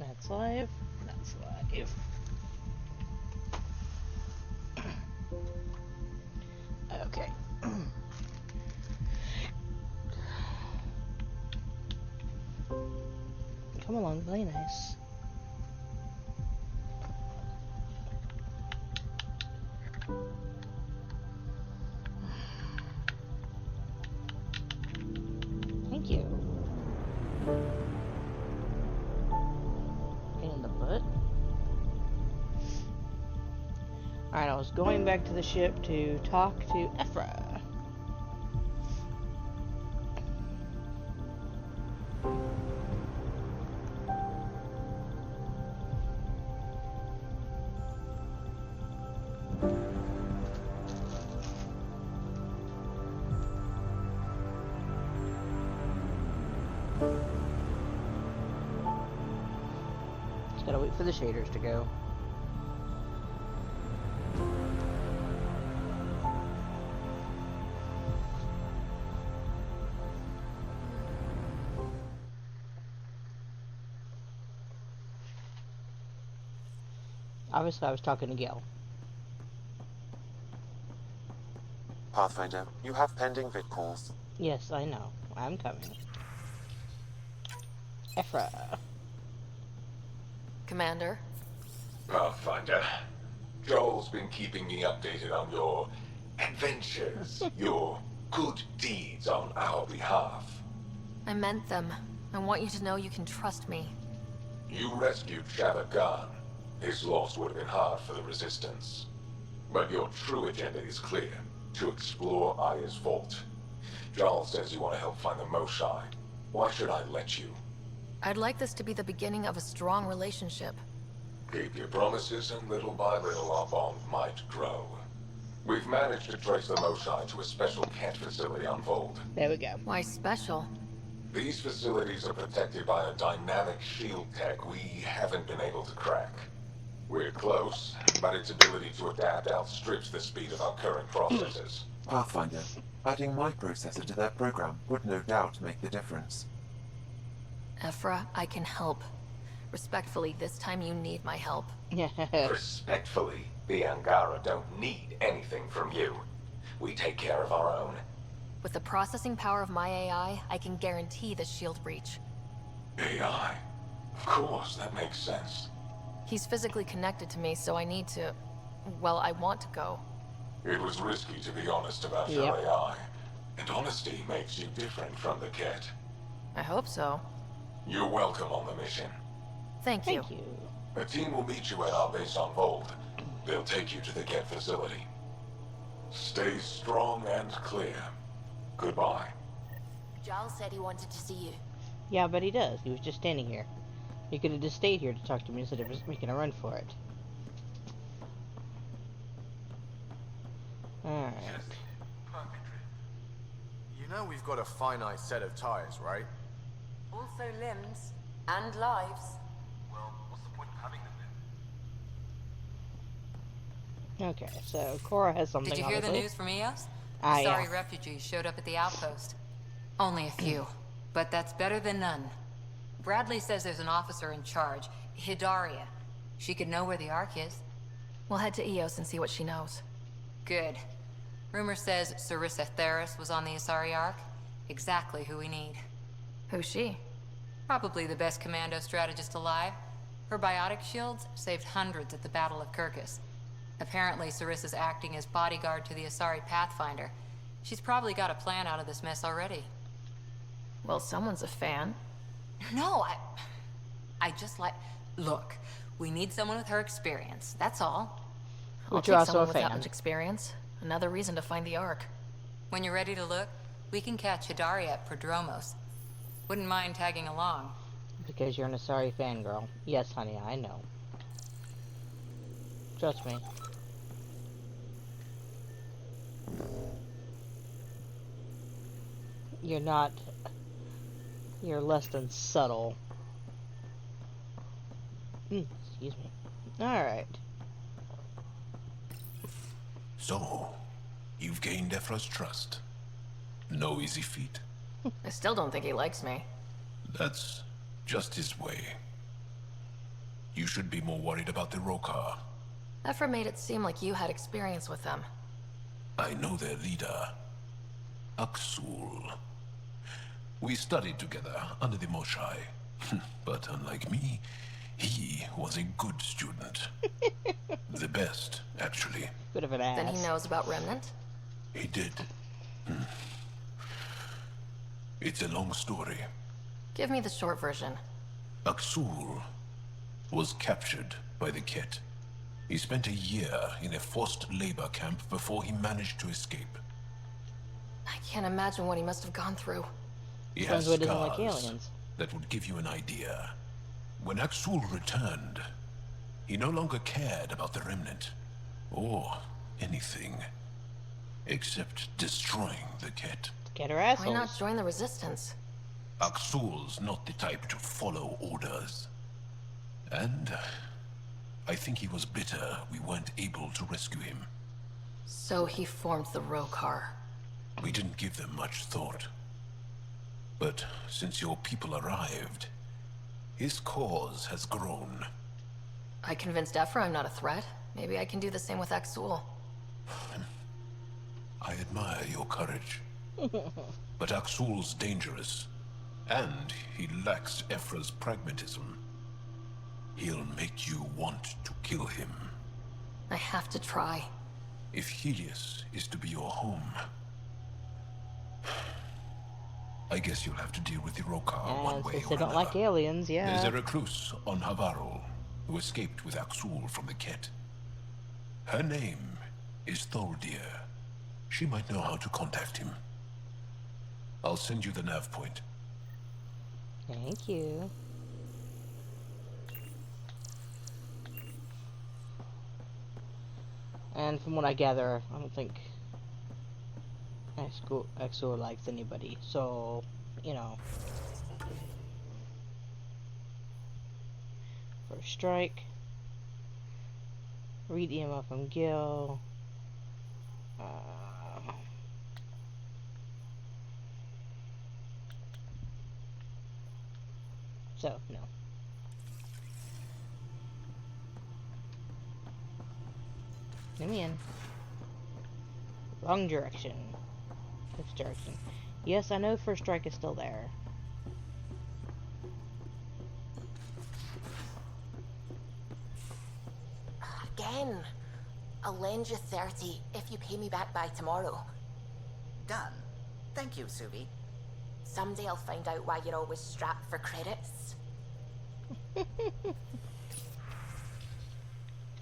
That's live. That's live. Okay. Come along, very nice. Thank you. Pain in the butt. Alright, I was going back to the ship to talk to Ephra. Just gotta wait for the shaders to go. Obviously, I was talking to Gil. Pathfinder, you have pending vid calls. Yes, I know. I'm coming. Ephra. Commander? Pathfinder, Joel's been keeping me updated on your adventures, your good deeds on our behalf. I meant them. I want you to know you can trust me. You rescued Shava Khan. His loss would have been hard for the Resistance. But your true agenda is clear, to explore Aya's vault. Joel says you want to help find the Moshae. Why should I let you? I'd like this to be the beginning of a strong relationship. Keep your promises, and little by little our bond might grow. We've managed to trace the Moshae to a special cat facility on Voeld. There we go. Why special? These facilities are protected by a dynamic shield tech we haven't been able to crack. We're close, but its ability to adapt outstrips the speed of our current processors. Pathfinder, adding my processor to their program would no doubt make the difference. Ephra, I can help. Respectfully, this time you need my help. Respectfully, the Angara don't need anything from you. We take care of our own. With the processing power of my AI, I can guarantee the shield breach. AI? Of course, that makes sense. He's physically connected to me, so I need to... well, I want to go. It was risky to be honest about your AI. And honesty makes you different from the cat. I hope so. You're welcome on the mission. Thank you. Thank you. A team will meet you at our base on Voeld. They'll take you to the cat facility. Stay strong and clear. Goodbye. Giles said he wanted to see you. Yeah, but he does. He was just standing here. He could have just stayed here to talk to me instead of just making a run for it. Alright. You know we've got a finite set of tires, right? Also limbs and lives. Well, what's the point of having them then? Okay, so Cora has something. Did you hear the obviously. news from Eos? Ah, Sorry, yeah. refugees showed up at the outpost. Only a few, but that's better than none. Bradley says there's an officer in charge, Hidaria. She could know where the Ark is. We'll head to Eos and see what she knows. Good. Rumor says Sarissa Theris was on the Asari Ark. Exactly who we need. Who's she? Probably the best commando strategist alive. Her biotic shields saved hundreds at the Battle of Kirkus. Apparently, Sarissa's acting as bodyguard to the Asari Pathfinder. She's probably got a plan out of this mess already. Well, someone's a fan. No, I just like... Look, we need someone with her experience, that's all. I'll Which you're take also someone a with that fan. much experience. Another reason to find the Ark. When you're ready to look, we can catch Hidaria at Prodromos. Wouldn't mind tagging along. Because you're an Asari fangirl. Yes, honey, I know. Trust me. You're not... You're less than subtle. Excuse me. Alright. So, you've gained Ephra's trust. No easy feat. I still don't think he likes me. That's just his way. You should be more worried about the Rokar. Ephra made it seem like you had experience with them. I know their leader, Aksul. We studied together under the Moshai. But unlike me, he was a good student. The best, actually. Bit of an ass. Then he knows about Remnant? He did. It's a long story. Give me the short version. Aksul was captured by the Ket. He spent a year in a forced labor camp before he managed to escape. I can't imagine what he must have gone through. He Sounds has like he doesn't like scars aliens. that would give you an idea. When Aksul returned, he no longer cared about the Remnant, or anything, except destroying the Ket. Get her assholes. Why not join the Resistance? Aksul's not the type to follow orders. And I think he was bitter we weren't able to rescue him. So he formed the Rokar. We didn't give them much thought. But since your people arrived, his cause has grown. I convinced Ephra I'm not a threat. Maybe I can do the same with Aksul. I admire your courage. But Aksul's dangerous, and he lacks Ephra's pragmatism. He'll make you want to kill him. I have to try. If Helios is to be your home, I guess you'll have to deal with the Rokar one And way since or they don't another. like aliens, yeah. There's a recluse on Havarl who escaped with Aksul from the Ket. Her name is Tholdir. She might know how to contact him. I'll send you the nav point. Thank you. And from what I gather, I don't think Exor likes anybody, so, you know. First strike. Read email from Gil. So, no. Let me in. Wrong direction. Which direction? Yes, I know first strike is still there. Again. I'll lend you 30 if you pay me back by tomorrow. Done. Thank you, Suvi. Someday I'll find out why you're always strapped for credits.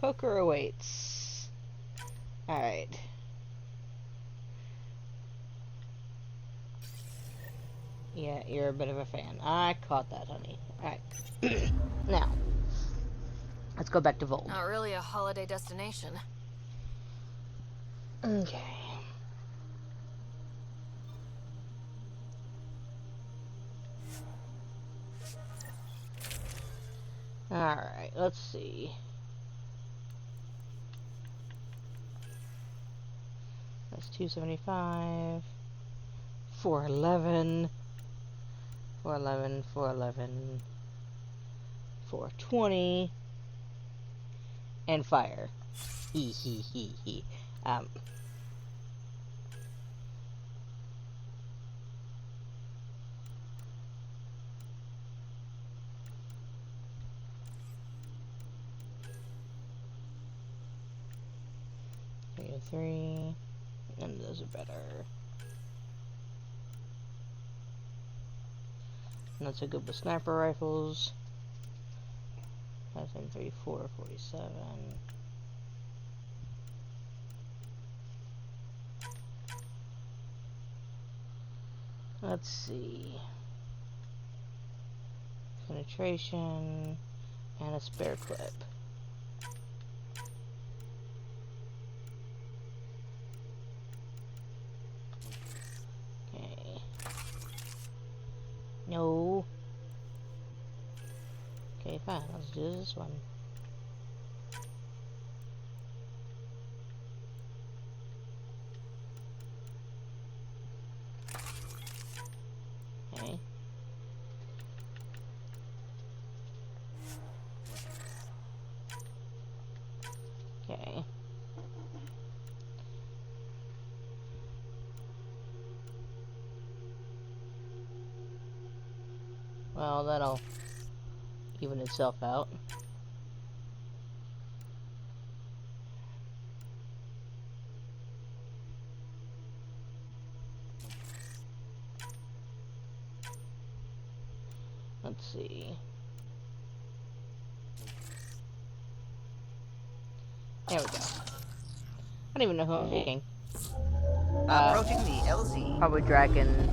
Poker awaits. Alright. Yeah, you're a bit of a fan. I caught that, honey. Alright. Now, let's go back to Voeld. Not really a holiday destination. Okay. Alright, let's see. That's 275. 411. 411, 411. 420. And fire. Hee hee hee hee. Three, and those are better. Not so good with sniper rifles. 5.34, 47. Let's see. Penetration and a spare clip. No. Okay, fine. Let's do this one. Okay. Well, that'll even itself out. Let's see. There we go. I don't even know who I'm picking. Approaching the LZ. Probably Dragon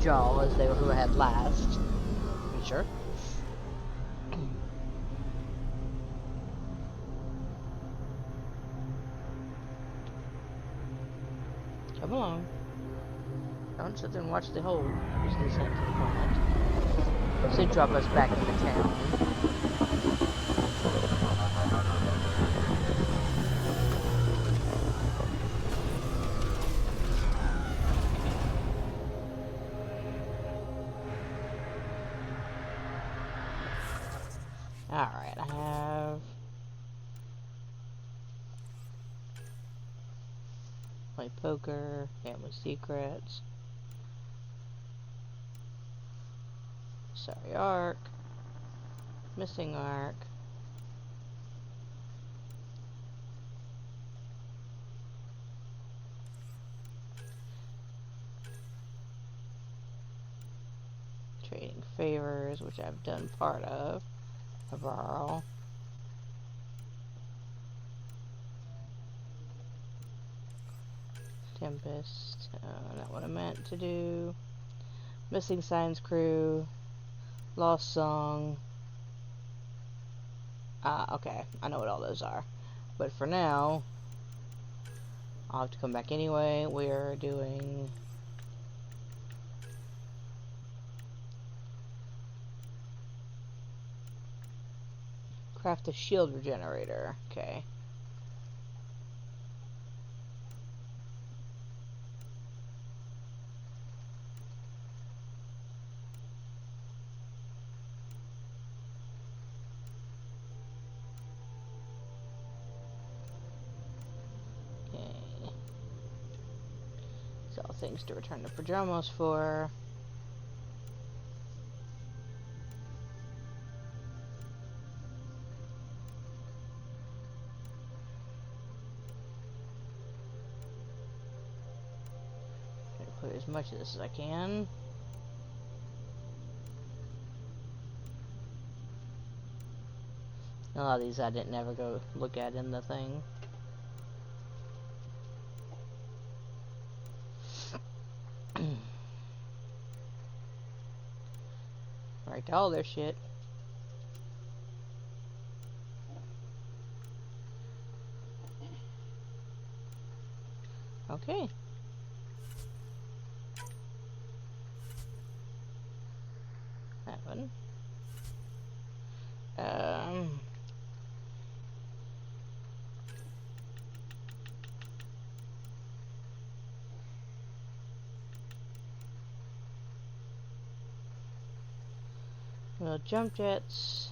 Jaw, as they were who I had last. You sure? Come along. Don't sit there and watch the whole descent to the planet. Should drop us back into town. Alright, I have... play poker, family secrets. Sorry, arc. Missing arc. Trading favors, which I've done part of. Havarl. Tempest. Not what I meant to do. Missing Signs Crew. Lost Song. Okay. I know what all those are. But for now, I'll have to come back anyway. We're doing... craft a shield regenerator. Okay. All things to return to Pajamos for. Gonna put as much of this as I can. A lot of these I didn't ever go look at in the thing. Right to all their shit. Okay. That one. Well, jump jets.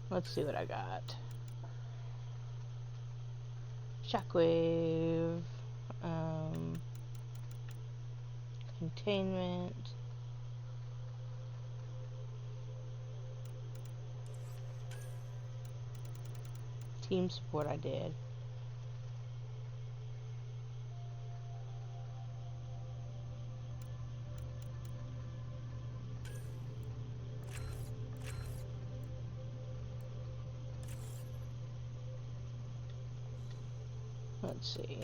Let's see what I got. Shockwave. Containment. Team support I did. Let's see.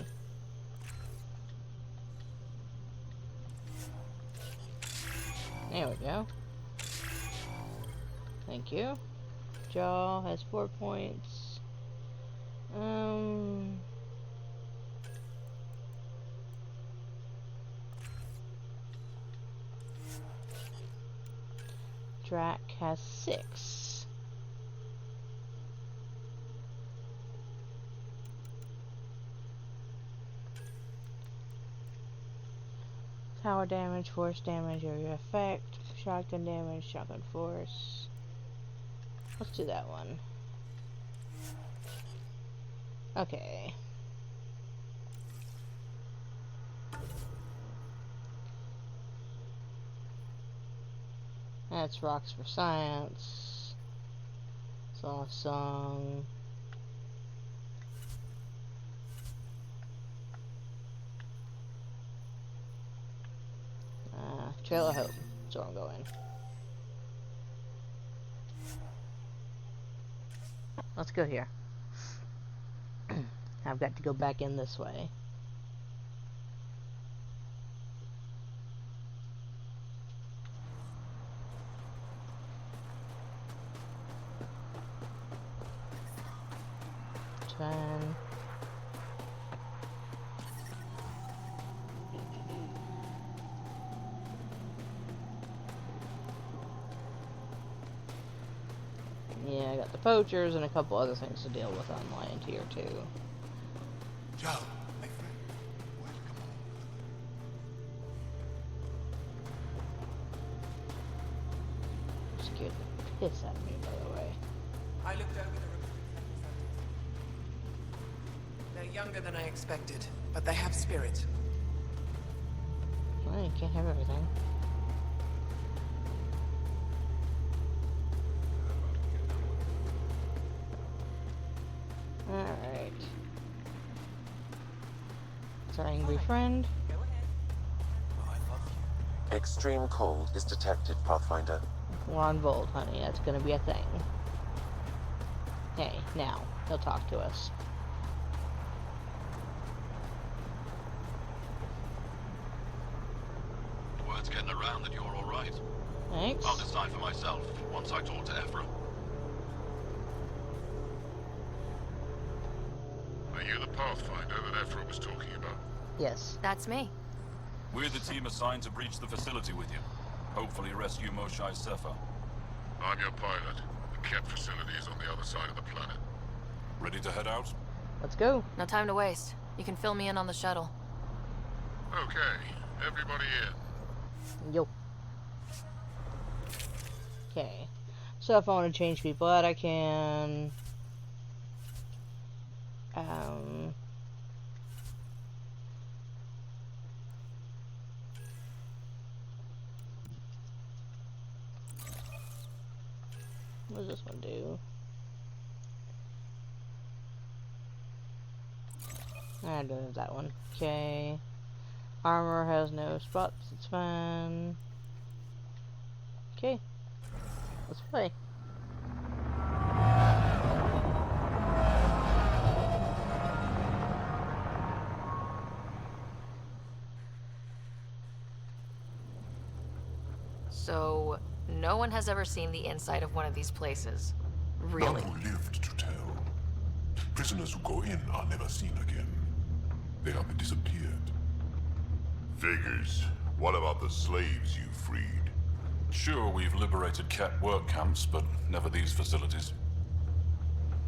There we go. Thank you. Jaw has 4 points. Drac has 6. Tower damage, force damage, area effect, shotgun damage, shotgun force. Let's do that one. That's Rocks for Science. Soft Song. Trail of Hope. That's where I'm going. Let's go here. I've got to go back in this way. Fine. Yeah, I got the poachers and a couple other things to deal with on land here too. Joe, my friend, welcome home. Scared the piss out of me, by the way. I looked over the recruits. They're younger than I expected, but they have spirit. Well, you can't have everything. Alright. It's our angry friend. Extreme cold is detected, Pathfinder. We're on Voeld, honey. That's gonna be a thing. Hey, now. He'll talk to us. Word's getting around that you're alright. Thanks. I'll decide for myself once I talk to Ephra. Are you the Pathfinder that Ephra was talking about? Yes. That's me. We're the team assigned to breach the facility with you. Hopefully rescue Moshai Sefa. I'm your pilot. The Ket facility is on the other side of the planet. Ready to head out? Let's go. No time to waste. You can fill me in on the shuttle. Okay, everybody in. Yo. Okay. So if I want to change people out, I can... What does this one do? I don't have that one. Okay. Armor has no spots, it's fine. Okay. Let's play. So, no one has ever seen the inside of one of these places. Really? None who lived to tell. Prisoners who go in are never seen again. They have disappeared. Figures. What about the slaves you freed? Sure, we've liberated Ket work camps, but never these facilities.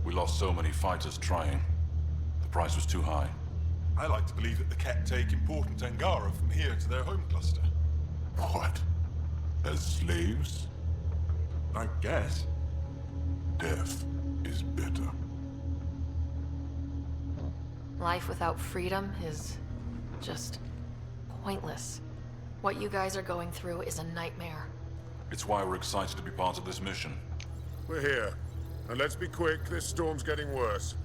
We lost so many fighters trying. The price was too high. I like to believe that the Ket take important Angara from here to their home cluster. What? As slaves? I guess. Death is better. Life without freedom is just pointless. What you guys are going through is a nightmare. It's why we're excited to be part of this mission. We're here. And let's be quick, this storm's getting worse.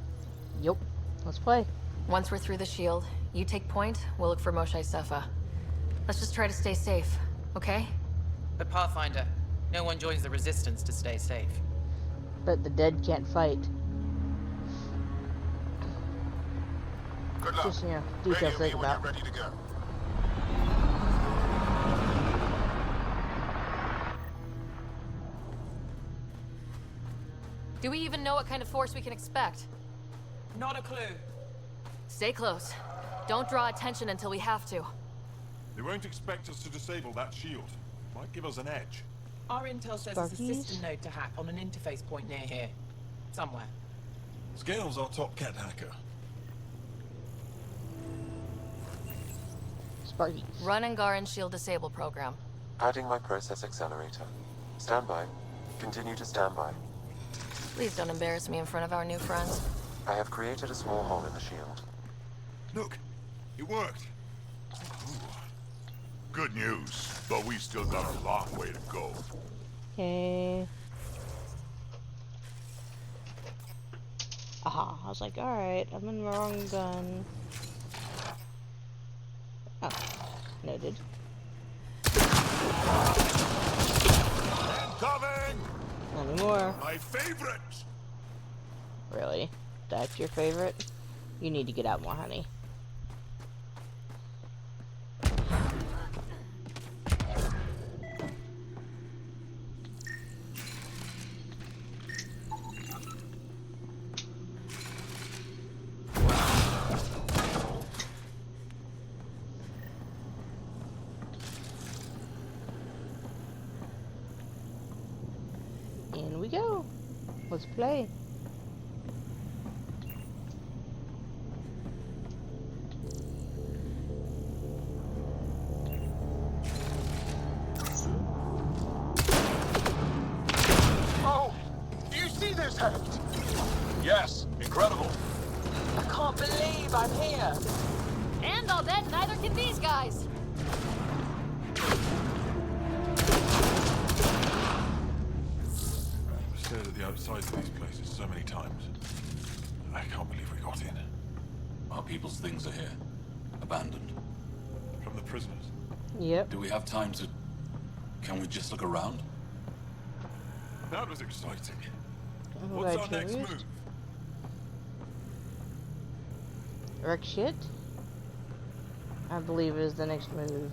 Yup. Let's play. Once we're through the shield, you take point, we'll look for Moshai Sefa. Let's just try to stay safe, okay? But Pathfinder, no one joins the Resistance to stay safe. But the dead can't fight. Good luck. Just, details to think about. Ready to go. Do we even know what kind of force we can expect? Not a clue. Stay close. Don't draw attention until we have to. They won't expect us to disable that shield. Might give us an edge. Our intel says there's a Sparkies? system node to hack on an interface point near here. Somewhere. Scale's our top Ket hacker. Sparky. Run Angaran shield disable program. Adding my process accelerator. Stand by. Continue to stand by. Please don't embarrass me in front of our new friends. I have created a small hole in the shield. Look, it worked. Good news, but we've still got a long way to go. Okay. Aha, I was like, alright, I'm in the wrong gun. Oh, noted. Coming! Not anymore. My favorite! Really? That's your favorite? You need to get out more, honey. In we go. Let's play. Oh! Do you see this, Hank? Yes, incredible. I can't believe I'm here. And I'll bet neither can these guys. I've stared at the outsides of these places so many times. I can't believe we got in. Our people's things are here. Abandoned. From the prisoners. Yep. Do we have time to... Can we just look around? That was exciting. Oh, What's I our next changed. move? Wreck shit? I believe is the next move.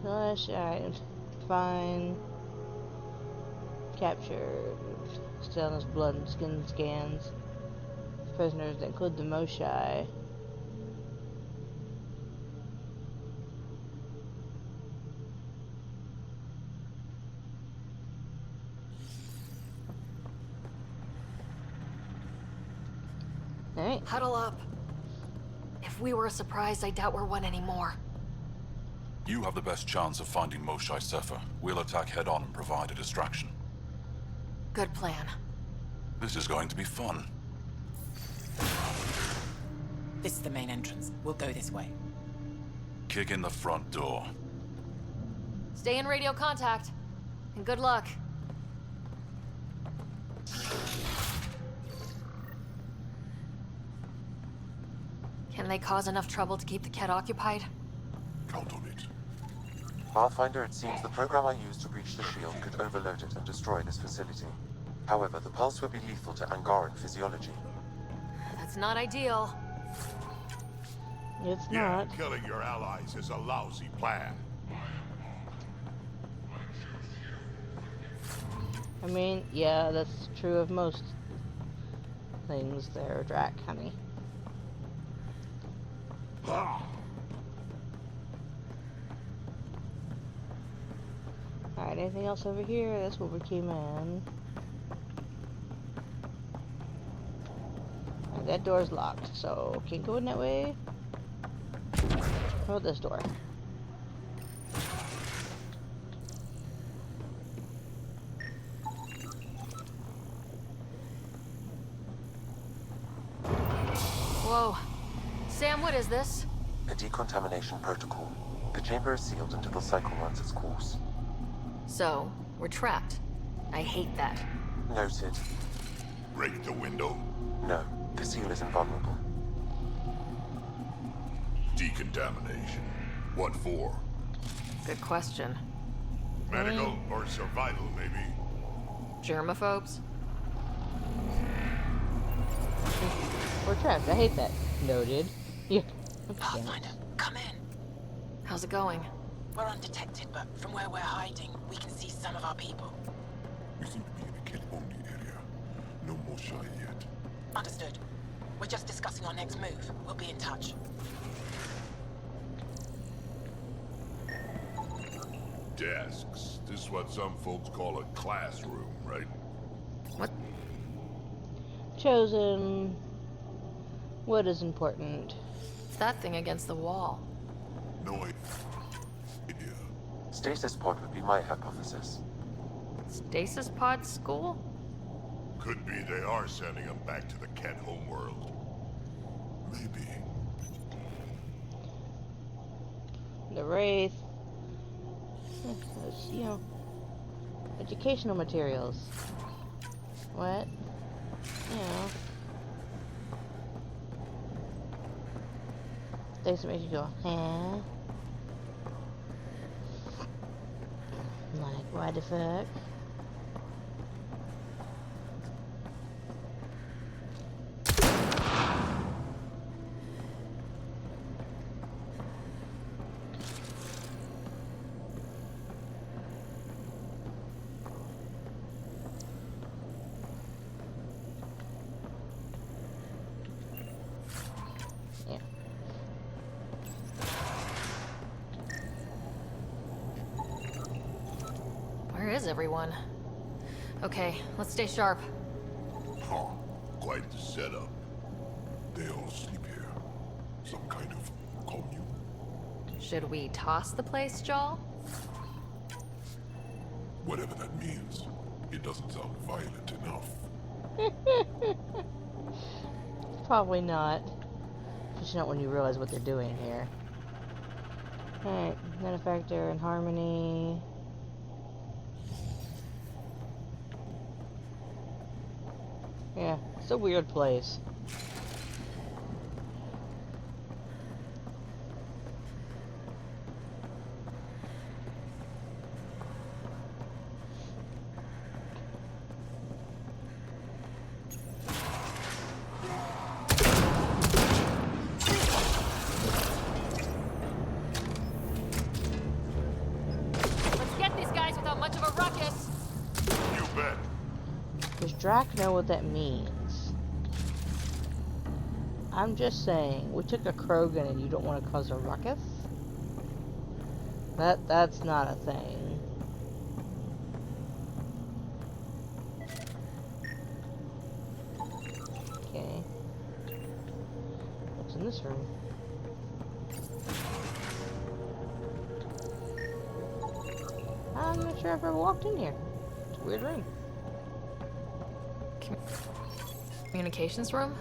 Alright, fine. Captured. Still in his blood and skin scans. Prisoners that include the Moshai. Alright. Huddle up. If we were a surprise, I doubt we're one anymore. You have the best chance of finding Moshai Sefer. We'll attack head-on and provide a distraction. Good plan. This is going to be fun. This is the main entrance. We'll go this way. Kick in the front door. Stay in radio contact. And good luck. Can they cause enough trouble to keep the Ket occupied? Count on it. Pathfinder, it seems the program I used to breach the shield could overload it and destroy this facility. However, the pulse would be lethal to Angaran physiology. That's not ideal. It's Yeah, not. killing your allies is a lousy plan. I mean, yeah, that's true of most things there, Drac, honey. Alright, anything else over here? That's where we came in. Alright, that door's locked, so can't go in that way. What about this door? Whoa. Sam, what is this? A decontamination protocol. The chamber is sealed until the cycle runs its course. So, we're trapped. I hate that. Noted. Break the window. No, the seal is invulnerable. Decontamination. What for? Good question. Medical or survival, maybe? Germaphobes? We're trapped. I hate that. Noted. Yeah. Pathfinder, come in. How's it going? We're undetected, but from where we're hiding, we can see some of our people. We seem to be in a kill-only area. No more shy yet. Understood. We're just discussing our next move. We'll be in touch. Desks. This is what some folks call a classroom, right? What? Chosen. What is important? It's that thing against the wall. No idea. Stasis pod would be my hypothesis. Stasis pod school? Could be they are sending him back to the Ket homeworld. Maybe. The Wraith. Those, you know, educational materials. What? You know. Things that make you go, huh? Like, what the fuck? Where is everyone? Okay, let's stay sharp. Huh. Quite the setup. They all sleep here. Some kind of commune. Should we toss the place, Joel? Whatever that means. It doesn't sound violent enough. Probably not. Especially not when you realize what they're doing here. Alright, Benefactor and Harmony. Yeah, it's a weird place. Let's get these guys without much of a ruckus. You bet. Does Drac know what that means? I'm just saying, we took a Krogan and you don't want to cause a ruckus? That's not a thing. Okay. What's in this room? I'm not sure I've ever walked in here. It's a weird room. Communications room?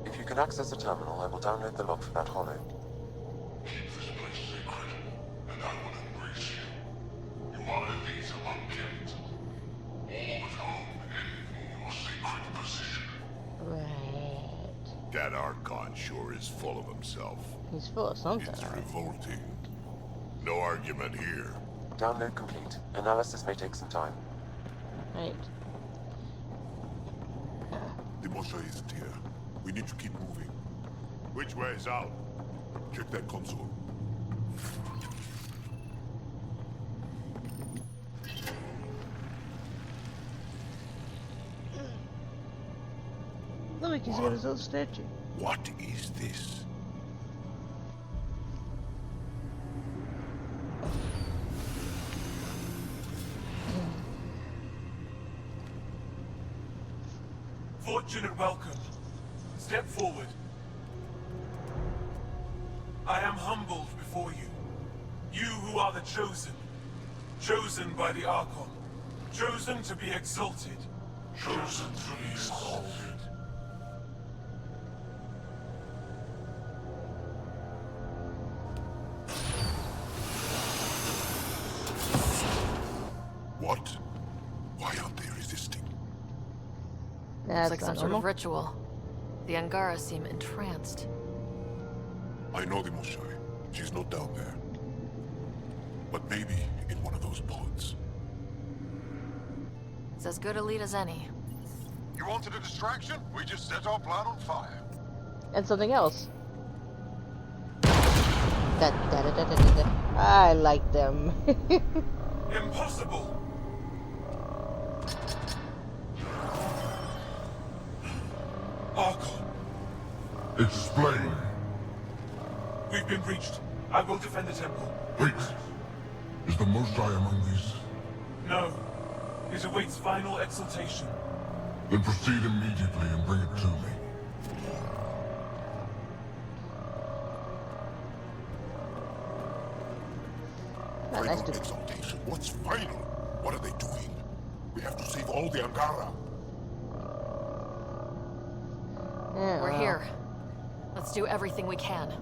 If you can access the terminal, I will download the log for that hollow. Keep this place sacred, and I will embrace you. You are elite among Ket. All but home envy your sacred position. Right. That Archon sure is full of himself. He's full of something. It's revolting. No argument here. Download complete. Analysis may take some time. Right. The Moshae isn't here. We need to keep moving. Which way is out? Check that console. Look, he's got his own statue. What is this? Fortunate welcome. Step forward. I am humbled before you. You who are the chosen. Chosen by the Archon. Chosen to be exalted. Chosen to be exalted. What? Why aren't they resisting? It's like some sort of ritual. The Angara seem entranced. I know the Moshae. She's not down there. But maybe in one of those pods. It's as good a lead as any. You wanted a distraction? We just set our plan on fire. And something else. I like them. Impossible! Archon, Explain. we've been breached. I will defend the temple. Wait. Is the Moshae among these? No. It awaits final exaltation. Then proceed immediately and bring it to me. Final exaltation? What's final? What are they doing? We have to save all the Angara. Yeah, We're well. here. Let's do everything we can.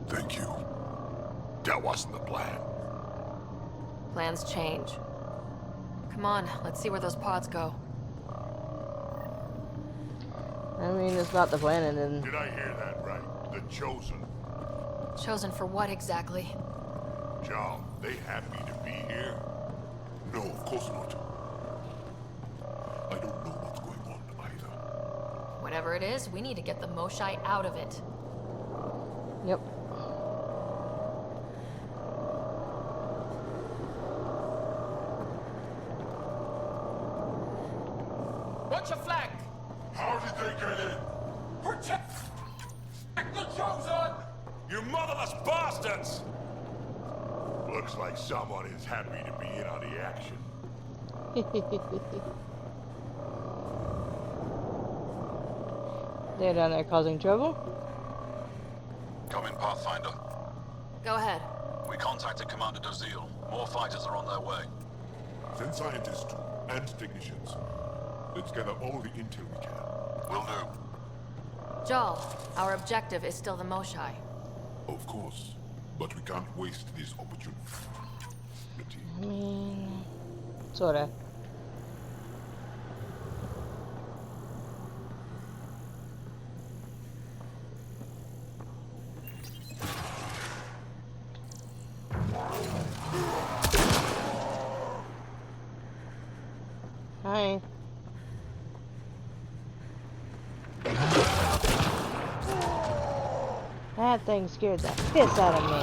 Thank you. That wasn't the plan. Plans change. Come on, let's see where those pods go. I mean, it's not the plan, and then... Did I hear that right? The Chosen. Chosen for what exactly? John, they happy to be here? No, of course not. I don't know what's going on either. Whatever it is, we need to get the Moshai out of it. Yep. Watch your flank! How did they get in? Protect the Chosen! You motherless bastards! Looks like someone is happy to be in on the action. They're down there causing trouble. Come in, Pathfinder. Go ahead. We contacted Commander Dozil. More fighters are on their way. Send scientists too, and technicians. Let's gather all the intel we can. Will do. Jal, our objective is still the Moshai. Of course, but we can't waste this opportunity. I mean... sorta. Hi. That thing scared the piss out of me.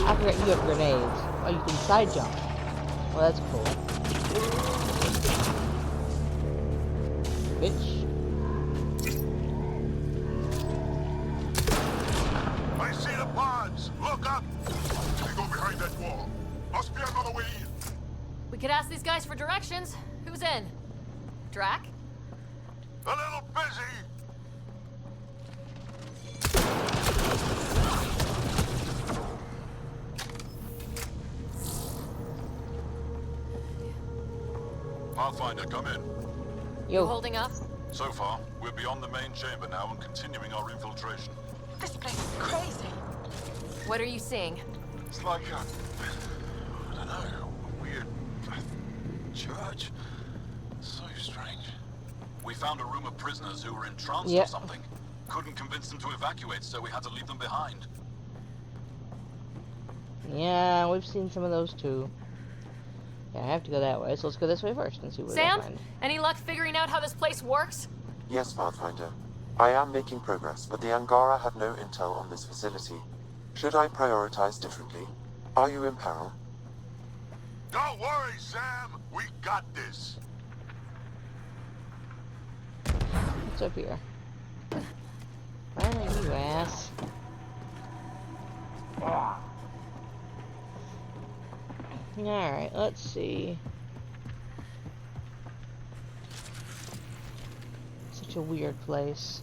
I forgot you have grenades. Oh, you can side jump. Well, that's cool. Bitch. I see the pods! Look up! They go behind that wall. Must be another way in. We could ask these guys for directions. Who's in? Drac? A little busy! Pathfinder, come in. You holding up? So far, we're beyond the main chamber now and continuing our infiltration. This place is crazy. What are you seeing? It's like I don't know, a weird church. So strange. We found a room of prisoners who were entranced Yep. or something. Couldn't convince them to evacuate, so we had to leave them behind. Yeah, we've seen some of those too. Yeah, I have to go that way, so let's go this way first and see what Sam? I find. Any luck figuring out how this place works? Yes, Pathfinder. I am making progress, but the Angara have no intel on this facility. Should I prioritize differently? Are you in peril? Don't worry, Sam! We got this! What's up here? Finally, you ass. Alright, let's see. Such a weird place.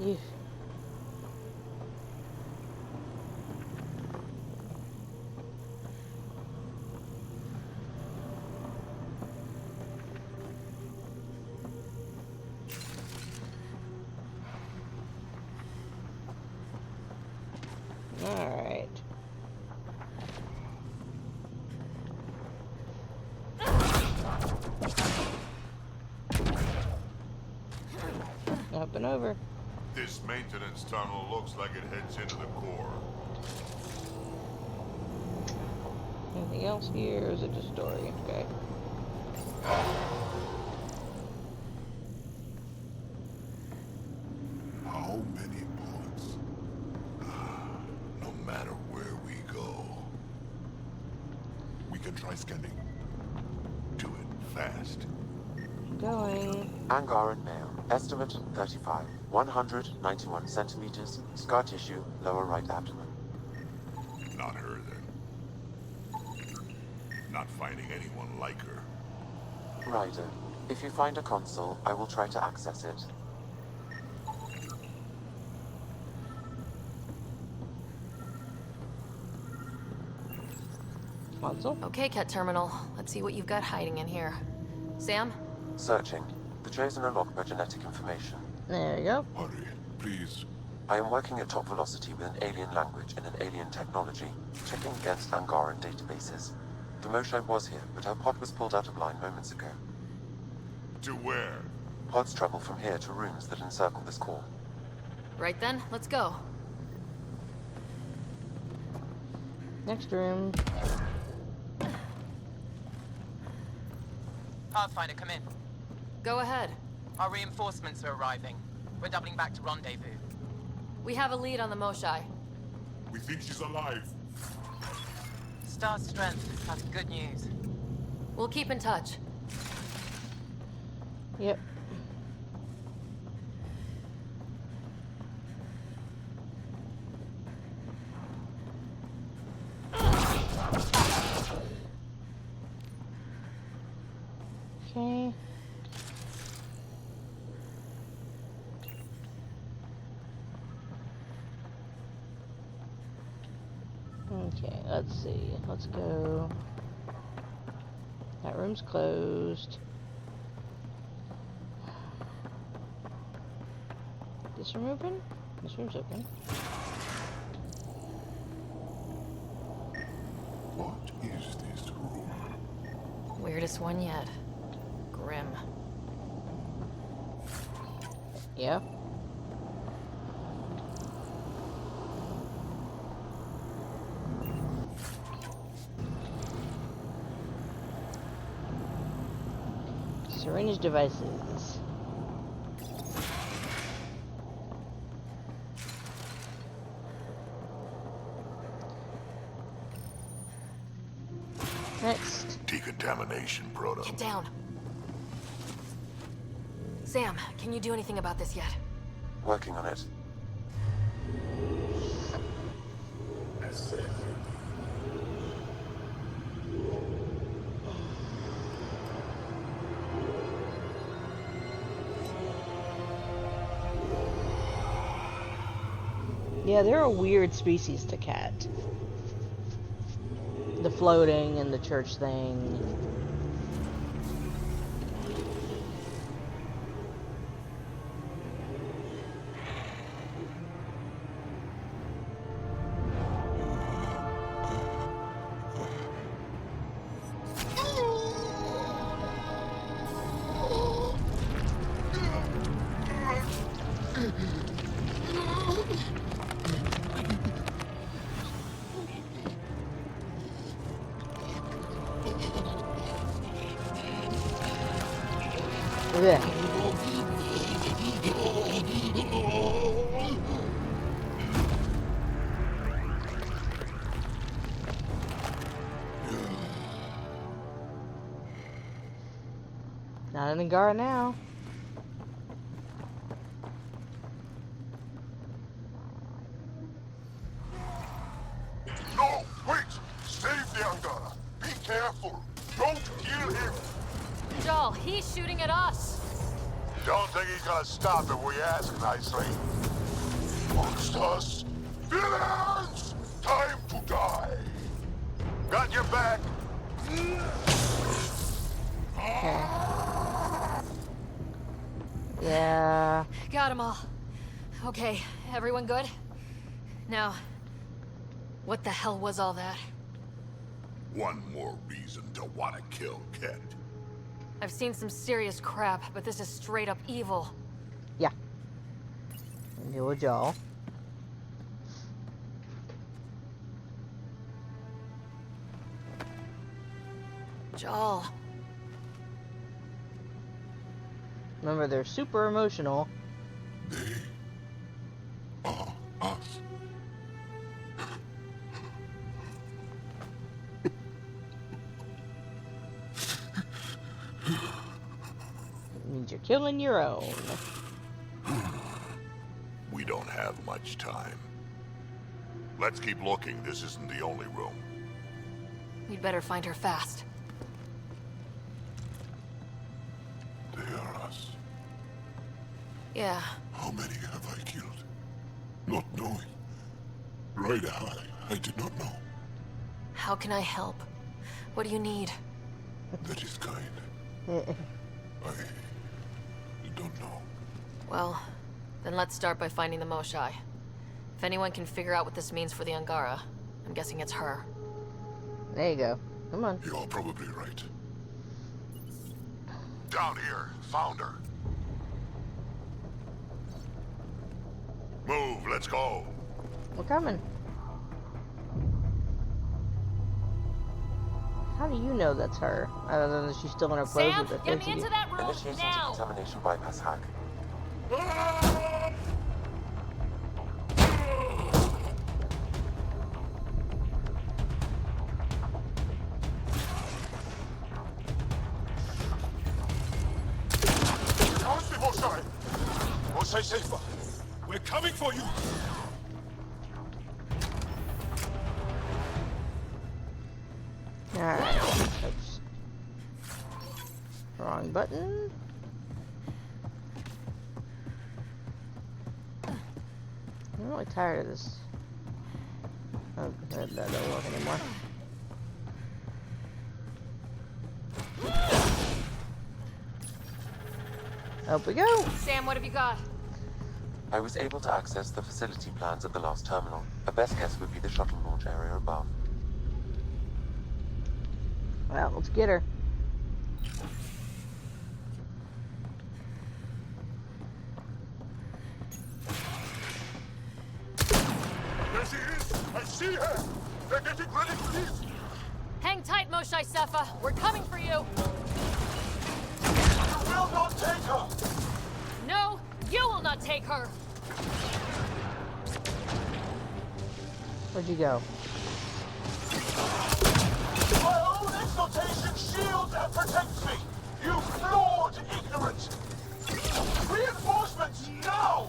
Eesh. Alright. Up and over. This maintenance tunnel looks like it heads into the core. Anything else here, or is it just story? Okay. How many bullets? No matter where we go, we can try scanning. Do it fast. Going. Angaran male. Estimate 35. 191 centimeters. Scar tissue, lower right abdomen. Not her, then. Not finding anyone like her. Ryder. If you find a console, I will try to access it. Console? Okay, Ket Terminal. Let's see what you've got hiding in here. Sam? Searching. The Chosen are locked by genetic information. There you go. Hurry, please. I am working at top velocity with an alien language and an alien technology, checking against Angaran databases. The Moshae was here, but her pod was pulled out of line moments ago. To where? Pods travel from here to rooms that encircle this core. Right then, let's go. Next room. Pathfinder, come in. Go ahead. Our reinforcements are arriving. We're doubling back to rendezvous. We have a lead on the Moshae. We think she's alive. Star Strength has good news. We'll keep in touch. Yep. Okay. Okay, let's see. Let's go. That room's closed. This room open? This room's open. What is this room? Weirdest one yet. Grim. Yeah. Syringe devices. Next. Decontamination proto. Get down. Sam, can you do anything about this yet? Working on it. Yeah, they're a weird species to cat. The floating and the church thing. Yeah. Not in the guard now. No, wait! Save the Angara. Be careful. Don't kill him. Joel, he's shooting at us. Don't think he's gonna stop if we ask nicely. Amongst us, villains! Time to die. Got your back. Okay. Yeah. Got them all. Okay, everyone good? Now, what the hell was all that? One more reason to want to kill Ket. I've seen some serious crap, but this is straight up evil. Yeah. Deal with y'all. Joel. Remember, they're super emotional. They are us. Means you're killing your own. We don't have much time. Let's keep looking. This isn't the only room. We'd better find her fast. Yeah. How many have I killed? Not knowing. Right, I did not know. How can I help? What do you need? That is kind. I don't know. Well, then let's start by finding the Moshai. If anyone can figure out what this means for the Angara, I'm guessing it's her. There you go. Come on. You're probably right. Down here. Found her. Move, let's go. We're coming. How do you know that's her? Other than that she's still in her clothes with her get face me into that room Initiating now. decontamination bypass hack. Stay safer. We're coming for you. Alright. Oops. Wrong button. I'm really tired of this. Oh, that doesn't work anymore. Up we go! Sam, what have you got? I was able to access the facility plans at the last terminal. A best guess would be the shuttle launch area above. Well, let's get her. There she is! I see her! They're getting ready to leave! Hang tight, Moshai Sefa. We're coming for you. You will not take her! No, you will not take her. Where'd you go? My own exaltation shields and protects me! You flawed ignorant! Reinforcements now!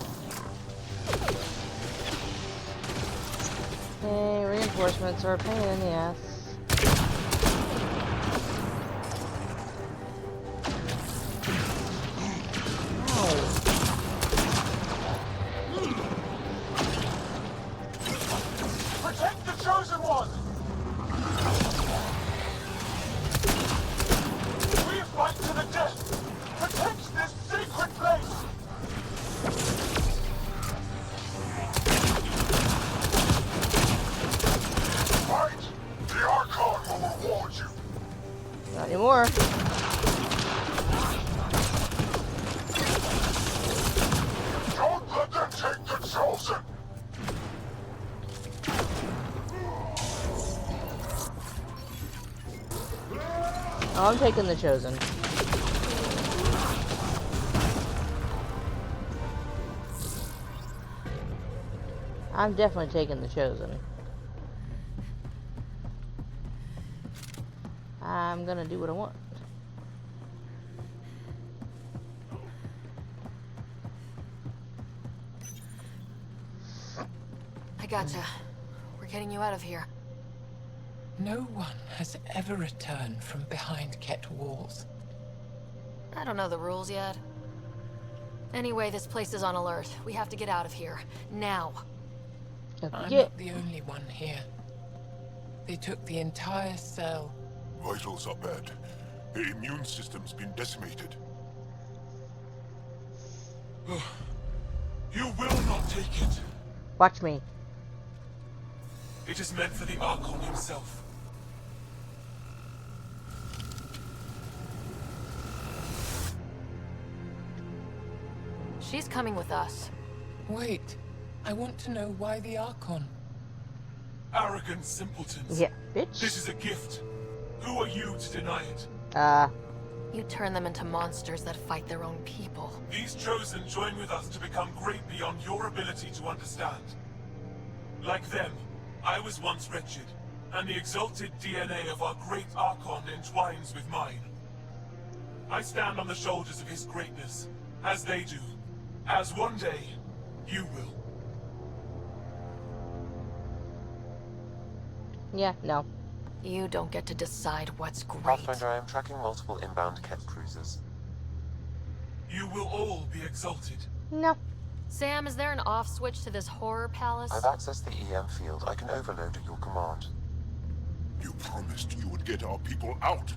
Hey, reinforcements are a pain in the ass. Protect the chosen one! We fight to the death! Protect this sacred place! Fight! The Archon will reward you! Not anymore. Don't let them take the Chosen! Oh, I'm taking the Chosen. I'm definitely taking the Chosen. I'm gonna do what I want. I gotcha. We're getting you out of here. No one has ever returned from behind Ket walls. I don't know the rules yet. Anyway, this place is on alert. We have to get out of here. Now. I'm not the only one here. They took the entire cell. Vitals are bad. The immune system's been decimated. You will not take it. Watch me. It is meant for the Archon himself. She's coming with us. Wait. I want to know why the Archon. Arrogant simpletons. Yeah, bitch. This is a gift. Who are you to deny it? You turn them into monsters that fight their own people. These Chosen join with us to become great beyond your ability to understand. Like them, I was once wretched, and the exalted DNA of our great Archon entwines with mine. I stand on the shoulders of his greatness, as they do, as one day, you will. Yeah, no. You don't get to decide what's great. Pathfinder, I am tracking multiple inbound Ket cruisers. You will all be exalted, No. Sam, is there an off switch to this horror palace? I've accessed the EM field. I can overload at your command. You promised you would get our people out.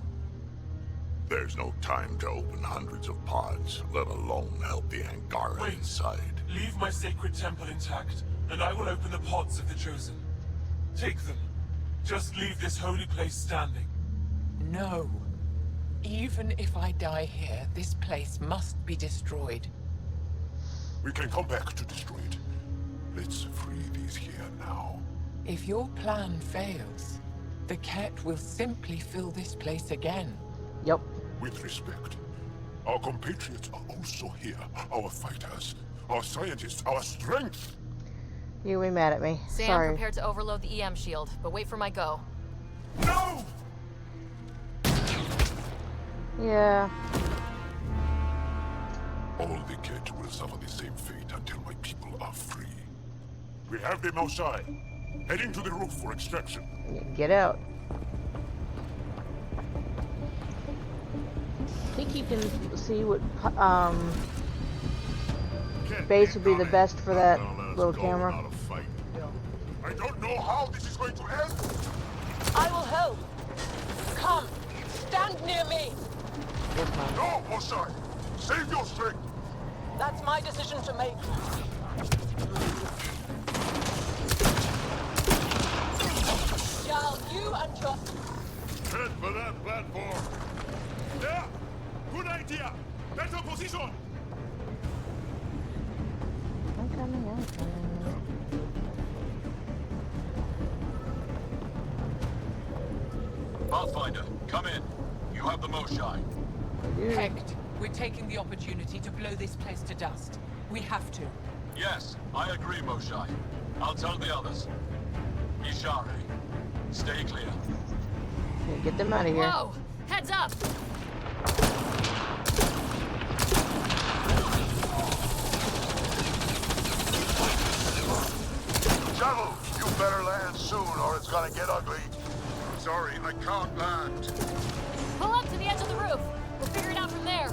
There's no time to open hundreds of pods, let alone help the Angara Wait. inside. Leave my sacred temple intact, and I will open the pods of the Chosen. Take them. Just leave this holy place standing. No. Even if I die here, this place must be destroyed. We can come back to destroy it. Let's free these here now. If your plan fails, the Ket will simply fill this place again. Yep. With respect, our compatriots are also here. Our fighters, our scientists, our strength. You be mad at me. Sam, Sorry. prepared to overload the EM shield, but wait for my go. No! Yeah. All the Ket will suffer the same fate until my people are free. We have them outside, heading to the roof for extraction. Get out. I think you can see what base would be the best for that little camera. I don't know how this is going to end. I will help. Come, stand near me. No, Mosai! Save your strength! That's my decision to make. Jarl, you and your... Head for that platform! There! Good idea! Better position! I'm coming. Pathfinder, come in. You have the Moshai. Hecht, we're taking the opportunity to blow this place to dust. We have to. Yes, I agree, Moshai. I'll tell the others. Ishare, stay clear. Yeah, get them out of here. Whoa! Heads up! Shuttle, you better land soon or it's gonna get ugly. Sorry, I can't land. Pull up to the edge of the roof. We'll figure it out from there.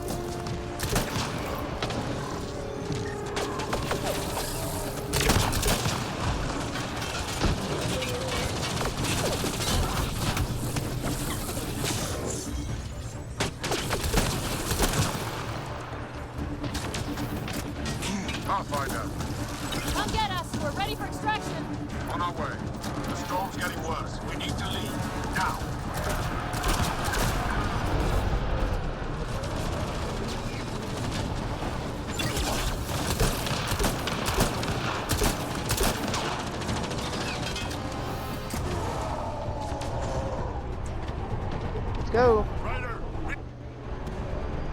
Pathfinder, Come get us. We're ready for extraction. on our way. The storm's getting worse. We need to leave. Now. Let's go.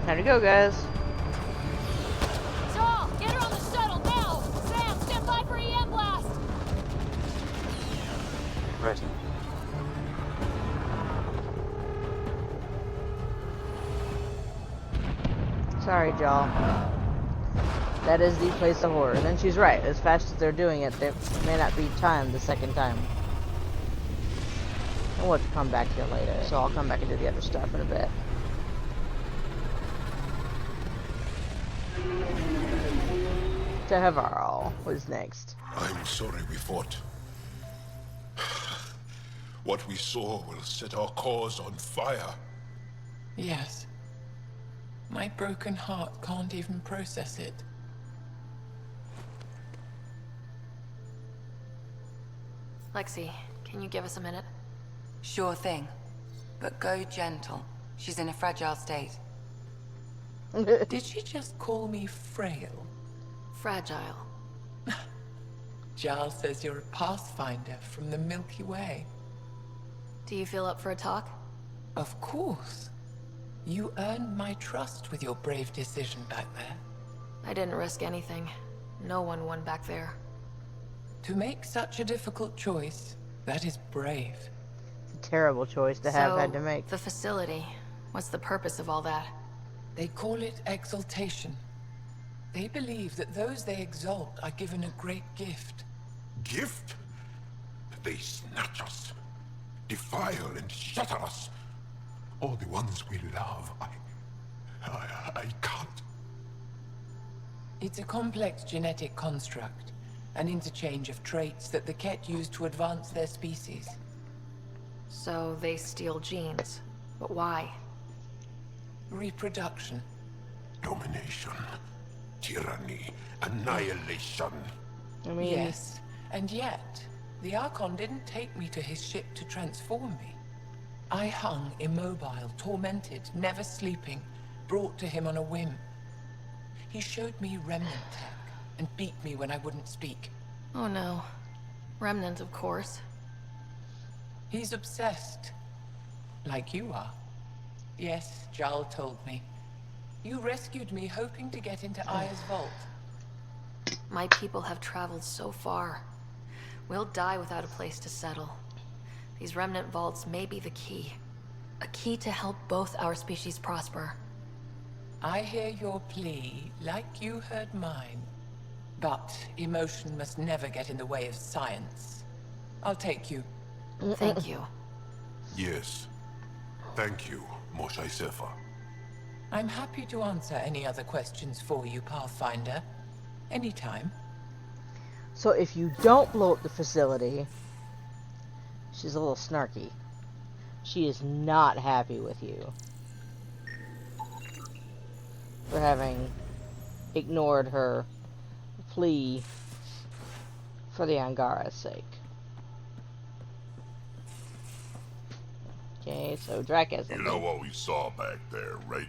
Time to go, guys. Saul, get her on the shuttle now. Sam, stand by for EM blast. Ready. Sorry, Jaw. That is the place of horror. And then she's right. As fast as they're doing it, they may not be timed the second time. We'll have to come back here later. So I'll come back and do the other stuff in a bit. To Havarl was next. I'm sorry we fought. What we saw will set our cause on fire. Yes. My broken heart can't even process it. Lexi, can you give us a minute? Sure thing. But go gentle. She's in a fragile state. Did she just call me frail? Fragile. Jarl says you're a pathfinder from the Milky Way. Do you feel up for a talk? Of course. You earned my trust with your brave decision back there. I didn't risk anything. No one won back there. To make such a difficult choice, that is brave. It's a terrible choice to have had to make. The facility. What's the purpose of all that? They call it exaltation. They believe that those they exalt are given a great gift. Gift? They snatch us, defile and shatter us. All the ones we love, I can't. It's a complex genetic construct, an interchange of traits that the Ket use to advance their species. So they steal genes. But why? Reproduction. Domination. Tyranny. Annihilation. I mean... Yes, and yet, the Archon didn't take me to his ship to transform me. I hung immobile, tormented, never sleeping, brought to him on a whim. He showed me remnant tech, and beat me when I wouldn't speak. Oh no. Remnant, of course. He's obsessed. Like you are. Yes, Jarl told me. You rescued me hoping to get into Aya's vault. My people have traveled so far. We'll die without a place to settle. These remnant vaults may be the key. A key to help both our species prosper. I hear your plea, like you heard mine. But emotion must never get in the way of science. I'll take you. Thank you. Yes. Thank you, Moshae Sefa. I'm happy to answer any other questions for you, Pathfinder. Anytime. So if you don't blow up the facility, she's a little snarky. She is not happy with you for having ignored her plea for the Angara's sake. Okay, so Drac has You know what we saw back there, right?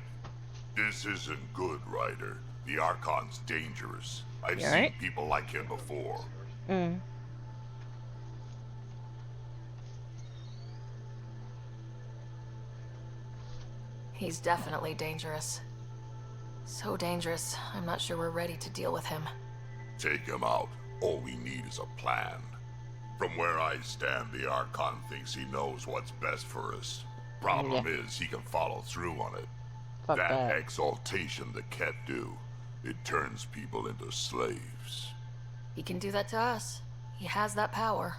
This isn't good, Ryder. The Archon's dangerous. I've You seen alright? people like him before. He's definitely dangerous. So dangerous, I'm not sure we're ready to deal with him. Take him out. All we need is a plan. From where I stand, the Archon thinks he knows what's best for us. Problem is, he can follow through on it. Fuck that. Exaltation the Ket do, it turns people into slaves. He can do that to us. He has that power.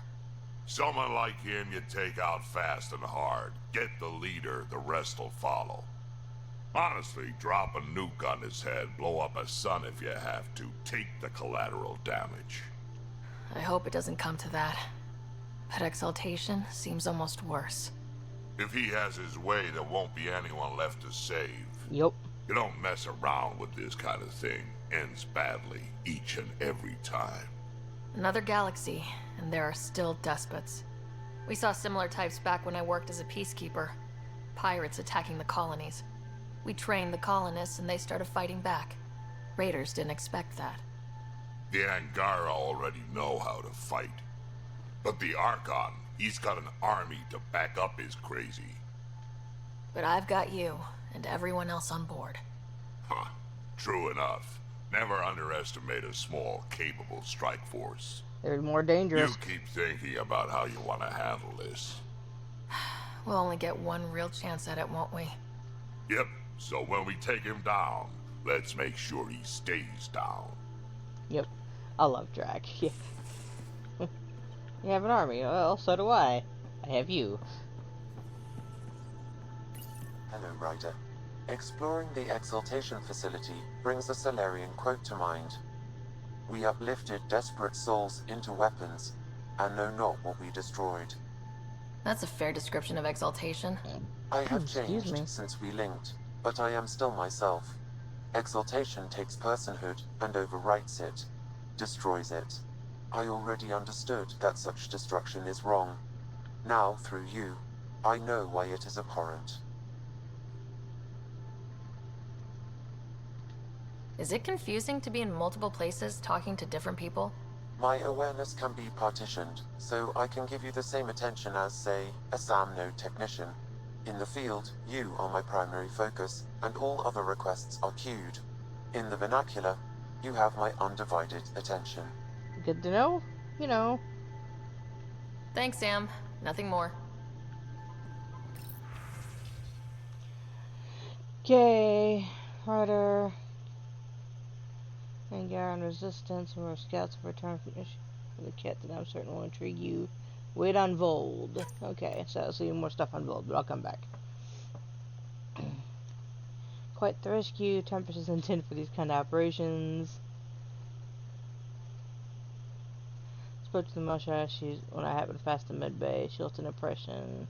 Someone like him you take out fast and hard. Get the leader, the rest will follow. Honestly, drop a nuke on his head, blow up a sun if you have to. Take the collateral damage. I hope it doesn't come to that. But Exaltation seems almost worse. If he has his way, there won't be anyone left to save. Yep. You don't mess around with this kind of thing. Ends badly, each and every time. Another galaxy, and there are still despots. We saw similar types back when I worked as a peacekeeper. Pirates attacking the colonies. We trained the colonists and they started fighting back. Raiders didn't expect that. The Angara already know how to fight. But the Archon, he's got an army to back up his crazy. But I've got you, and everyone else on board. Huh. True enough. Never underestimate a small, capable strike force. They're more dangerous. You keep thinking about how you want to handle this. We'll only get one real chance at it, won't we? Yep, so when we take him down, let's make sure he stays down. Yep. I love Drac. You have an army. Well, so do I. I have you. Hello, Ryder. Exploring the Exaltation facility brings a Solarian quote to mind. We uplifted desperate souls into weapons, and know not what we destroyed. That's a fair description of Exaltation. I have changed since we linked, but I am still myself. Exaltation takes personhood and overwrites it, destroys it. I already understood that such destruction is wrong. Now, through you, I know why it is abhorrent. Is it confusing to be in multiple places talking to different people? My awareness can be partitioned, so I can give you the same attention as, say, a SAM node technician. In the field, you are my primary focus, and all other requests are queued. In the vernacular, you have my undivided attention. Good to know, you know. Thanks, Sam. Nothing more. Okay, Ryder. Angara and Resistance, more scouts have returned from issue for the Ket that I'm certain will intrigue you. Wait on Voeld. Okay, so I'll see more stuff on Voeld, but I'll come back. Quite the rescue. Temperatures intended for these kind of operations. Spoke to the Moshe. She's when I happened past the mid bay. She left an impression.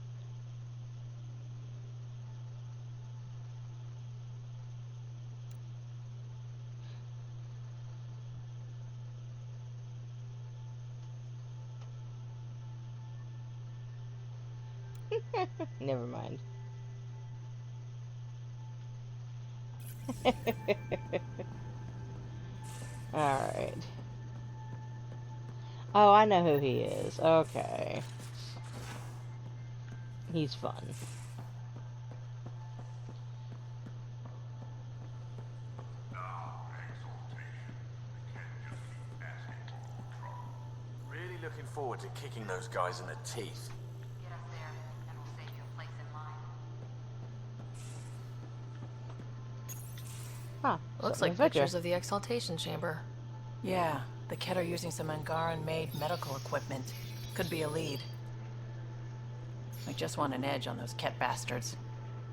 Never mind. Alright. Oh, I know who he is. Okay. He's fun. Really looking forward to kicking those guys in the teeth. Get us there, and we'll save you a place in line. Huh. Looks like pictures of the exaltation chamber. Yeah, the Ket are using some Angaran-made medical equipment. Could be a lead. I just want an edge on those Ket bastards.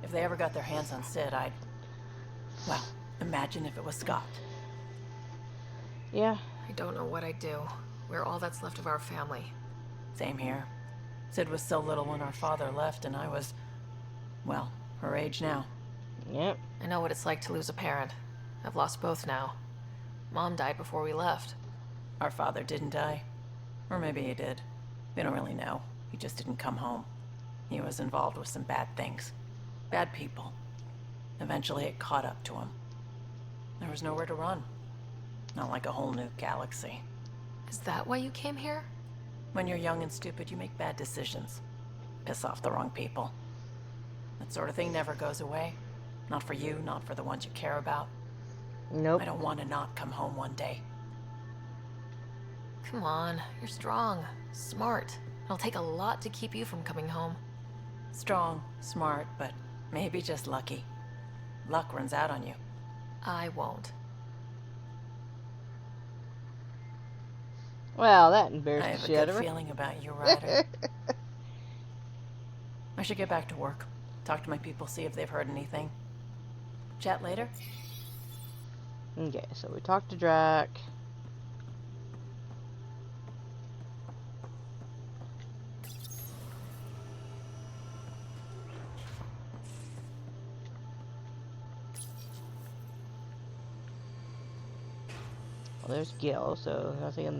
If they ever got their hands on Sid, I'd... Well, imagine if it was Scott. Yeah. I don't know what I'd do. We're all that's left of our family. Same here. Sid was so little when our father left, and I was... well, her age now. Yep. I know what it's like to lose a parent. I've lost both now. Mom died before we left. Our father didn't die. Or maybe he did. We don't really know. He just didn't come home. He was involved with some bad things. Bad people. Eventually it caught up to him. There was nowhere to run. Not like a whole new galaxy. Is that why you came here? When you're young and stupid, you make bad decisions. Piss off the wrong people. That sort of thing never goes away. Not for you, not for the ones you care about. Nope. I don't want to not come home one day. Come on, you're strong, smart. It'll take a lot to keep you from coming home. Strong, smart, but maybe just lucky. Luck runs out on you. I won't. Well, that embarrassed I the have a shit out good of her. feeling about you, Ryder. I should get back to work. Talk to my people, see if they've heard anything. Chat later? Okay, so we talked to Drac. Well, there's Gil, so nothing in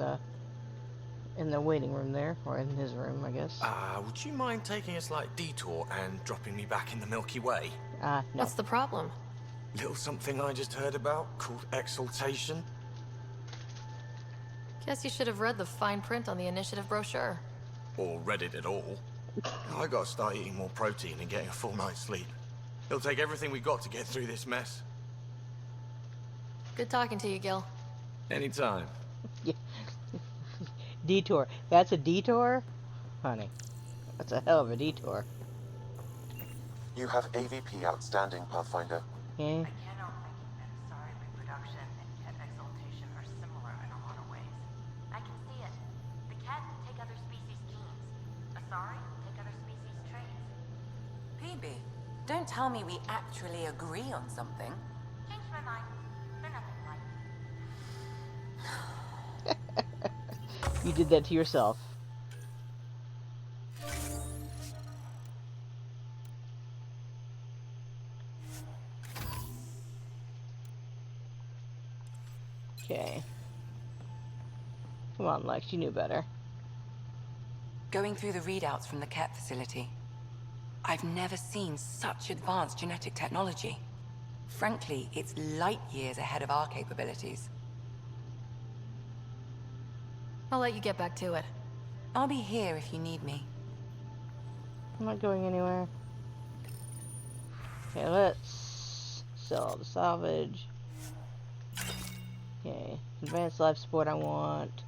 the waiting room there, or in his room, I guess. Would you mind taking a slight detour and dropping me back in the Milky Way? No. What's the problem? Little something I just heard about called exaltation. Guess you should have read the fine print on the initiative brochure. Or read it at all. I gotta start eating more protein and getting a full night's sleep. It'll take everything we got to get through this mess. Good talking to you, Gil. Anytime. Yeah. Detour. That's a detour? Honey. That's a hell of a detour. You have AVP outstanding, Pathfinder. Okay. I cannot think that Asari reproduction and Ket exaltation are similar in a lot of ways. I can see it. The Ket take other species' genes. Asari take other species' traits. PB, don't tell me we actually agree on something. Changed my mind. They're nothing alike. You did that to yourself. Okay. Come on, Lex, you knew better. Going through the readouts from the Ket facility. I've never seen such advanced genetic technology. Frankly, it's light years ahead of our capabilities. I'll let you get back to it. I'll be here if you need me. I'm not going anywhere. Okay, let's sell all the salvage. Okay, advanced life support I want.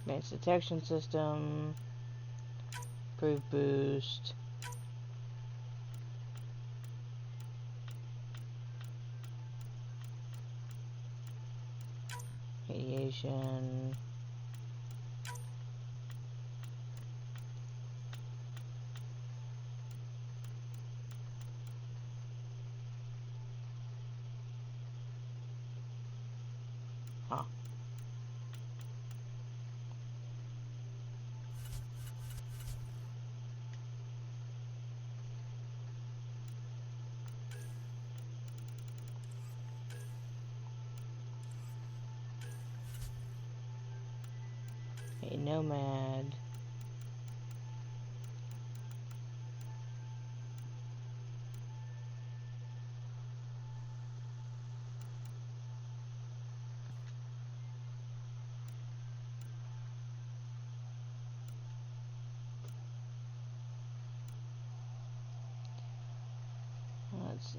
Advanced detection system. Improved boost. Radiation. Huh. A nomad.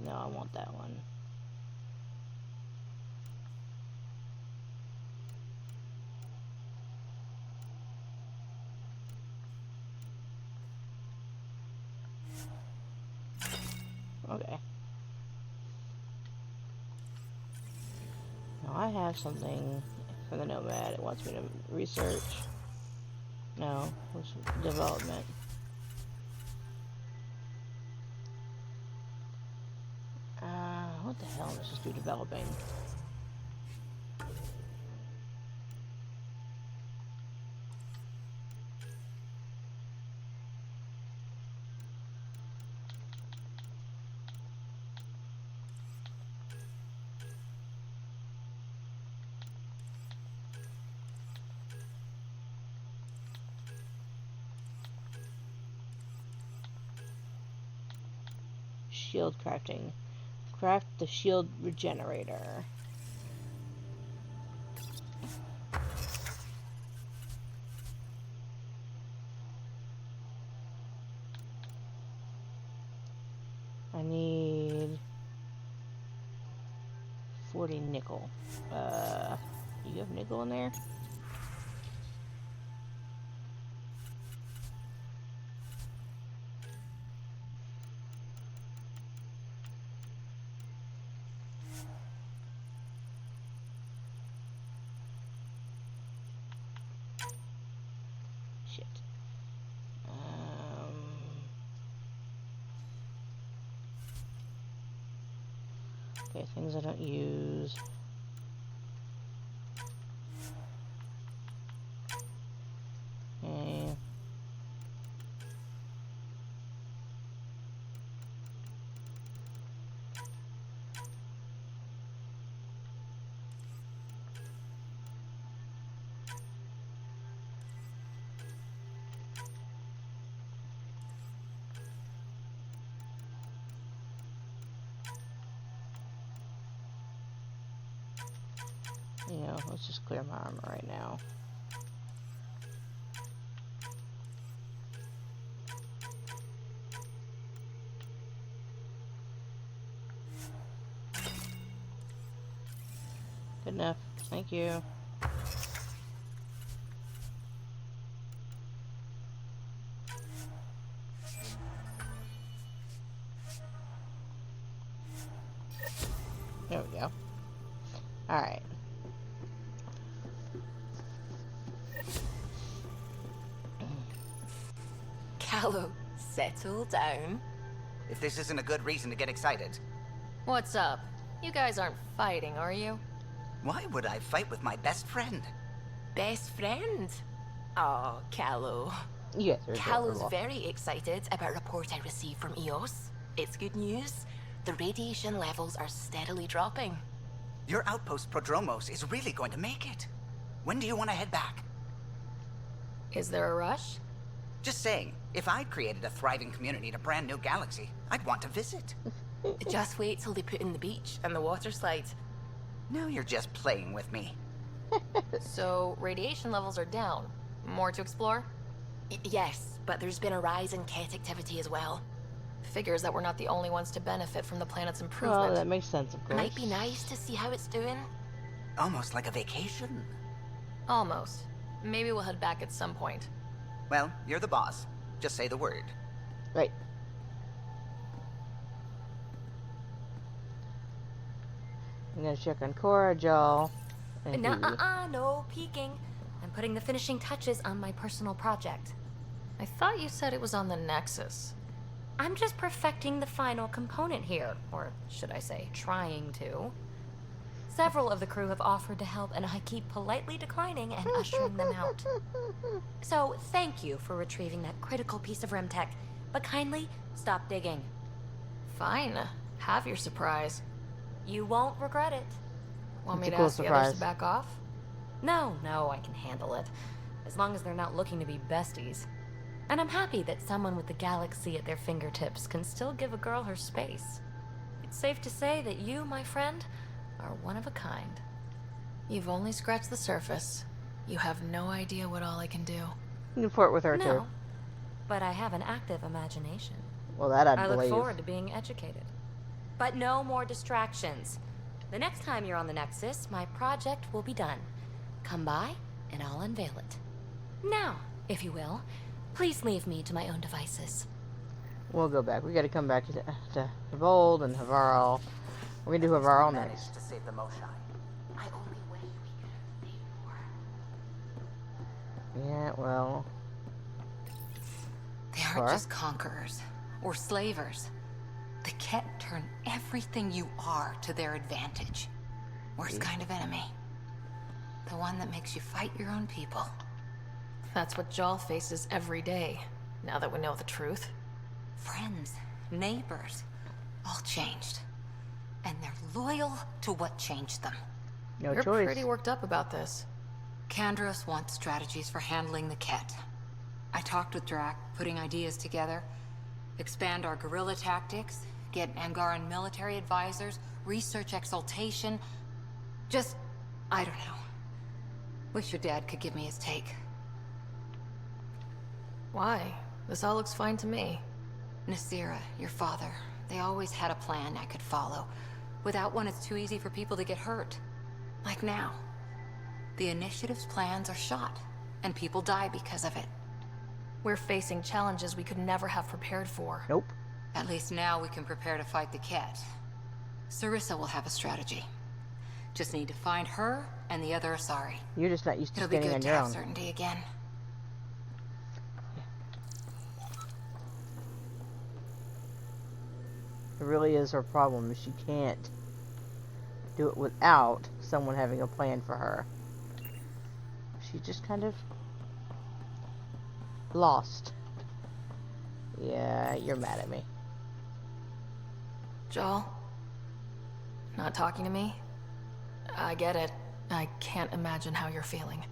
No, I want that one. Okay. Now I have something for the nomad. It wants me to research. No, what's development? What the hell? Let's just do developing. Shield crafting. Craft the shield regenerator. I need 40 nickel. Do you have nickel in there? Shit. Okay, things I don't use. Okay. You know, let's just clear my armor right now. Good enough. Thank you. There we go. Alright. Callow, settle down. If this isn't a good reason to get excited. What's up? You guys aren't fighting, are you? Why would I fight with my best friend? Best friend? Oh, Callow. Yes, Callow's very excited about a report I received from EOS. It's good news. The radiation levels are steadily dropping. Your outpost Prodromos is really going to make it. When do you want to head back? Is there a rush? Just saying, if I'd created a thriving community in a brand new galaxy, I'd want to visit. Just wait till they put in the beach and the water slide. Now you're just playing with me. So, radiation levels are down. More to explore? Yes, but there's been a rise in Ket activity as well. Figures that we're not the only ones to benefit from the planet's improvement. Well, that makes sense, of course. Might be nice to see how it's doing. Almost like a vacation. Almost. Maybe we'll head back at some point. Well, you're the boss. Just say the word. Right. I'm gonna check on Cora, Joel, and No peeking. I'm putting the finishing touches on my personal project. I thought you said it was on the Nexus. I'm just perfecting the final component here, or should I say, trying to. Several of the crew have offered to help, and I keep politely declining and ushering them out. So, thank you for retrieving that critical piece of REM tech, but kindly stop digging. Fine. Have your surprise. You won't regret it. Want me It's a to cool ask the others to surprise. back off? No, I can handle it. As long as they're not looking to be besties. And I'm happy that someone with the galaxy at their fingertips can still give a girl her space. It's safe to say that you, my friend, are one of a kind. You've only scratched the surface. You have no idea what all I can do. You can flirt with her, No, too. but I have an active imagination. Well, that I'd I look believe. forward to being educated. But no more distractions. The next time you're on the Nexus, my project will be done. Come by, and I'll unveil it. Now, if you will, please leave me to my own devices. We'll go back. We gotta come back to Voeld and Havarl. We're gonna do Havarl next. To save the Moshai. I only wish we could have made more. Yeah, well... They aren't Cora? just conquerors or slavers. The Ket turn everything you are to their advantage. Worst kind of enemy. The one that makes you fight your own people. That's what Jal faces every day, now that we know the truth. Friends, neighbors, all changed. And they're loyal to what changed them. No You're choice. pretty worked up about this. Kandros wants strategies for handling the Ket. I talked with Drac, putting ideas together. Expand our guerrilla tactics, get Angaran military advisors, research exaltation. Just, I don't know. Wish your dad could give me his take. Why? This all looks fine to me. Nasira, your father, they always had a plan I could follow. Without one, it's too easy for people to get hurt. Like now. The Initiative's plans are shot, and people die because of it. We're facing challenges we could never have prepared for. Nope. At least now we can prepare to fight the Ket. Sarissa will have a strategy. Just need to find her and the other Asari. You're just not used to It'll be standing good on to your have own. certainty again. It really is her problem. She can't do it without someone having a plan for her. She's just kind of lost. Yeah, you're mad at me. Jal? Not talking to me? I get it. I can't imagine how you're feeling.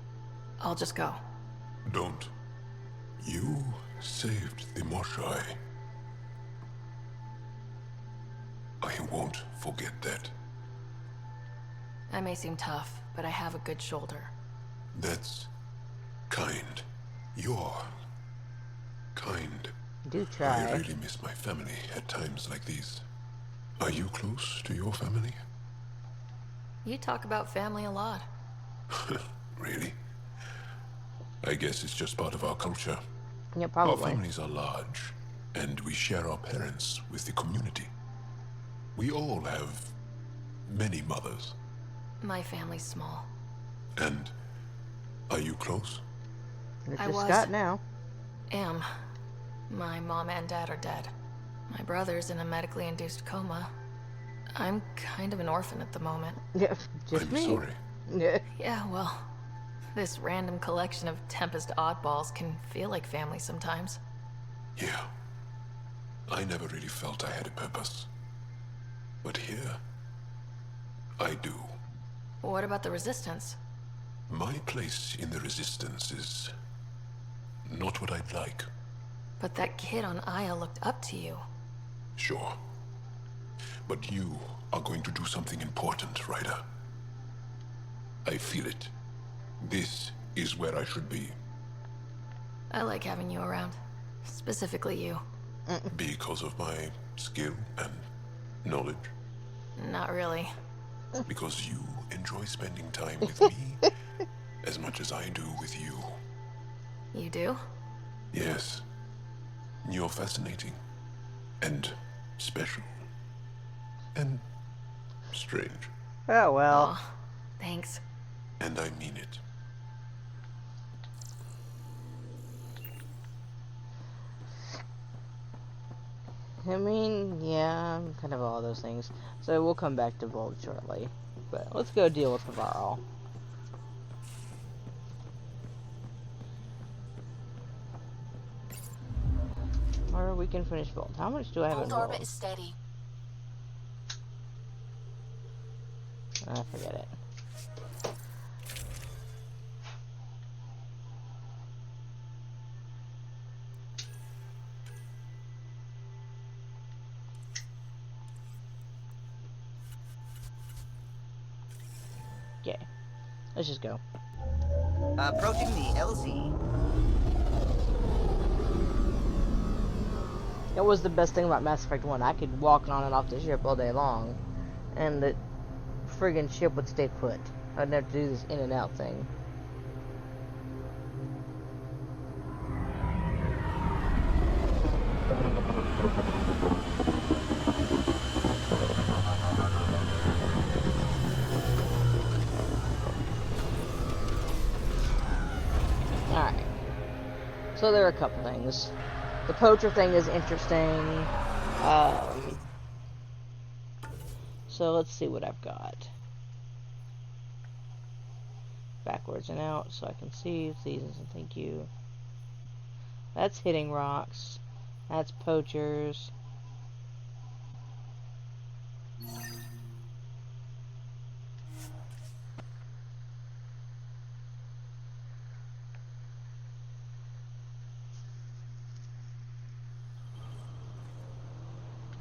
I'll just go. Don't. You saved the Moshai. I won't forget that. I may seem tough, but I have a good shoulder. That's kind. You're kind. Do try. I really miss my family at times like these. Are you close to your family? You talk about family a lot. Really? I guess it's just part of our culture. Yeah, Our probably. families are large, and we share our parents with the community. We all have many mothers. My family's small. And are you close? It's I just was. Scott now. Am. My mom and dad are dead. My brother's in a medically induced coma. I'm kind of an orphan at the moment. Yeah, just I'm me. sorry. Yeah. Yeah, well, this random collection of Tempest oddballs can feel like family sometimes. Yeah. I never really felt I had a purpose. But here, I do. What about the Resistance? My place in the Resistance is not what I'd like. But that kid on Aya looked up to you. Sure. But you are going to do something important, Ryder. I feel it. This is where I should be. I like having you around. Specifically you. Because of my skill and knowledge. Not really. Because you enjoy spending time with me as much as I do with you. You do? Yes. You're fascinating. And special. And strange. Oh, well. Oh, thanks. And I mean it. I mean, yeah, kind of all those things. So we'll come back to Voeld shortly. But let's go deal with Havarl. Or we can finish Voeld. How much do I have in Hold orbit Voeld? is steady. Forget it. Okay, let's just go. Approaching the LZ. That was the best thing about Mass Effect 1. I could walk on and off the ship all day long, and the friggin' ship would stay put. I'd never do this in and out thing. Alright. So there are a couple things. The poacher thing is interesting. So let's see what I've got. Backwards and out so I can see seasons and thank you. That's hitting rocks. That's poachers.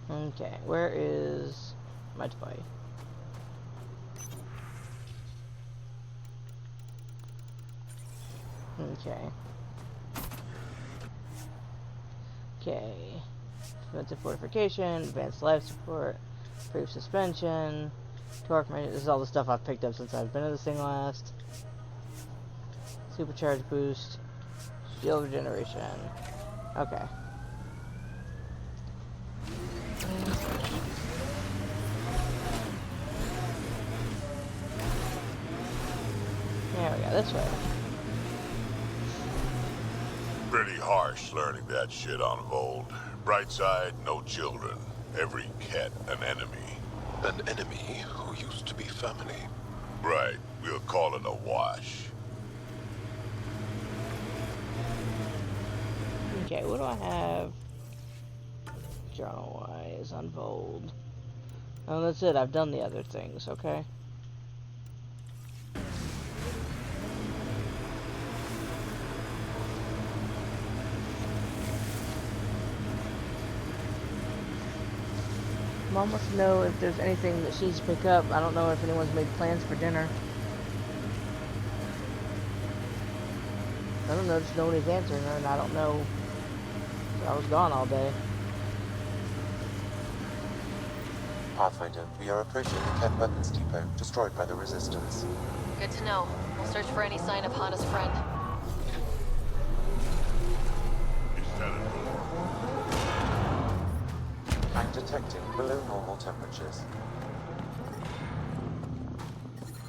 Okay, where is my toy? Okay. Okay. Defensive fortification, advanced life support, brief suspension, torque measure. This is all the stuff I've picked up since I've been in this thing last. Supercharge boost, shield regeneration. Okay. There we go, this way. Pretty harsh learning that shit on Voeld. Bright side, no children. Every cat an enemy. An enemy who used to be family. Right, we'll call it a wash. Okay, what do I have journal-wise on Voeld? Oh, that's it. I've done the other things, okay? Mom wants to know if there's anything that she needs to pick up. I don't know if anyone's made plans for dinner. I don't know, just nobody's answering her, and I don't know. I was gone all day. Pathfinder, we are approaching the Ket weapons depot, destroyed by the Resistance. Good to know. We'll search for any sign of Hana's friend. I'm detecting below normal temperatures.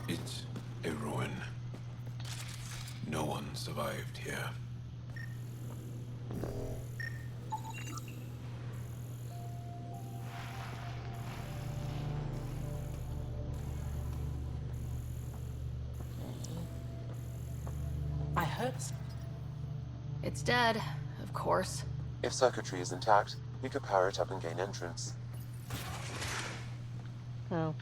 It's a ruin. No one survived here. I heard. It's dead, of course. If circuitry is intact, we could power it up and gain entrance. Oh.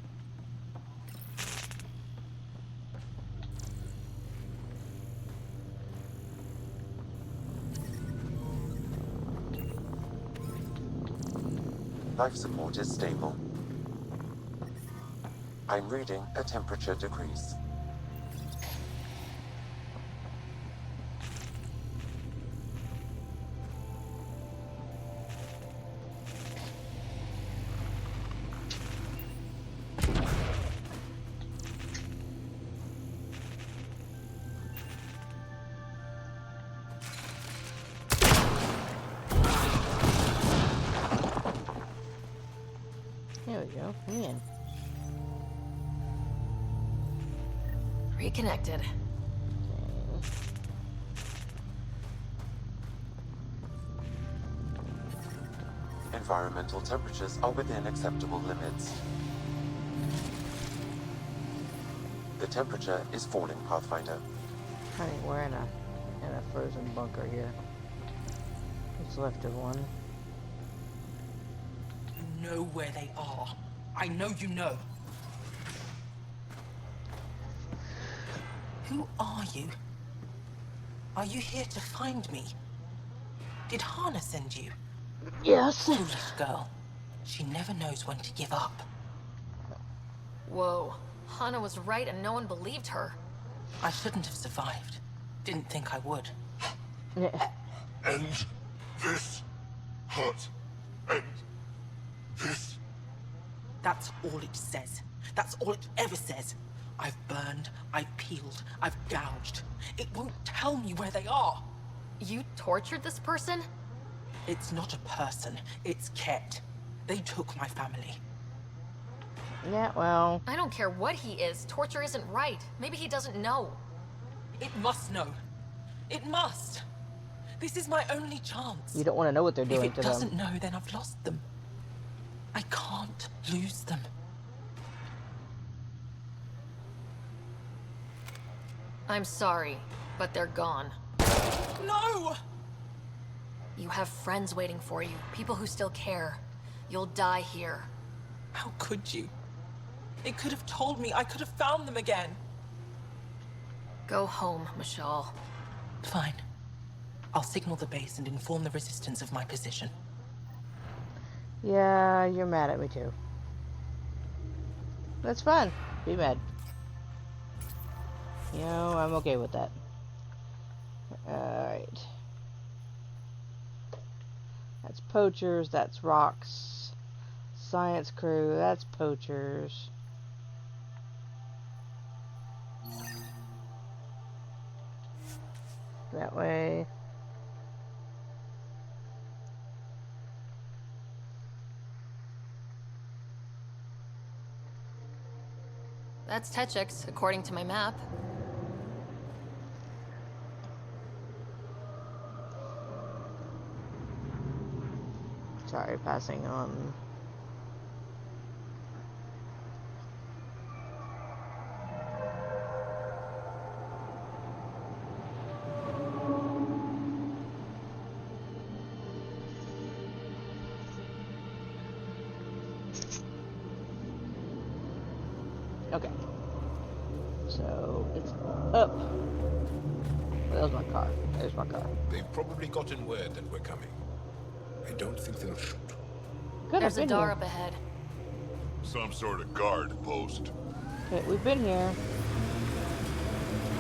Life support is stable. I'm reading a temperature decrease. There we go. Come in. Reconnected. Environmental temperatures are within acceptable limits. The temperature is falling, Pathfinder. Honey, we're in a frozen bunker here. What's left of one? You know where they are. I know you know. Who are you? Are you here to find me? Did Hana send you? Yes. Foolish girl. She never knows when to give up. Whoa. Hana was right and no one believed her. I shouldn't have survived. Didn't think I would. Yeah. And this hurt. And this. That's all it says. That's all it ever says. I've burned, I've peeled, I've gouged. It won't tell me where they are. You tortured this person? It's not a person, it's Ket. They took my family. Yeah, well... I don't care what he is. Torture isn't right. Maybe he doesn't know. It must know. It must. This is my only chance. You don't want to know what they're doing to them. If it doesn't know, then I've lost them. I can't lose them. I'm sorry, but they're gone. No! You have friends waiting for you. People who still care. You'll die here. How could you? It could have told me. I could have found them again. Go home, Mashal. Fine. I'll signal the base and inform the Resistance of my position. Yeah, you're mad at me too. That's fine. Be mad. You know, I'm okay with that. Alright. That's poachers, that's rocks. Science crew, that's poachers. That way. That's Techix, according to my map. Sorry, passing on. Okay. So, it's up. Well, that was my car. There's my car. They've probably gotten word that we're coming. I don't think they'll shoot. There's a door up ahead. Some sort of guard post. Okay, we've been here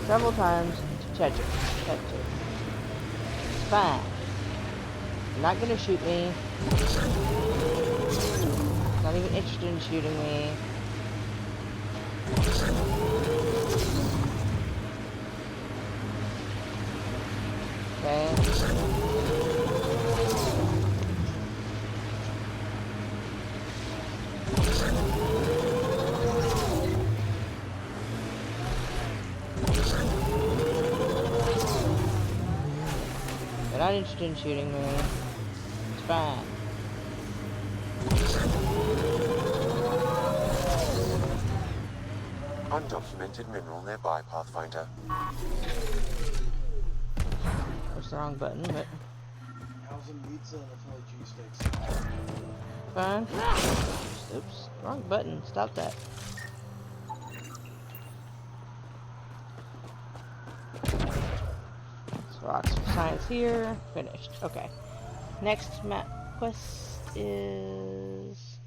several times to check it. It's fine. You're not gonna shoot me. Not even interested in shooting me. Okay. They're not interested in shooting me. It's fine. Undocumented mineral nearby, Pathfinder. That's the wrong button, but... How's a pizza and a Philly cheesesteak? Fine. Oops. Wrong button. Stop that. Rocks for science here. Finished. Okay. Next map quest is...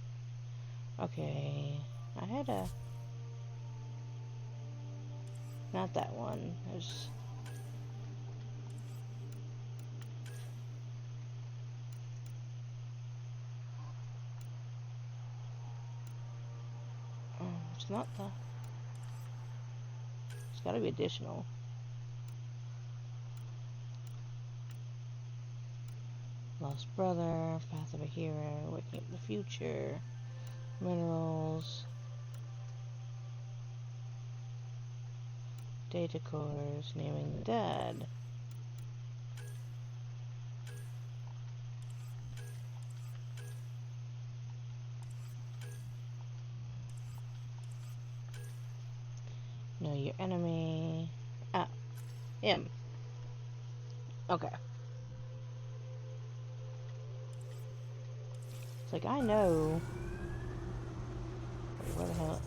Okay. I had a... Not that one. There's... It's not the... It's gotta be additional. Lost Brother, Path of a Hero, Waking Up the Future, Minerals, Data Cores, Naming the Dead. No, enemy. Ah, him. Okay. It's like, I know. Wait, where the hell?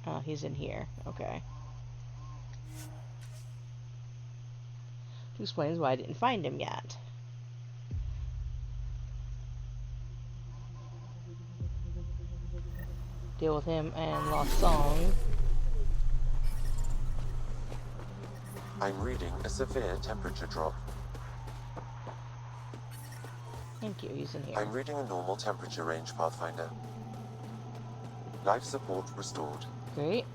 Oh, he's in here. Okay. Which explains why I didn't find him yet. Deal with him and Lost Song. I'm reading a severe temperature drop. Thank you, he's in here. I'm reading a normal temperature range, Pathfinder. Life support restored. Great.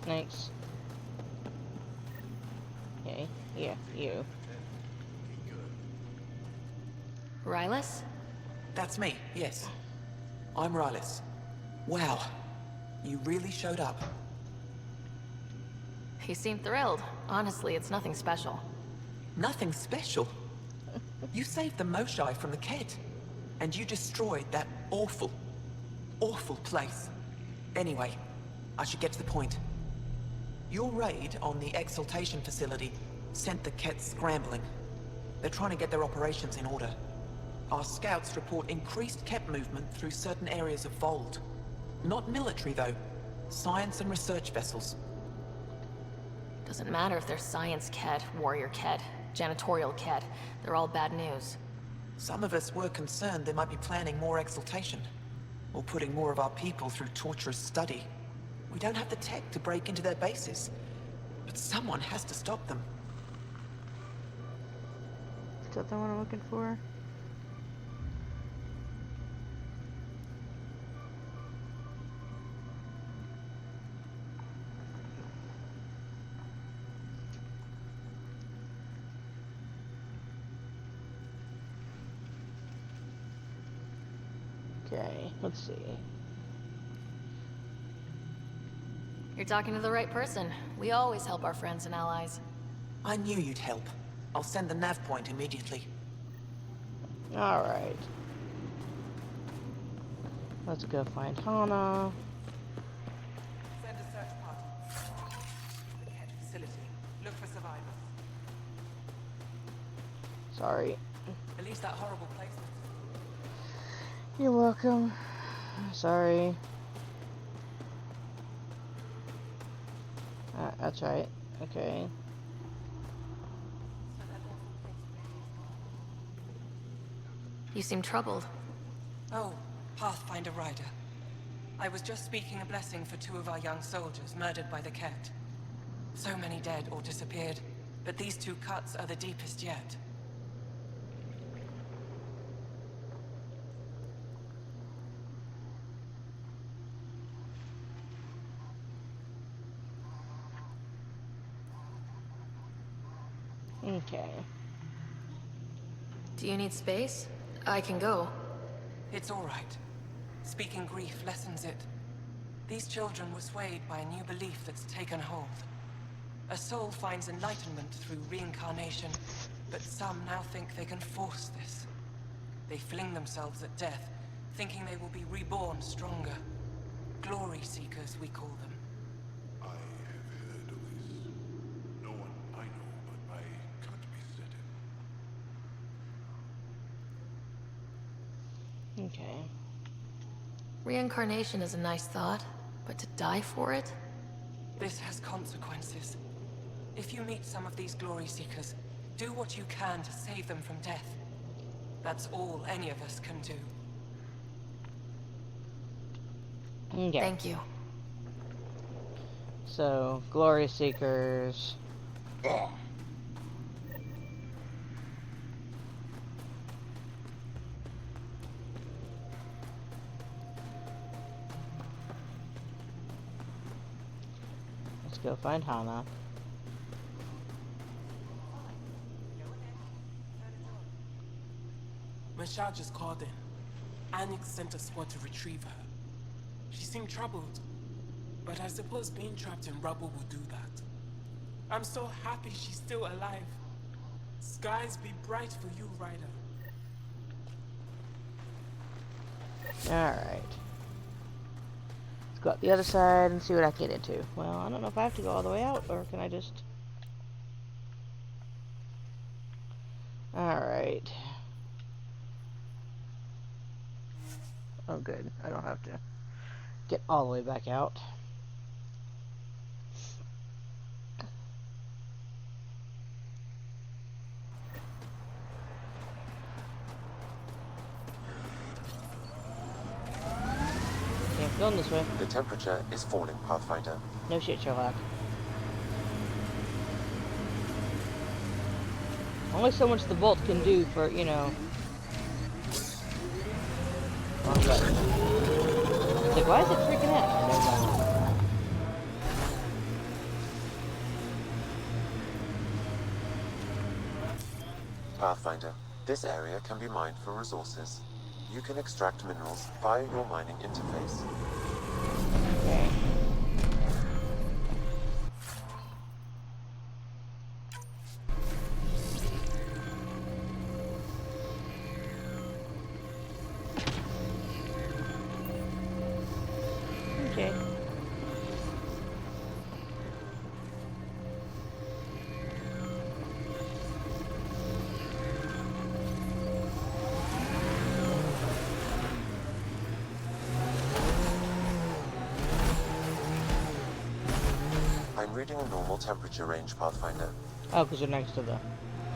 Thanks. Okay, yeah, you. Rylus? That's me, yes. I'm Rylus. Wow. You really showed up. He seemed thrilled. Honestly, it's nothing special. Nothing special? You saved the Moshai from the Kett. And you destroyed that awful, awful place. Anyway, I should get to the point. Your raid on the Exaltation facility sent the Kett scrambling. They're trying to get their operations in order. Our scouts report increased Kett movement through certain areas of Voeld. Not military, though. Science and research vessels. Doesn't matter if they're science Kett, warrior Kett, janitorial Kett. They're all bad news. Some of us were concerned they might be planning more exaltation, or putting more of our people through torturous study. We don't have the tech to break into their bases, but someone has to stop them. Is that the one I'm looking for? Okay, let's see. You're talking to the right person. We always help our friends and allies. I knew you'd help. I'll send the nav point immediately. Alright. Let's go find Hana. Send a search party. The Kett facility. Look for survivors. Sorry. At least that horrible place. You're welcome. Sorry. That's right. Okay. You seem troubled. Oh, Pathfinder Rider. I was just speaking a blessing for 2 of our young soldiers murdered by the Kett. So many dead or disappeared, but these 2 cuts are the deepest yet. Okay. Do you need space? I can go. It's all right. Speaking grief lessens it. These children were swayed by a new belief that's taken hold. A soul finds enlightenment through reincarnation, but some now think they can force this. They fling themselves at death, thinking they will be reborn stronger. Glory seekers, we call them. I have heard of this. No one I know, but I can't be certain. Okay. Reincarnation is a nice thought, but to die for it? This has consequences. If you meet some of these glory seekers, do what you can to save them from death. That's all any of us can do. Okay. Thank you. So, glory seekers. Let's go find Hana. Mashal just called in. Anix sent a squad to retrieve her. She seemed troubled, but I suppose being trapped in rubble will do that. I'm so happy she's still alive. Skies be bright for you, Ryder. Alright. Let's go up the other side and see what I can get into. Well, I don't know if I have to go all the way out, or can I just... Alright. Oh, good. I don't have to get all the way back out. Okay, going this way. The temperature is falling, Pathfinder. No shit, Sherlock. Only so much the Voeld can do for, you know... Wrong button. It's like, why is it freaking out? Never mind. Pathfinder, this area can be mined for resources. You can extract minerals via your mining interface. Okay. Okay. I'm reading a normal temperature range, Pathfinder. Oh, because you're next to the Life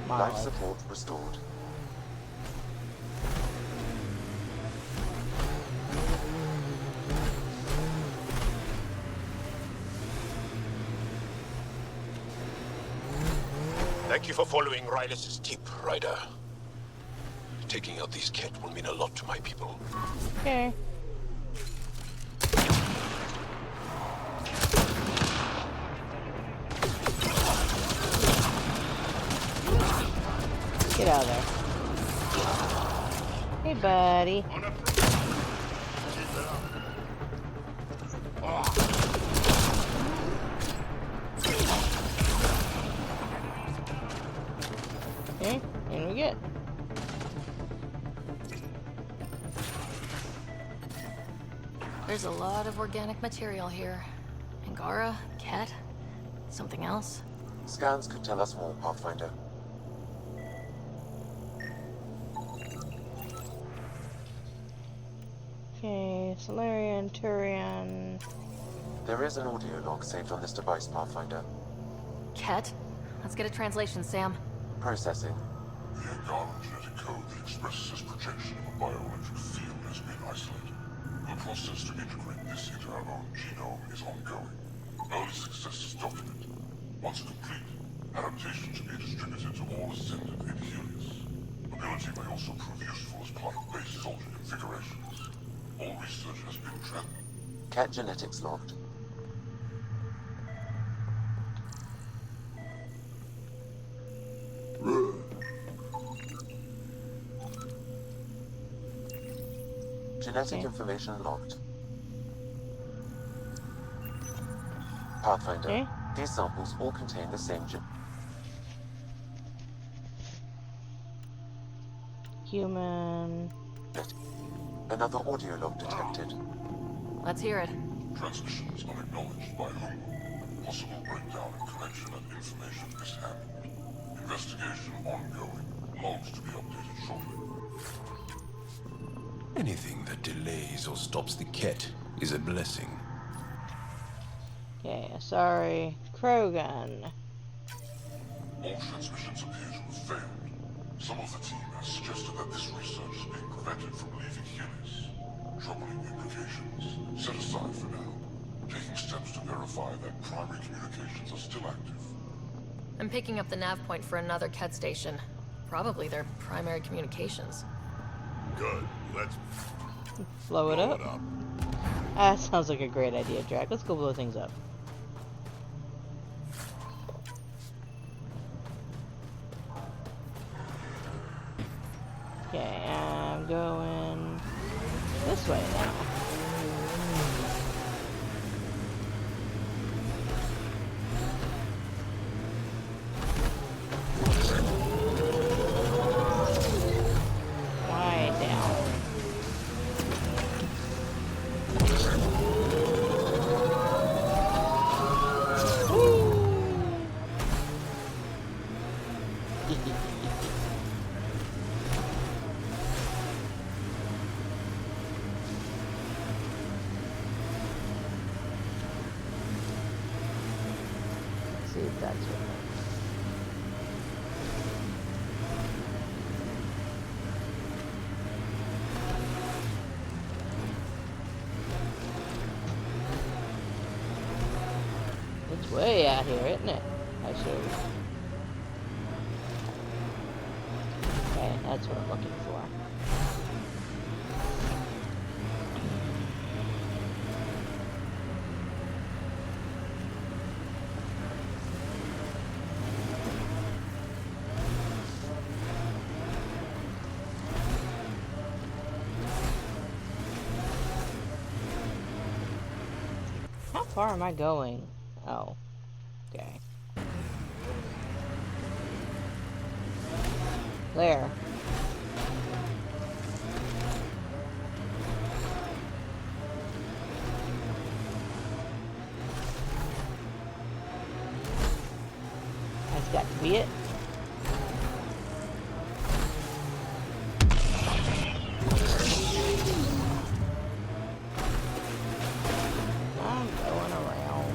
monolith. support restored. Thank you for following Rylis' tip, Ryder. Taking out these Ket will mean a lot to my people. Okay. Get out of there. Hey, buddy. Okay, and we get. There's a lot of organic material here. Angara, Ket, something else. Scans could tell us more, Pathfinder. Okay, Solarian, Turian. There is an audio log saved on this device, Pathfinder. Ket? Let's get a translation, Sam. Processing. The Angara genetic code that expresses this projection of a bioelectric field has been isolated. The process to integrate this into our own genome is ongoing. Early success is documented. Once complete, adaptation should be distributed to all ascendant in Helios. Ability may also prove useful as part of base soldier configurations. All research has been tracked. Cat genetics logged. Genetic information logged. Pathfinder, Okay. these samples all contain the same gene. Human. Another audio log detected. Let's hear it. Transmissions unacknowledged by whom? Possible breakdown in connection and information mishandled. Investigation ongoing. Logs to be updated shortly. Anything that delays or stops the Ket is a blessing. Okay, sorry. Krogan. All transmissions appear to have failed. Some of the team has suggested that this research is being prevented from leaving Helios. Troubling implications. Set aside for now. Taking steps to verify that primary communications are still active. I'm picking up the nav point for another Ket station. Probably their primary communications. Good. Let's Blow it up. That sounds like a great idea, Drac. Let's go blow things up. Okay, I'm going this way now. That's what. It's way out here, isn't it? Actually. Okay, that's what I'm looking for. How far am I going? Oh. Okay. There. That's got to be it. I'm going around.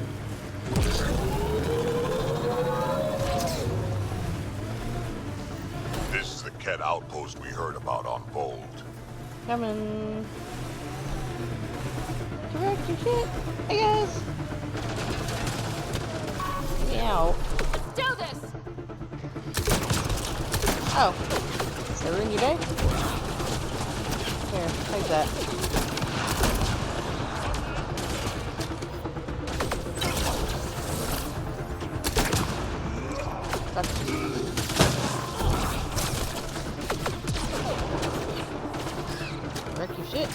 This is the Ket outpost we heard about on Voeld. Coming. Correct your shit, I guess. Get me out. Do this! Oh. Did I ruin your day? Here, take that. Wreck your shit.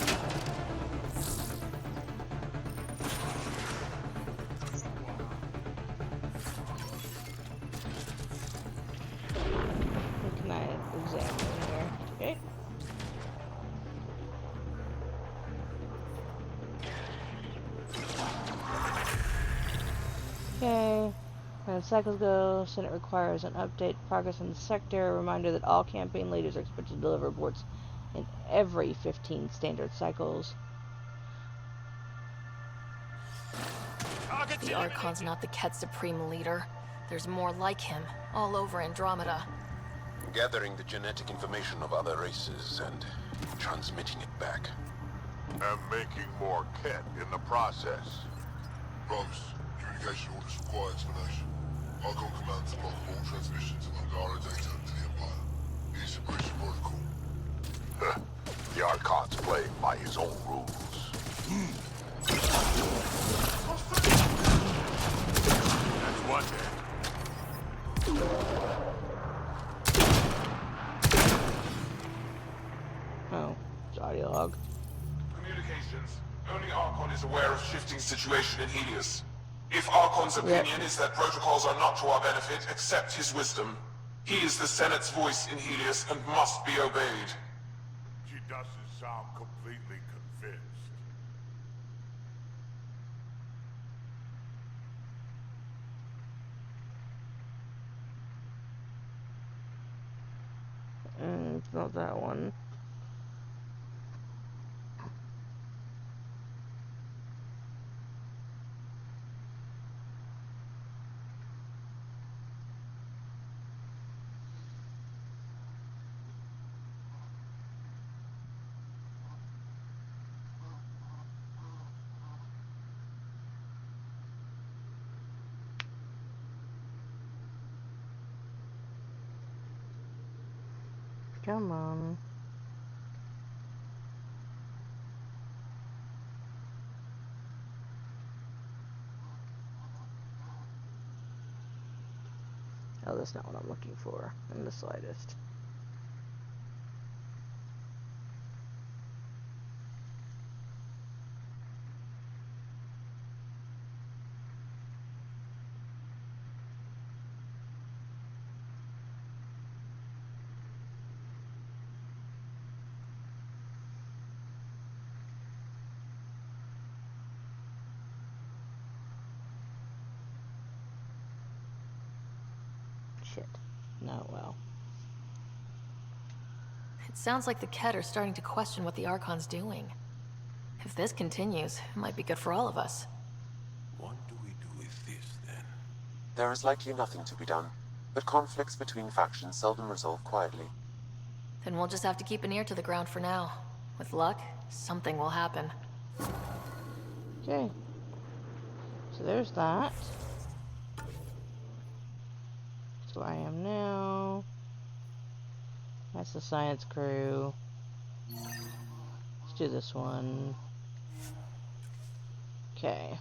What can I examine here? Okay. Okay. As cycles go, Senate requires an update progress in the sector. A reminder that all campaign leaders are expected to deliver reports in every 15 standard cycles. The Archon's not the Ket Supreme leader. There's more like him, all over Andromeda. Gathering the genetic information of other races and transmitting it back. And making more Ket in the process. Rose, communication orders require explanation. Archon commands block all transmissions of Angara data to the Empire. It is a breach of protocol. The Archon's playing by his own rules. That's one day. Oh, it's audio log. Communications. Only Archon is aware of shifting situation in Helios. If Archon's opinion is that protocols are not to our benefit, accept his wisdom. He is the Senate's voice in Helios and must be obeyed. She doesn't sound completely convinced. It's not that one. Come on. Oh, that's not what I'm looking for in the slightest. Shit. No, well. It sounds like the Ket are starting to question what the Archon's doing. If this continues, it might be good for all of us. What do we do with this, then? There is likely nothing to be done, but conflicts between factions seldom resolve quietly. Then we'll just have to keep an ear to the ground for now. With luck, something will happen. Okay. So there's that. That's where I am now. That's the science crew. Let's do this one. Okay.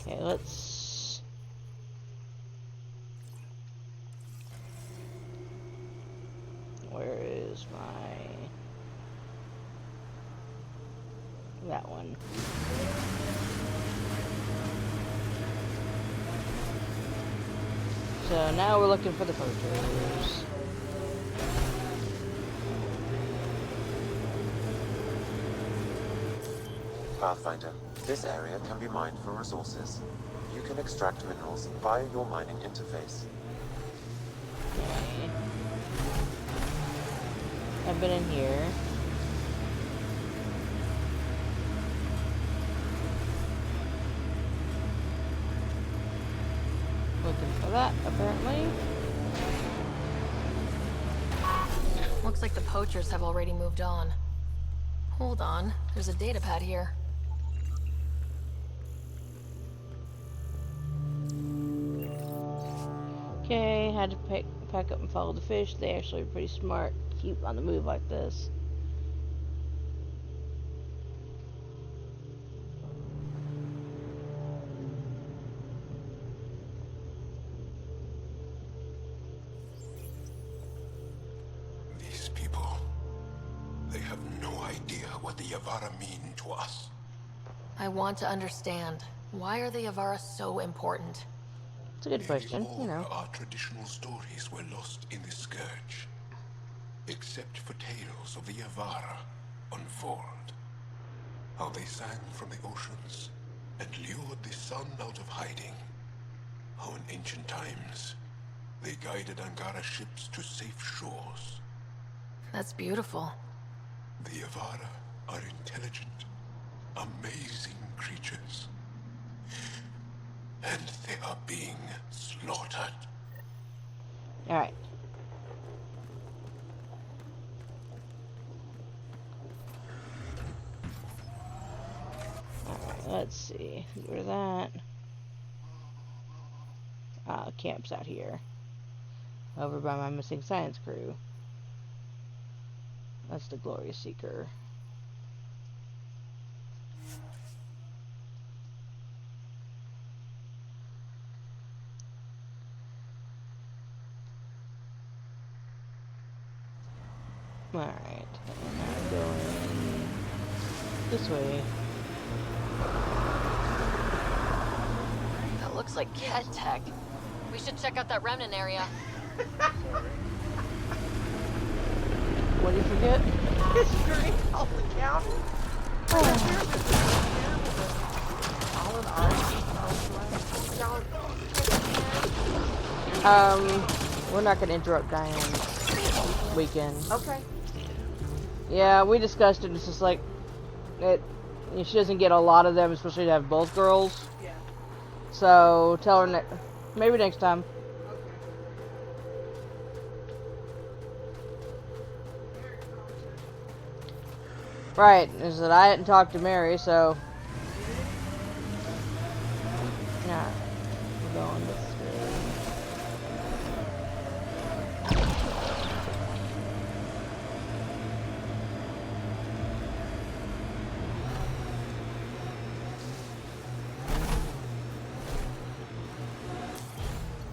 Okay, let's... Where is my... That one. So now we're looking for the poachers. Pathfinder, this area can be mined for resources. You can extract minerals via your mining interface. Okay. I've been in here. Looking for that, apparently. Looks like the poachers have already moved on. Hold on, there's a data pad here. Okay, had to pack up and follow the fish. They actually are pretty smart, keep on the move like this. These people, they have no idea what the Havarl mean to us. I want to understand. Why are the Havarl so important? It's a good question, you know. Our traditional stories were lost in the Scourge. Except for tales of the Havarl on Voeld. How they sang from the oceans and lured the sun out of hiding. How in ancient times, they guided Angara ships to safe shores. That's beautiful. The Havarl are intelligent, amazing creatures. And they are being slaughtered. Alright. Alright, let's see. Where's that? Camp's out here. Over by my missing science crew. That's the Glorious Seeker. Alright, and I'm going this way. That looks like cat tech. We should check out that remnant area. What did you forget? History of the county. We're not gonna interrupt Diane's weekend. Okay. Yeah, we discussed it. It's just like she doesn't get a lot of them, especially to have both girls. Yeah. So tell her maybe next time. Right, is that I hadn't talked to Mary, so yeah, we're going this way.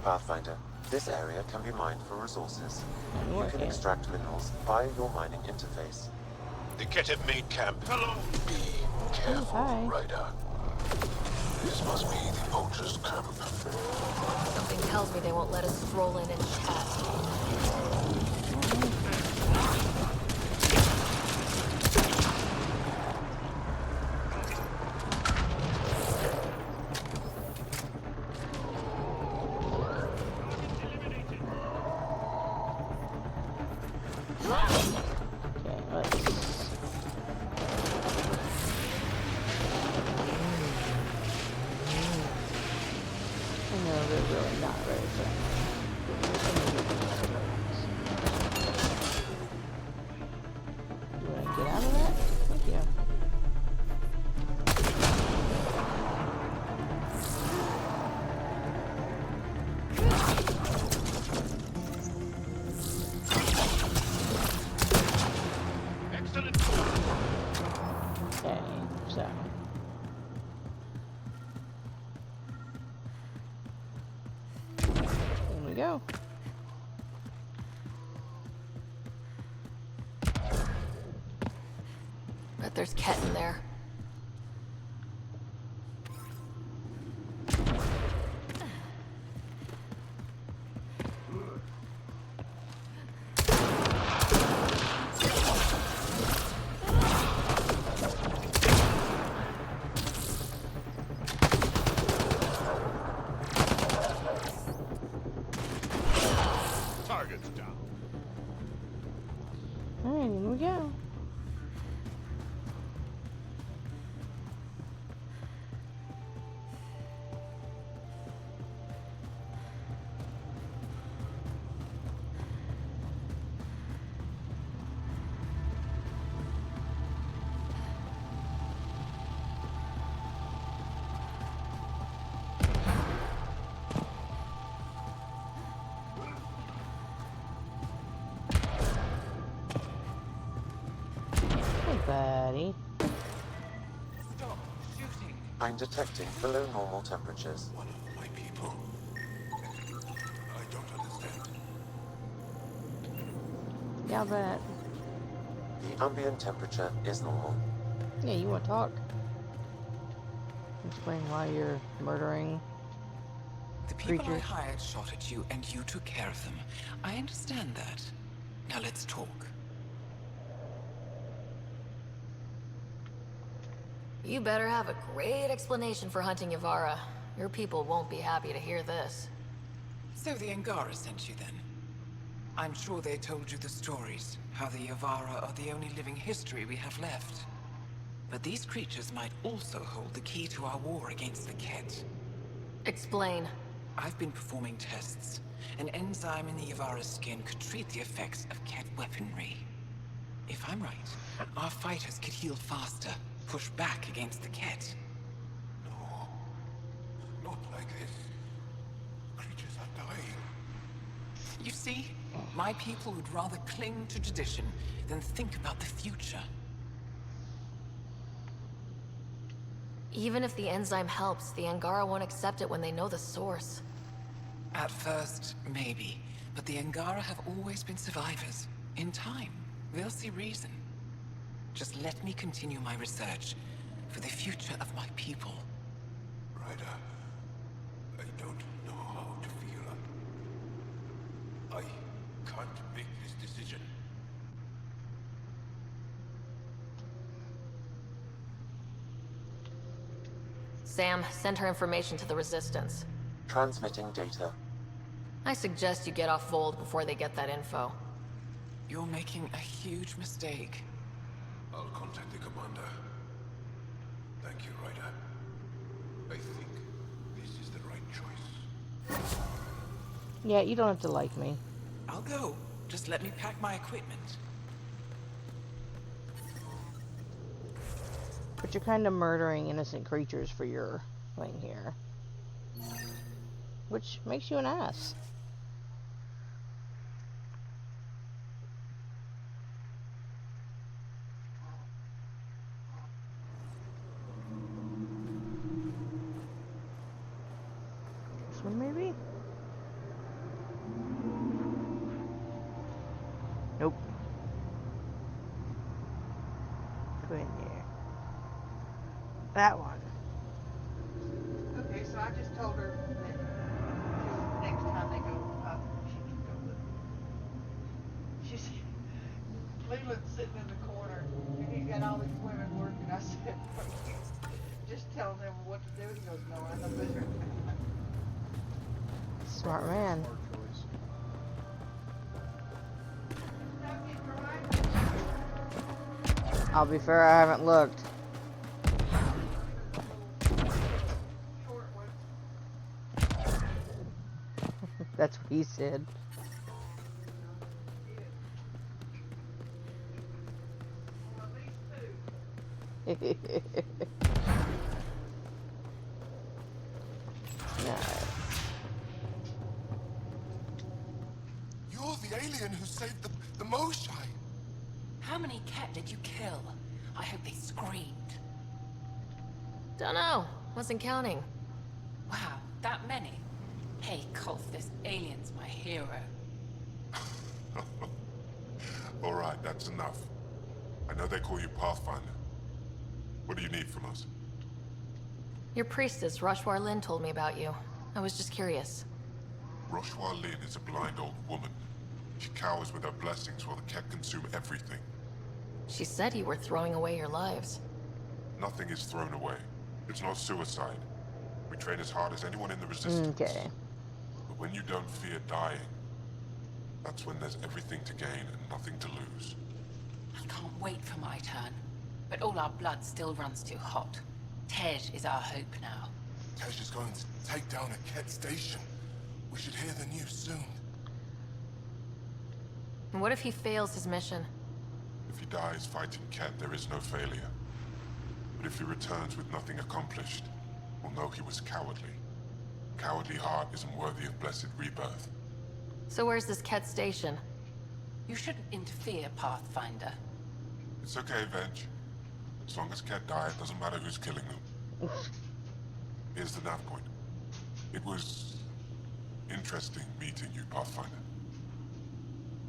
Pathfinder, this area can be mined for resources. You can extract minerals via your mining interface. The Keteb main camp. Hello. Be careful, Ryder. This must be the poachers' camp. Something tells me they won't let us stroll in and chat. really not very friendly. You want to get out of that? Thank you. Okay, so. Here we go. Bet there's Ket in there. Target's down. Alright, here we go. Buddy. Stop shooting. I'm detecting below normal temperatures. One of my people. I don't understand. Yeah, but The ambient temperature is normal. yeah, you want to talk? Explain why you're murdering The people creatures. I hired shot at you, and you took care of them. I understand that. Now let's talk. You better have a great explanation for hunting Yavara. Your people won't be happy to hear this. So the Angara sent you then? I'm sure they told you the stories, how the Yavara are the only living history we have left. But these creatures might also hold the key to our war against the Ket. Explain. I've been performing tests. An enzyme in the Yavara's skin could treat the effects of Ket weaponry. If I'm right, our fighters could heal faster, push back against the Ket. No. Not like this. Creatures are dying. You see, my people would rather cling to tradition than think about the future. Even if the enzyme helps, the Angara won't accept it when they know the source. At first, maybe. But the Angara have always been survivors. In time, they'll see reason. Just let me continue my research for the future of my people. Ryder, I don't know how to feel. I can't make this decision. Sam, send her information to the Resistance. Transmitting data. I suggest you get off Voeld before they get that info. You're making a huge mistake. I'll contact the commander. Thank you, Ryder. I think this is the right choice. Yeah, you don't have to like me. I'll go. Just let me pack my equipment. But you're kind of murdering innocent creatures for your thing here. Which makes you an ass. This one maybe? Nope. Go in there. That one. Okay, so I just told her that next time they go up, she can go with me. She's Leland's sitting in the corner, and he's got all these women working. I said, just tell them what to do. He goes, no, I know better. Smart man. I'll be fair, I haven't looked. That's what he said. You're the alien who saved the Moshai. How many cat did you kill? I hope they screamed. Dunno. Wasn't counting. Wow, that many? Hey, Kolf, this alien's my hero. All right, that's enough. I know they call you Pathfinder. What do you need from us? Your priestess, Roshwar Lin, told me about you. I was just curious. Roshwar Lin is a blind old woman. She cowers with her blessings while the Ket consume everything. She said you were throwing away your lives. Nothing is thrown away. It's not suicide. We train as hard as anyone in the Resistance. Okay. But when you don't fear dying, that's when there's everything to gain and nothing to lose. I can't wait for my turn. But all our blood still runs too hot. Tej is our hope now. Tej is going to take down a Ket station. We should hear the news soon. And what if he fails his mission? If he dies fighting Ket, there is no failure. But if he returns with nothing accomplished, we'll know he was cowardly. Cowardly heart isn't worthy of blessed rebirth. So where's this Ket station? You shouldn't interfere, Pathfinder. It's okay, Venge. As long as Ket die, it doesn't matter who's killing them. Here's the nav point. It was interesting meeting you, Pathfinder.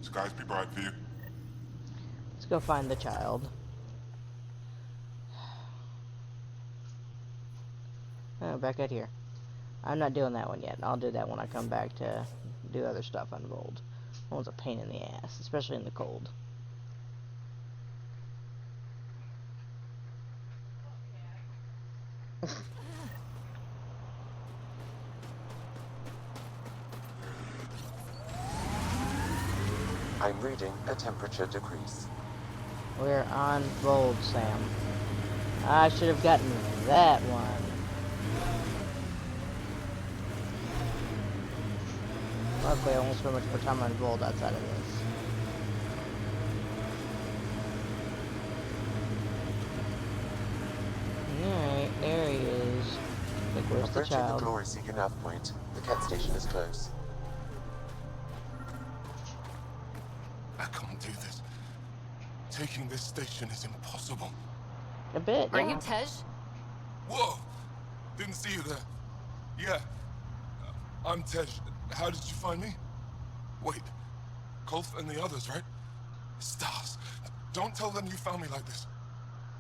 Skies be bright for you. Let's go find the child. Oh, back out here. I'm not doing that one yet. I'll do that when I come back to do other stuff on Voeld. That one's a pain in the ass, especially in the cold. I'm reading a temperature decrease. We're on Voeld, Sam. I should have gotten that one. Luckily, I won't spend much more time on Voeld outside of this. Alright, there he is. Like, where's the Approaching child? the Glory Seeker nav point. The Ket station is close. I can't do this. Taking this station is impossible. A bit, Are yeah. you Tej? Whoa! Didn't see you there. Yeah. I'm Tej. How did you find me? Wait. Kolf and the others, right? Stars. Don't tell them you found me like this.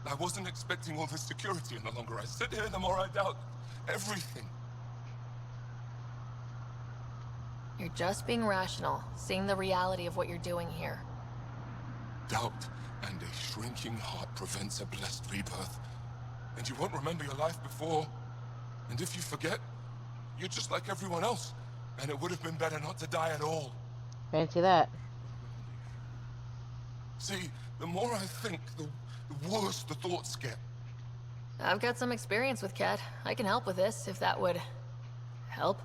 I wasn't expecting all this security, and the longer I sit here, the more I doubt everything. You're just being rational, seeing the reality of what you're doing here. Doubt and a shrinking heart prevents a blessed rebirth. And you won't remember your life before. And if you forget, you're just like everyone else. And it would have been better not to die at all. Fancy that. See, the more I think, the worse the thoughts get. I've got some experience with Ket. I can help with this, if that would help.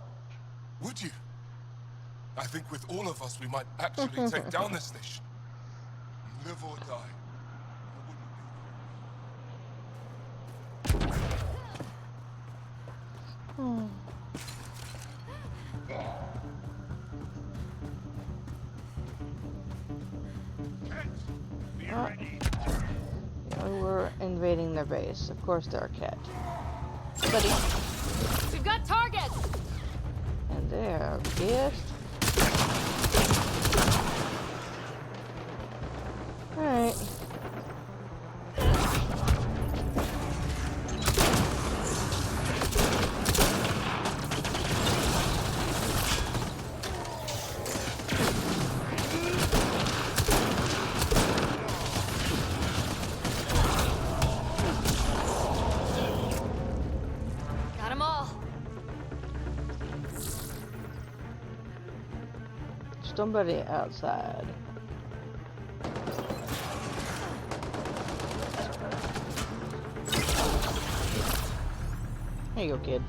Would you? I think with all of us, we might actually take down this station. Live or die. We're invading their base. Of course they're a Ket. Buddy. We've got targets! And they're pissed. Alright. Got them all. Somebody outside. There you go, kid.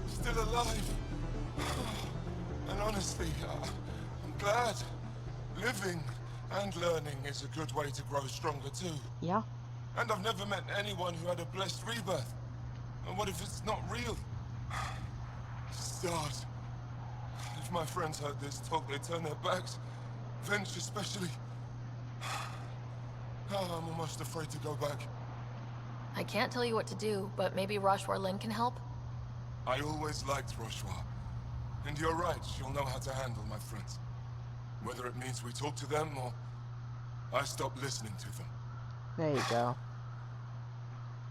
Still alive. And honestly, I'm glad. Living and learning is a good way to grow stronger too. Yeah. And I've never met anyone who had a blessed rebirth. And what if it's not real? Stars. If my friends heard this talk, they'd turn their backs. Venture especially. Oh, I'm almost afraid to go back. I can't tell you what to do, but maybe Roshwar Lin can help? I always liked Roshwar. And you're right, she'll know how to handle my friends. Whether it means we talk to them or I stop listening to them. There you go.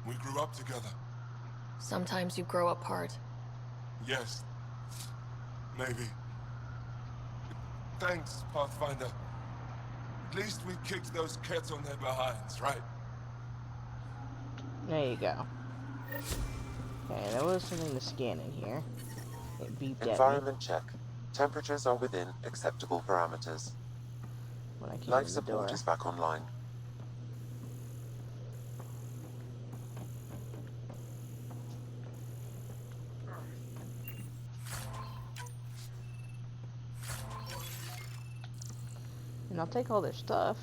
We grew up together. Sometimes you grow apart. Yes. Maybe. Thanks, Pathfinder. At least we kicked those cats on their behinds, right? There you go. Okay, there was something to scan in here. It beeped at me Environment check. Temperatures are within acceptable parameters. when I came Life in the door. support is back online. And I'll take all their stuff.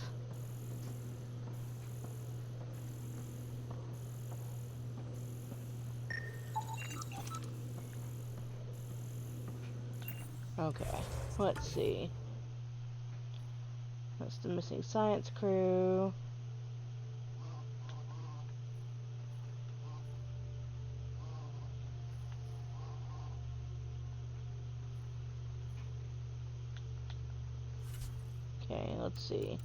Okay, let's see. That's the missing science crew. Okay, let's see.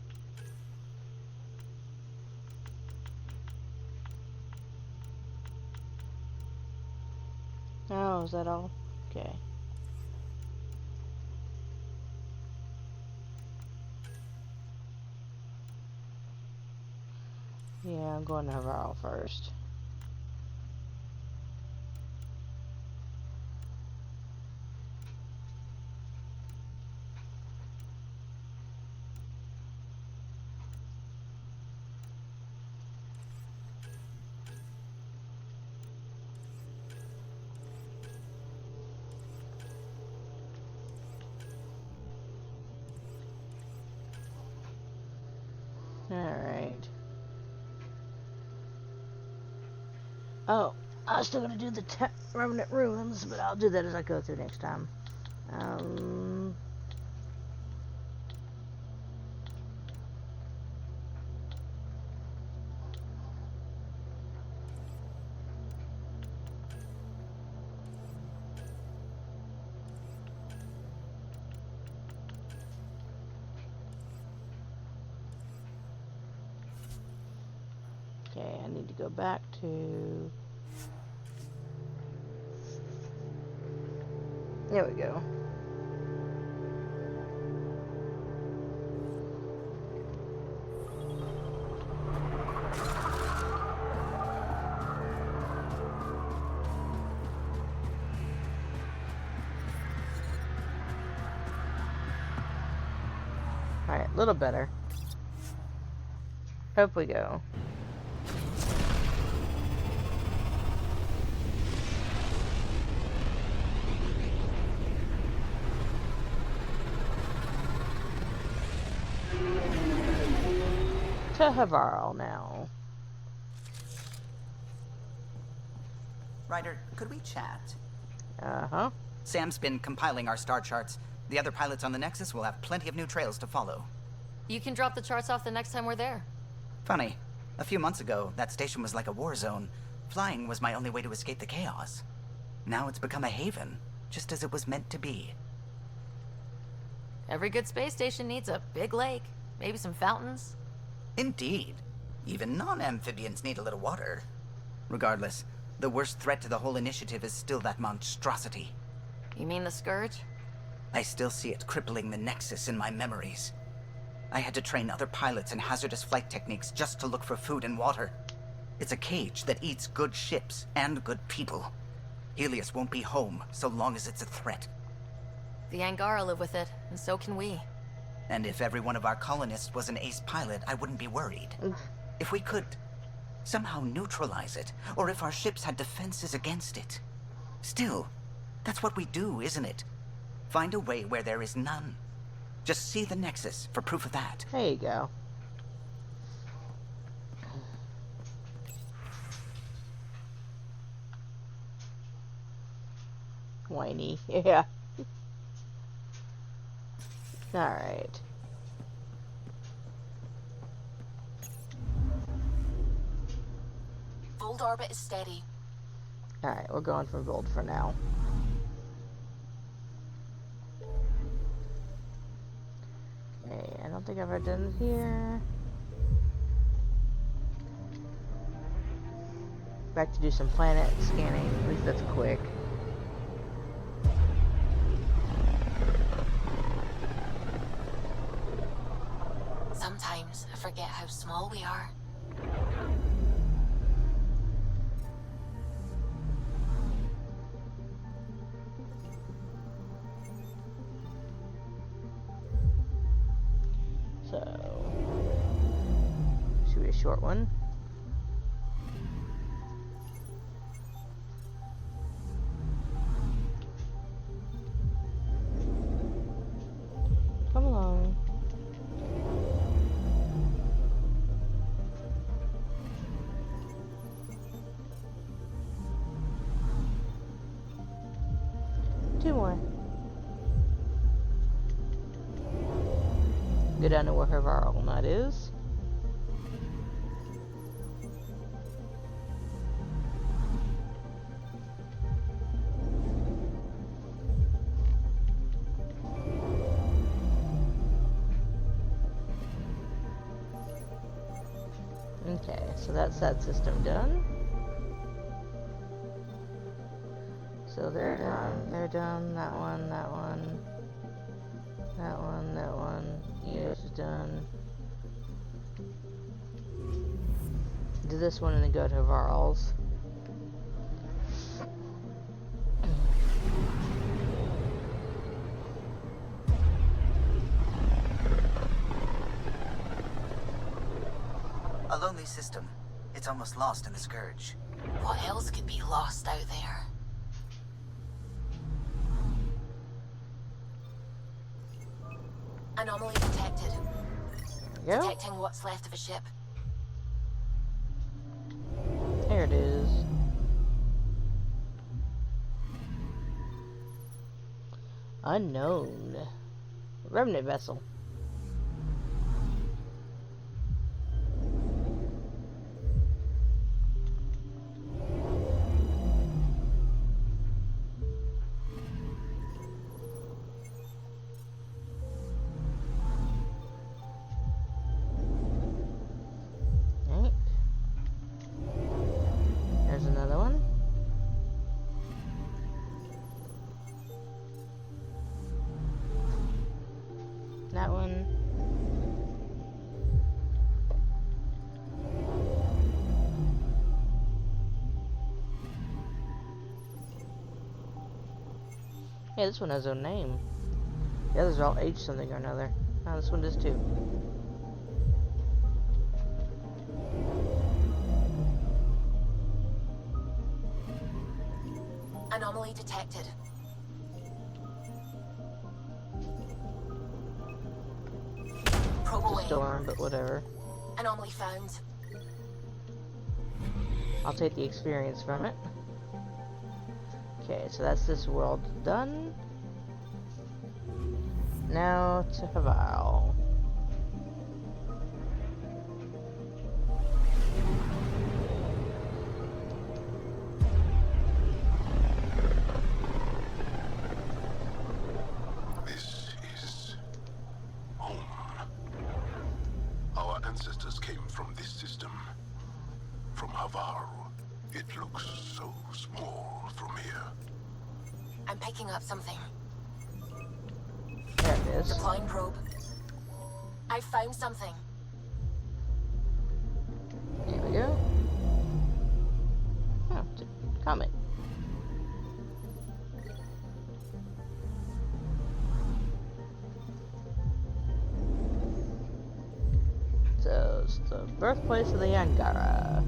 Oh, is that all? Okay. Yeah, I'm going to Havarl first. Alright. Oh, I was still gonna do the Remnant Ruins, but I'll do that as I go through next time. Okay, I need to go back to... There we go. Alright, a little better. Up we go. To Havarl now. Ryder, could we chat? Uh-huh. Sam's been compiling our star charts. The other pilots on the Nexus will have plenty of new trails to follow. You can drop the charts off the next time we're there. Funny. A few months ago, that station was like a war zone. Flying was my only way to escape the chaos. Now it's become a haven, just as it was meant to be. Every good space station needs a big lake, maybe some fountains. Indeed. Even non-amphibians need a little water. Regardless, the worst threat to the whole initiative is still that monstrosity. You mean the Scourge? I still see it crippling the Nexus in my memories. I had to train other pilots in hazardous flight techniques just to look for food and water. It's a cage that eats good ships and good people. Helios won't be home so long as it's a threat. The Angara live with it, and so can we. And if every one of our colonists was an ace pilot, I wouldn't be worried. If we could somehow neutralize it, or if our ships had defenses against it. Still, that's what we do, isn't it? Find a way where there is none. Just see the Nexus for proof of that. There you go. Whiny. Yeah. Alright. Voeld orbit is steady. Alright, we're going for Voeld for now. Okay, I don't think I've ever done it here. Back to do some planet scanning. At least that's quick. Sometimes I forget how small we are. So, should be a short one. Come along. Two more. Go down to where Havarl nut is. Okay, so that's that system done. So they're done, that one, that one, that one, that one, is done. Do this one and then go to Havarl's. A lonely system. It's almost lost in the Scourge. What else could be lost out there? Anomaly detected. Yep. Detecting what's left of a ship. There it is. Unknown. Remnant vessel. Right. There's another one. That one. Yeah, this one has a name. The others are all H something or another. Oh, this one does too. Anomaly detected. Probe It's a away. storm, but whatever. Anomaly found. I'll take the experience from it. Okay, so that's this world done. Now to Havarl. This is home. Our ancestors came from this system. From Havarl. It looks so small from here. I'm picking up something. There it is. Deploying probe. I found something. There we go. Oh, it's a comet. So it's the birthplace of the Angara.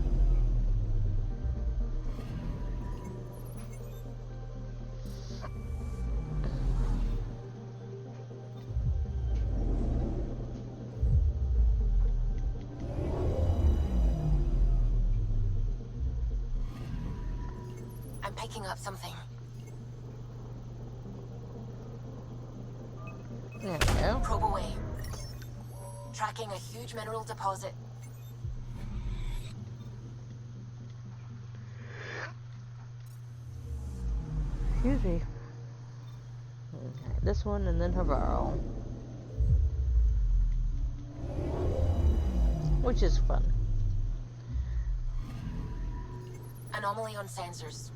I'm picking up something. There we go. Probe away. Tracking a huge mineral deposit. Excuse me. Okay, this one and then Havarl. Which is fun. Anomaly on sensors.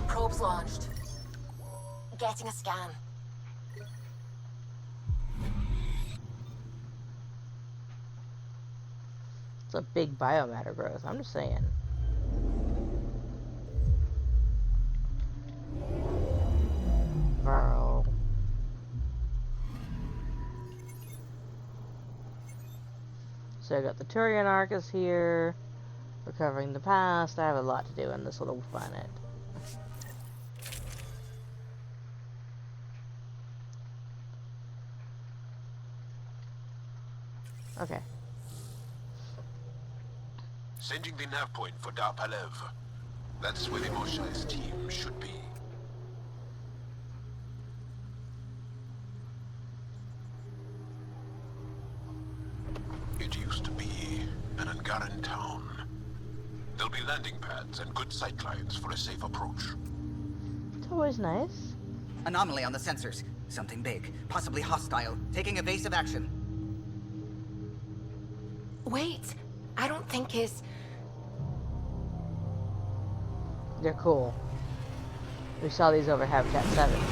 Probes launched. Getting a scan. It's a big biomatter growth, I'm just saying. Varl. So I got the Turian Arcus here, recovering the past. I have a lot to do on this little planet. Okay. Sending the nav point for Darpalev. That's where the Moshai's team should be. It used to be an Angaran town. There'll be landing pads and good sightlines for a safe approach. It's always nice. Anomaly on the sensors. Something big, possibly hostile, taking evasive action. Wait, I don't think his... They're cool. We saw these over Habitat 7 too.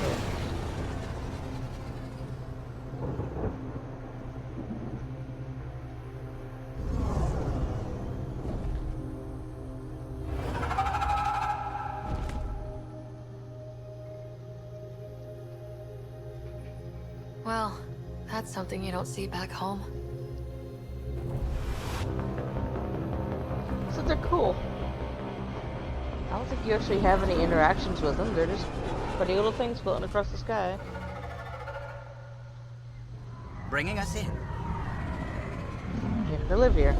Well, that's something you don't see back home. So they're cool. I don't think you actually have any interactions with them. They're just pretty little things floating across the sky. Bringing us in. You have to live here.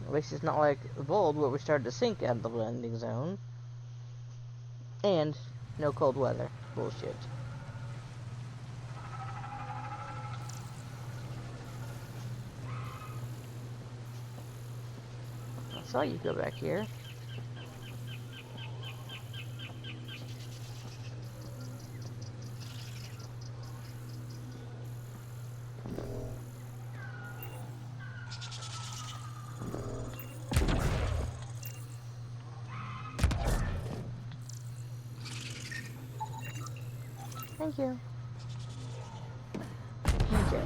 At least it's not like Voeld where we started to sink out of the landing zone. And no cold weather. Bullshit. I saw you go back here. Thank you. Okay.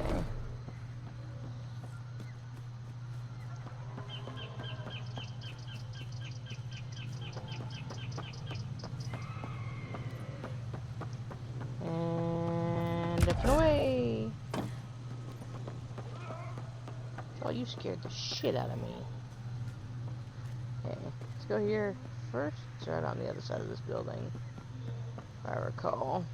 And up and away. Oh, you scared the shit out of me. Okay, let's go here first. It's right on the other side of this building, if I recall.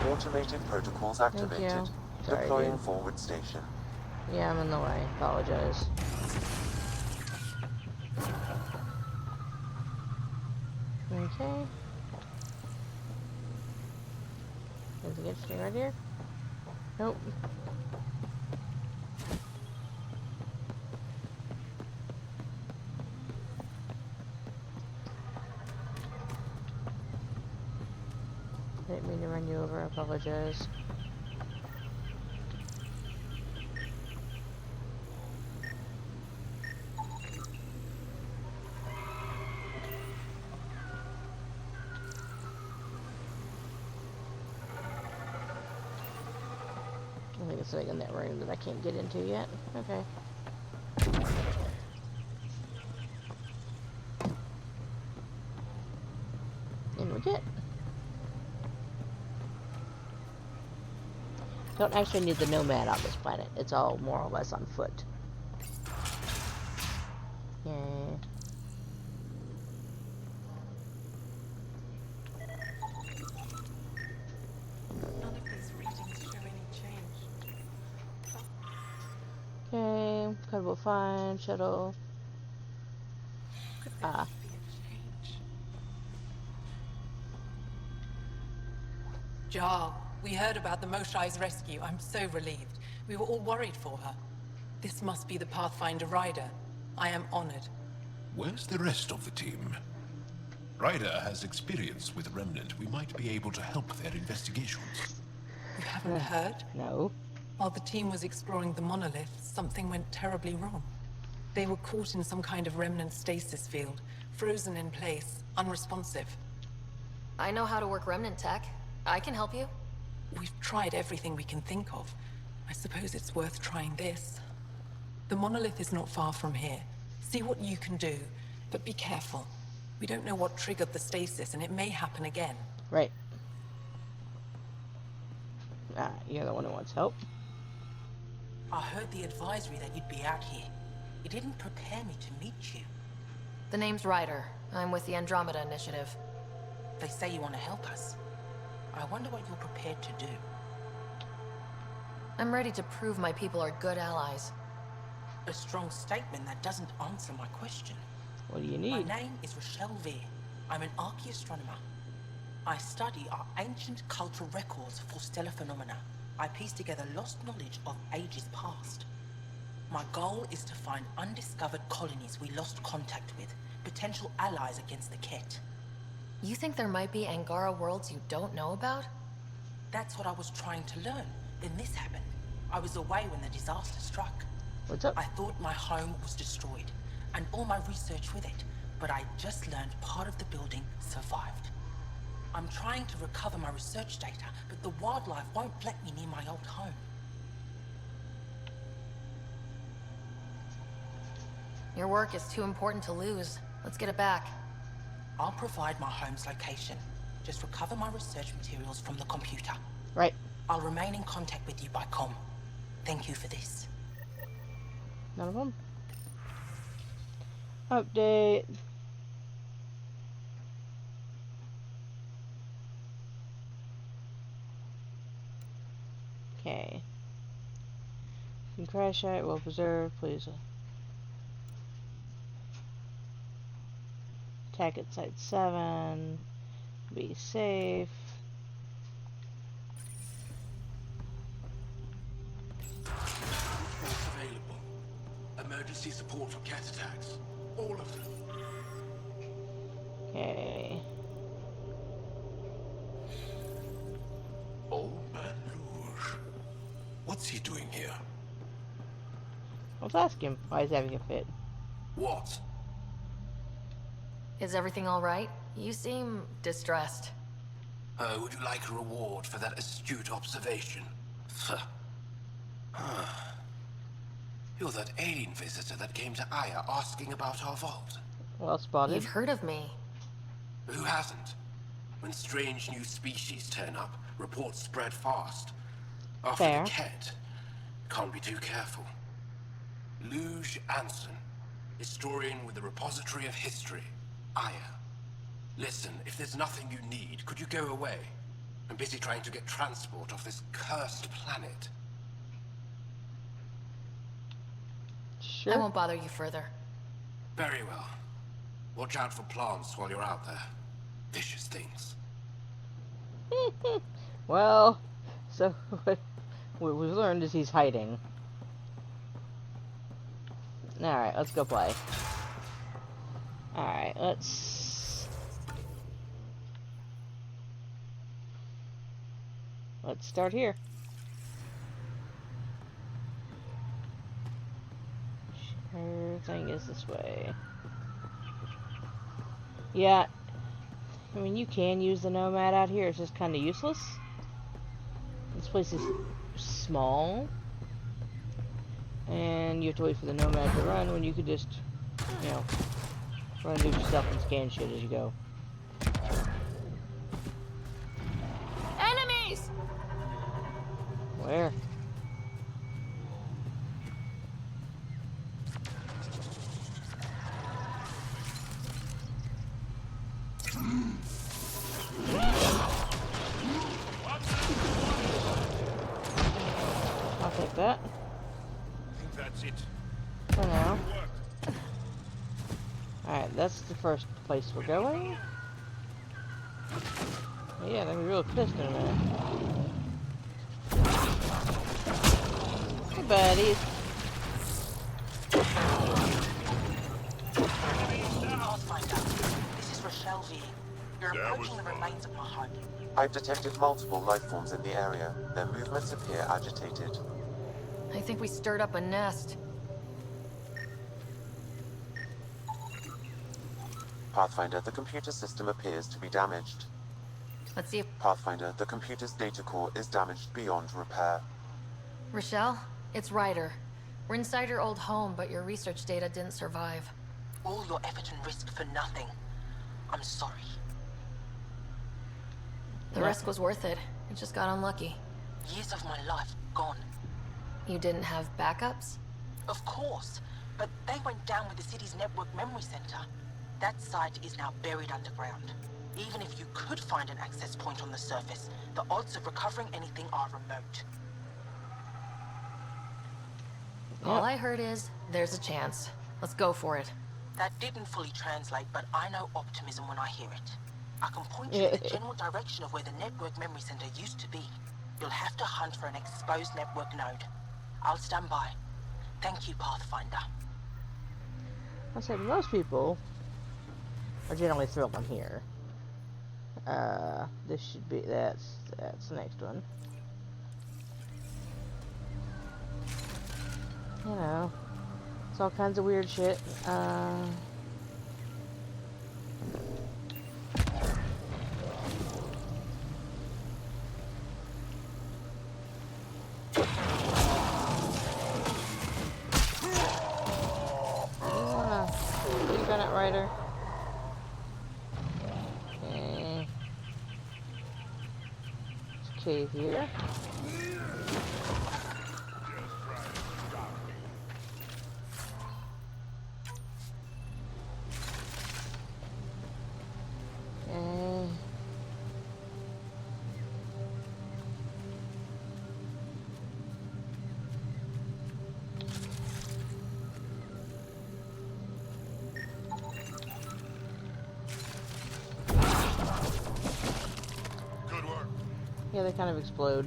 Automated protocols activated. Sorry, Deploying dude. forward station. Yeah, I'm in the way. Apologize. Okay. Anything interesting right here? Nope. Didn't mean to run you over. I apologize. I think it's like in that room that I can't get into yet. Okay. In we get. Don't actually need the nomad on this planet. It's all more or less on foot. Yeah. None of these readings show any change. Okay, credible find, shuttle. Ah. Jarl, we heard about the Moshai's rescue. I'm so relieved. We were all worried for her. This must be the Pathfinder Rider. I am honored. Where's the rest of the team? Ryder has experience with Remnant. We might be able to help their investigations. You haven't heard? No. While the team was exploring the monolith, something went terribly wrong. They were caught in some kind of Remnant stasis field, frozen in place, unresponsive. I know how to work Remnant tech. I can help you. We've tried everything we can think of. I suppose it's worth trying this. The monolith is not far from here. See what you can do, but be careful. We don't know what triggered the stasis, and it may happen again. Right. Ah, you're the one who wants help. I heard the advisory that you'd be out here. It didn't prepare me to meet you. The name's Ryder. I'm with the Andromeda Initiative. They say you want to help us. I wonder what you're prepared to do. I'm ready to prove my people are good allies. A strong statement that doesn't answer my question. What do you need? My name is Rochelle Veer. I'm an archaeoastronomer. I study our ancient cultural records for stellar phenomena. I piece together lost knowledge of ages past. My goal is to find undiscovered colonies we lost contact with, potential allies against the Ket. You think there might be Angara worlds you don't know about? That's what I was trying to learn. Then this happened. I was away when the disaster struck. What's up? I thought my home was destroyed, and all my research with it, but I just learned part of the building survived. I'm trying to recover my research data, but the wildlife won't let me near my old home. Your work is too important to lose. Let's get it back. I'll provide my home's location. Just recover my research materials from the computer. Right. I'll remain in contact with you by comm. Thank you for this. None of them. Update. Okay. Crash site, well preserved, please. Attack at Site 7. Be safe. What's available? Emergency support for cat attacks. All of them. Okay. Old Man Rouge. What's he doing here? Let's ask him why he's having a fit. What? Is everything all right? You seem distressed. Would you like a reward for that astute observation? You're that alien visitor that came to Aya asking about our vault. Well spotted. You've heard of me. Who hasn't? When strange new species turn up, reports spread fast. After Fair. the Ket, can't be too careful. Luge Anson, historian with the Repository of History, Aya. Listen, if there's nothing you need, could you go away? I'm busy trying to get transport off this cursed planet. Sure. I won't bother you further. Very well. Watch out for plants while you're out there. Vicious things. Well, so what we've learned is he's hiding. Alright, let's go play. Alright, let's start here. Everything is this way. Yeah, I mean, you can use the Nomad out here. It's just kind of useless. This place is small. And you have to wait for the Nomad to run when you could just, you know, run and do stuff and scan shit as you go. Enemies! Where? I'll take that. I think that's it. For now. Alright, that's the first place we're going. Yeah, they'll be real pissed in a minute. Hey, buddies. Pathfinder, this is Rochelle V. You're approaching the remains of my home. I've detected multiple life forms in the area. Their movements appear agitated. I think we stirred up a nest. Pathfinder, the computer system appears to be damaged. Let's see if... Pathfinder, the computer's data core is damaged beyond repair. Rochelle, it's Ryder. We're inside your old home, but your research data didn't survive. All your effort and risk for nothing. I'm sorry. The risk was worth it. It just got unlucky. Years of my life gone. You didn't have backups? Of course, but they went down with the city's network memory center. That site is now buried underground. Even if you could find an access point on the surface, the odds of recovering anything are remote. All I heard is, there's a chance. Let's go for it. That didn't fully translate, but I know optimism when I hear it. I can point you in the general direction of where the network memory center used to be. You'll have to hunt for an exposed network node. I'll stand by. Thank you, Pathfinder. I said most people are generally thrilled I'm here. This should be, that's the next one. You know, it's all kinds of weird shit. You got it, Ryder. Okay. There's a cave here. Yeah, they kind of explode.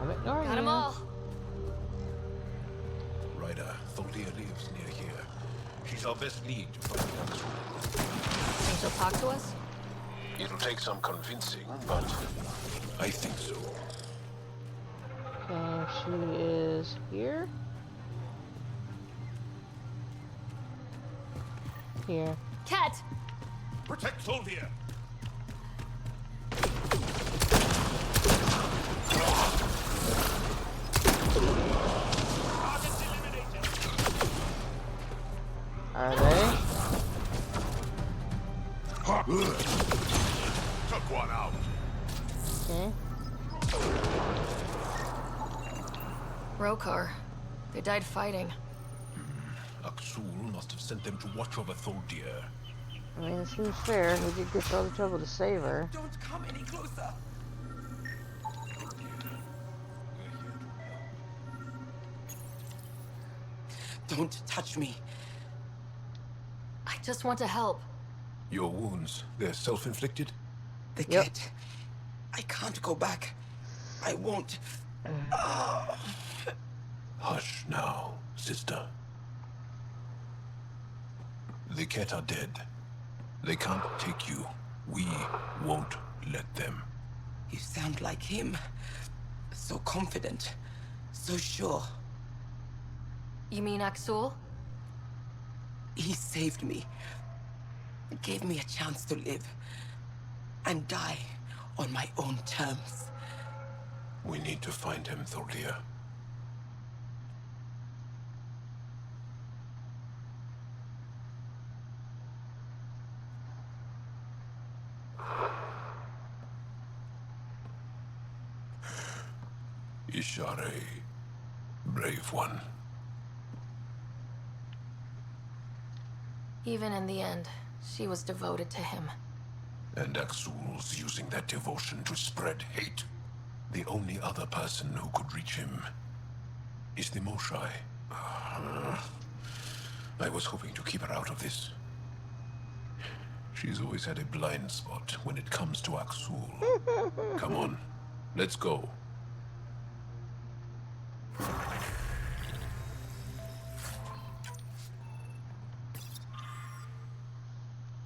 I'm ignoring Got 'em you. all. Ryder, Tholdia lives near here. She's our best lead to find the answer. Think she'll talk to us? It'll take some convincing, but I think so. Okay, she is here. Here. Cat! Protect Tholdia! Are they? Took one out. Okay. Rokar. They died fighting. Aksul must have sent them to watch over Tholdia. I mean, it seems fair. We did go through all the trouble to save her. Don't come any closer. Don't touch me. I just want to help. Your wounds, they're self-inflicted? The kid. I can't go back. I won't. Hush now, sister. The Ket are dead. They can't take you. We won't let them. You sound like him. So confident. So sure. You mean Aksul? He saved me. Gave me a chance to live. And die on my own terms. We need to find him, Tholdia. Ishare, brave one. Even in the end, she was devoted to him. And Axul's using that devotion to spread hate. The only other person who could reach him is the Moshai. I was hoping to keep her out of this. She's always had a blind spot when it comes to Axul. Come on, let's go.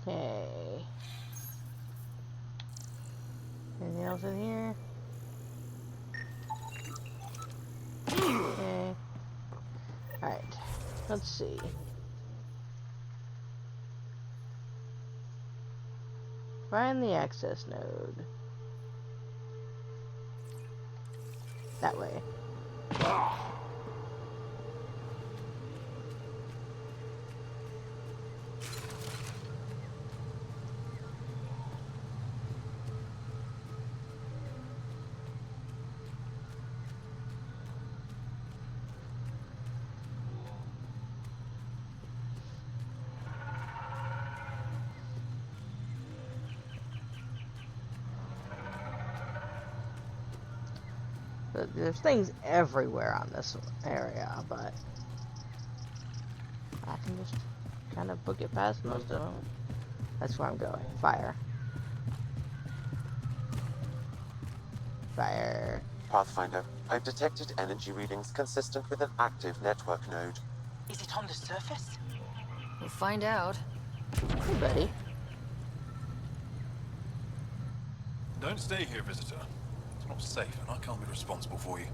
Okay. Anything else in here? Okay. Alright. Let's see. Find the access node. That way. There's things everywhere on this area, but I can just kind of book it past most of them. That's where I'm going. Fire. Fire. Pathfinder, I've detected energy readings consistent with an active network node. Is it on the surface? We'll find out. Hey, buddy. Don't stay here, visitor. It's not safe, and I can't be responsible for you.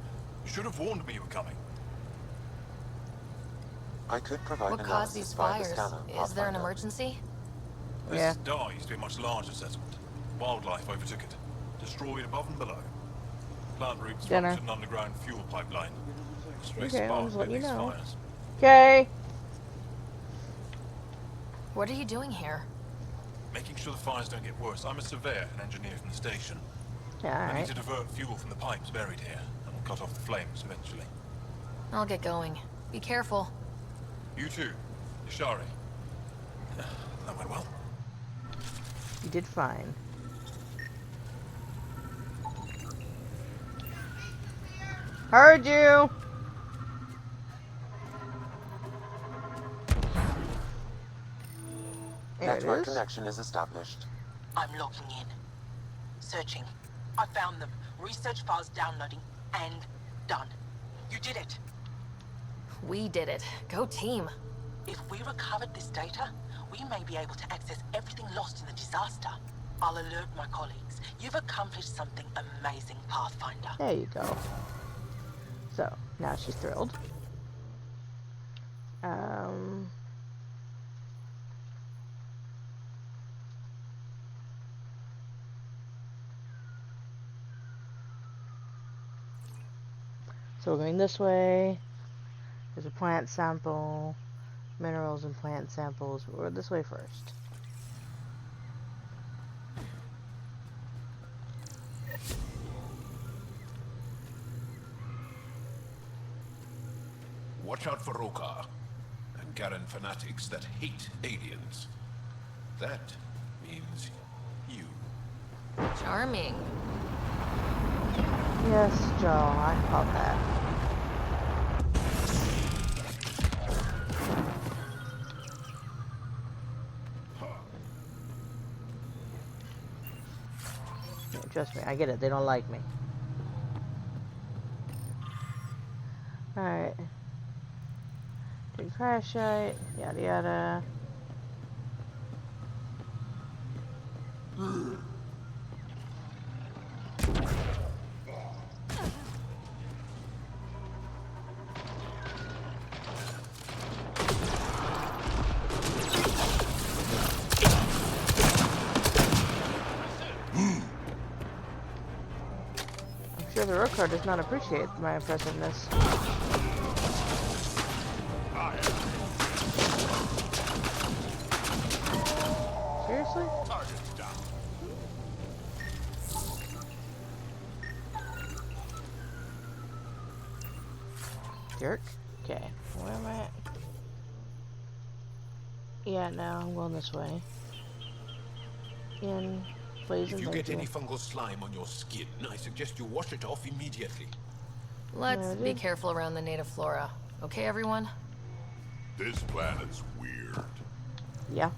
You should have warned me you were coming. I could provide What caused these fires? Is there an emergency? This star used to be a much larger settlement. Wildlife overtook it, destroyed above and below. Plant roots Dinner. from an underground fuel pipeline. Stray Okay, I'll spark just let you lit these know. fires. Okay. What are you doing here? Making sure the fires don't get worse. I'm a surveyor and engineer from the station. Yeah, I need alright. to divert fuel from the pipes buried here, and we'll cut off the flames eventually. I'll get going. Be careful. You too, Ishari. That went well. You did fine. Heard you! There it Network is. connection is established. I'm logging in. Searching. I found them. Research files downloading. And done. You did it. We did it. Go team. If we recovered this data, we may be able to access everything lost in the disaster. I'll alert my colleagues. You've accomplished something amazing, Pathfinder. There you go. So, now she's thrilled. So we're going this way. There's a plant sample. Minerals and plant samples. We're this way first. Watch out for Rokar and Garen fanatics that hate aliens. That means you. Charming. Yes, Joe, I caught that. Yeah, trust me, I get it. They don't like me. Alright. Did crash site, yada yada. I'm sure the Rokar does not appreciate my impressiveness. Seriously? Jerk. Okay, where am I at? Yeah, no, I'm going this way. In, please, If and you thank get you. any fungal slime on your skin, I suggest you wash it off immediately. Let's be careful around the native flora. Okay, everyone? This planet's weird. Yeah.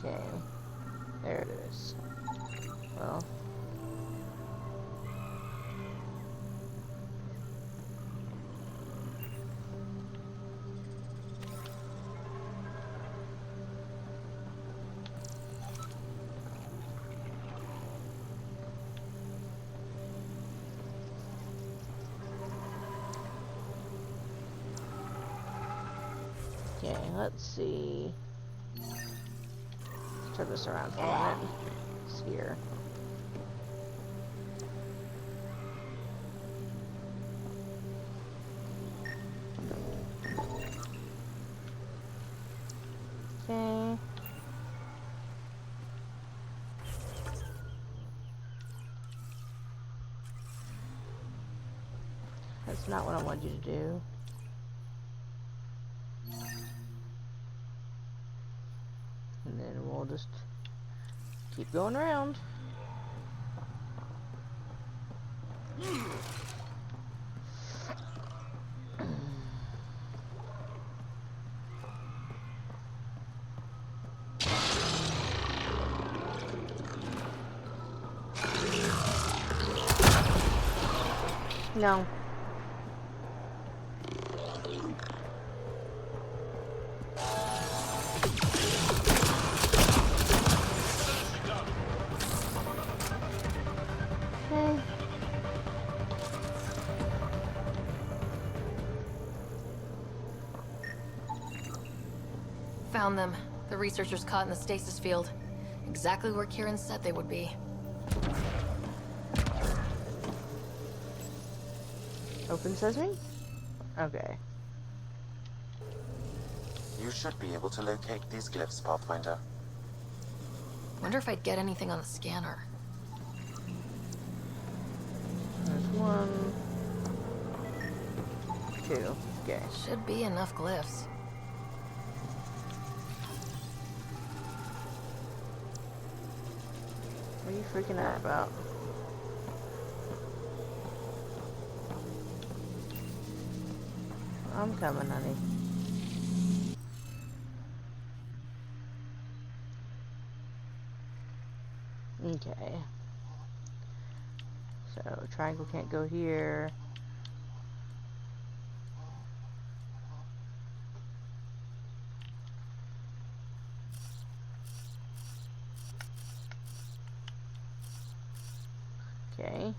Okay. There it is. Well. Okay, let's see. Let's turn this around for a minute. It's here. Okay. That's not what I want you to do. And then we'll just keep going around. No. Okay. Found them. The researchers caught in the stasis field. Exactly where Kieran said they would be. Open sesame? Okay. You should be able to locate these glyphs, Pathfinder. Wonder if I'd get anything on the scanner. There's 1, 2. Okay. Should be enough glyphs. What are you freaking out about? I'm coming, honey. Okay. So, triangle can't go here. Okay.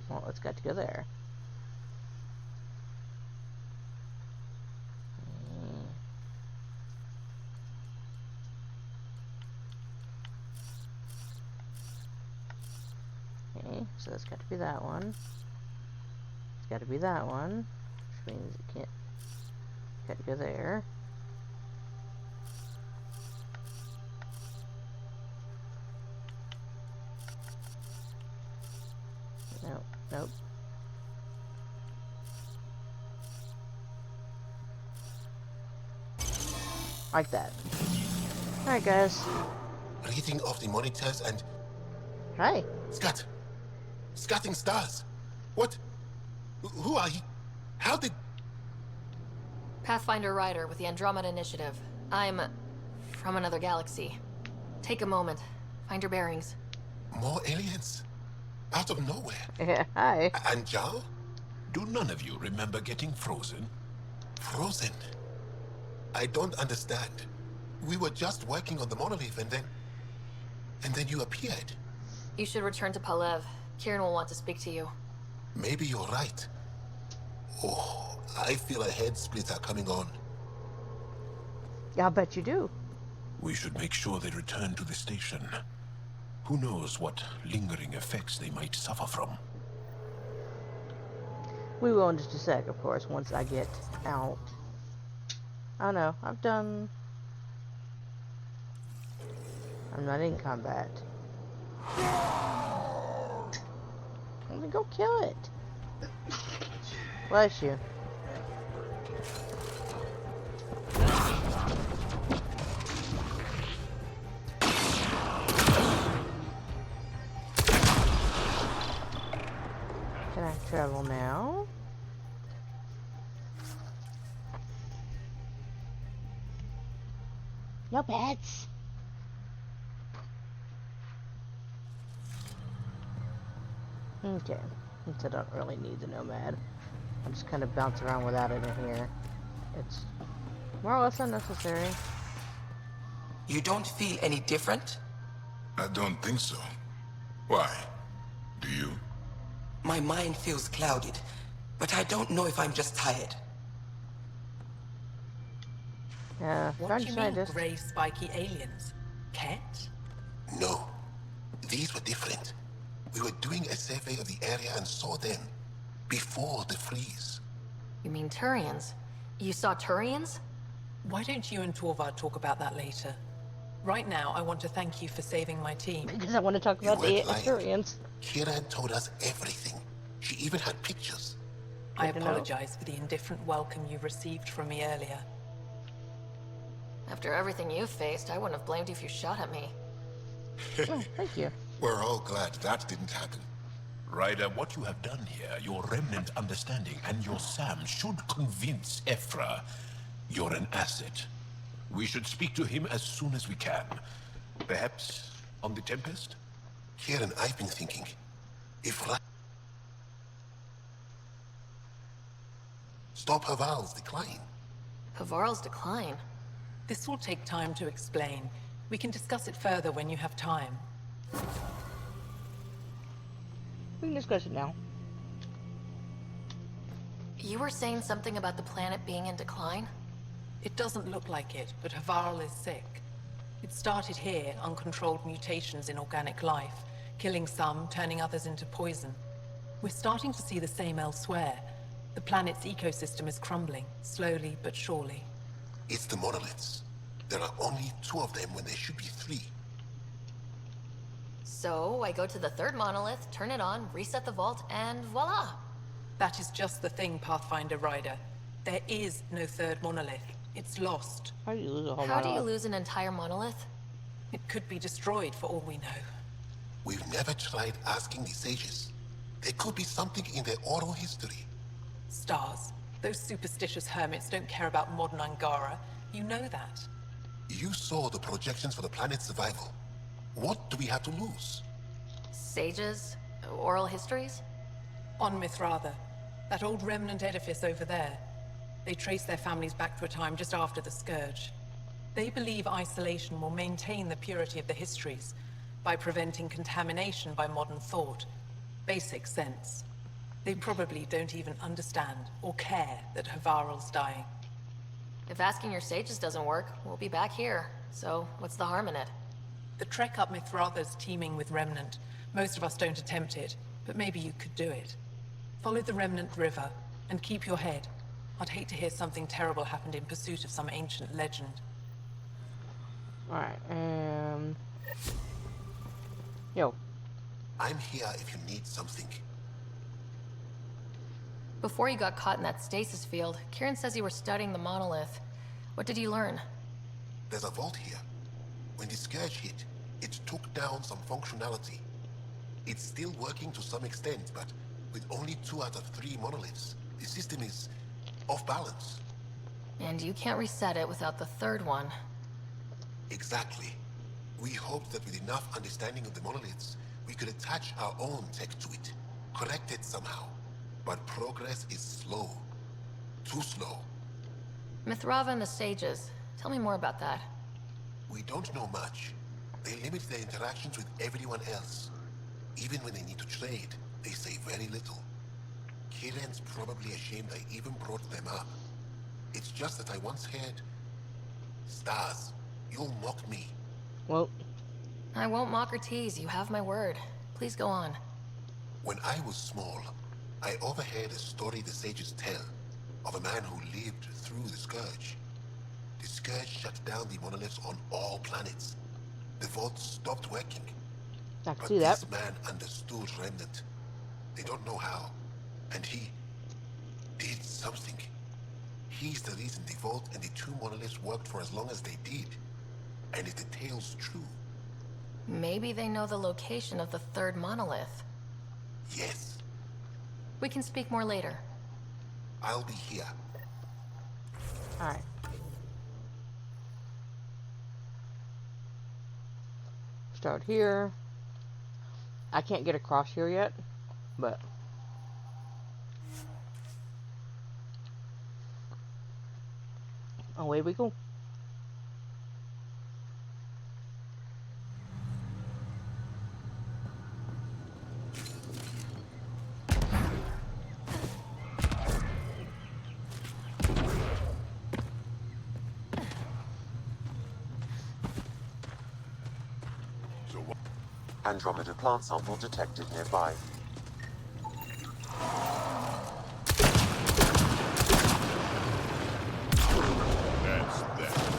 Well, it's got to go there. Okay, so that's got to be that one. It's got to be that one, which means it can't. Got to go there. Nope, nope. Like that. Alright, guys. Reading off the monitors and... Hi. Scat! Scatting stars! What? Who are you? How did... Pathfinder Ryder with the Andromeda Initiative. I'm from another galaxy. Take a moment. Find your bearings. More aliens? Out of nowhere? Yeah, hi. And Jal? Do none of you remember getting frozen? Frozen? I don't understand. We were just working on the monolith and then... And then you appeared. You should return to Palev. Kieran will want to speak to you. Maybe you're right. Oh, I feel a head splitter coming on. Yeah, I'll bet you do. We should make sure they return to the station. Who knows what lingering effects they might suffer from. We will in just a sec, of course, once I get out. I know, I'm not in combat. Let me go kill it. Bless you. Can I travel now? No pets. Okay, since I don't really need the nomad, I'll just kind of bounce around without it in here. It's more or less unnecessary. You don't feel any different? I don't think so. Why? Do you? My mind feels clouded, but I don't know if I'm just tired. What do you mean, grey spiky aliens? Cat? No. These were different. We were doing a survey of the area and saw them. Before the freeze. You mean Turians? You saw Turians? Why don't you and Torvald talk about that later? Right now, I want to thank you for saving my team. Because I want to talk about the Turians. Kiran told us everything. She even had pictures. I apologize for the indifferent welcome you received from me earlier. After everything you faced, I wouldn't have blamed you if you shot at me. Oh, thank you. We're all glad that didn't happen. Ryder, what you have done here, your remnant understanding and your Sam should convince Ephra you're an asset. We should speak to him as soon as we can. Perhaps on the Tempest? Kiran, I've been thinking. If stop Havarl's decline. Havarl's decline? This will take time to explain. We can discuss it further when you have time. We can discuss it now. You were saying something about the planet being in decline? It doesn't look like it, but Havarl is sick. It started here, uncontrolled mutations in organic life, killing some, turning others into poison. We're starting to see the same elsewhere. The planet's ecosystem is crumbling, slowly but surely. It's the monoliths. There are only 2 of them when there should be 3. So, I go to the 3rd monolith, turn it on, reset the vault, and voila! That is just the thing, Pathfinder Ryder. There is no 3rd monolith. It's lost. How do you lose a whole monolith? How do you lose an entire monolith? It could be destroyed for all we know. We've never tried asking the sages. There could be something in their oral history. Stars. Those superstitious hermits don't care about modern Angara. You know that. You saw the projections for the planet's survival. What do we have to lose? Sages? Oral histories? On Mithratha. That old remnant edifice over there. They trace their families back to a time just after the Scourge. They believe isolation will maintain the purity of the histories by preventing contamination by modern thought. Basic sense. They probably don't even understand or care that Havarl's dying. If asking your sages doesn't work, we'll be back here. So, what's the harm in it? The trek up Mithratha's teeming with Remnant. Most of us don't attempt it, but maybe you could do it. Follow the Remnant River, and keep your head. I'd hate to hear something terrible happened in pursuit of some ancient legend. Alright, yo. I'm here if you need something. Before you got caught in that stasis field, Kieran says you were studying the monolith. What did you learn? There's a vault here. When the Scourge hit, it took down some functionality. It's still working to some extent, but with only 2 out of 3 monoliths, the system is off balance. And you can't reset it without the 3rd one. Exactly. We hoped that with enough understanding of the monoliths, we could attach our own tech to it, correct it somehow. But progress is slow. Too slow. Mithratha and the sages. Tell me more about that. We don't know much. They limit their interactions with everyone else. Even when they need to trade, they say very little. Kiran's probably ashamed I even brought them up. It's just that I once heard... Stars. You'll mock me. Well, I won't mock or tease. You have my word. Please go on. When I was small, I overheard a story the sages tell of a man who lived through the Scourge. The Scourge shut down the monoliths on all planets. The vault stopped working. I can But see that. this man understood Remnant. They don't know how. And he did something. He's the reason the vault and the two monoliths worked for as long as they did. And if the tale's true... Maybe they know the location of the third monolith. Yes. We can speak more later. I'll be here. Alright. Start here. I can't get across here yet, but... away we go. Andromeda plant sample detected nearby. That's that.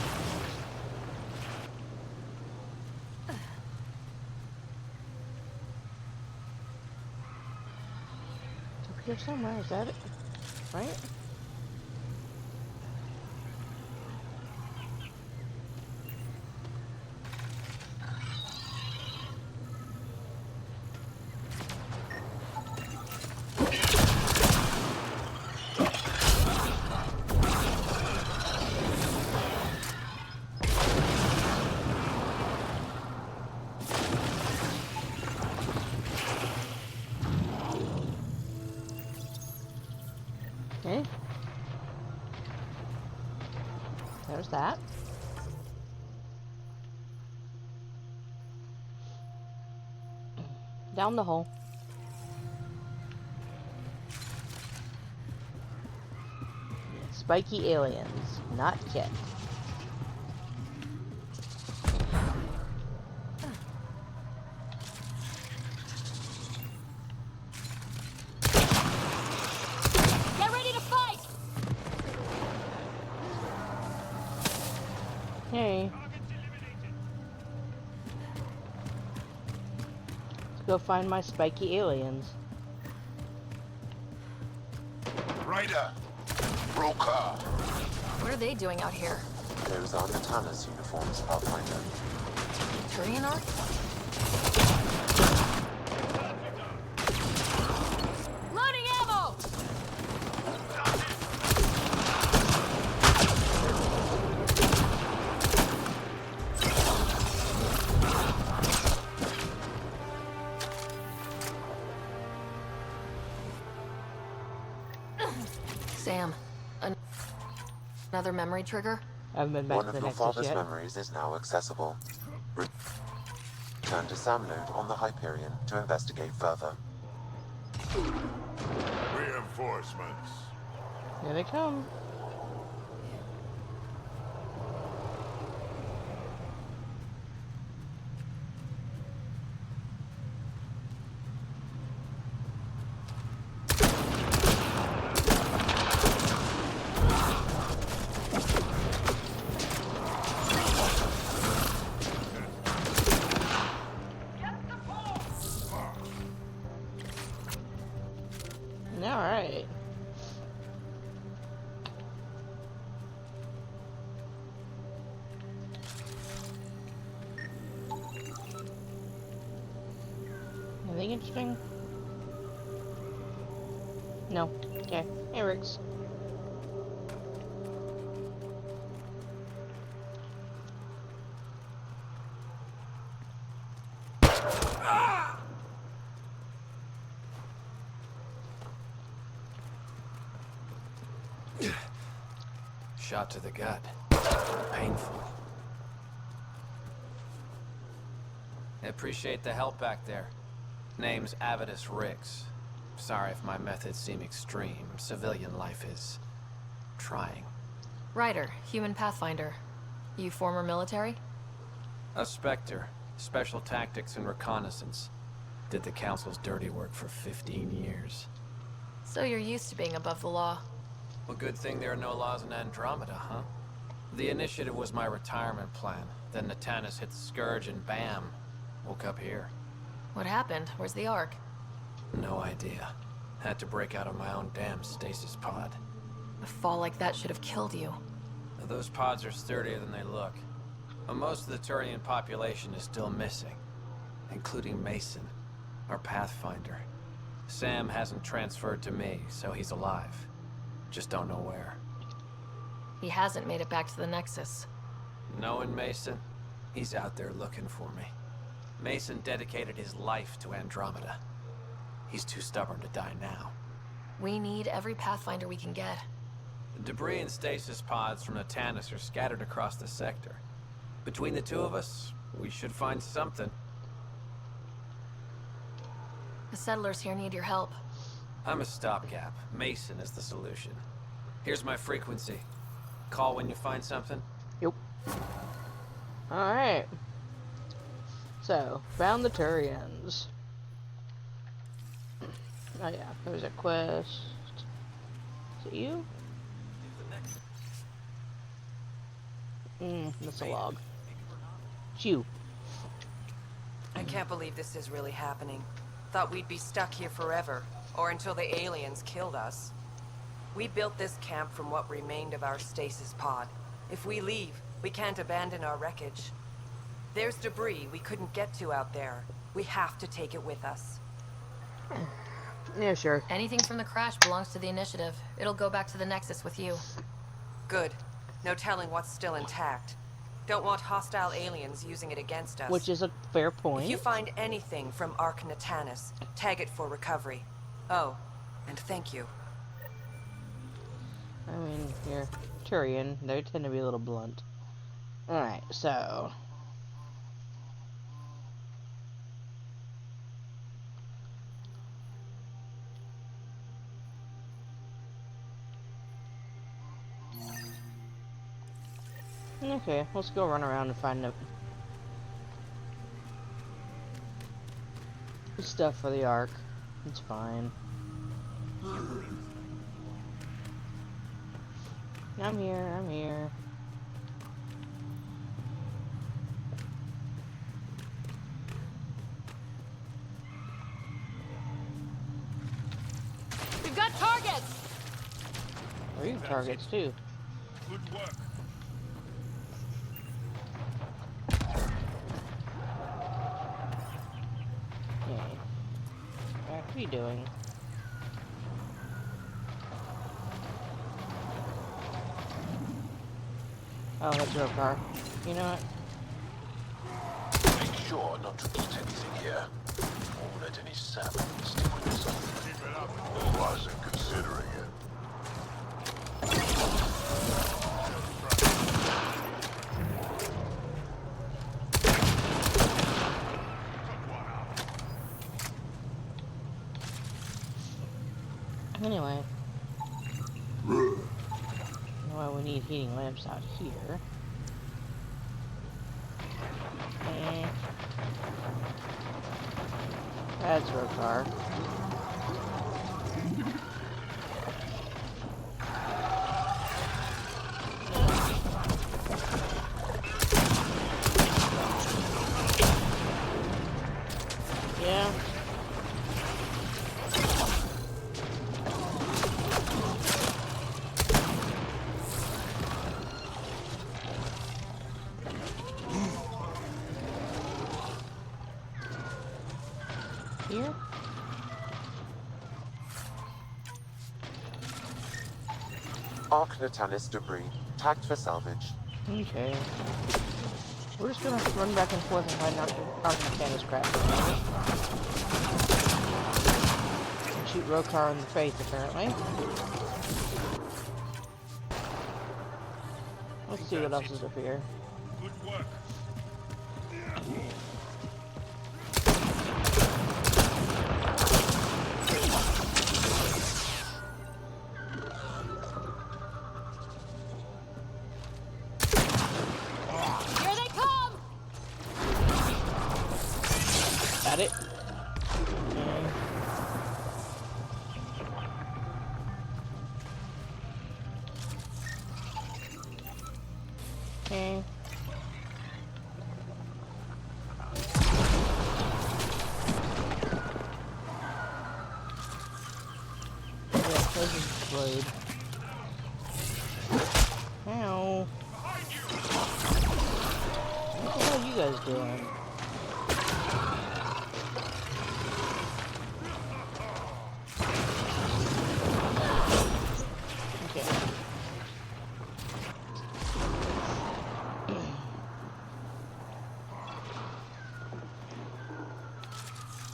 It's up here somewhere, is that it? Right? Okay. There's that. Down the hole. Spiky aliens. Not yet. Get ready to fight! Hey. Let's go find my spiky aliens. Ryder! Broker! What are they doing out here? Those are Natana's uniforms, Pathfinder. Turian arc? Loading ammo! Sam, another memory trigger? I haven't been back One to of the your Nexus father's yet. memories is now accessible. Return to Sam node on the Hyperion to investigate further. Reinforcements. Here they come. Alright. Anything interesting? No. Okay. Hey, Rix. Shot to the gut. Painful. I appreciate the help back there. Name's Avidus Rix. Sorry if my methods seem extreme. Civilian life is... trying. Ryder, human pathfinder. You former military? A Spectre. Special tactics and reconnaissance. Did the Council's dirty work for 15 years. So you're used to being above the law. Well, good thing there are no laws in Andromeda, huh? The initiative was my retirement plan. Then Natanus hit the Scourge and bam, woke up here. What happened? Where's the Ark? No idea. Had to break out of my own damn stasis pod. A fall like that should have killed you. Those pods are sturdier than they look. But most of the Turian population is still missing, including Mason, our Pathfinder. Sam hasn't transferred to me, so he's alive. Just don't know where. He hasn't made it back to the Nexus. Knowing Mason, he's out there looking for me. Mason dedicated his life to Andromeda. He's too stubborn to die now. We need every Pathfinder we can get. Debris and stasis pods from Natanus are scattered across the sector. Between the two of us, we should find something. The settlers here need your help. I'm a stopgap. Mason is the solution. Here's my frequency. Call when you find something. Yep. Alright. So, found the Turians. Oh yeah, there's a quest. Is it you? That's a log. It's you. I can't believe this is really happening. Thought we'd be stuck here forever, or until the aliens killed us. We built this camp from what remained of our stasis pod. If we leave, we can't abandon our wreckage. There's debris we couldn't get to out there. We have to take it with us. Yeah, sure. Anything from the crash belongs to the Initiative. It'll go back to the Nexus with you. Good. No telling what's still intact. Don't want hostile aliens using it against us. Which is a fair point. If you find anything from Ark Natanus, tag it for recovery. Oh, and thank you. I mean, you're Turian. They tend to be a little blunt. Alright, so... Okay, let's go run around and find the stuff for the Ark. It's fine. I'm here, I'm here. We've got targets! Or you targets too. Good work. What are you doing? Oh, that's your car. You know what? Make sure not to eat anything here. Or let any salmon stick with yourself. Keep it up. Wasn't considering it. Anyway. Well, we need heating lamps out here. That's our car. Yeah. Here? Ark Natanus debris, tagged for salvage. Okay. We're just gonna run back and forth and find out Natanus crap. And shoot Rokar in the face, apparently. Let's see what else is up here. Good work. Here they come! got it. Okay. Yeah, those explode. Ow. What the hell are you guys doing?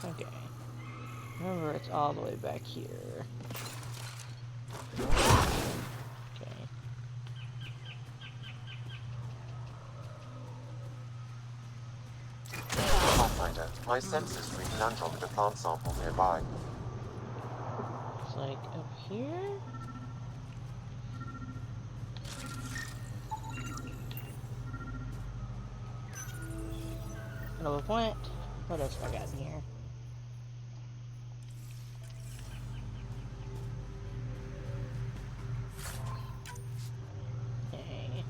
Okay. Remember, it's all the way back here. Okay. Pathfinder, my sensors read an Andromeda plant sample nearby. It's like up here? Another plant. What else have I got in here? Okay.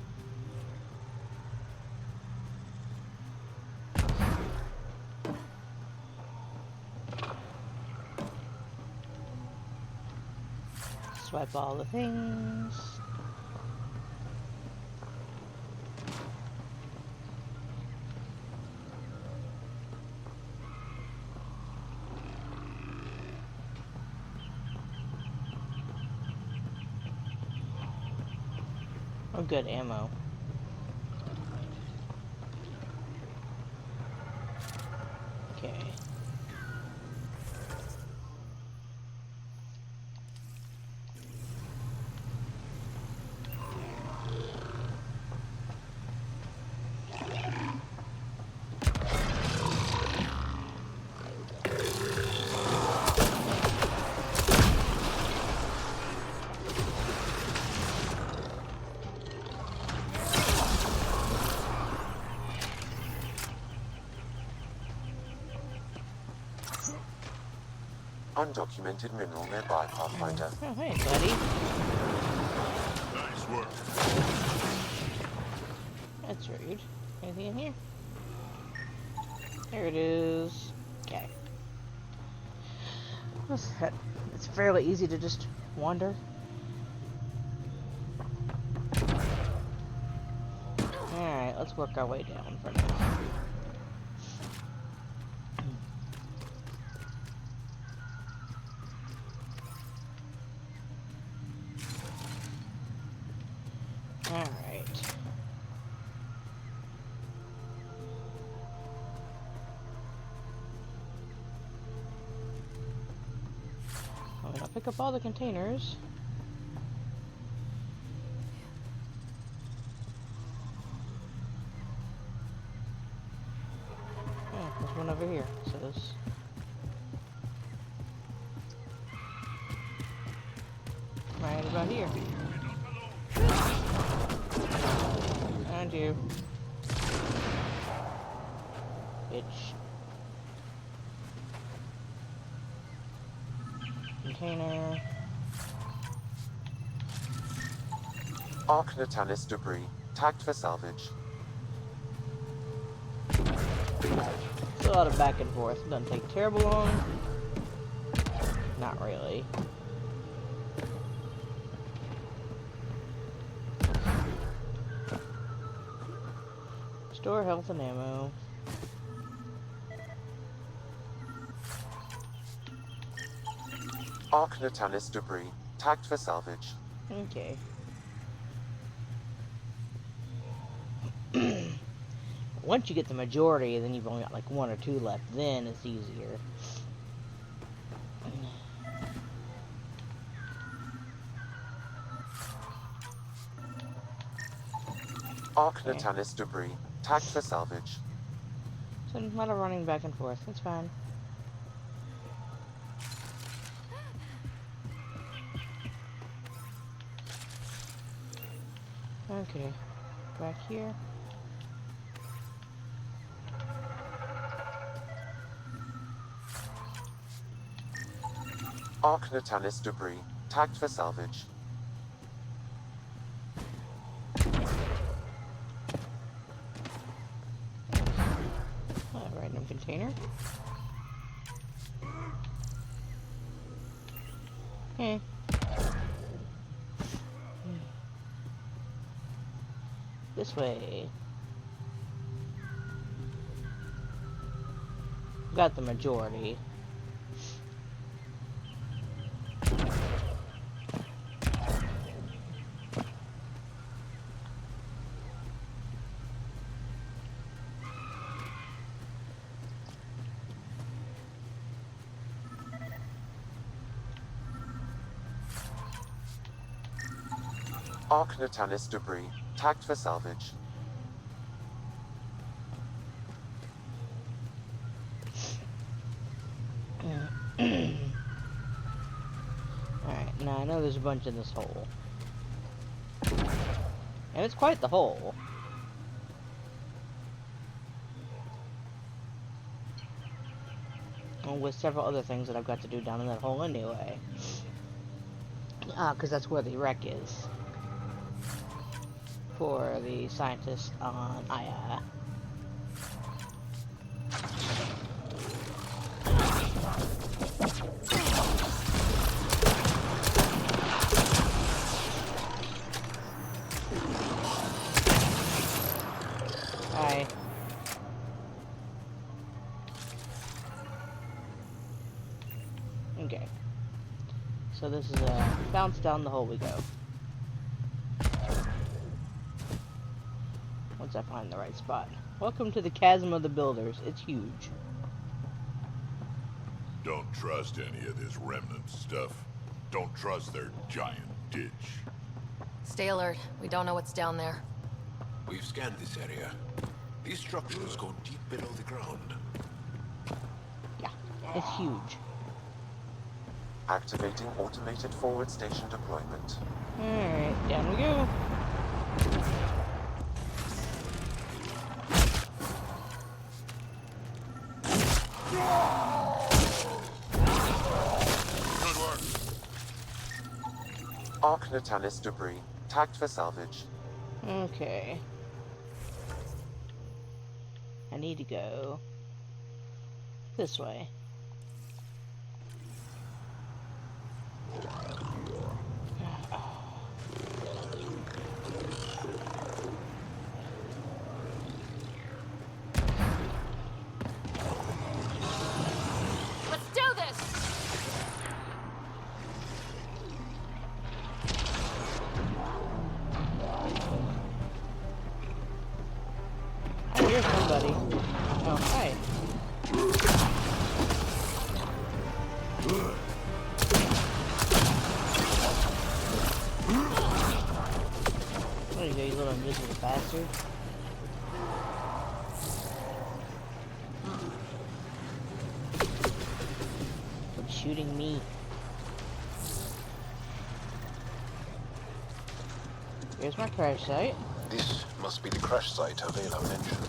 Swipe all the things. Oh, good ammo. Okay. Undocumented mineral nearby, Pathfinder. Oh, hey, buddy. Nice work. That's rude. Anything in here? There it is. Okay. It's fairly easy to just wander. Alright, let's work our way down for now. Alright. I'm gonna pick up all the containers. Oh, there's one over here. It says. Right about here. And you. Bitch. Container. Arc Natalis debris, tagged for salvage. It's a lot of back and forth. Doesn't take terrible long. Not really. Store health and ammo. Arc Natalis debris, tagged for salvage. Okay. Once you get the majority, then you've only got like one or two left. Then it's easier. Arc Natalis debris, tagged for salvage. So a lot of running back and forth. That's fine. Okay. Back here. Arc Natalis debris, tagged for salvage. Random container. Okay. This way. Got the majority. Arc Natalis debris, tagged for salvage. Alright, now I know there's a bunch in this hole. And it's quite the hole. And with several other things that I've got to do down in that hole anyway. Because that's where the wreck is. For the scientists on Aya. Hi. Okay. So this is a bounce down the hole we go. Once I find the right spot. Welcome to the Chasm of the Builders. It's huge. Don't trust any of this remnant stuff. Don't trust their giant ditch. Stay alert. We don't know what's down there. We've scanned this area. These structures go deep below the ground. Yeah, it's huge. Activating automated forward station deployment. Alright, down we go. Good work. Arc Natalis debris, tagged for salvage. Okay. I need to go this way. Let's do this! I hear somebody. Oh, hi. There you go, you little invisible bastard. Quit shooting me. Here's my crash site. This must be the crash site Havarl mentioned.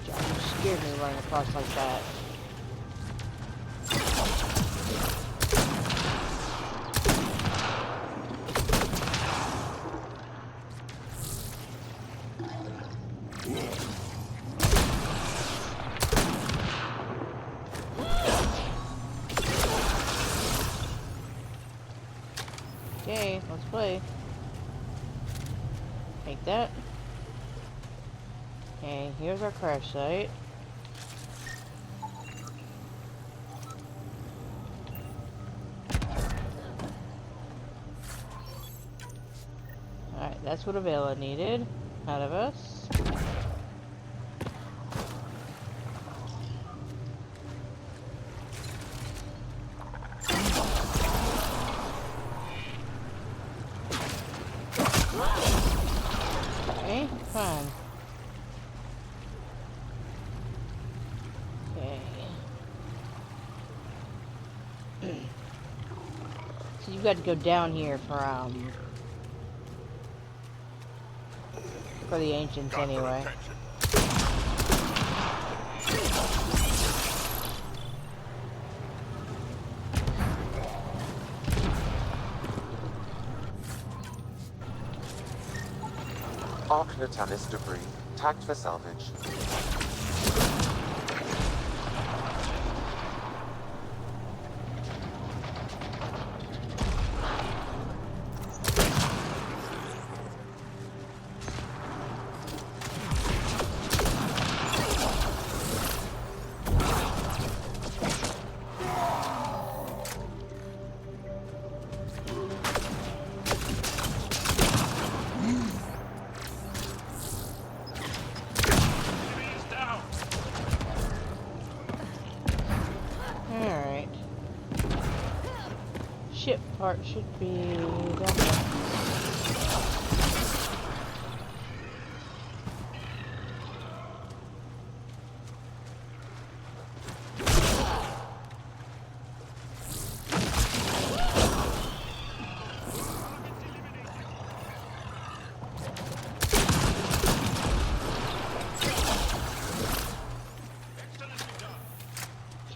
You scared me running across like that. Okay, let's play. Take that. Okay, here's our crash site. Alright, that's what Avela needed out of us. Okay, fine. Okay. So you've got to go down here from For the ancients, anyway. Arc Natalis debris, tagged for salvage. Alright. Ship part should be down there.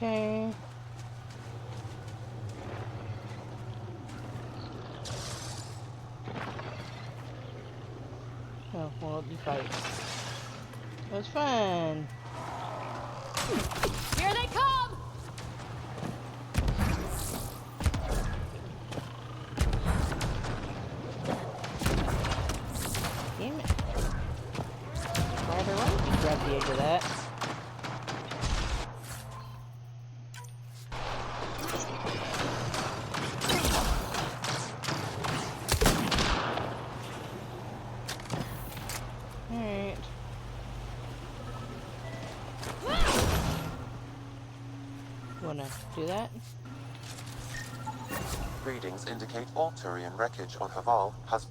Okay. Oh, well, you fight. It was fun. Here they come! Damn it. Rather, why don't you grab the edge of that? Alright. Wanna do that? Readings indicate all Turian wreckage on Havarl has...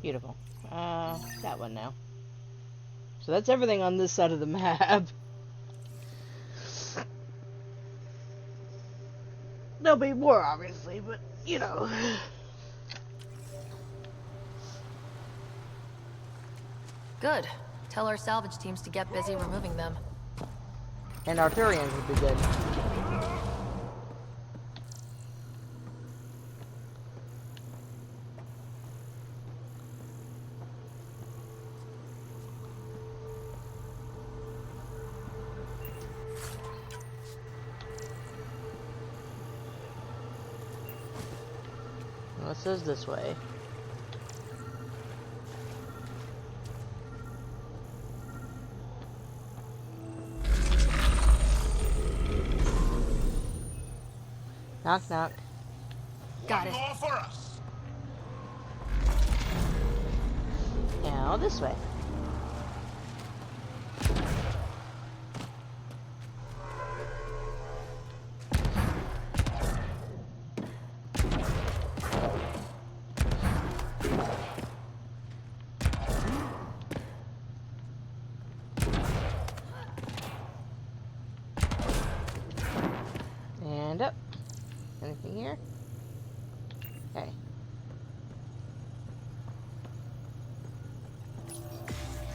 Beautiful. That one now. So that's everything on this side of the map. There'll be more, obviously, but, you know. Good. Tell our salvage teams to get busy removing them. And Arthurians would be good. Well, it says this way. Knock, knock. Got it. More for us. Now this way. And up. Anything here? Okay.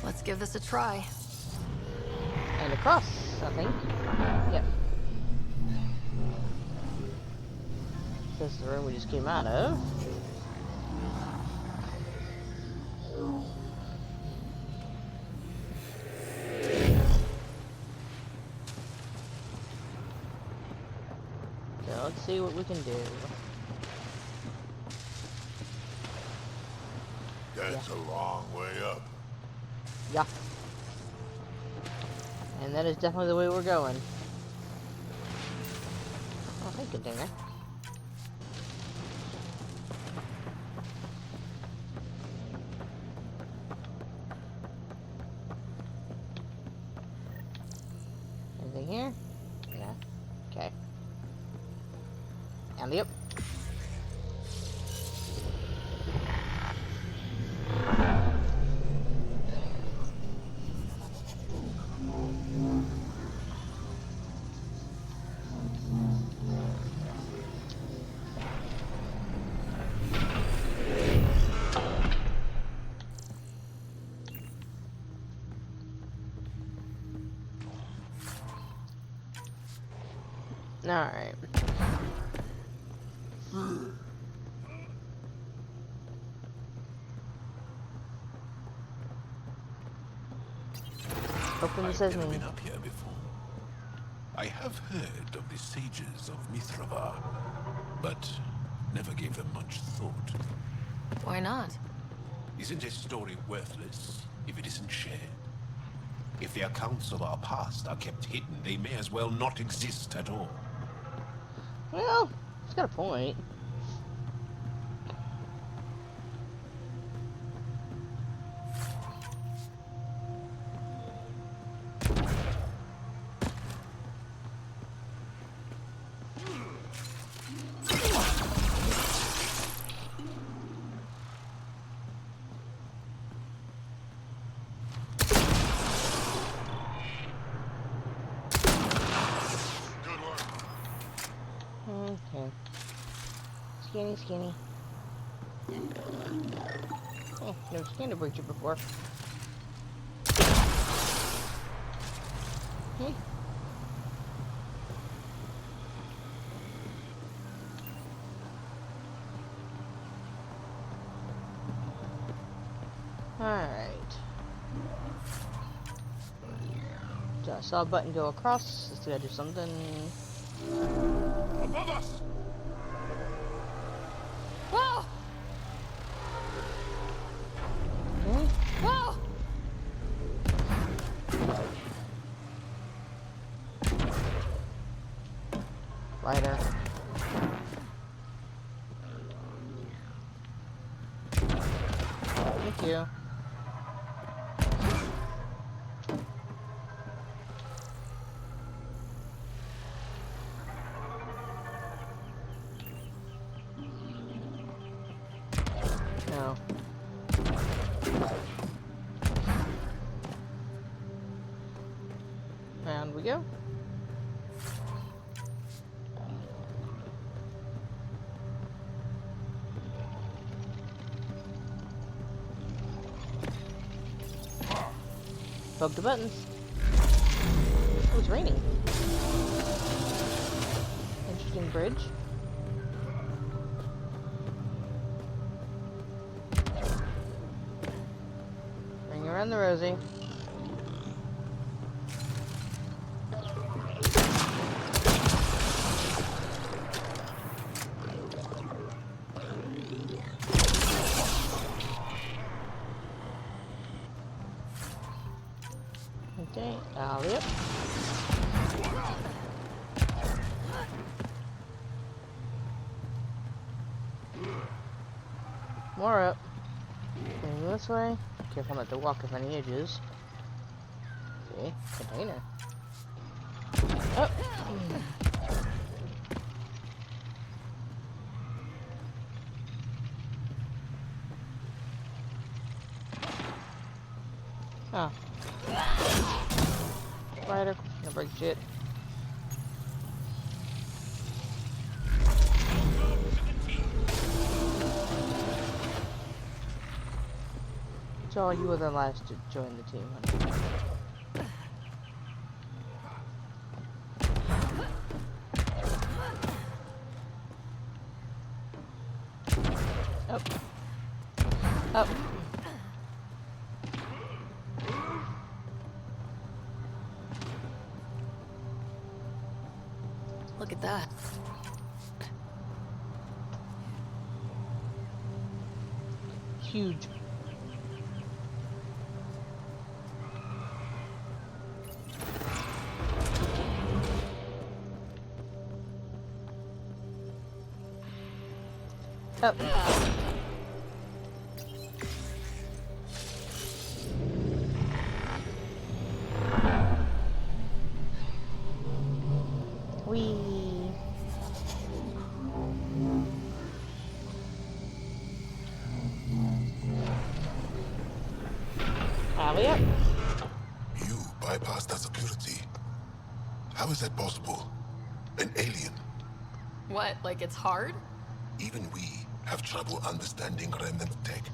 Let's give this a try. And across, I think. Yep. This is the room we just came out of. So let's see what we can do. That's a long way up. Yeah. And that is definitely the way we're going. Oh, hey, container. Anything here? No. Okay. And yep. Alright. Open the I've sesame. never been up here before. I have heard of the sages of Mithrava, but never gave them much thought. Why not? Isn't a story worthless if it isn't shared? If the accounts of our past are kept hidden, they may as well not exist at all. Well, he's got a point. Okay. Skinny, skinny. Oh, never scanned a breacher before. Hmm. Alright. So I saw a button go across. Let's gotta do something. Above us! Whoa! Hmm? Whoa! Lighter. Thank you. No. Round we go. Poke the buttons. Oh, it's raining. Interesting bridge. Ring around the rosy. Okay, alley up. More up. Going this way. Careful not to walk off any edges. Okay, container. Oh! Oh. Spider, gonna break shit. So you were the last to join the team, honey. Up. Up. Look at that. Huge. Up. Whee. Alley up. You bypassed that security. How is that possible? An alien. What, like it's hard? Even we have trouble understanding remnant tech.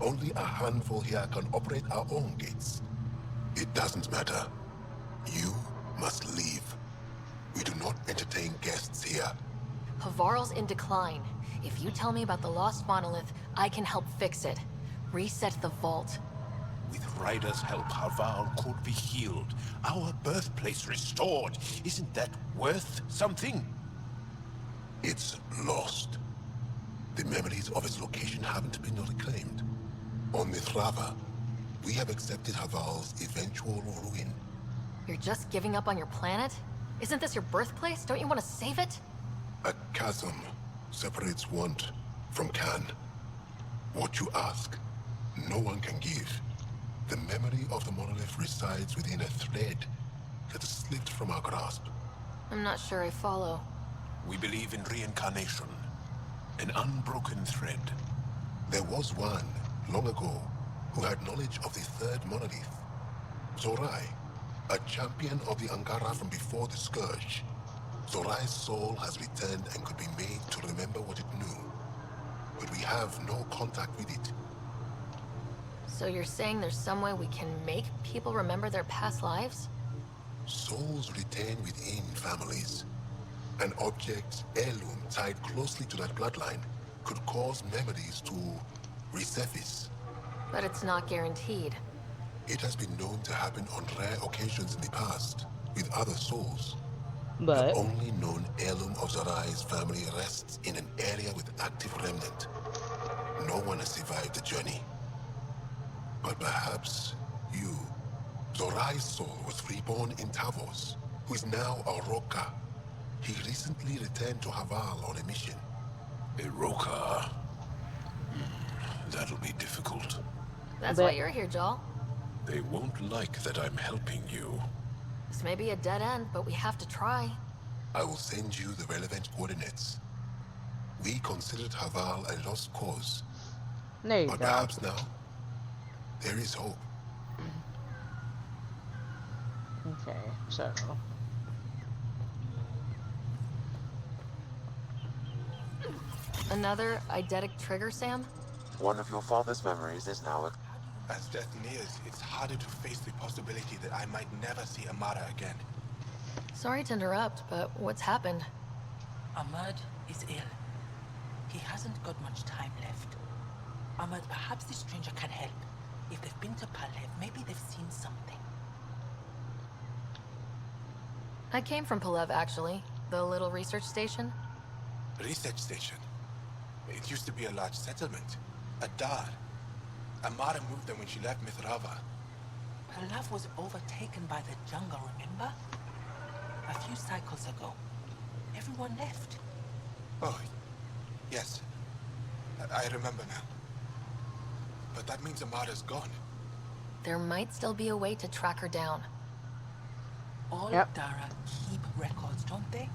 Only a handful here can operate our own gates. It doesn't matter. You must leave. We do not entertain guests here. Havarl's in decline. If you tell me about the lost monolith, I can help fix it. Reset the vault. With Ryder's help, Havarl could be healed. Our birthplace restored. Isn't that worth something? It's lost. The memories of its location haven't been reclaimed. On Mithrava, we have accepted Havarl's eventual ruin. You're just giving up on your planet? Isn't this your birthplace? Don't you want to save it? A chasm separates want from can. What you ask, no one can give. The memory of the monolith resides within a thread that slipped from our grasp. I'm not sure I follow. We believe in reincarnation. An unbroken thread. There was one, long ago, who had knowledge of the third monolith. Zorai, a champion of the Angara from before the Scourge. Zorai's soul has returned and could be made to remember what it knew. But we have no contact with it. So you're saying there's some way we can make people remember their past lives? Souls retain within families. An object's heirloom tied closely to that bloodline could cause memories to resurface. But it's not guaranteed. It has been known to happen on rare occasions in the past, with other souls. But the only known heirloom of Zorai's family rests in an area with active remnant. No one has survived the journey. But perhaps you. Zorai's soul was reborn in Tavos, who is now a Roka. He recently returned to Havarl on a mission. A Roka? That'll be difficult. That's why you're here, Jal. They won't like that I'm helping you. This may be a dead end, but we have to try. I will send you the relevant coordinates. We considered Havarl a lost cause. There you but go. perhaps now, there is hope. Okay, so... Another eidetic trigger, Sam? One of your father's memories is now a... As death nears, it's harder to face the possibility that I might never see Amara again. Sorry to interrupt, but what's happened? Ahmad is ill. He hasn't got much time left. Ahmad, perhaps this stranger can help. If they've been to Palev, maybe they've seen something. I came from Palev, actually. The little research station. Research station. It used to be a large settlement. A dar. Amara moved there when she left Mithrava. Palev was overtaken by the jungle, remember? A few cycles ago. Everyone left. Oh, yes. I remember now. But that means Amara's gone. There might still be a way to track her down. All Dara keep records, don't they?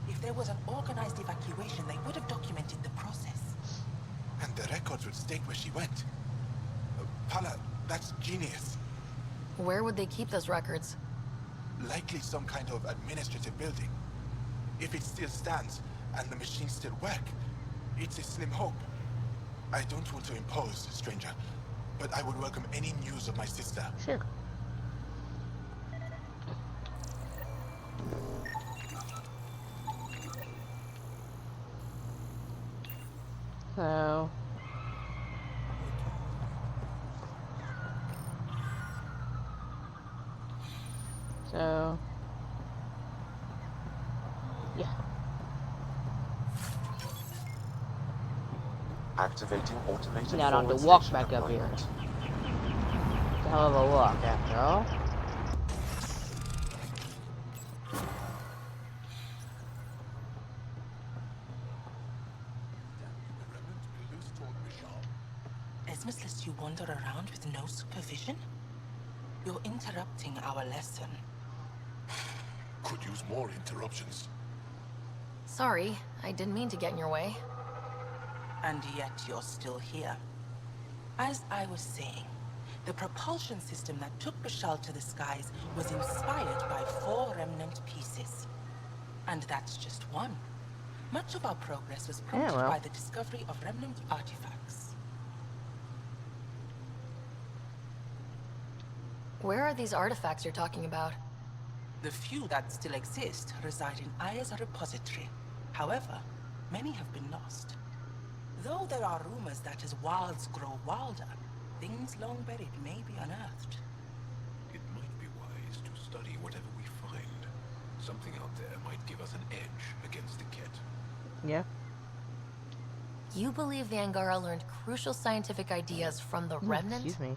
If there was an organized evacuation, they would have documented the process. And the records would state where she went. Pala, that's genius. Where would they keep those records? Likely some kind of administrative building. If it still stands, and the machines still work, it's a slim hope. I don't want to impose, stranger, but I would welcome any news of my sister. Sure. So... yeah. Activating automated Now on to forward walk station back up here. deployment. It's a hell of a walk, after all. Esmus lets you wander around with no supervision? You're interrupting our lesson. Could use more interruptions. Sorry, I didn't mean to get in your way. And yet you're still here. As I was saying, the propulsion system that took Bashal to the skies was inspired by 4 remnant pieces. And that's just one. Much of our progress was prompted by the discovery of remnant artifacts. Where are these artifacts you're talking about? The few that still exist reside in Aya's repository. However, many have been lost. Though there are rumors that as wilds grow wilder, things long buried may be unearthed. It might be wise to study whatever we find. Something out there might give us an edge against the Ket. Yeah. You believe the Angara learned crucial scientific ideas from the Remnant? Excuse me.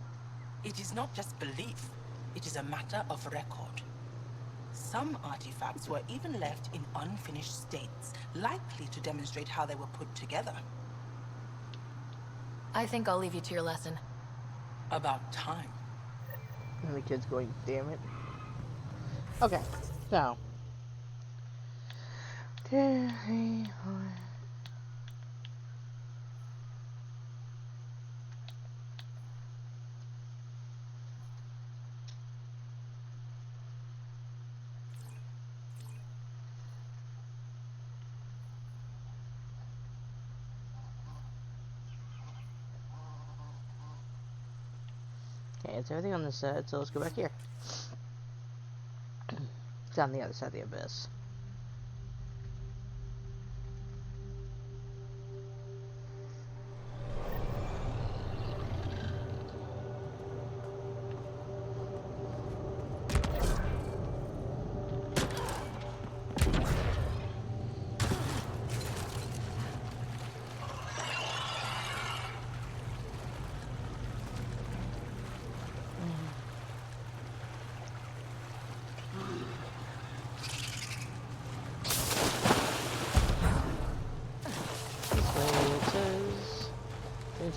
It is not just belief, it is a matter of record. Some artifacts were even left in unfinished states, likely to demonstrate how they were put together. I think I'll leave you to your lesson. About time. And the kid's going, damn it. Okay, so. 2, 3, 4. Okay, it's everything on this side, so let's go back here. It's on the other side of the abyss.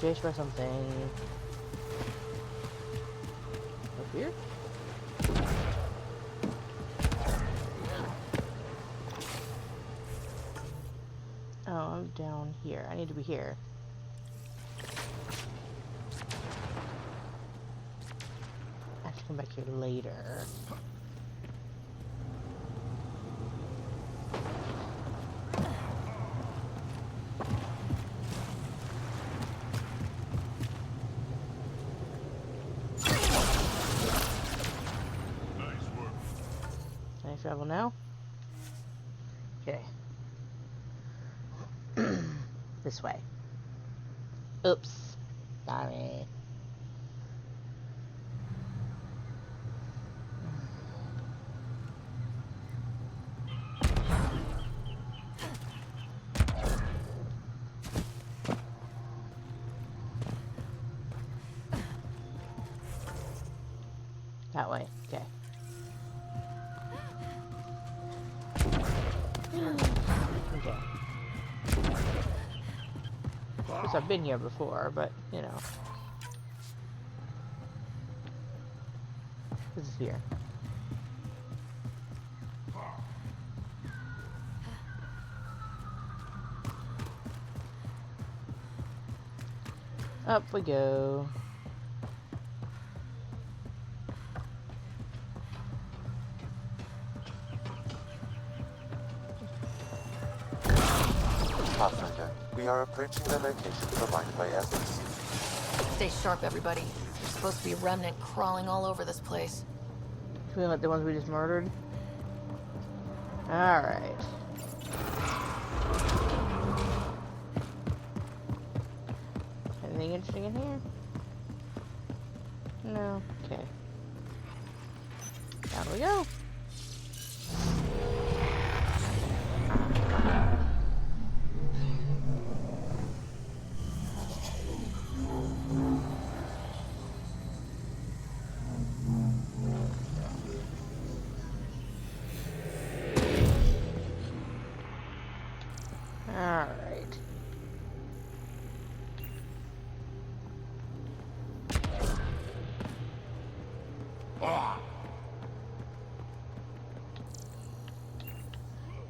Chased by something. Up here? Oh, I'm down here. I need to be here. I have to come back here later. Travel now? Okay. This way. Oops. Sorry. That way. Okay. Okay. Of course, I've been here before, but, you know. This is here. Up we go. Pathfinder, we are approaching the location provided by Evans. Stay sharp, everybody. There's supposed to be Remnant crawling all over this place. Feel like the ones we just murdered? Alright. Anything interesting in here? No. Okay. Down we go. Alright.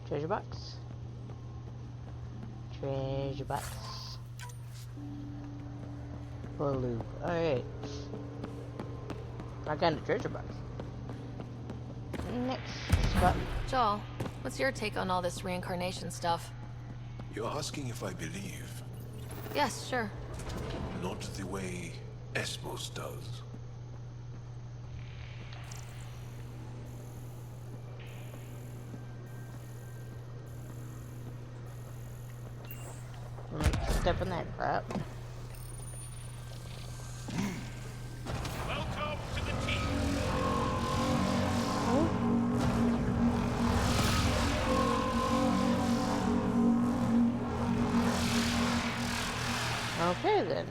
Treasure box. Treasure box. Blue. Alright. I got a treasure box. Next spot. Joel, what's your take on all this reincarnation stuff? You're asking if I believe? Yes, sure. Not the way Esmos does. step in that crap. Welcome to the team. Okay then.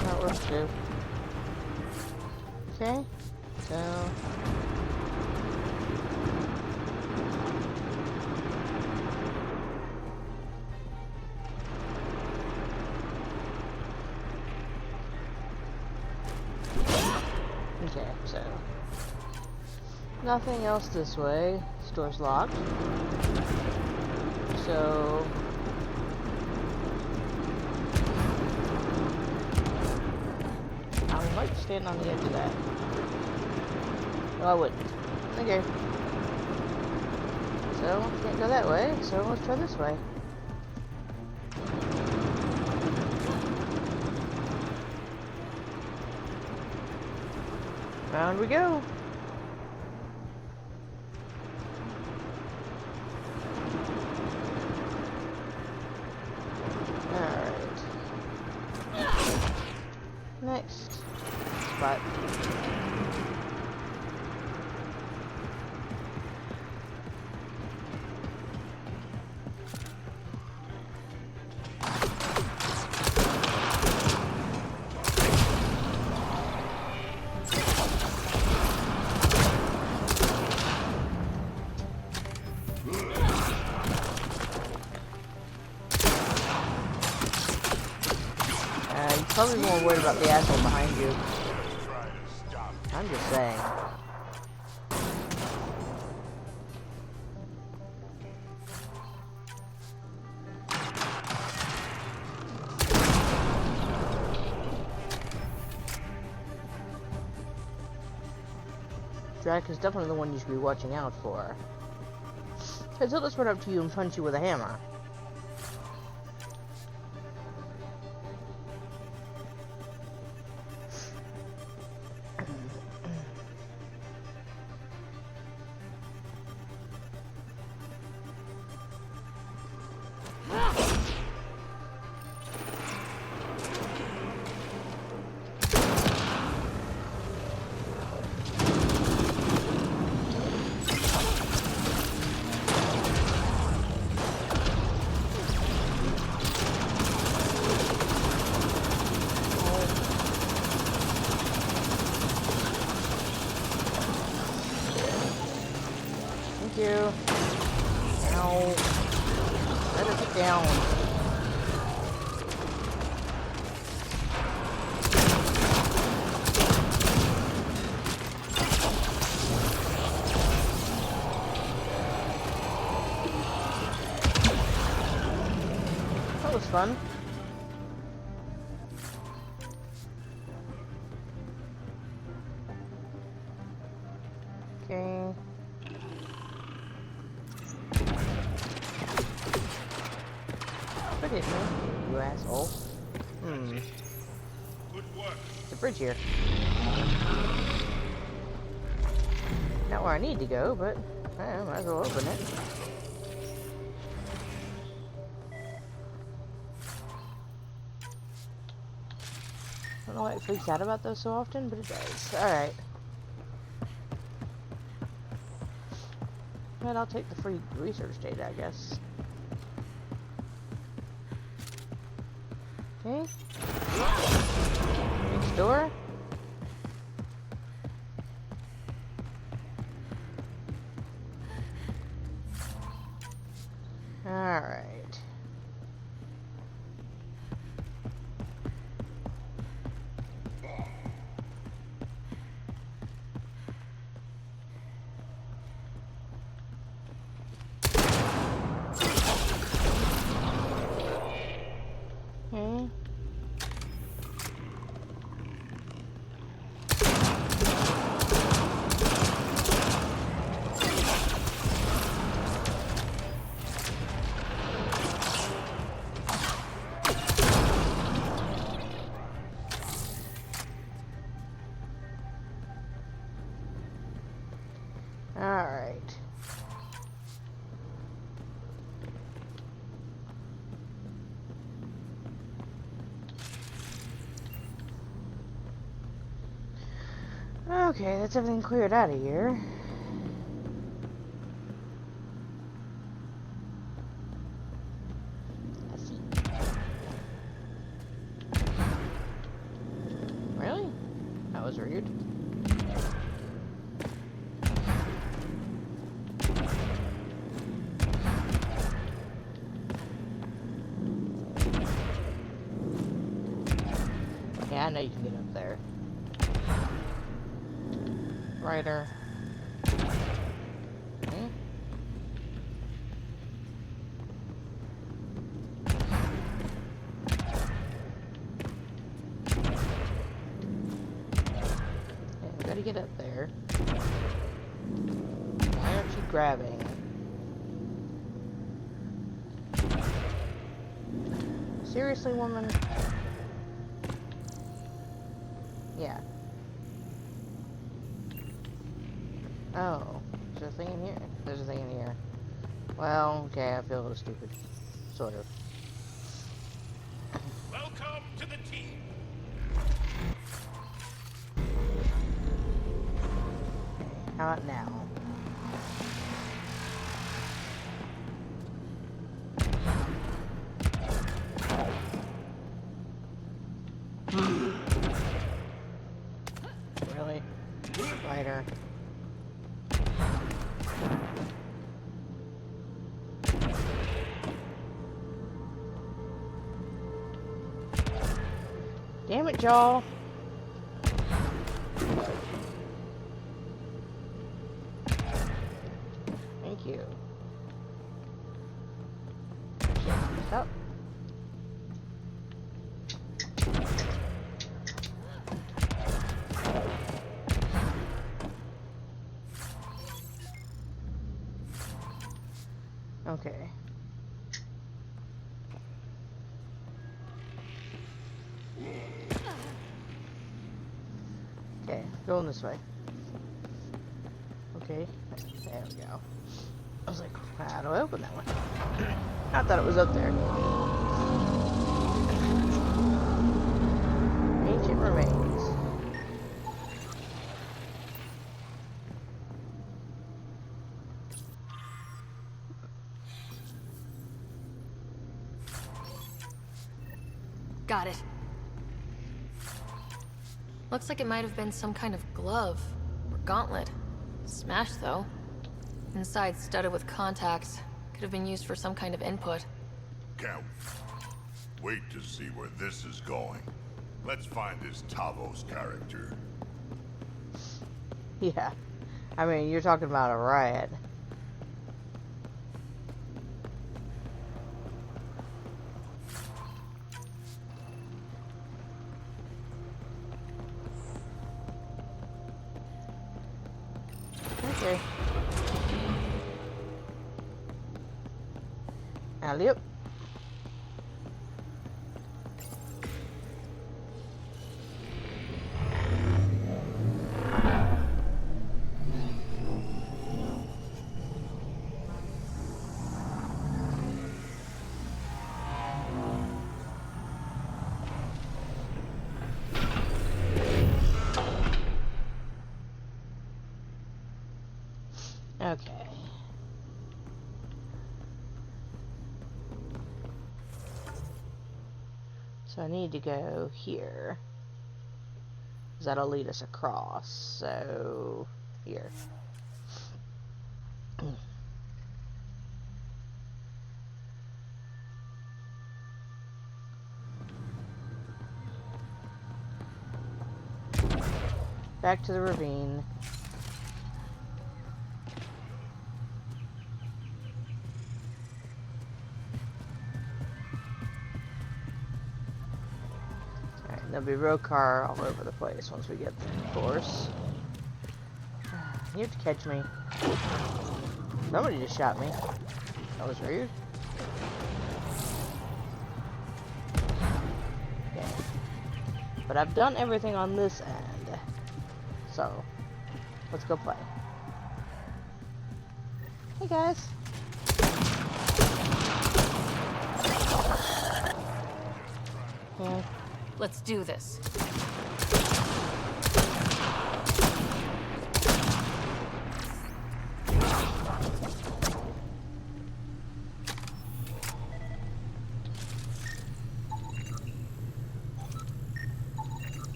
That works too. Okay, so. Okay, so nothing else this way. Store's locked. So I might stand on the edge of that. No, I wouldn't. Okay. So can't go that way, so let's try this way. Round we go. Alright. Next spot. You're probably more worried about the asshole behind you. I'm just saying. Drac is definitely the one you should be watching out for. Because he'll just run up to you and punch you with a hammer. Thank you. Ow. Let her get down. That was fun. Okay. Look at me, you asshole. Hmm. Good work. There's a bridge here. Not where I need to go, but I might as well open it. I don't know why it freaks out about those so often, but it does. Alright. And I'll take the free research data, I guess. Okay. Next door. Alright. Okay. Alright. Okay, that's everything cleared out of here. Really? That was rude. Yeah, I know you can get up there. Ryder. Hmm? Okay, we gotta get up there. Why aren't you grabbing? Seriously, woman? Yeah. Oh, there's a thing in here. There's a thing in here. Well, okay, I feel a little stupid. Sort of. Welcome to the team. How about now? Really? Spider. Damn it, y'all. Thank you. Stop. Okay. Okay, going this way. Okay, there we go. I was like, how do I open that one? I thought it was up there. Ancient remains. Got it. Looks like it might have been some kind of glove or gauntlet. Smashed, though. Inside studded with contacts. Could have been used for some kind of input. Can't wait to see where this is going. Let's find this Tavos character. Yeah. I mean, you're talking about a riot. Okay. Alley-oop. Okay. So I need to go here. 'Cause that'll lead us across. So, here. Back to the ravine. There'll be road car all over the place once we get there, of course. You have to catch me. Somebody just shot me. That was rude. Okay. But I've done everything on this end. So, let's go play. Hey guys. Yeah. Let's do this.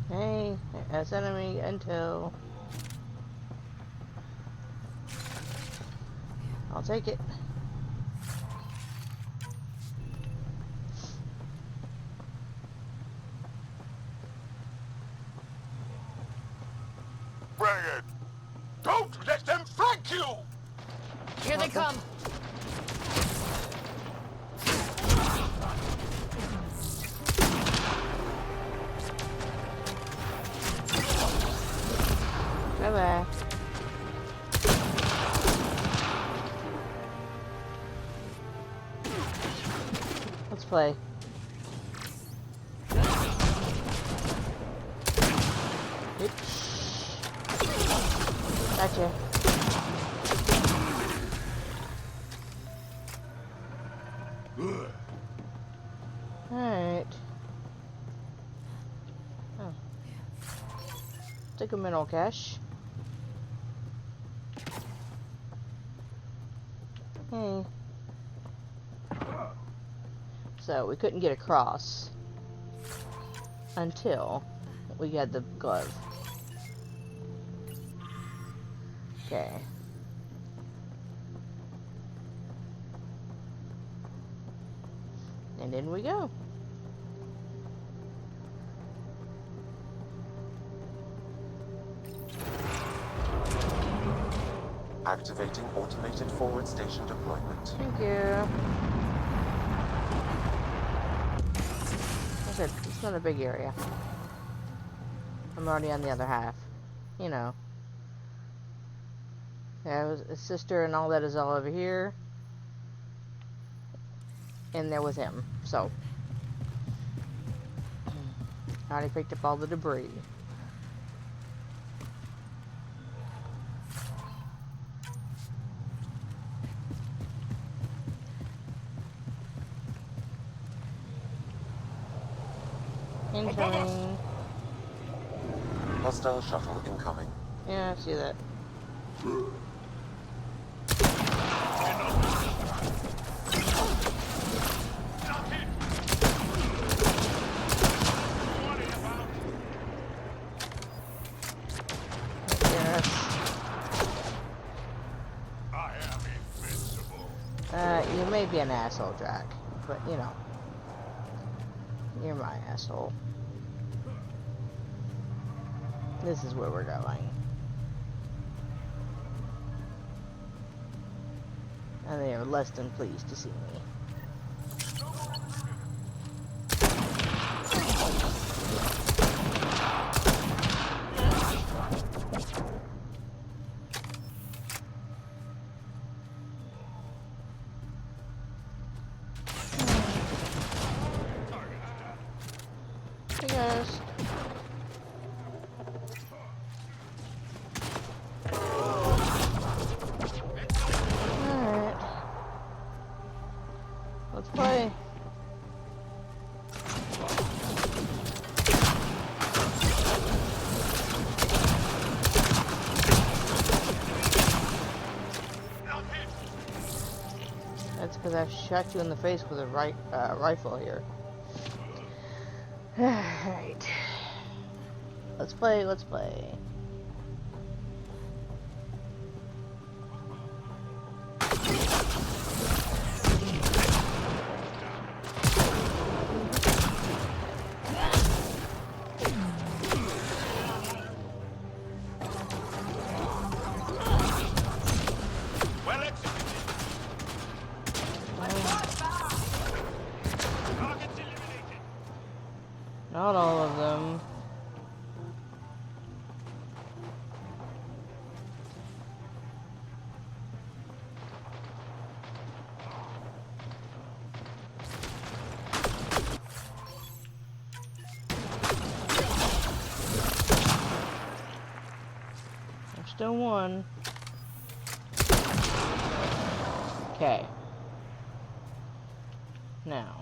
Hey, that's enemy intel. I'll take it. Bring it! Don't let them flank you! Here they come. Bye-bye. Let's play. Oops. Gotcha. Alright. Oh. Take a mineral cache. Hey. So we couldn't get across until we got the glove. Okay. And in we go. Activating automated forward station deployment. Thank you. Like I said, it's not a big area. I'm already on the other half. You know. Yeah, his sister and all that is all over here. And there with him. So. I already picked up all the debris. Incoming. Hostile shuttle incoming. Yeah, I see that. You may be an asshole, Jack, but you know, you're my asshole. This is where we're going. And they are less than pleased to see me. Hey guys. Alright. Let's play. That's because I shot you in the face with a rifle here. Alright. Let's play, let's play. Not all of them. There's still one. Okay. Now.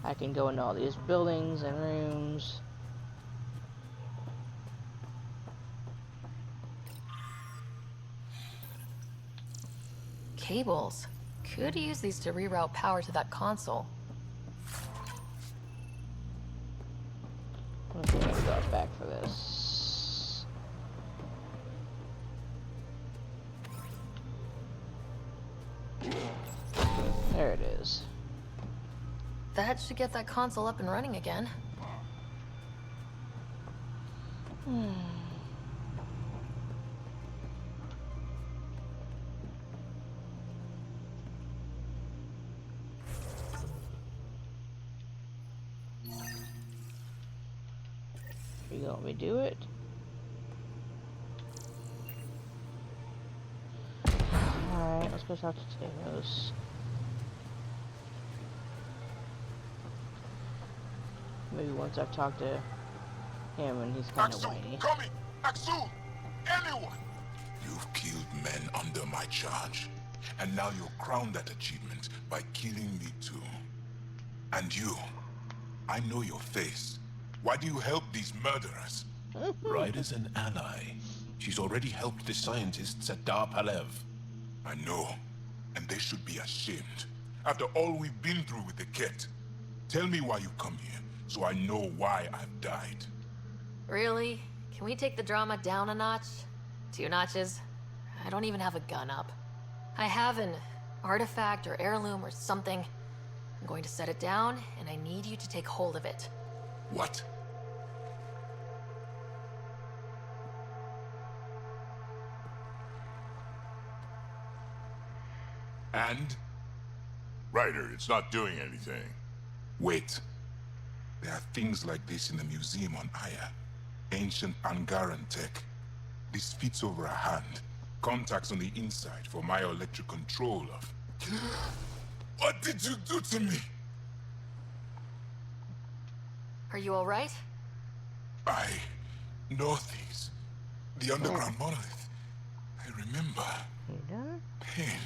I can go into all these buildings and rooms. Cables. Could use these to reroute power to that console. Okay, I'll go back for this. There it is. That should get that console up and running again. You gonna let me do it? Alright, let's go talk to Talos. Maybe once I've talked to him and he's kind of whiny. Coming! Axul! Anyone! You've killed men under my charge. And now you'll crown that achievement by killing me too. And you, I know your face. Why do you help these murderers? Ryder's an ally. She's already helped the scientists at Dar Palev. I know, and they should be ashamed. After all we've been through with the Ket. Tell me why you come here, so I know why I've died. Really? Can we take the drama down a notch? 2 notches? I don't even have a gun up. I have an artifact or heirloom or something. I'm going to set it down, and I need you to take hold of it. What? And? Ryder, it's not doing anything. Wait. There are things like this in the museum on Aya. Ancient Angaran tech. This fits over a hand. Contacts on the inside for myoelectric control of... What did you do to me? Are you alright? I know these. The underground monolith. I remember. You done? Pain.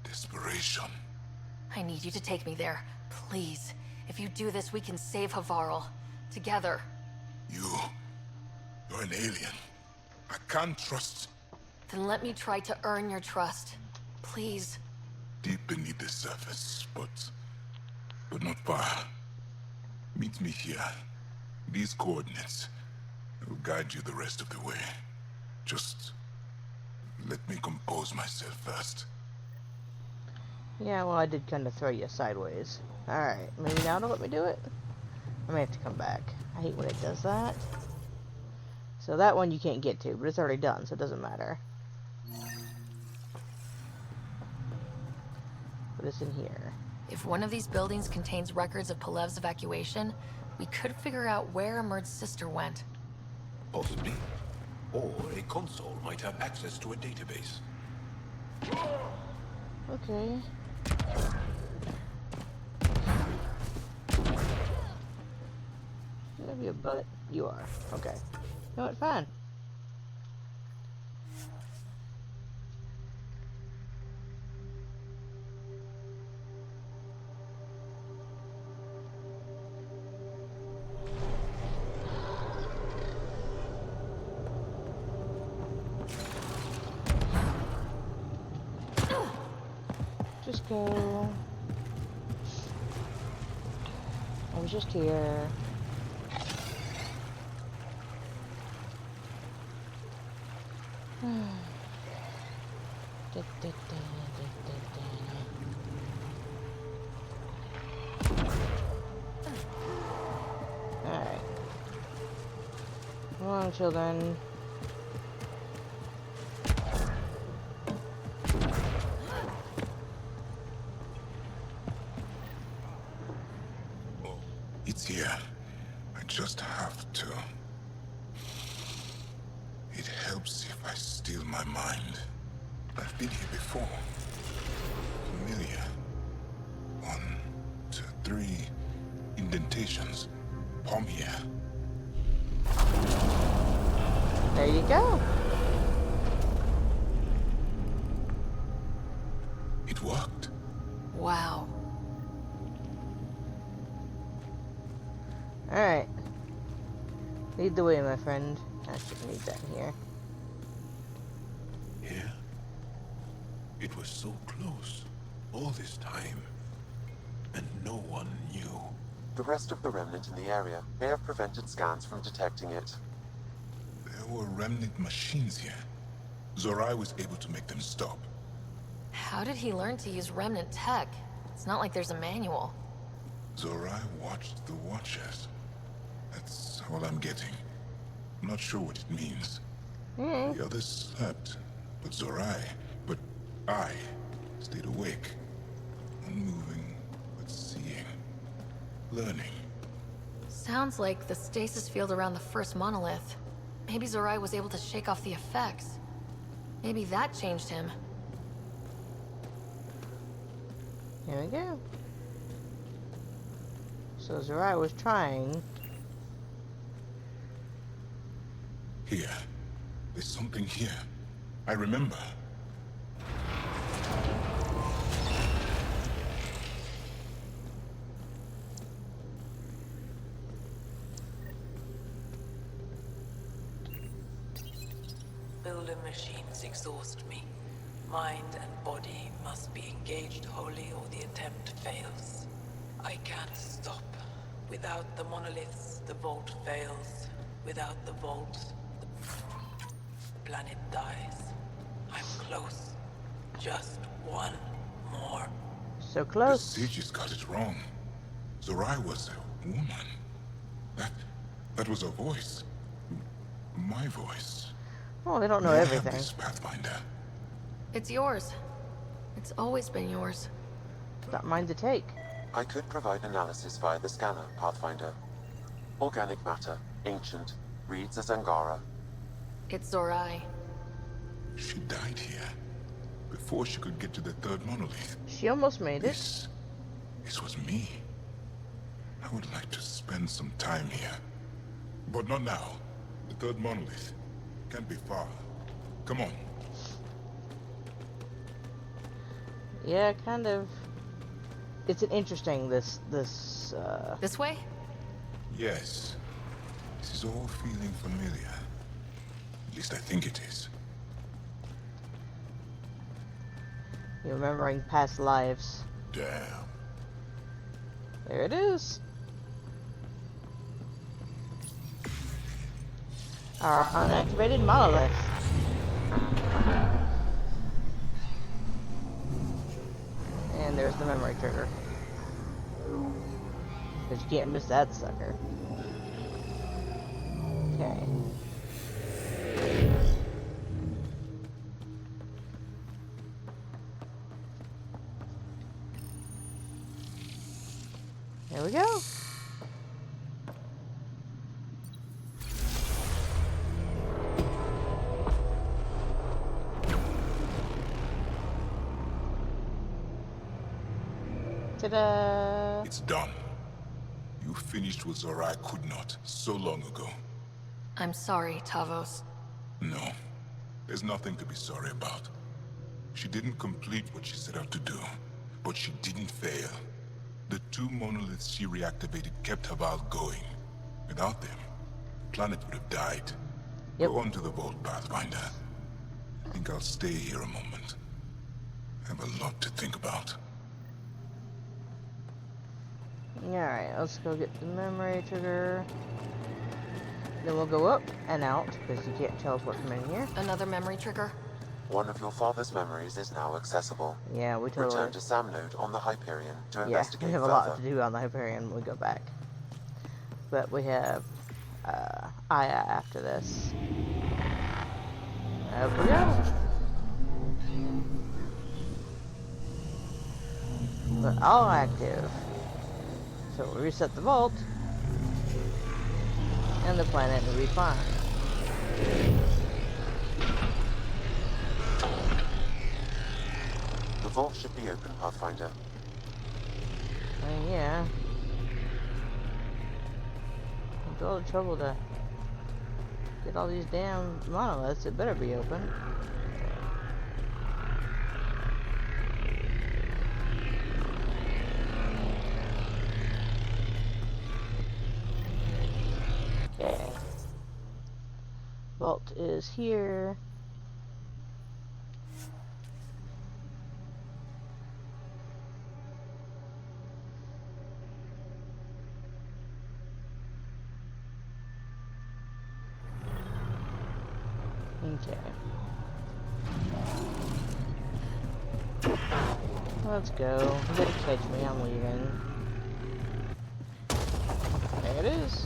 Desperation. I need you to take me there. Please. If you do this, we can save Havarl. Together. You're an alien. I can't trust... Then let me try to earn your trust. Please. Deep beneath the surface, but not far. Meet me here. These coordinates. I will guide you the rest of the way. Just let me compose myself first. Yeah, well, I did kind of throw you sideways. Alright, maybe now don't let me do it? I may have to come back. I hate when it does that. So that one you can't get to, but it's already done, so it doesn't matter. What is in here? If one of these buildings contains records of Palev's evacuation, we could figure out where Murd's sister went. Possibly. Or a console might have access to a database. Okay. You gonna be a butt? You are. Okay. You know what? Fine. Just go. I was just here. Alright. Come on, children. It's here. I just have to. It helps if I steal my mind. I've been here before. Familiar. 1, 2, 3 indentations. Palm here. There you go. It worked. Wow. Alright. Lead the way, my friend. I should need that here. Here? It was so close. All this time. And no one knew. The rest of the remnant in the area may have prevented scans from detecting it. There were remnant machines here. Zorai was able to make them stop. How did he learn to use remnant tech? It's not like there's a manual. Zorai watched the Watchers. That's all I'm getting. I'm not sure what it means. The others slept, but I stayed awake. Unmoving, but seeing. Learning. Sounds like the stasis field around the first monolith. Maybe Zorai was able to shake off the effects. Maybe that changed him. Here we go. So Zorai was trying. Here. There's something here. I remember. Builder machines exhaust me. Mind and body must be engaged wholly or the attempt fails. I can't stop. Without the monoliths, the vault fails. Without the vault, the planet dies. I'm close. Just one more. So close. The sages got it wrong. Zorai was a woman. That was a voice. My voice. Oh, they don't know May I have everything. this Pathfinder. It's yours. It's always been yours. Not mine to take. I could provide analysis via the scanner, Pathfinder. Organic matter, ancient, reads as Angara. It's Zorai. She died here. Before she could get to the third monolith. She almost made it. This was me. I would like to spend some time here. But not now. The third monolith. Can't be far. Come on. Yeah, kind of. It's an interesting, this This way? Yes. This is all feeling familiar. At least I think it is. You're remembering past lives. Damn. There it is. Our unactivated monolith. And there's the memory trigger. Because you can't miss that sucker. Okay. There we go. Ta-da! It's done. You finished what Zorai could not so long ago. I'm sorry, Tavos. No. There's nothing to be sorry about. She didn't complete what she set out to do, but she didn't fail. The two monoliths she reactivated kept Havarl going. Without them, the planet would have died. Go on to the vault, Pathfinder. I think I'll stay here a moment. I have a lot to think about. Alright, let's go get the memory trigger. Then we'll go up and out, because you can't teleport from in here. Another memory trigger? One of your father's memories is now accessible. Yeah, we totally... Return to Sam Node on the Hyperion to investigate we have further. a lot to do on the Hyperion when we go back. But we have Aya after this. Up we go. But all active. So we reset the vault. And the planet will be fine. The vault should be open, Pathfinder. Yeah. Went to all the trouble to Get all these damn monoliths. It better be open. Okay. Vault is here. Okay. Let's go. You gotta catch me, I'm leaving. There it is.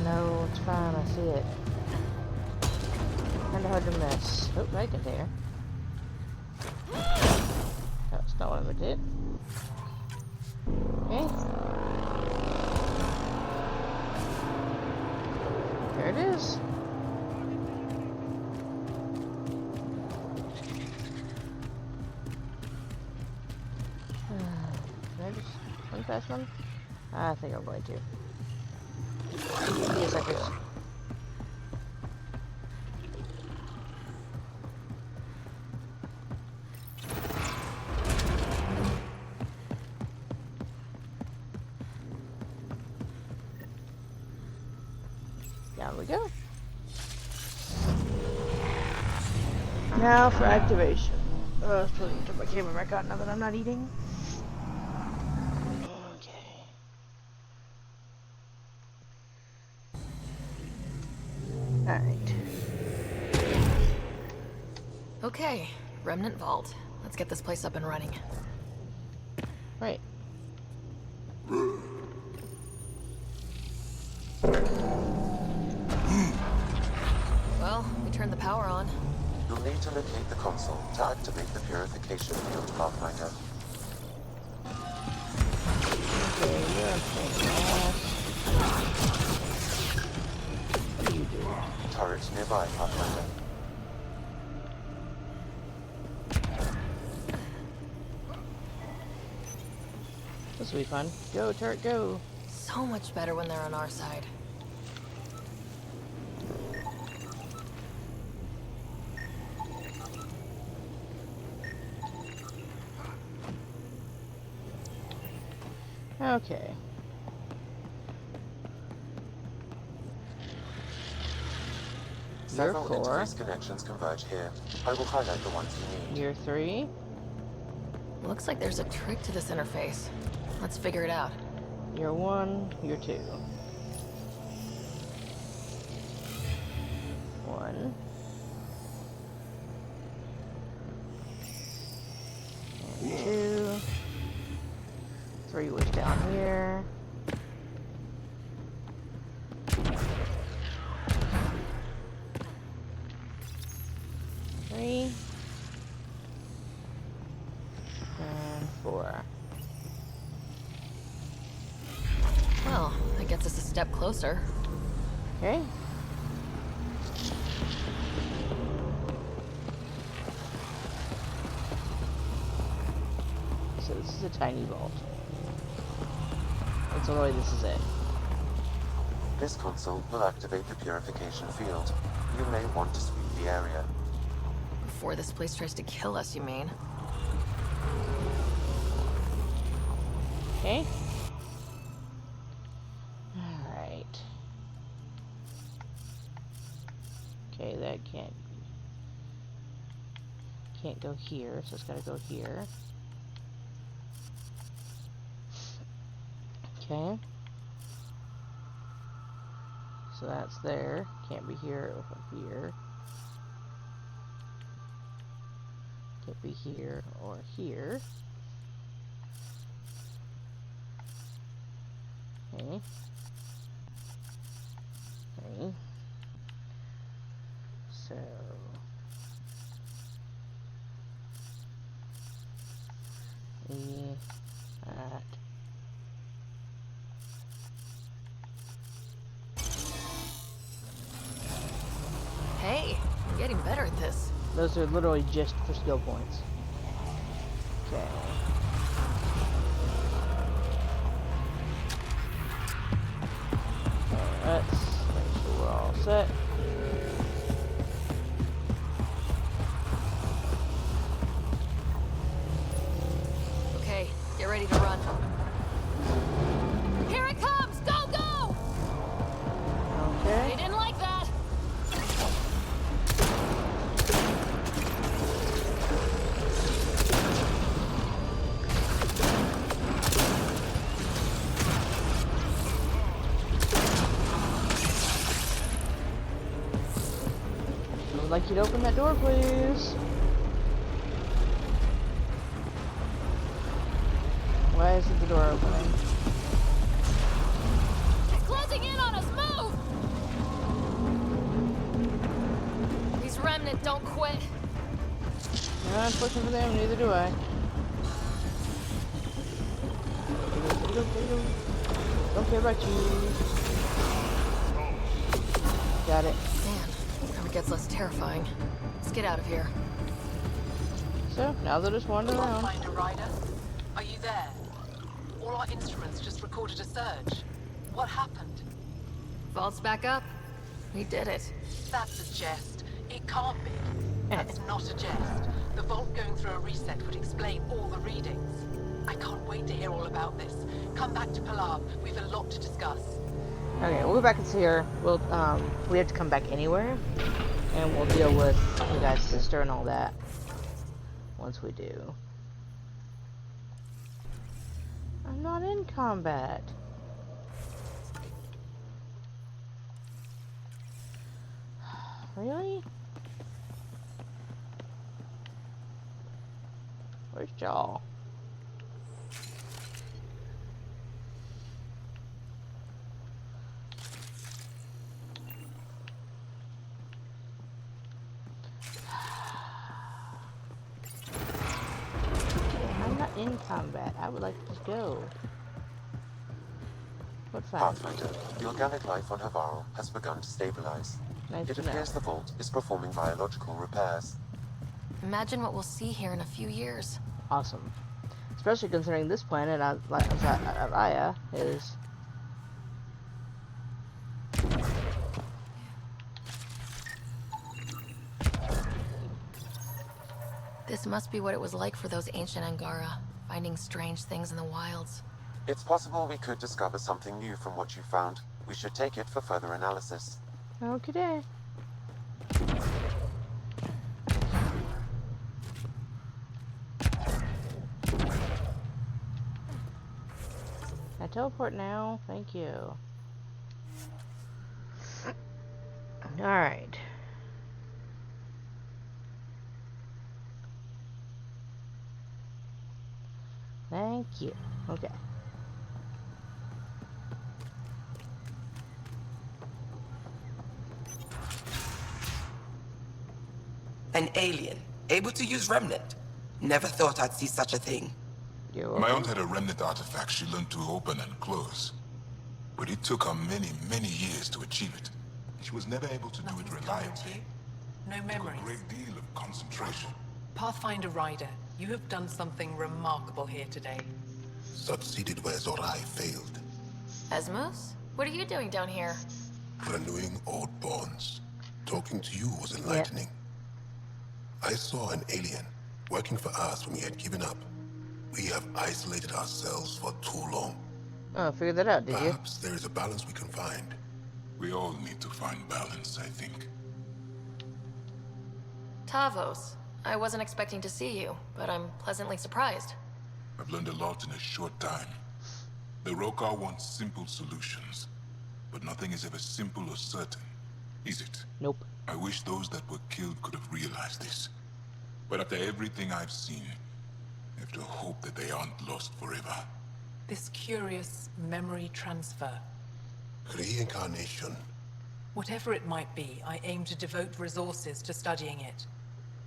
No, it's fine, I see it. Kinda hard to miss. Oh, Megan's here. That's not what I did. Okay. There it is. Can I just run past them? I think I'm going to. Yes, I could. Down we go. Now for activation. I was supposed to turn my camera back on now that I'm not eating. Okay. Alright. Okay, Remnant Vault. Let's get this place up and running. Right. Well, we turned the power on. You'll need to locate the console to activate the purification field, Pathfinder. Okay, you're a pain in the ass. What do you do? Turret nearby, Pathfinder. This will be fun. Go, turret, go. So much better when they're on our side. Okay. Several Your 4. interface connections converge here. I will highlight the ones you need. Your 3. Looks like there's a trick to this interface. Let's figure it out. Your 1, your 2. 1. And 2. 3 was down here. Three. And 4. Well, that gets us a step closer. Okay. So this is a tiny vault. And so really this is it. This console will activate the purification field. You may want to sweep the area. Before this place tries to kill us, you mean? Okay. Alright. Okay, that can't go here, so it's gotta go here. Okay. So that's there. Can't be here or here. Can't be here or here. Okay. Okay. So that. Hey, I'm getting better at this. Those are literally just for skill points. Okay. Let's make sure set. Okay, get ready to run. Here it comes! Go, go! Okay. They didn't like that. I would like you to open that door, please. Why isn't the door opening? They're closing in on us! Move! These remnant don't quit. I'm pushing for them, neither do I. Don't care about you. Got it. Man, never gets less terrifying. Let's get out of here. So, now they're just wandering around. Find a rider? Are you there? All our instruments just recorded a surge. What happened? Vault's back up. We did it. That's a jest. It can't be. That's not a jest. The vault going through a reset would explain all the readings. I can't wait to hear all about this. Come back to Palau. We've a lot to discuss. Okay, we'll go back and see her. We'll, we have to come back anywhere. And we'll deal with the guy's sister and all that. Once we do. I'm not in combat. Really? Where's Jaw? I'm not in combat. I would like to go. What fact? Pathfinder, the organic life on Havarl has begun to stabilize. Nice It to know. appears the vault is performing biological repairs. Imagine what we'll see here in a few years. Awesome. Especially considering this planet, Aya, is... This must be what it was like for those ancient Angara, finding strange things in the wilds. It's possible we could discover something new from what you found. We should take it for further analysis. Okay. Can I teleport now? Thank you. Alright. Thank you. Okay. An alien, able to use Remnant. Never thought I'd see such a thing. My aunt had a Remnant artifact she learned to open and close. But it took her many, many years to achieve it. She was never able to do it reliably. No memories. A great deal of concentration. Pathfinder Rider, you have done something remarkable here today. Succeeded where Zorai failed. Esmos? What are you doing down here? Renewing old bonds. Talking to you was enlightening. I saw an alien working for us when we had given up. We have isolated ourselves for too long. Oh, figured that out, did you? Perhaps there is a balance we can find. We all need to find balance, I think. Tavos. I wasn't expecting to see you, but I'm pleasantly surprised. I've learned a lot in a short time. The Rokar want simple solutions, but nothing is ever simple or certain, is it? Nope. I wish those that were killed could have realized this. But after everything I've seen, I have to hope that they aren't lost forever. This curious memory transfer. Reincarnation. Whatever it might be, I aim to devote resources to studying it.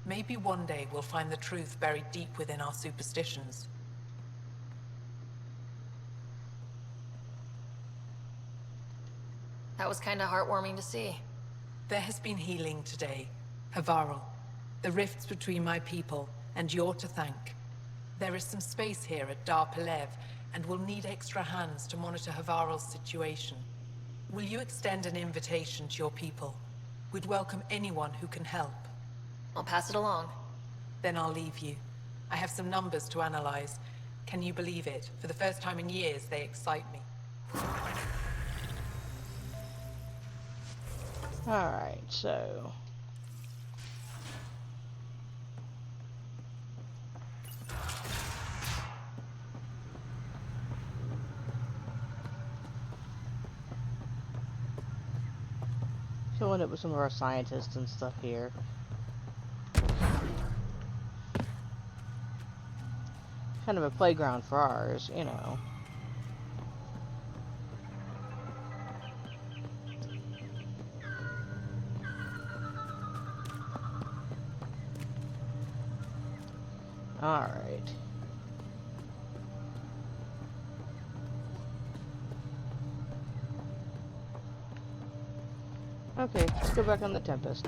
Maybe one day we'll find the truth buried deep within our superstitions. That was kinda heartwarming to see. There has been healing today, Havarl. The rifts between my people, and you're to thank. There is some space here at Dar Pelev, and we'll need extra hands to monitor Havarl's situation. Will you extend an invitation to your people? We'd welcome anyone who can help. I'll pass it along. Then I'll leave you. I have some numbers to analyze. Can you believe it? For the first time in years, they excite me. Alright, so... Filling up with some of our scientists and stuff here. Kind of a playground for ours, you know. Alright. Okay, let's go back on the Tempest.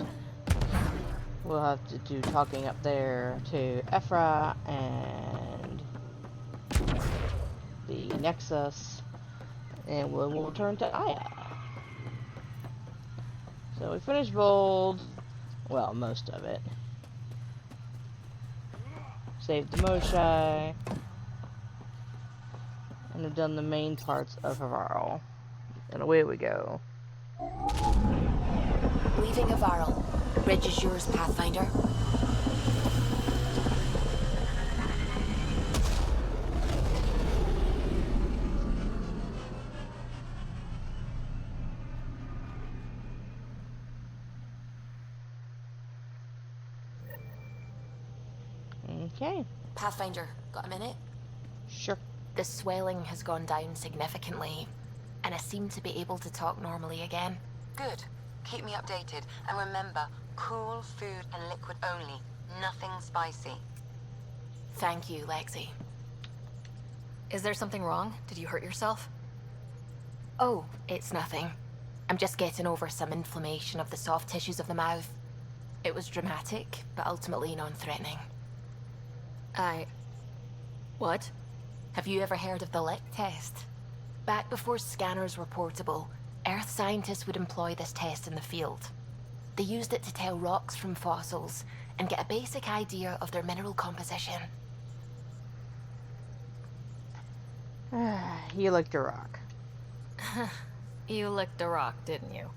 We'll have to do talking up there to Ephra and the Nexus, and we'll turn to Aya. So we finished Voeld, well, most of it. Saved the Moshai, and have done the main parts of Havarl. And away we go. Leaving Havarl. Bridge is yours, Pathfinder. Okay. Pathfinder, got a minute? Sure. The swelling has gone down significantly, and I seem to be able to talk normally again. Good. Keep me updated. And remember, cool food and liquid only. Nothing spicy. Thank you, Lexi. Is there something wrong? Did you hurt yourself? Oh, it's nothing. I'm just getting over some inflammation of the soft tissues of the mouth. It was dramatic, but ultimately non-threatening. What? Have you ever heard of the lick test? Back before scanners were portable, Earth scientists would employ this test in the field. They used it to tell rocks from fossils and get a basic idea of their mineral composition. You licked a rock. You licked a rock, didn't you?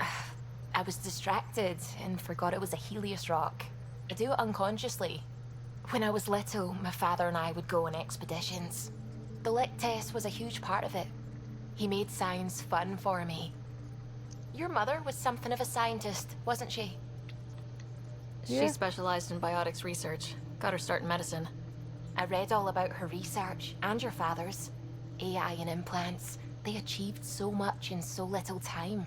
I was distracted and forgot it was a Helios rock. I do it unconsciously. When I was little, my father and I would go on expeditions. The lick test was a huge part of it. He made science fun for me. Your mother was something of a scientist, wasn't she? She specialized in biotics research. Got her start in medicine. I read all about her research, and your father's. AI and implants. They achieved so much in so little time.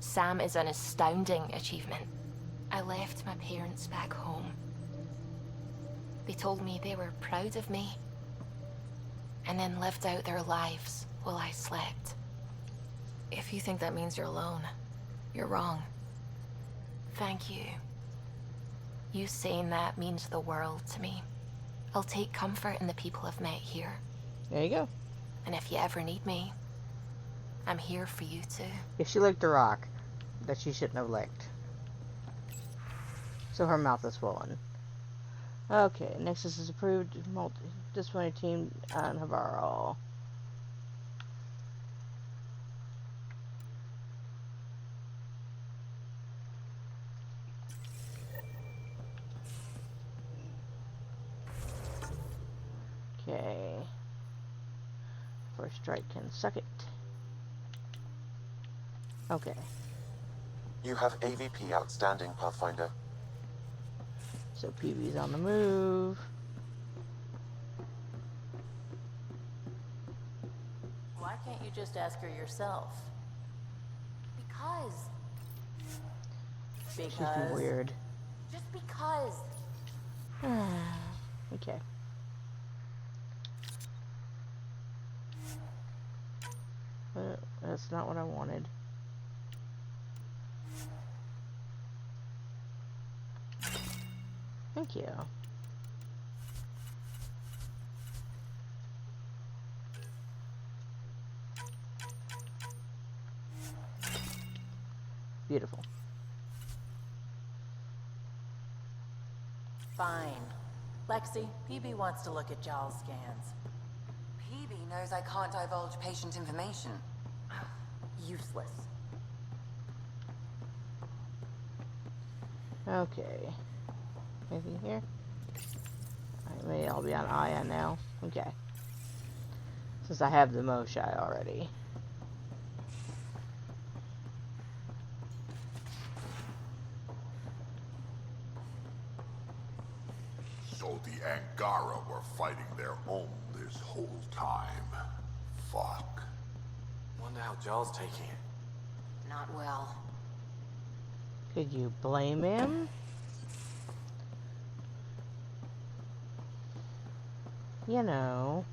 Sam is an astounding achievement. I left my parents back home. They told me they were proud of me, and then lived out their lives while I slept. If you think that means you're alone, you're wrong. Thank you. You saying that means the world to me. I'll take comfort in the people I've met here. There you go. And if you ever need me, I'm here for you too. If she licked a rock that she shouldn't have licked. So her mouth is swollen. Okay, Nexus is approved. Multi-disciplinary team on Havarl. Okay. First strike can suck it. Okay. You have AVP outstanding, Pathfinder. So PB's on the move. Why can't you just ask her yourself? Because. She's being weird. Just because. Okay. That's not what I wanted. Thank you. Beautiful. Fine. Lexi, PB wants to look at Giles' scans. PB knows I can't divulge patient information. Useless. Okay. Anything here? Alright, maybe I'll be on Aya now. Okay. Since I have the Moshai already. So the Angara were fighting their own this whole time. Fuck. Wonder how Giles taking it. Not well. Could you blame him? You know.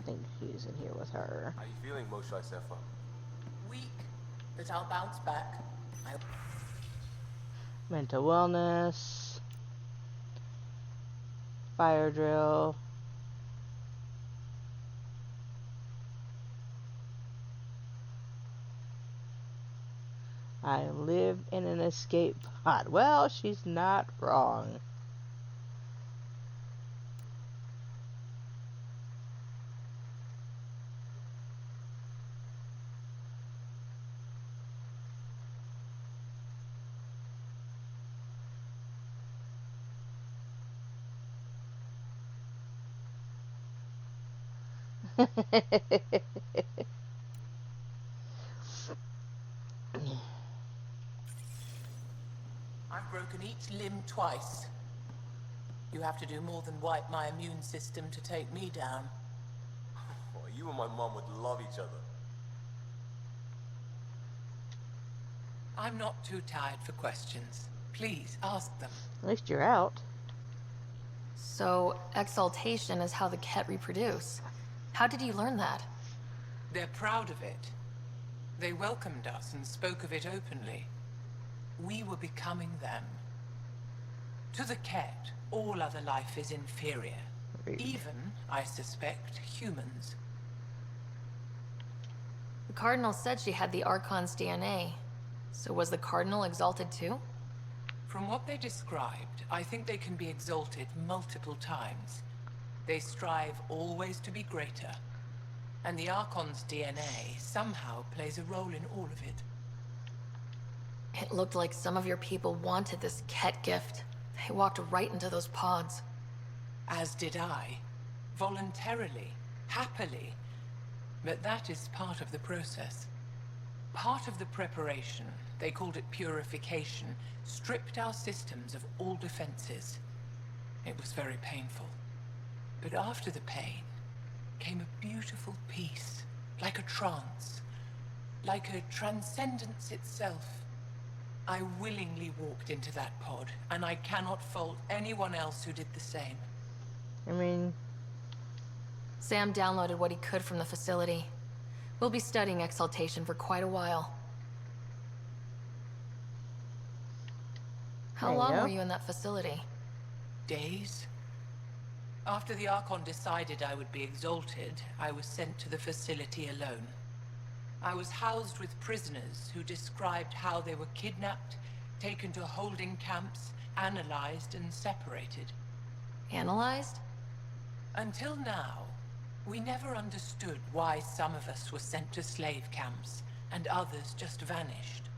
I think she's in here with her. How you feeling, Moshai Sefa? Weak, but I'll bounce back. Mental wellness. Fire drill. I live in an escape pod. Well, she's not wrong. I've broken each limb twice. You have to do more than wipe my immune system to take me down. Well, you and my mom would love each other. I'm not too tired for questions. Please, ask them. At least you're out. So, exaltation is how the Ket reproduce. How did you learn that? They're proud of it. They welcomed us and spoke of it openly. We were becoming them. To the Ket, all other life is inferior. Even, I suspect, humans. The Cardinal said she had the Archon's DNA. So was the Cardinal exalted too? From what they described, I think they can be exalted multiple times. They strive always to be greater. And the Archon's DNA somehow plays a role in all of it. It looked like some of your people wanted this Ket gift. They walked right into those pods. As did I. Voluntarily. Happily. But that is part of the process. Part of the preparation, they called it purification, stripped our systems of all defenses. It was very painful. But after the pain came a beautiful peace, like a trance, like a transcendence itself. I willingly walked into that pod, and I cannot fault anyone else who did the same. I mean... Sam downloaded what he could from the facility. We'll be studying exaltation for quite a while. How long were you in that facility? Days. After the Archon decided I would be exalted, I was sent to the facility alone. I was housed with prisoners who described how they were kidnapped, taken to holding camps, analyzed and separated. Analyzed? Until now, we never understood why some of us were sent to slave camps and others just vanished.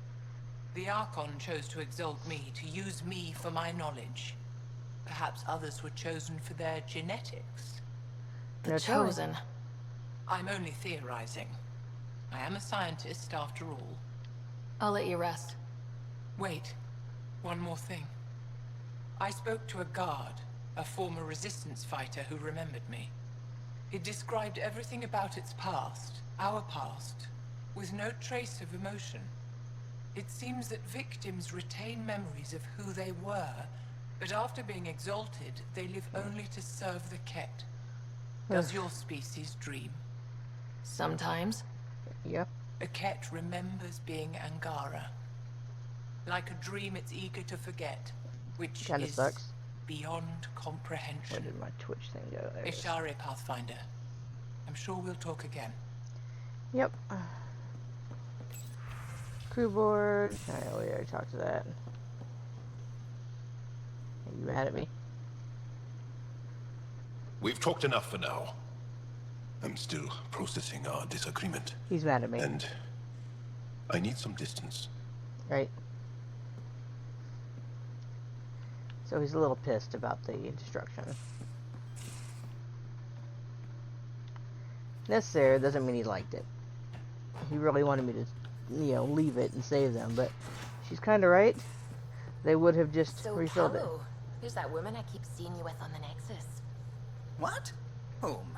The Archon chose to exalt me, to use me for my knowledge. Perhaps others were chosen for their genetics. The chosen. I'm only theorizing. I am a scientist, after all. I'll let you rest. Wait. One more thing. I spoke to a guard, a former resistance fighter who remembered me. It described everything about its past, our past, with no trace of emotion. It seems that victims retain memories of who they were, but after being exalted, they live only to serve the Ket. Does your species dream? Sometimes. Yep. A Ket remembers being Angara. Like a dream it's eager to forget, which Kinda is sucks. beyond Where comprehension. did my Twitch thing go? There it is. Ishari, Pathfinder. I'm sure we'll talk again. Yep. Crew board. Alright, we already talked to that. Are you mad at me? We've talked enough for now. I'm still processing our disagreement. He's mad at me. And I need some distance. Right. So he's a little pissed about the destruction. Necessary doesn't mean he liked it. He really wanted me to, you know, leave it and save them, but she's kind of right. They would have just So, refilled it. Paolo, who's that woman I keep seeing you with on the Nexus? What? Whom?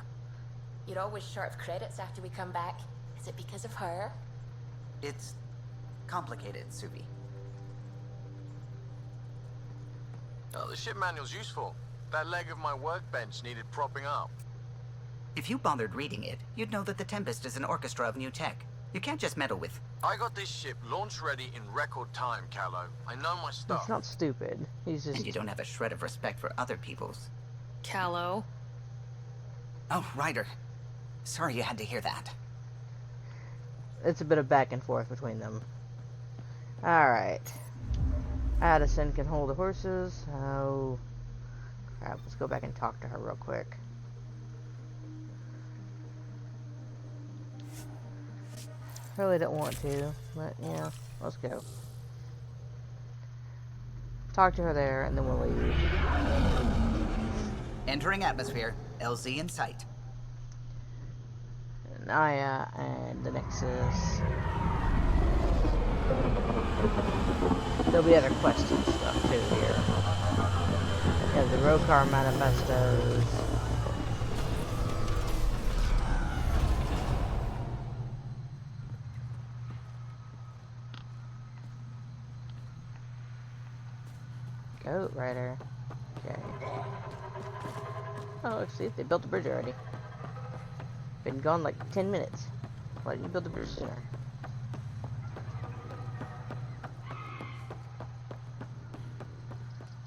You're always short of credits after we come back. Is it because of her? It's complicated, Suvi. Oh, the ship manual's useful. That leg of my workbench needed propping up. If you bothered reading it, you'd know that the Tempest is an orchestra of new tech. You can't just meddle with... I got this ship launch ready in record time, Callow. I know my stuff. It's not stupid. He's just... And you don't have a shred of respect for other people's. Callow. Oh, Ryder. Sorry you had to hear that. It's a bit of back and forth between them. Alright. Addison can hold the horses. Oh, crap. Let's go back and talk to her real quick. Really don't want to, but yeah, let's go. Talk to her there, and then we'll leave. Entering atmosphere. LZ in sight. Naya and the Nexus. There'll be other quests and stuff too here. We have the Rokar manifestos. Goat Rider. Okay. Oh, let's see. They built the bridge already. Been gone like 10 minutes. Why didn't you build the bridge sooner?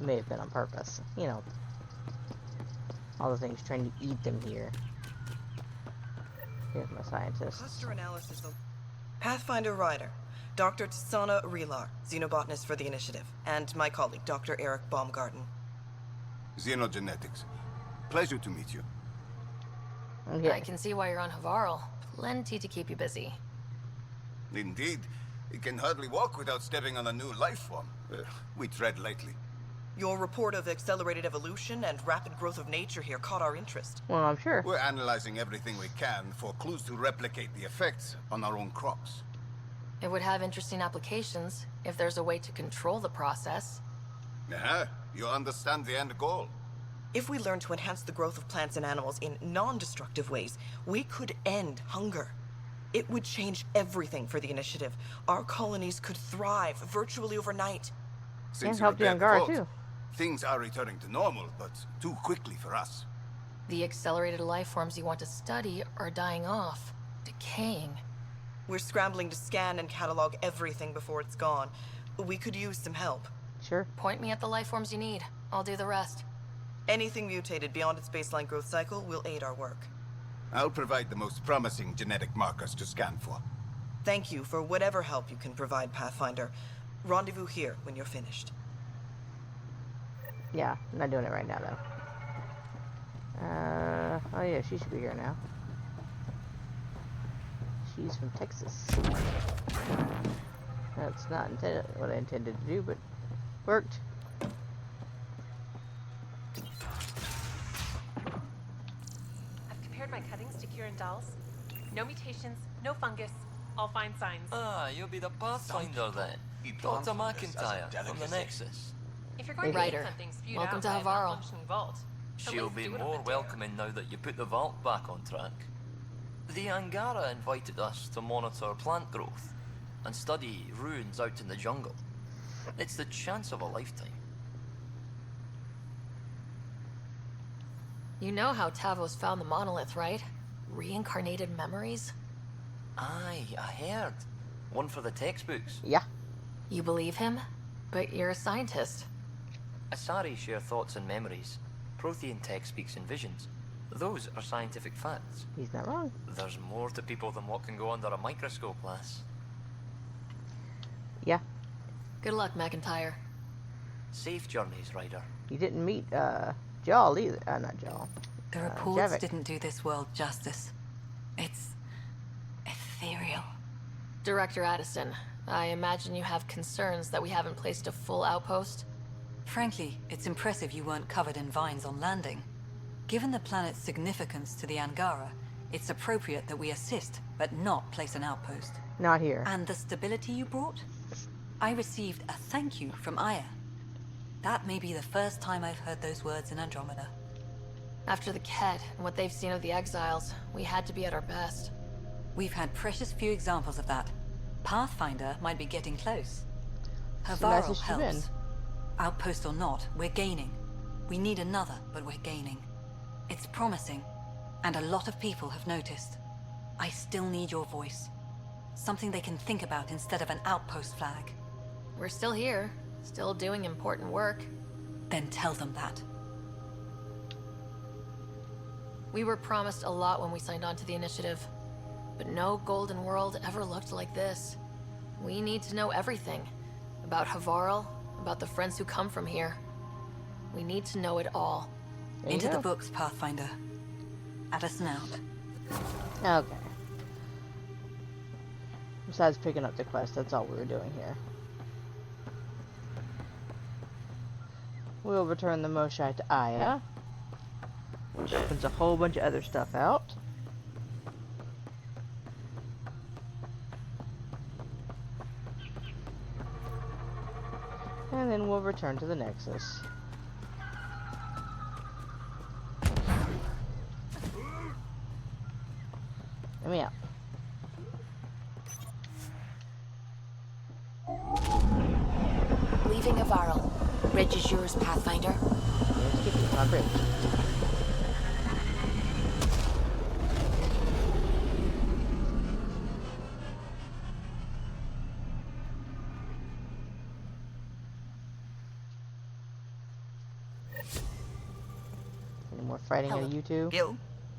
May have been on purpose. You know. All the things trying to eat them here. Here's my scientist. Cluster analysis of Pathfinder Ryder, Dr. Tsana Relar, xenobotanist for the Initiative, and my colleague, Dr. Eric Baumgarten. Xenogenetics. Pleasure to meet you. Okay. I can see why you're on Havarl. Plenty to keep you busy. Indeed. It can hardly walk without stepping on a new life form. We tread lightly. Your report of accelerated evolution and rapid growth of nature here caught our interest. Well, I'm sure. We're analyzing everything we can for clues to replicate the effects on our own crops. It would have interesting applications if there's a way to control the process. You understand the end goal. If we learn to enhance the growth of plants and animals in non-destructive ways, we could end hunger. It would change everything for the Initiative. Our colonies could thrive virtually overnight. Since help the Angara too. Things are returning to normal, but too quickly for us. The accelerated life forms you want to study are dying off, decaying. We're scrambling to scan and catalog everything before it's gone. We could use some help. Sure. Point me at the life forms you need. I'll do the rest. Anything mutated beyond its baseline growth cycle will aid our work. I'll provide the most promising genetic markers to scan for. Thank you for whatever help you can provide, Pathfinder. Rendezvous here when you're finished. Yeah, I'm not doing it right now, though. Oh yeah, she should be here now. She's from Texas. That's not what I intended to do, but worked. I've compared my cuttings to Kieran Dahl's. No mutations, no fungus, all fine signs. Ah, you'll be the Pathfinder then. Dr. McIntyre from the Nexus. If you're going to Ryder, eat something spewed welcome out to by a Havarl. malfunctioning vault, at She'll least be do it more up a welcoming now that you put the vault back on track. The Angara invited us to monitor plant growth and study ruins out in the jungle. It's the chance of a lifetime. You know how Tavos found the monolith, right? Reincarnated memories? Aye, I heard. One for the textbooks. Yeah. You believe him? But you're a scientist. Asari share thoughts and memories. Prothean tech speaks in visions. Those are scientific facts. He's not wrong. There's more to people than what can go under a microscope, lass. Yeah. Good luck, McIntyre. Safe journeys, Ryder. You didn't meet, Jaal either. Not Jaal. The reports Javik. didn't do this world justice. It's ethereal. Director Addison, I imagine you have concerns that we haven't placed a full outpost? Frankly, it's impressive you weren't covered in vines on landing. Given the planet's significance to the Angara, it's appropriate that we assist, but not place an outpost. Not here. And the stability you brought? I received a thank you from Aya. That may be the first time I've heard those words in Andromeda. After the Ket and what they've seen of the exiles, we had to be at our best. We've had precious few examples of that. Pathfinder might be getting close. Nice Havarl as she's been. helps. Outpost or not, we're gaining. We need another, but we're gaining. It's promising, and a lot of people have noticed. I still need your voice. Something they can think about instead of an outpost flag. We're still here, still doing important work. Then tell them that. We were promised a lot when we signed on to the initiative, but no golden world ever looked like this. We need to know everything. About Havarl, about the friends who come from here. We need to know it all. Into the books, Pathfinder. Addison out. Okay. Besides picking up the quest, that's all we were doing here. We'll return the Moshai to Aya, which opens a whole bunch of other stuff out. And then we'll return to the Nexus. Let me out. Leaving Havarl. Bridge is yours, Pathfinder. Let's get to my bridge. Any more fighting out of you two? Gil,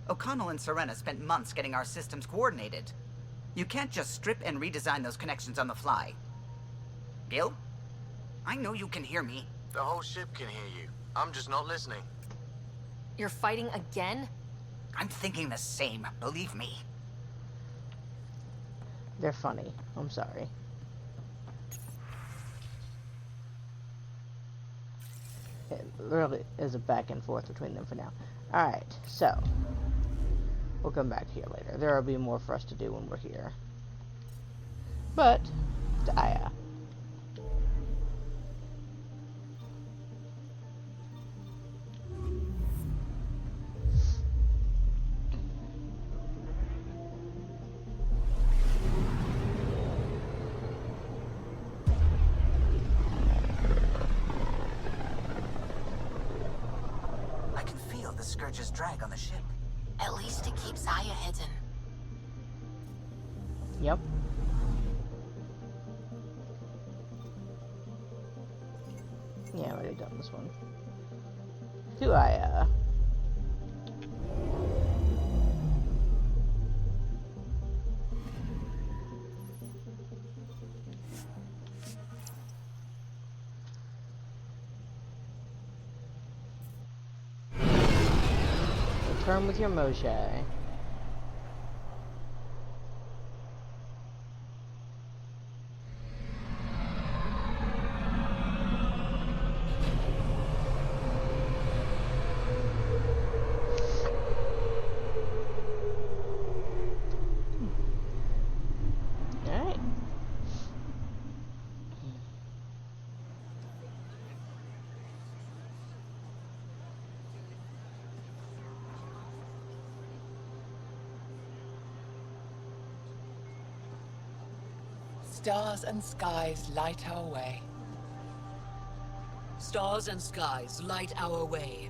O'Connell and Serena spent months getting our systems coordinated. You can't just strip and redesign those connections on the fly. Gil? I know you can hear me. The whole ship can hear you. I'm just not listening. You're fighting again? I'm thinking the same, believe me. They're funny. I'm sorry. It really is a back and forth between them for now. Alright, so we'll come back here later. There will be more for us to do when we're here. But to Aya. I can feel the Scourge's drag on the ship. At least it keeps Aya hidden. Yep. Yeah, I already done this one. To Aya. Return with your Moshe. Alright. Stars and skies light our way. Stars and skies light our way.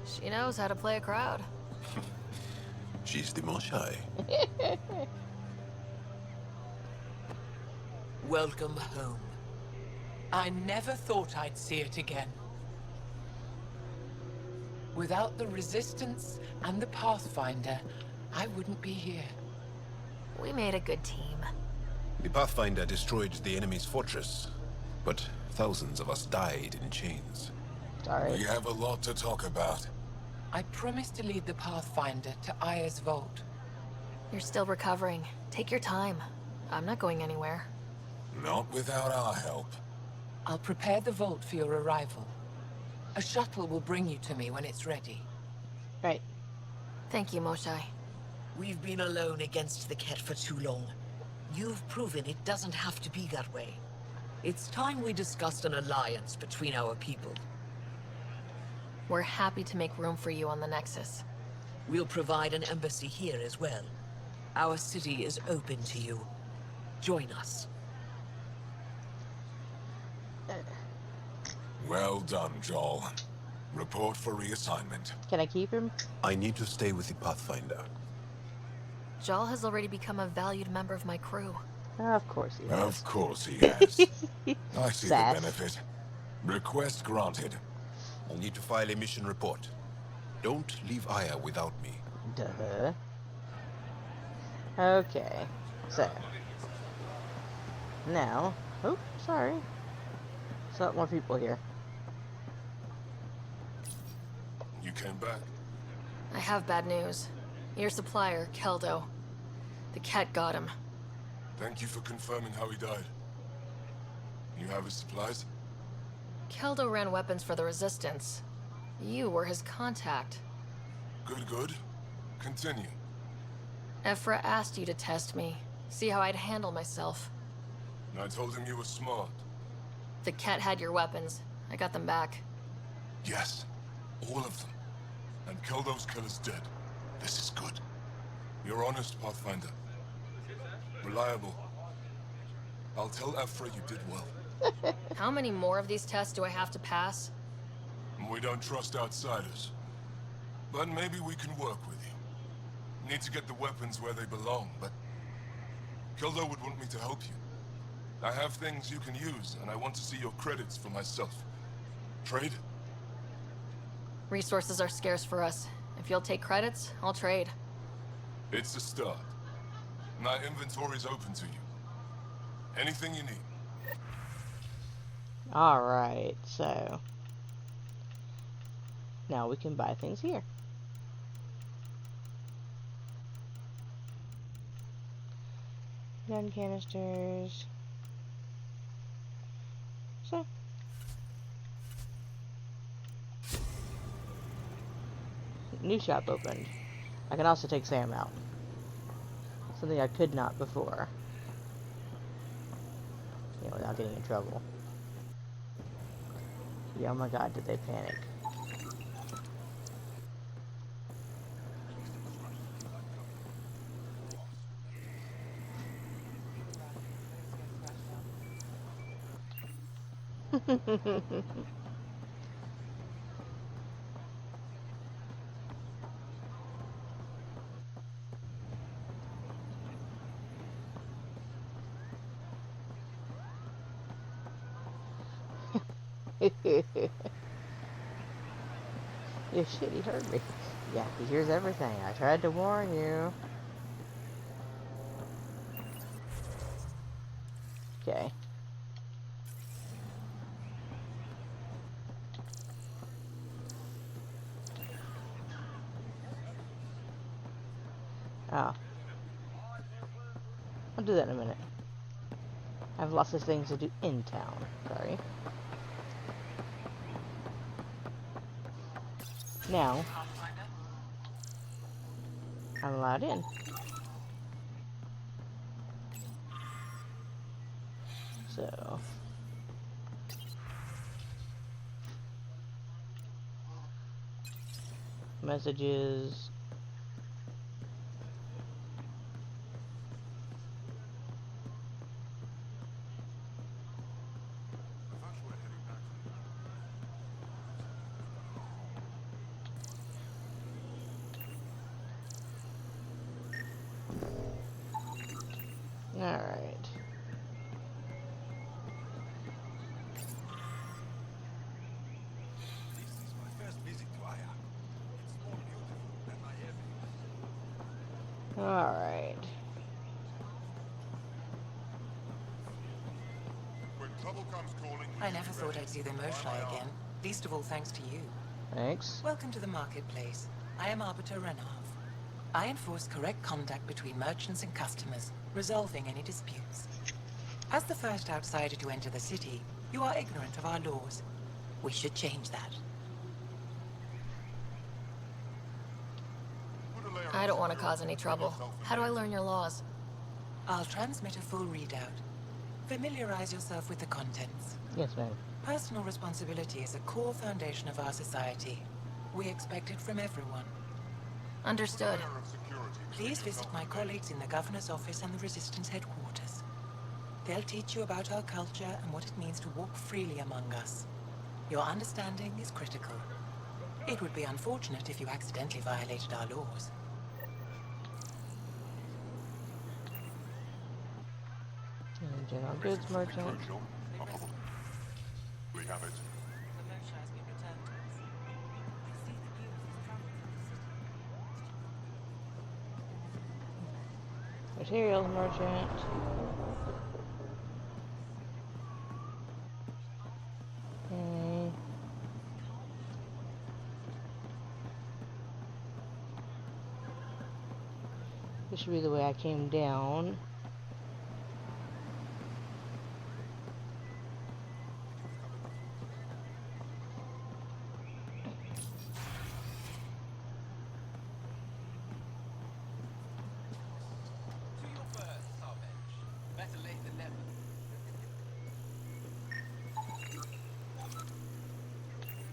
She knows how to play a crowd. She's the Moshai. Welcome home. I never thought I'd see it again. Without the Resistance and the Pathfinder, I wouldn't be here. We made a good team. The Pathfinder destroyed the enemy's fortress, but thousands of us died in chains. Sorry. We have a lot to talk about. I promised to lead the Pathfinder to Aya's vault. You're still recovering. Take your time. I'm not going anywhere. Not without our help. I'll prepare the vault for your arrival. A shuttle will bring you to me when it's ready. Right. Thank you, Moshai. We've been alone against the Ket for too long. You've proven it doesn't have to be that way. It's time we discussed an alliance between our people. We're happy to make room for you on the Nexus. We'll provide an embassy here as well. Our city is open to you. Join us. Well done, Joel. Report for reassignment. Can I keep him? I need to stay with the Pathfinder. Jal has already become a valued member of my crew. Of course he has. Of course he has. I see Sass. the benefit. Request granted. I'll need to file a mission report. Don't leave Aya without me. Duh. Okay. So. Now. Oh, sorry. There's a lot more people here. You came back. I have bad news. Your supplier, Keldo. The Ket got him. Thank you for confirming how he died. You have his supplies? Keldo ran weapons for the Resistance. You were his contact. Good. Continue. Ephra asked you to test me, see how I'd handle myself. I told him you were smart. The Ket had your weapons. I got them back. Yes, all of them. And Keldo's killer's dead. This is good. You're honest, Pathfinder. Reliable. I'll tell Ephra you did well. How many more of these tests do I have to pass? We don't trust outsiders. But maybe we can work with you. Need to get the weapons where they belong, but Keldo would want me to help you. I have things you can use, and I want to see your credits for myself. Trade? Resources are scarce for us. If you'll take credits, I'll trade. It's a start. My inventory's open to you. Anything you need. Alright, so. Now we can buy things here. Gun canisters. So. New shop opened. I can also take Sam out. Something I could not before. Yeah, without getting in trouble. Yeah, oh my god, did they panic. Yeah, shit, he heard me. Yeah, he hears everything. I tried to warn you. Okay. Oh. I'll do that in a minute. I have lots of things to do in town. Sorry. Now, I'm allowed in. So, messages. Alright. Alright. I never thought I'd see the Moshai again, least of all thanks to you. Thanks. Welcome to the marketplace. I am Arbiter Renav. I enforce correct conduct between merchants and customers, resolving any disputes. As the first outsider to enter the city, you are ignorant of our laws. We should change that. I don't want to cause any trouble. How do I learn your laws? I'll transmit a full readout. Familiarize yourself with the contents. Yes, ma'am. Personal responsibility is a core foundation of our society. We expect it from everyone. Understood. Please visit my colleagues in the Governor's office and the Resistance headquarters. They'll teach you about our culture and what it means to walk freely among us. Your understanding is critical. It would be unfortunate if you accidentally violated our laws. General goods merchant. We have it. Materials merchant. Okay. This should be the way I came down.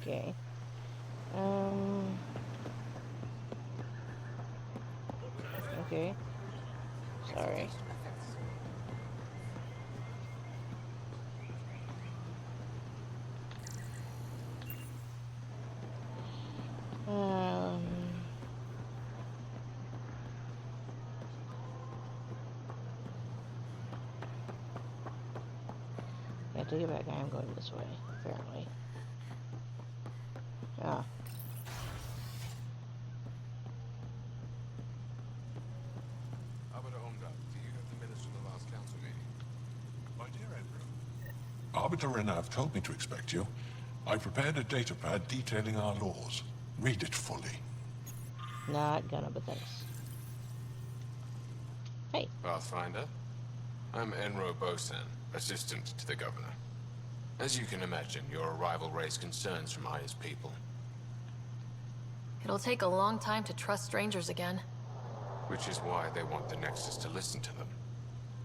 Okay. Okay. Sorry. Yeah, take it back. I am going this way, apparently. Ah. Arbiter Renav told me to expect you. I prepared a datapad detailing our laws. Read it fully. Not gonna, but thanks. Hey. Pathfinder. I'm Enro Bosan, assistant to the governor. As you can imagine, your arrival raised concerns from Aya's people. It'll take a long time to trust strangers again. Which is why they want the Nexus to listen to them.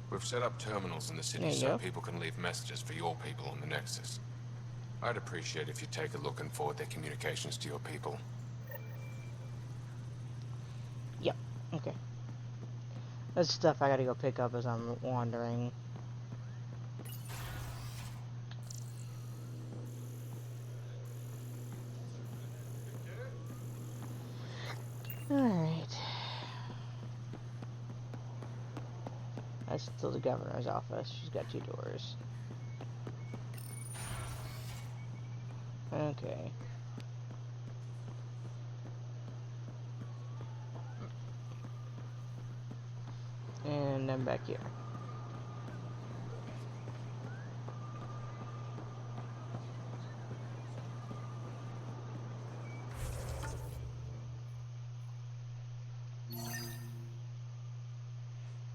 We've set up terminals in the city There you so go. people can leave messages for your people on the Nexus. I'd appreciate if you take a look and forward their communications to your people. Yep. Okay. That's stuff I gotta go pick up as I'm wandering. Alright. That's still the governor's office. She's got 2 doors. Okay. And I'm back here.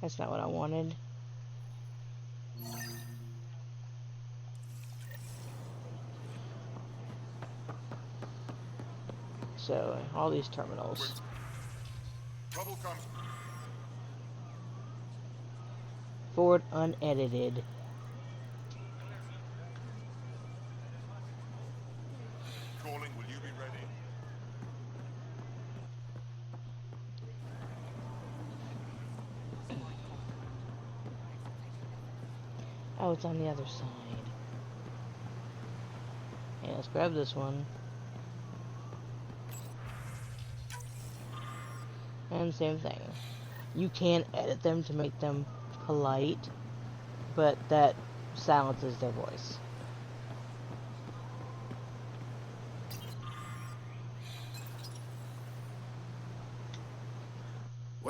That's not what I wanted. So, all these terminals. Trouble comes. Forward unedited. Calling, will you be ready? Oh, it's on the other side. Yeah, let's grab this one. And same thing. You can edit them to make them polite, but that silences their voice.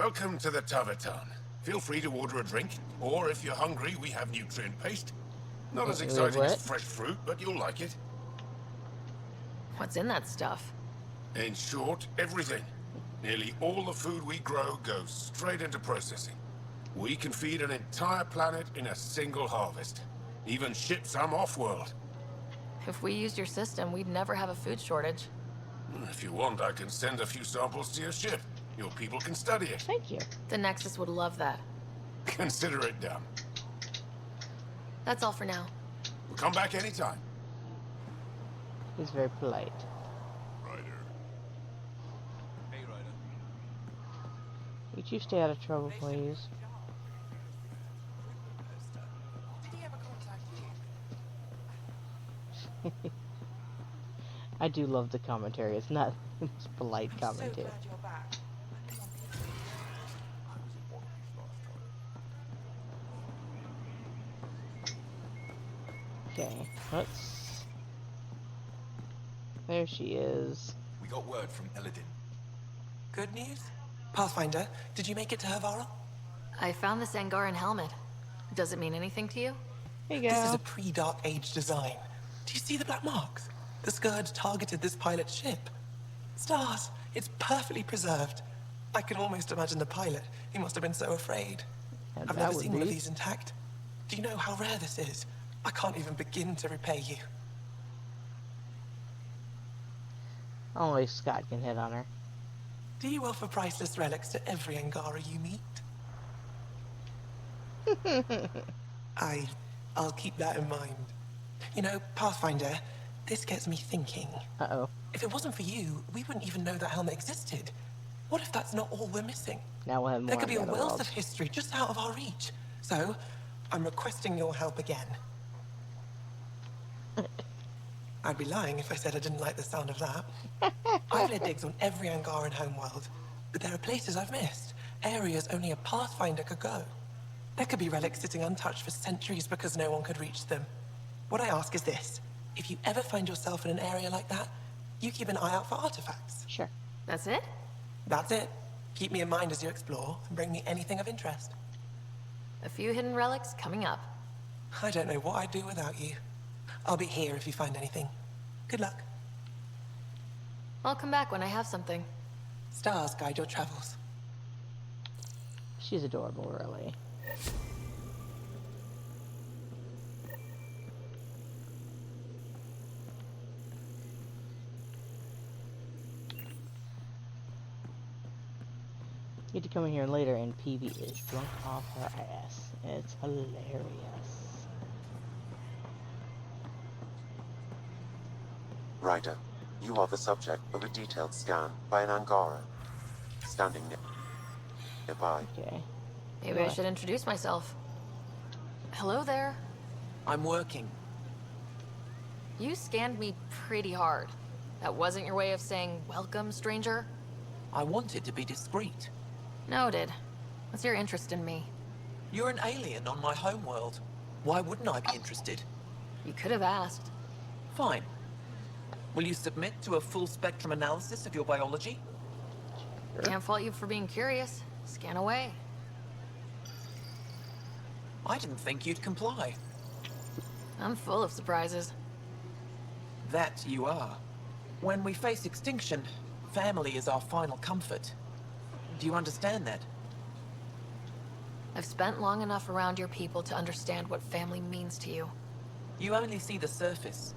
Welcome to the Tavern. Feel free to order a drink, or if you're hungry, we have nutrient paste. Not as exciting as fresh fruit, but you'll like it. What's in that stuff? In short, everything. Nearly all the food we grow goes straight into processing. We can feed an entire planet in a single harvest. Even ship some off-world. If we used your system, we'd never have a food shortage. If you want, I can send a few samples to your ship. Your people can study it. Thank you. The Nexus would love that. Consider it done. That's all for now. We'll come back anytime. He's very polite. Ryder. Hey, Ryder. Would you stay out of trouble, please? Did he ever contact you? I do love the commentary. It's not the most polite commentary. So glad you're back. Okay, let's... There she is. We got word from Eladin. Good news? Pathfinder, did you make it to Havarl? I found this Angaran helmet. Does it mean anything to you? Here you go. This is a pre-Dark Age design. Do you see the black marks? The Scourge targeted this pilot's ship. Stars, it's perfectly preserved. I can almost imagine the pilot. He must have been so afraid. And I've never seen one of these intact. Do you know how rare this is? I can't even begin to repay you. Only Scott can hit on her. Do you offer priceless relics to every Angara you meet? I'll keep that in mind. You know, Pathfinder, this gets me thinking. Uh-oh. If it wasn't for you, we wouldn't even know that helmet existed. What if that's not all we're missing? Now we'll have more There could be a on the wealth world. of history just out of our reach. So, I'm requesting your help again. I'd be lying if I said I didn't like the sound of that. I've led digs on every Angaran homeworld, but there are places I've missed, areas only a Pathfinder could go. There could be relics sitting untouched for centuries because no one could reach them. What I ask is this: if you ever find yourself in an area like that, you keep an eye out for artifacts. Sure. That's it? That's it. Keep me in mind as you explore, and bring me anything of interest. A few hidden relics coming up. I don't know what I'd do without you. I'll be here if you find anything. Good luck. I'll come back when I have something. Stars guide your travels. She's adorable, really. Get to come in here later and PB is drunk off her ass. It's hilarious. Ryder, you are the subject of a detailed scan by an Angara. Standing nearby. Okay. Maybe I should introduce myself. Hello there. I'm working. You scanned me pretty hard. That wasn't your way of saying, welcome, stranger? I wanted to be discreet. Noted. What's your interest in me? You're an alien on my homeworld. Why wouldn't I be interested? You could have asked. Fine. Will you submit to a full spectrum analysis of your biology? Can't fault you for being curious. Scan away. I didn't think you'd comply. I'm full of surprises. That you are. When we face extinction, family is our final comfort. Do you understand that? I've spent long enough around your people to understand what family means to you. You only see the surface.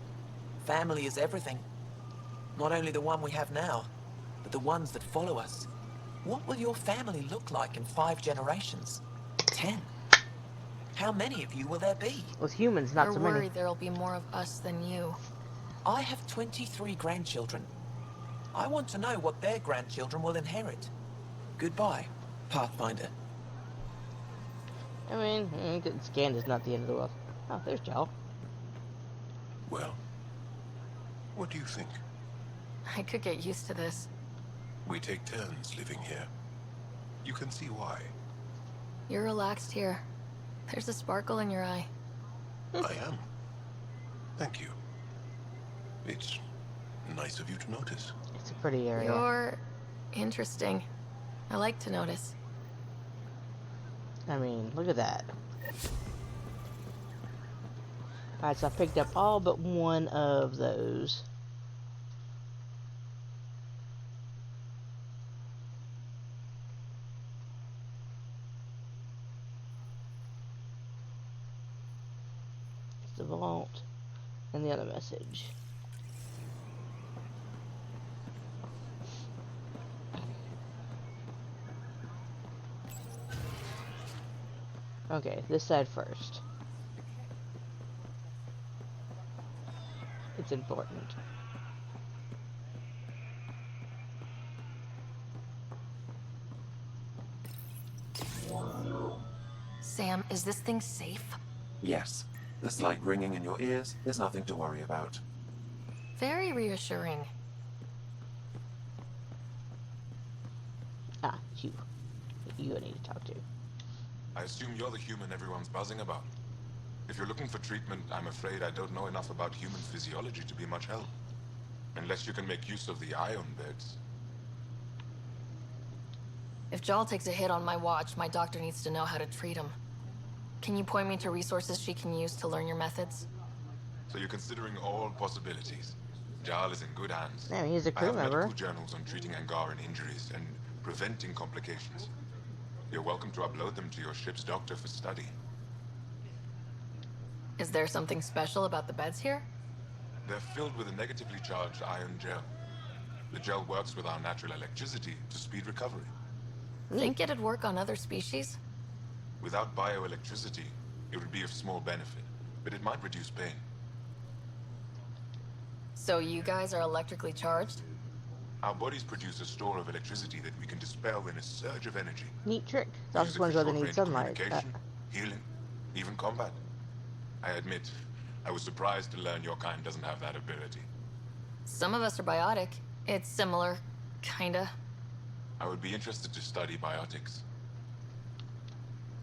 Family is everything. Not only the one we have now, but the ones that follow us. What will your family look like in 5 generations? 10? How many of you will there be? With humans, not You're so many. worried there'll be more of us than you. I have 23 grandchildren. I want to know what their grandchildren will inherit. Goodbye, Pathfinder. I mean, getting scanned is not the end of the world. Oh, there's Joe. Well, what do you think? I could get used to this. We take turns living here. You can see why. You're relaxed here. There's a sparkle in your eye. I am. Thank you. It's nice of you to notice. It's a pretty area. You're interesting. I like to notice. I mean, look at that. Alright, so I picked up all but one of those. It's the vault and the other message. Okay, this side first. It's important. Sam, is this thing safe? Yes. The slight ringing in your ears is nothing to worry about. Very reassuring. Ah, you. You I need to talk to. I assume you're the human everyone's buzzing about. If you're looking for treatment, I'm afraid I don't know enough about human physiology to be much help. Unless you can make use of the ion beds. If Jal takes a hit on my watch, my doctor needs to know how to treat him. Can you point me to resources she can use to learn your methods? So you're considering all possibilities. Jal is in good hands. Yeah, he's a I crew have member. medical journals on treating Angaran injuries and preventing complications. You're welcome to upload them to your ship's doctor for study. Is there something special about the beds here? They're filled with a negatively charged ion gel. The gel works with our natural electricity to speed recovery. Think it'd work on other species? Without bioelectricity, it would be of small benefit, but it might reduce pain. So you guys are electrically charged? Our bodies produce a store of electricity that we can dispel in a surge of energy. Neat trick. I was just wondering whether they need sunlight. Communication, healing, even combat. I admit, I was surprised to learn your kind doesn't have that ability. Some of us are biotic. It's similar, kinda. I would be interested to study biotics.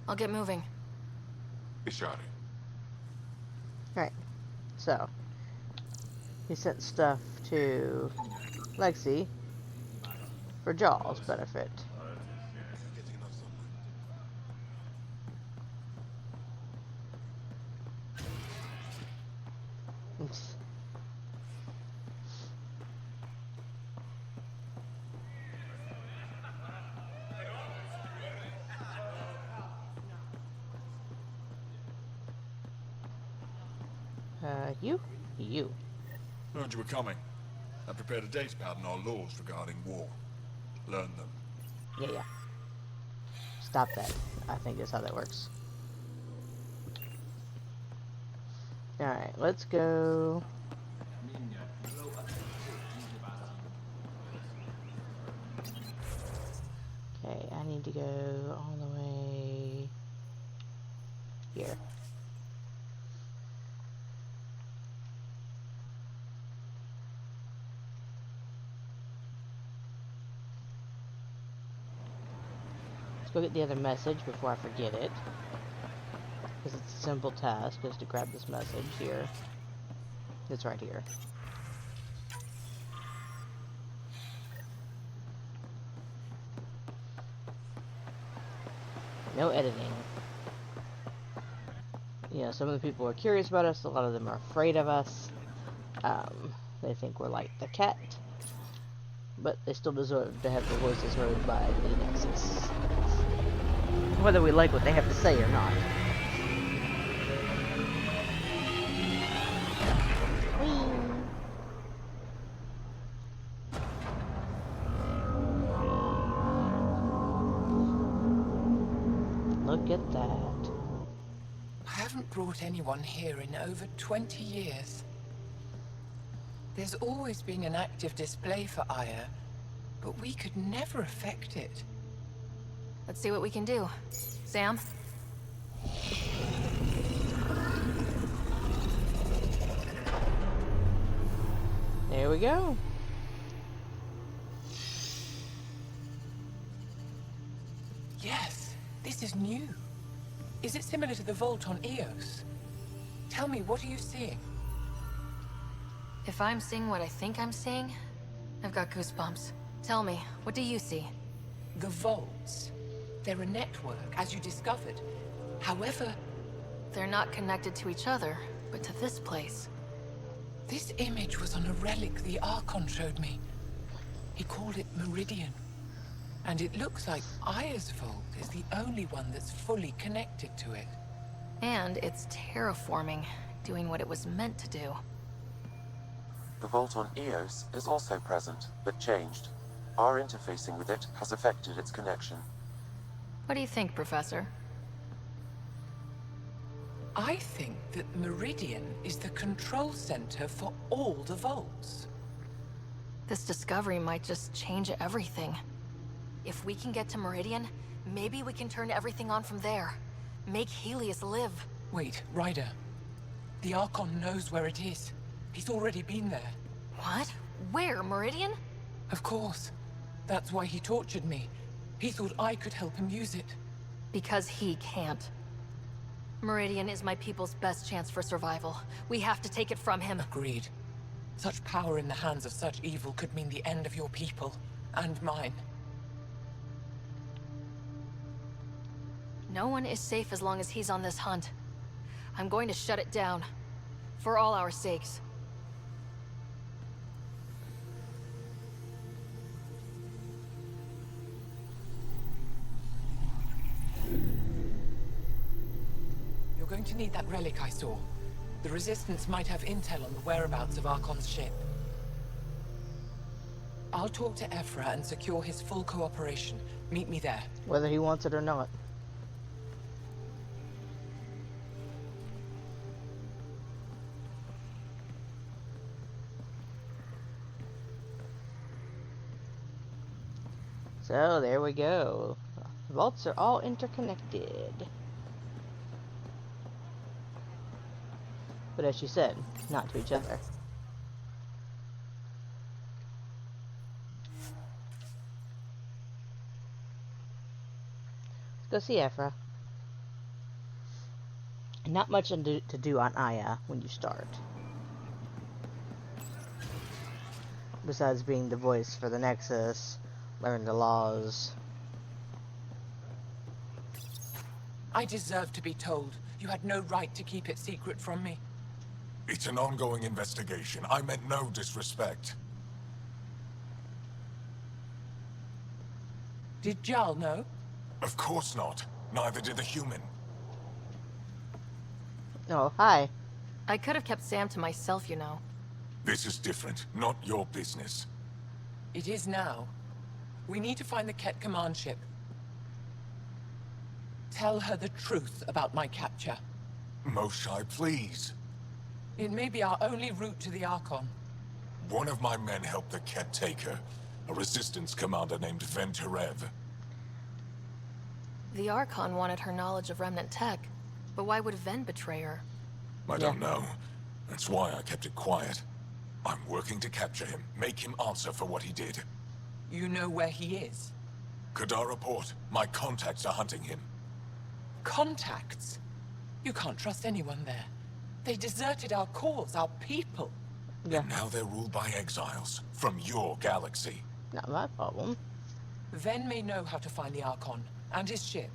I'll get moving. Ishari. Right. So, he sent stuff to Lexi for Jaw's benefit. You. Learned you were coming. I prepared a data pad on our laws regarding war. Learn them. Yeah. Stop that. I think that's how that works. Alright, let's go. Okay, I need to go all the way here. Go get the other message before I forget it, because it's a simple task just to grab this message here. It's right here. No editing. Yeah, some of the people are curious about us, a lot of them are afraid of us. They think we're like the cat, but they still deserve to have their voices heard by the Nexus. Whether we like what they have to say or not. Look at that. I haven't brought anyone here in over 20 years. There's always been an active display for Aya, but we could never affect it. Let's see what we can do. Sam? There we go. Yes, this is new. Is it similar to the vault on Eos? Tell me, what are you seeing? If I'm seeing what I think I'm seeing, I've got goosebumps. Tell me, what do you see? The vaults. They're a network, as you discovered. However... They're not connected to each other, but to this place. This image was on a relic the Archon showed me. He called it Meridian. And it looks like Aya's vault is the only one that's fully connected to it. And it's terraforming, doing what it was meant to do. The vault on Eos is also present, but changed. Our interfacing with it has affected its connection. What do you think, Professor? I think that Meridian is the control center for all the vaults. This discovery might just change everything. If we can get to Meridian, maybe we can turn everything on from there. Make Helios live. Wait, Ryder. The Archon knows where it is. He's already been there. What? Where? Meridian? Of course. That's why he tortured me. He thought I could help him use it. Because he can't. Meridian is my people's best chance for survival. We have to take it from him. Agreed. Such power in the hands of such evil could mean the end of your people, and mine. No one is safe as long as he's on this hunt. I'm going to shut it down. For all our sakes. You're going to need that relic I saw. The Resistance might have intel on the whereabouts of Archon's ship. I'll talk to Ephra and secure his full cooperation. Meet me there. Whether he wants it or not. So, there we go. The vaults are all interconnected. But as she said, not to each other. Let's go see Ephra. Not much to do on Aya when you start. Besides being the voice for the Nexus, learn the laws. I deserve to be told. You had no right to keep it secret from me. It's an ongoing investigation. I meant no disrespect. Did Jal know? Of course not. Neither did the human. Oh, hi. I could have kept Sam to myself, you know. This is different. Not your business. It is now. We need to find the Ket command ship. Tell her the truth about my capture. Moshai, please. It may be our only route to the Archon. One of my men helped the Ket take her. A Resistance commander named Venturev. The Archon wanted her knowledge of Remnant tech, but why would Ven betray her? I don't know. That's why I kept it quiet. I'm working to capture him, make him answer for what he did. You know where he is? Kadara Port. My contacts are hunting him. Contacts? You can't trust anyone there. They deserted our cause, our people. Yeah. And now they're ruled by exiles from your galaxy. Not my problem. Ven may know how to find the Archon and his ship.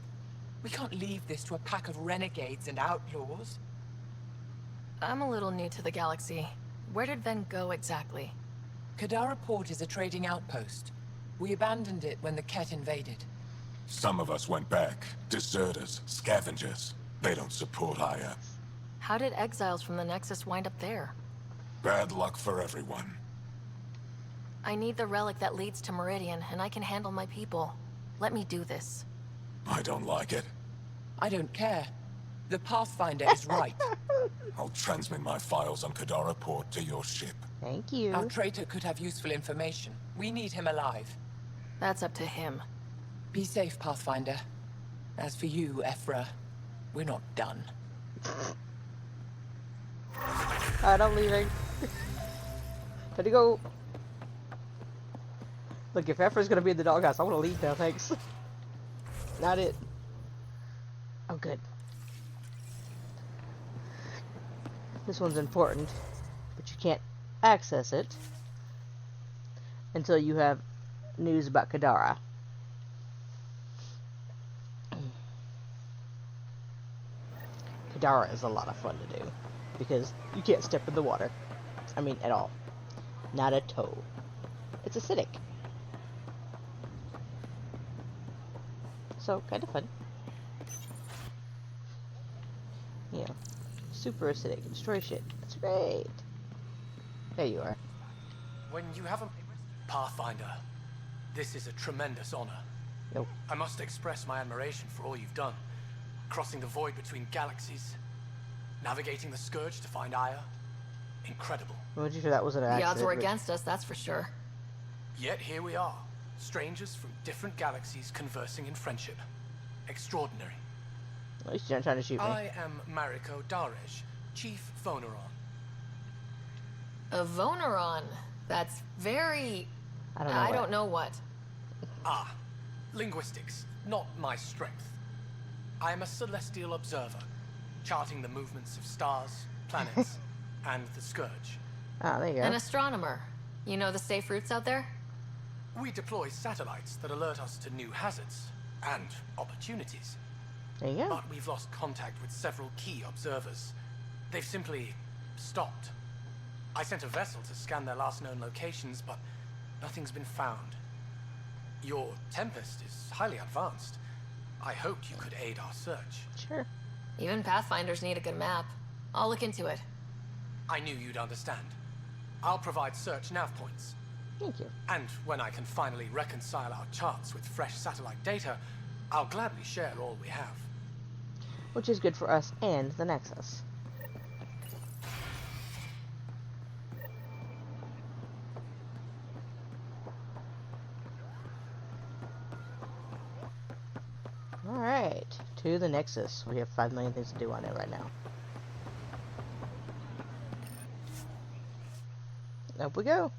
We can't leave this to a pack of renegades and outlaws. I'm a little new to the galaxy. Where did Ven go exactly? Kadara Port is a trading outpost. We abandoned it when the Ket invaded. Some of us went back. Deserters, scavengers. They don't support Aya. How did exiles from the Nexus wind up there? Bad luck for everyone. I need the relic that leads to Meridian, and I can handle my people. Let me do this. I don't like it. I don't care. The Pathfinder is right. I'll transmit my files on Kadara Port to your ship. Thank you. Our traitor could have useful information. We need him alive. That's up to him. Be safe, Pathfinder. As for you, Ephra, we're not done. Alright, I'm leaving. Time to go. Look, if Ephra's gonna be in the doghouse, I wanna leave now, thanks. Not it. Oh, good. This one's important, but you can't access it until you have news about Kadara. Dara is a lot of fun to do, because you can't step in the water. I mean, at all. Not a toe. It's acidic. So, kind of fun. You know, super acidic. Destroy shit. That's great. There you are. When you haven't... Pathfinder, this is a tremendous honor. Yo. I must express my admiration for all you've done. Crossing the void between galaxies, navigating the Scourge to find Aya. Incredible. Would you say that was an accident? The odds were against us, that's for sure. Yet here we are, strangers from different galaxies conversing in friendship. Extraordinary. At least you're not trying to shoot me. I am Mariko Darej, Chief Voneron. A Voneron? That's very... I don't know what. Ah, linguistics, not my strength. I am a celestial observer, charting the movements of stars, planets, and the Scourge. Ah, there you go. An astronomer. You know the safe routes out there? We deploy satellites that alert us to new hazards and opportunities. There you go. But we've lost contact with several key observers. They've simply stopped. I sent a vessel to scan their last known locations, but nothing's been found. Your Tempest is highly advanced. I hoped you could aid our search. Sure. Even Pathfinders need a good map. I'll look into it. I knew you'd understand. I'll provide search nav points. Thank you. And when I can finally reconcile our charts with fresh satellite data, I'll gladly share all we have. Which is good for us and the Nexus. Alright, to the Nexus. We have 5 million things to do on it right now. Up we go.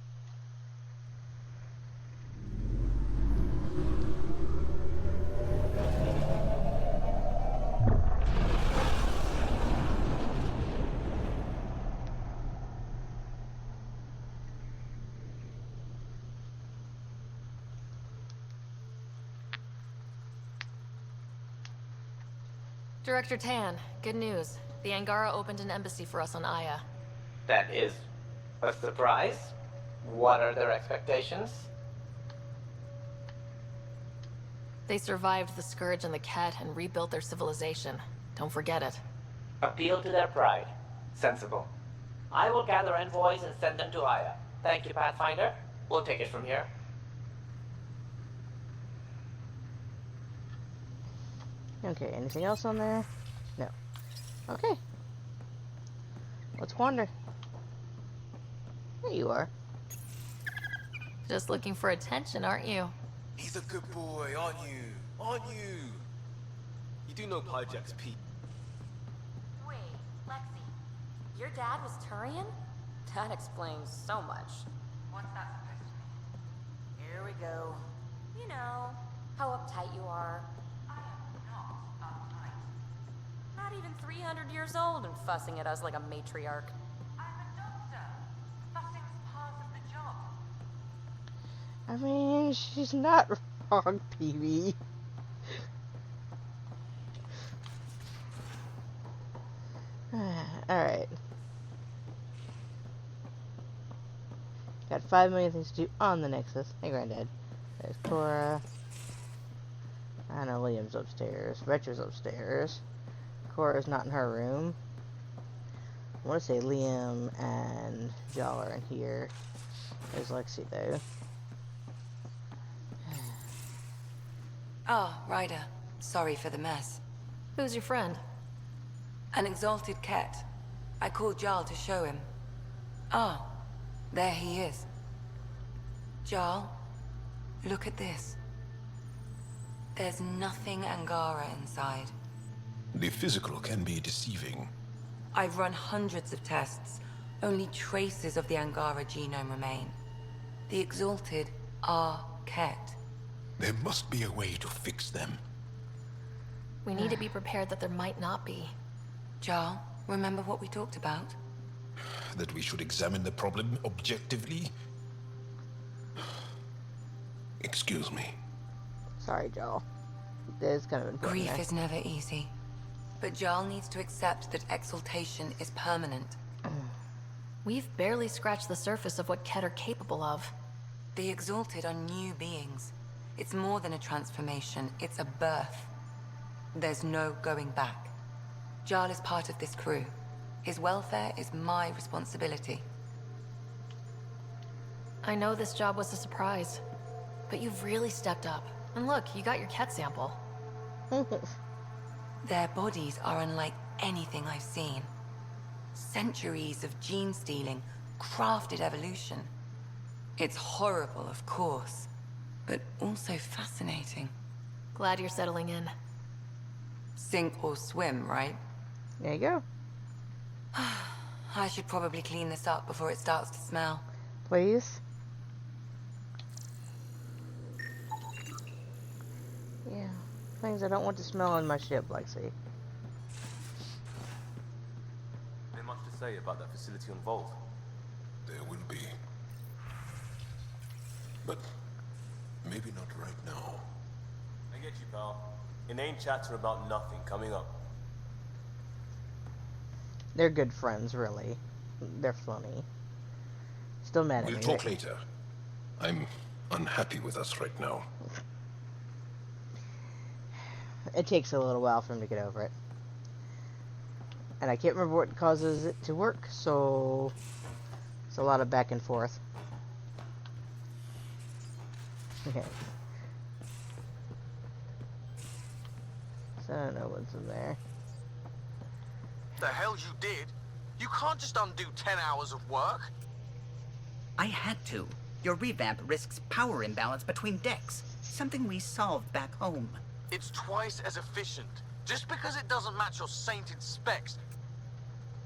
Director Tan, good news. The Angara opened an embassy for us on Aya. That is a surprise. What are their expectations? They survived the Scourge and the Ket and rebuilt their civilization. Don't forget it. Appeal to their pride. Sensible. I will gather envoys and send them to Aya. Thank you, Pathfinder. We'll take it from here. Okay, anything else on there? No. Okay. Let's wander. There you are. Just looking for attention, aren't you? He's a good boy, aren't you? Aren't you? You do know Pyjack's Pete. Wait, Lexi, your dad was Turian? That explains so much. What's that supposed to mean? Here we go. You know, how uptight you are. I am not uptight. Not even 300 years old and fussing at us like a matriarch. I'm a doctor. Fussing's part of the job. I mean, she's not wrong, Peewee. Alright. Got 5 million things to do on the Nexus. Hey, Granddad. There's Cora. I know Liam's upstairs. Retro's upstairs. Cora's not in her room. I want to say Liam and Jal are in here. There's Lexi, though. Ah, Ryder. Sorry for the mess. Who's your friend? An exalted Ket. I called Jarl to show him. Ah, there he is. Jarl, look at this. There's nothing Angara inside. The physical can be deceiving. I've run hundreds of tests. Only traces of the Angara genome remain. The exalted are Ket. There must be a way to fix them. We need to be prepared that there might not be. Jarl, remember what we talked about? That we should examine the problem objectively? Excuse me. Sorry, Joel. It's kind of important. Grief is never easy. But Jarl needs to accept that exaltation is permanent. We've barely scratched the surface of what Ket are capable of. The Exalted are new beings. It's more than a transformation, it's a birth. There's no going back. Jarl is part of this crew. His welfare is my responsibility. I know this job was a surprise, but you've really stepped up. And look, you got your Ket sample. Their bodies are unlike anything I've seen. Centuries of gene stealing, crafted evolution. It's horrible, of course, but also fascinating. Glad you're settling in. Sink or swim, right? There you go. I should probably clean this up before it starts to smell. Please. Yeah, things I don't want to smell on my ship, Lexi. There much to say about that facility on Voeld? There will be. But maybe not right now. I get you, pal. Inane chatter about nothing coming up. They're good friends, really. They're funny. Still mad at me. We'll talk later. I'm unhappy with us right now. It takes a little while for him to get over it. And I can't remember what causes it to work, so it's a lot of back and forth. Okay. So I don't know what's in there. The hell you did? You can't just undo 10 hours of work. I had to. Your revamp risks power imbalance between decks. Something we solved back home. It's twice as efficient. Just because it doesn't match your sainted specs.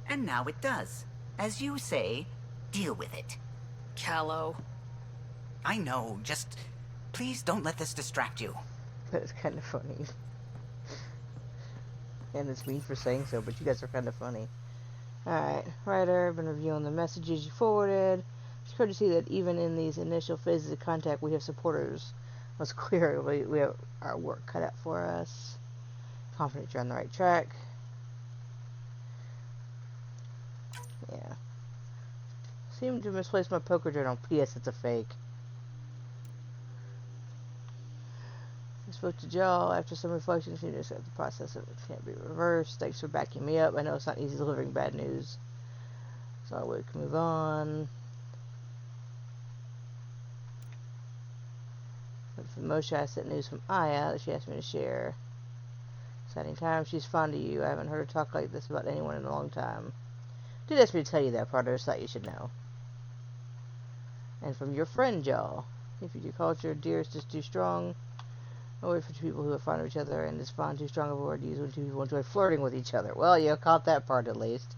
And now it does. As you say, deal with it. Callow. I know, just please don't let this distract you. That's kind of funny. And it's me for saying so, but you guys are kind of funny. Alright, Ryder, I've been reviewing the messages you forwarded. It's clear to see that even in these initial phases of contact, we have supporters. It's clear we have our work cut out for us. Confident you're on the right track. Yeah. Seem to misplace my poker journal. P.S. It's a fake. I spoke to Joe after some reflection. She just said the process of it can't be reversed. Thanks for backing me up. I know it's not easy delivering bad news, so we can move on. But for Moshe, I sent news from Aya that she asked me to share. Exciting time. She's fond of you. I haven't heard her talk like this about anyone in a long time. Did ask me to tell you that part. I just thought you should know. And from your friend Joe, if your culture dearest is too strong, a word for two people who are fond of each other, and is fond too strong of a word to use when two people enjoy flirting with each other. Well, you caught that part at least.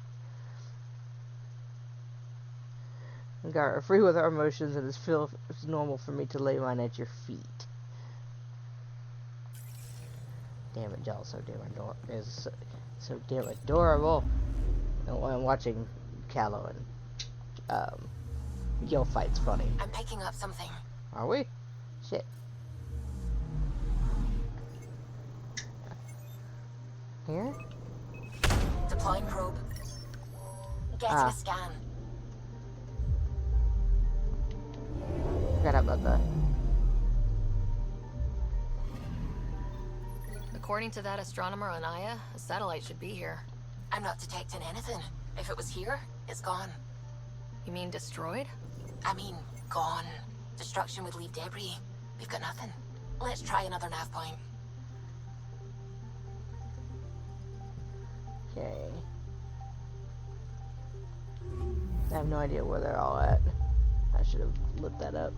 We are free with our emotions, and it's normal for me to lay mine at your feet. Damn it, Joel, so damn adorable. And when I'm watching Callow and Gil fight's funny. I'm picking up something. Are we? Shit. Here? Deploying probe. Getting a scan. Forgot about that. According to that astronomer on Aya, a satellite should be here. I'm not detecting anything. If it was here, it's gone. You mean destroyed? I mean, gone. Destruction would leave debris. We've got nothing. Let's try another nav point. Okay. I have no idea where they're all at. I should have looked that up.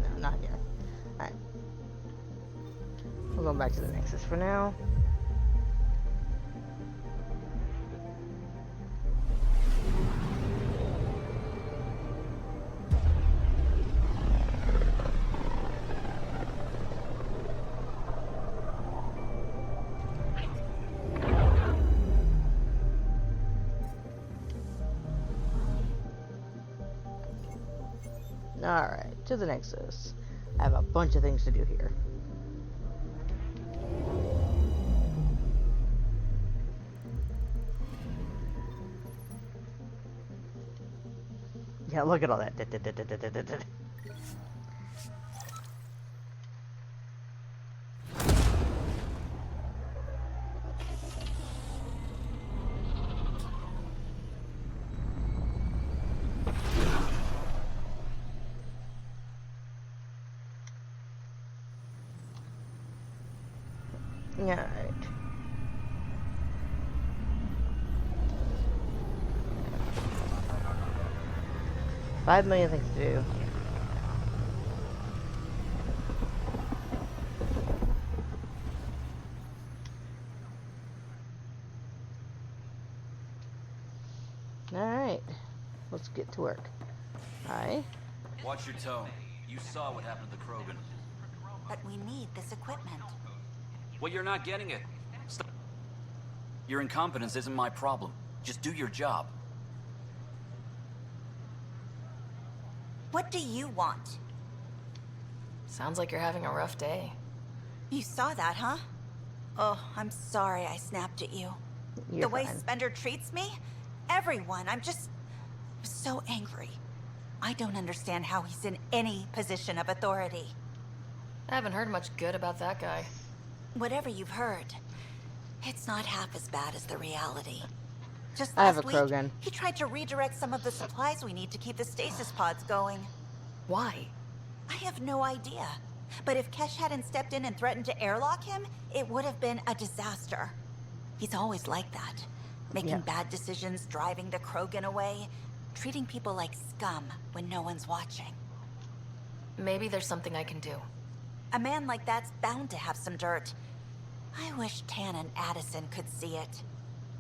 No, not here. Alright. We're going back to the Nexus for now. Alright, to the Nexus. I have a bunch of things to do here. Yeah, look at all that. Alright. $5 million things to do. Alright. Let's get to work. Hi. Watch your tone. You saw what happened to the Krogan. But we need this equipment. Well, you're not getting it. Stop. Your incompetence isn't my problem. Just do your job. What do you want? Sounds like you're having a rough day. You saw that, huh? Oh, I'm sorry I snapped at you. You're the way fine. Spender treats me? Everyone, I'm so angry. I don't understand how he's in any position of authority. I haven't heard much good about that guy. Whatever you've heard, it's not half as bad as the reality. Just I have last a week, Krogan. he tried to redirect some of the supplies we need to keep the stasis pods going. Why? I have no idea. But if Kesh hadn't stepped in and threatened to airlock him, it would have been a disaster. He's always like that. Making bad decisions, driving the Krogan away, treating people like scum when no one's watching. Maybe there's something I can do. A man like that's bound to have some dirt. I wish Tan and Addison could see it.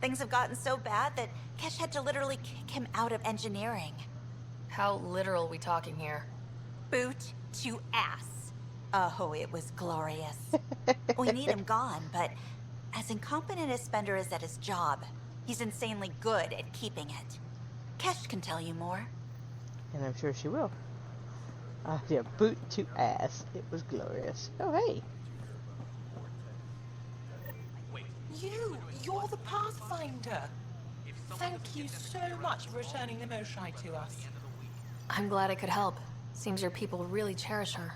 Things have gotten so bad that Kesh had to literally kick him out of engineering. How literal we talking here? Boot to ass. Oh, it was glorious. We need him gone, but as incompetent as Spender is at his job, he's insanely good at keeping it. Kesh can tell you more. And I'm sure she will. Yeah, boot to ass. It was glorious. Oh, hey. You're the Pathfinder. Thank you so much for returning the Moshai to us. I'm glad I could help. Seems your people really cherish her.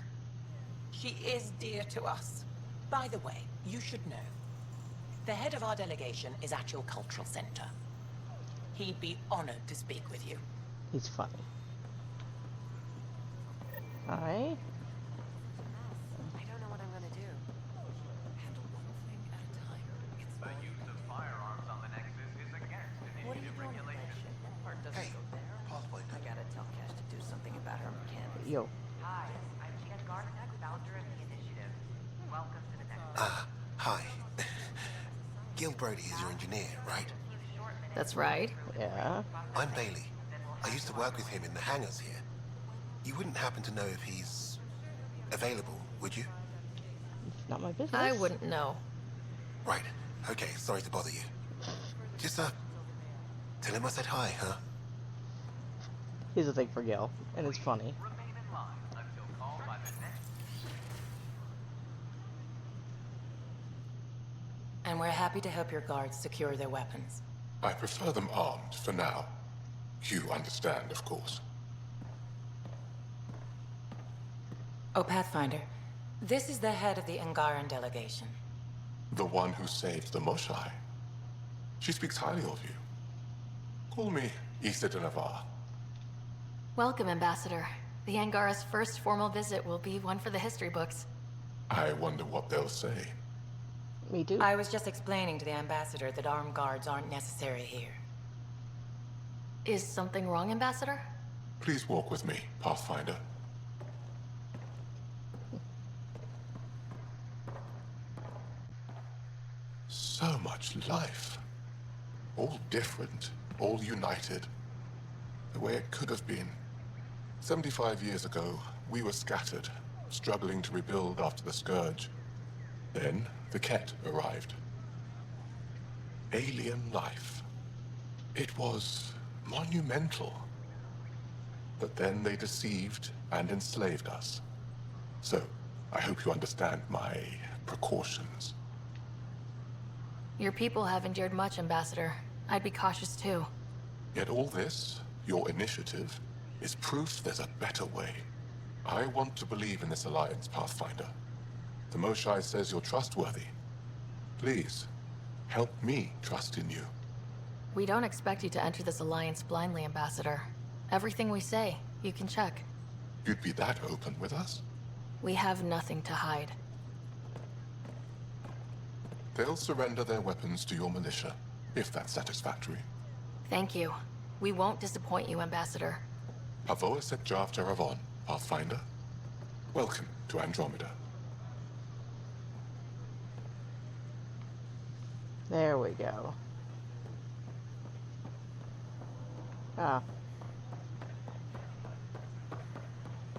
She is dear to us. By the way, you should know. The head of our delegation is at your cultural center. He'd be honored to speak with you. He's funny. Hi. I don't know what I'm gonna do. Handle one thing at a time. The use of firearms on the Nexus is against initiative regulation. Part doesn't go there. I gotta tell Cash to do something about her mechanics. Yo. Hi, I'm Chief Gardenek, founder of the initiative. Welcome to the Nexus. Hi. Gil Brody is your engineer, right? That's right. Yeah. I'm Bailey. I used to work with him in the hangars here. You wouldn't happen to know if he's available, would you? It's not my business. I wouldn't know. Right. Okay, sorry to bother you. Just, tell him I said hi, huh? Here's the thing for Gil, and it's funny. Remain in line until called by the next. And we're happy to help your guards secure their weapons. I prefer them armed for now. You understand, of course. Oh, Pathfinder, this is the head of the Angaran delegation. The one who saved the Moshai. She speaks highly of you. Call me Issa de Navarre. Welcome, Ambassador. The Angara's first formal visit will be one for the history books. I wonder what they'll say. Me too. I was just explaining to the Ambassador that armed guards aren't necessary here. Is something wrong, Ambassador? Please walk with me, Pathfinder. So much life. All different, all united. The way it could have been. 75 years ago, we were scattered, struggling to rebuild after the Scourge. Then, the Ket arrived. Alien life. It was monumental. but then they deceived and enslaved us. So, I hope you understand my precautions. Your people have endured much, Ambassador. I'd be cautious too. Yet all this, your initiative, is proof there's a better way. I want to believe in this alliance, Pathfinder. The Moshae says you're trustworthy. Please, help me trust in you. We don't expect you to enter this alliance blindly, Ambassador. Everything we say, you can check. You'd be that open with us? We have nothing to hide. They'll surrender their weapons to your militia, if that's satisfactory. Thank you. We won't disappoint you, Ambassador. Havoa set Jav Jaravon, Pathfinder. Welcome to Andromeda. There we go. Ah.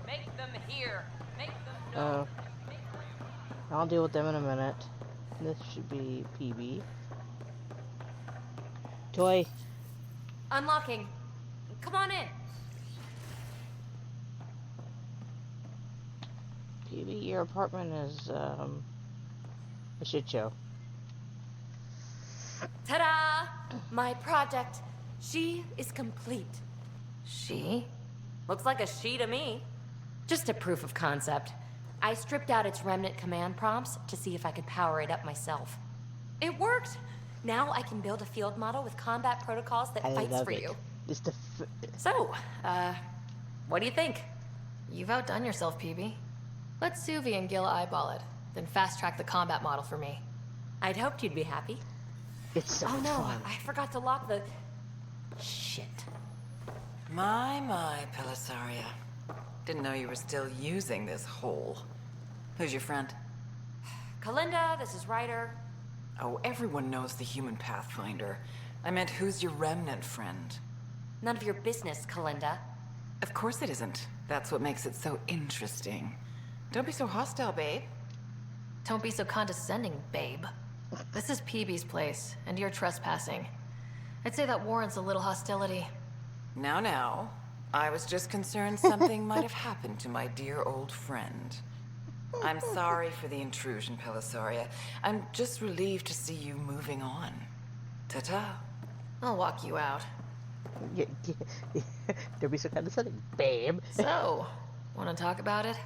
Make them hear. Make them Oh. I'll deal with them in a minute. This should be PB. Toy. Unlocking. Come on in. PB, your apartment is, a shit show. Ta-da! My project. She is complete. She? Looks like a she to me. Just a proof of concept. I stripped out its remnant command prompts to see if I could power it up myself. It worked! Now I can build a field model with combat protocols that I fights love for it. you. Just the So, what do you think? You've outdone yourself, PB. Let Suvi and Gil eyeball it, then fast-track the combat model for me. I'd hoped you'd be happy. It's so Oh no, fun. I forgot to lock the... Shit. My, Pellisaria. Didn't know you were still using this hole. Who's your friend? Kalinda, this is Ryder. Oh, everyone knows the human Pathfinder. I meant, who's your remnant friend? None of your business, Kalinda. Of course it isn't. That's what makes it so interesting. Don't be so hostile, babe. Don't be so condescending, babe. This is PB's place, and you're trespassing. I'd say that warrants a little hostility. Now. I was just concerned something might have happened to my dear old friend. I'm sorry for the intrusion, Pellisaria. I'm just relieved to see you moving on. Ta-ta. I'll walk you out. Don't be so condescending, babe. So, want to talk about it?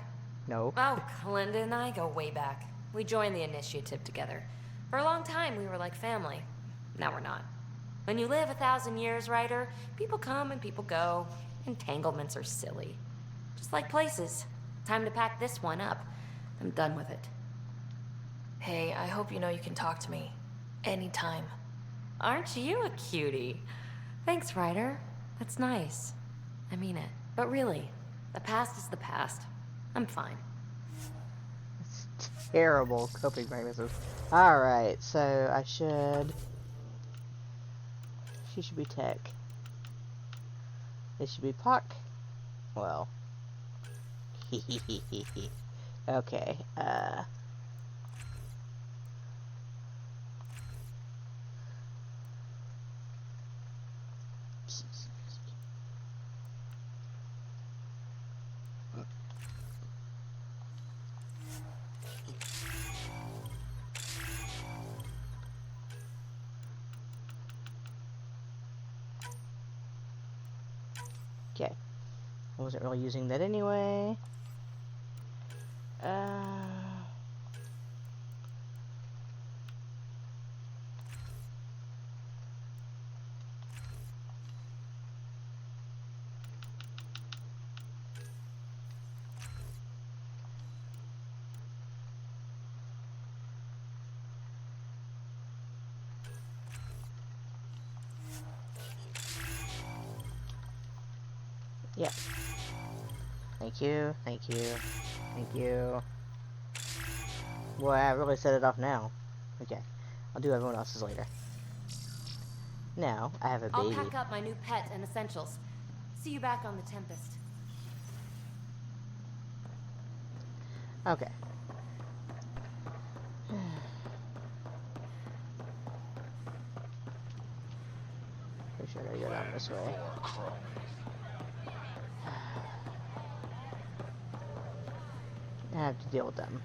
No. Oh, Kalinda and I go way back. We joined the initiative together. For a long time, we were like family. Now we're not. When you live 1,000 years, Ryder, people come and people go. Entanglements are silly. Just like places. Time to pack this one up. I'm done with it. Hey, I hope you know you can talk to me. Anytime. Aren't you a cutie? Thanks, Ryder. That's nice. I mean it. But really, the past is the past. I'm fine. Terrible coping mechanisms. Alright, so I should... She should be tech. This should be Puck. Well. Okay, okay. I wasn't really using that anyway. Yeah. Thank you, thank you, thank you. Boy, I really set it off now. Okay, I'll do everyone else's later. Now, I have a baby. I'll pack up my new pet and essentials. See you back on the Tempest. Okay. Pretty sure I gotta go down this way. I have to deal with them.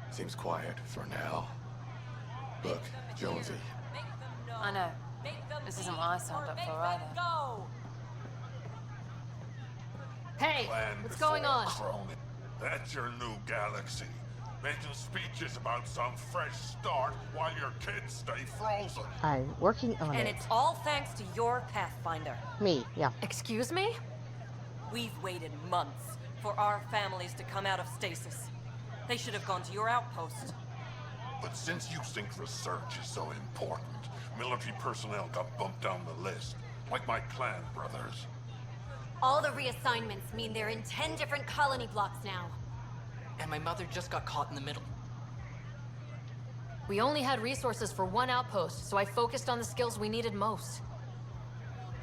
Seems quiet for now. Look, Jonesy. I know. This isn't what I signed up for either. Hey, what's going on? That's your new galaxy. Making speeches about some fresh start while your kids stay frozen. I'm working on And it. it's all thanks to your Pathfinder. Me, yeah. Excuse me? We've waited months for our families to come out of stasis. They should have gone to your outpost. But since you think research is so important, military personnel got bumped down the list, like my clan brothers. All the reassignments mean they're in 10 different colony blocks now. And my mother just got caught in the middle. We only had resources for one outpost, so I focused on the skills we needed most.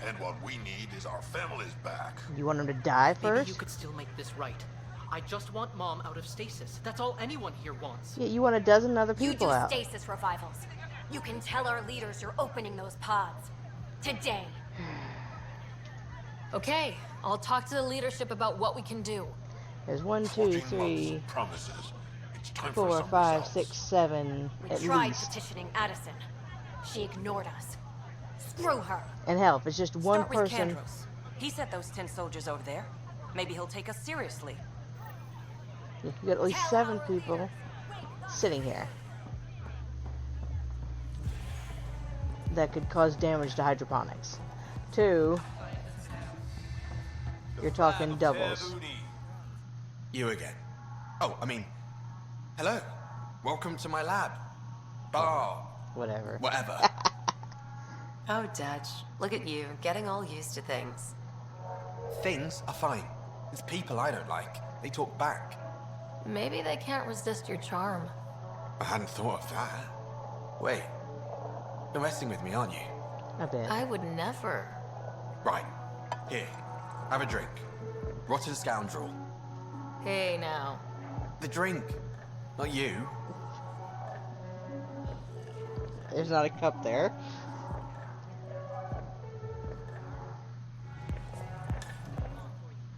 And what we need is our families back. You want him to die Maybe first? you could still make this right. I just want Mom out of stasis. That's all anyone here wants. Yeah, you want a dozen other You people do out. stasis revivals. You can tell our leaders you're opening those pods. Today. Okay, I'll talk to the leadership about what we can do. There's 1, 2, 3, Promises. It's time 4, 5, 6, 7 We at tried least. petitioning Addison. She ignored us. Screw her. And hell, if it's just one Start with person. Kandros. He sent those 10 soldiers over there. Maybe he'll take us seriously. You got at least 7 people sitting here that could cause damage to hydroponics. 2, you're talking doubles. You again. Oh, I mean, hello. Welcome to my lab. Bar. Whatever. Whatever. Oh, Dutch. Look at you, getting all used to things. Things are fine. It's people I don't like. They talk back. Maybe they can't resist your charm. I hadn't thought of that. Wait. You're messing with me, aren't you? A bit. I would never. Right. Here. Have a drink. Rotten scoundrel. Hey, now. The drink. Not you. There's not a cup there.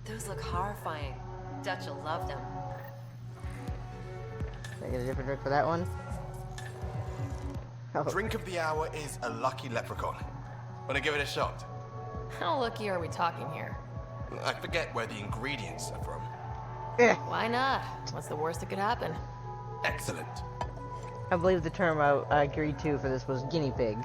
Those look horrifying. Dutch will love them. Can I get a different drink for that one? Oh. Drink of the hour is a lucky leprechaun. Wanna give it a shot? How lucky are we talking here? I forget where the ingredients are from. Why not? What's the worst that could happen? Excellent. I believe the term I agreed to for this was guinea pig.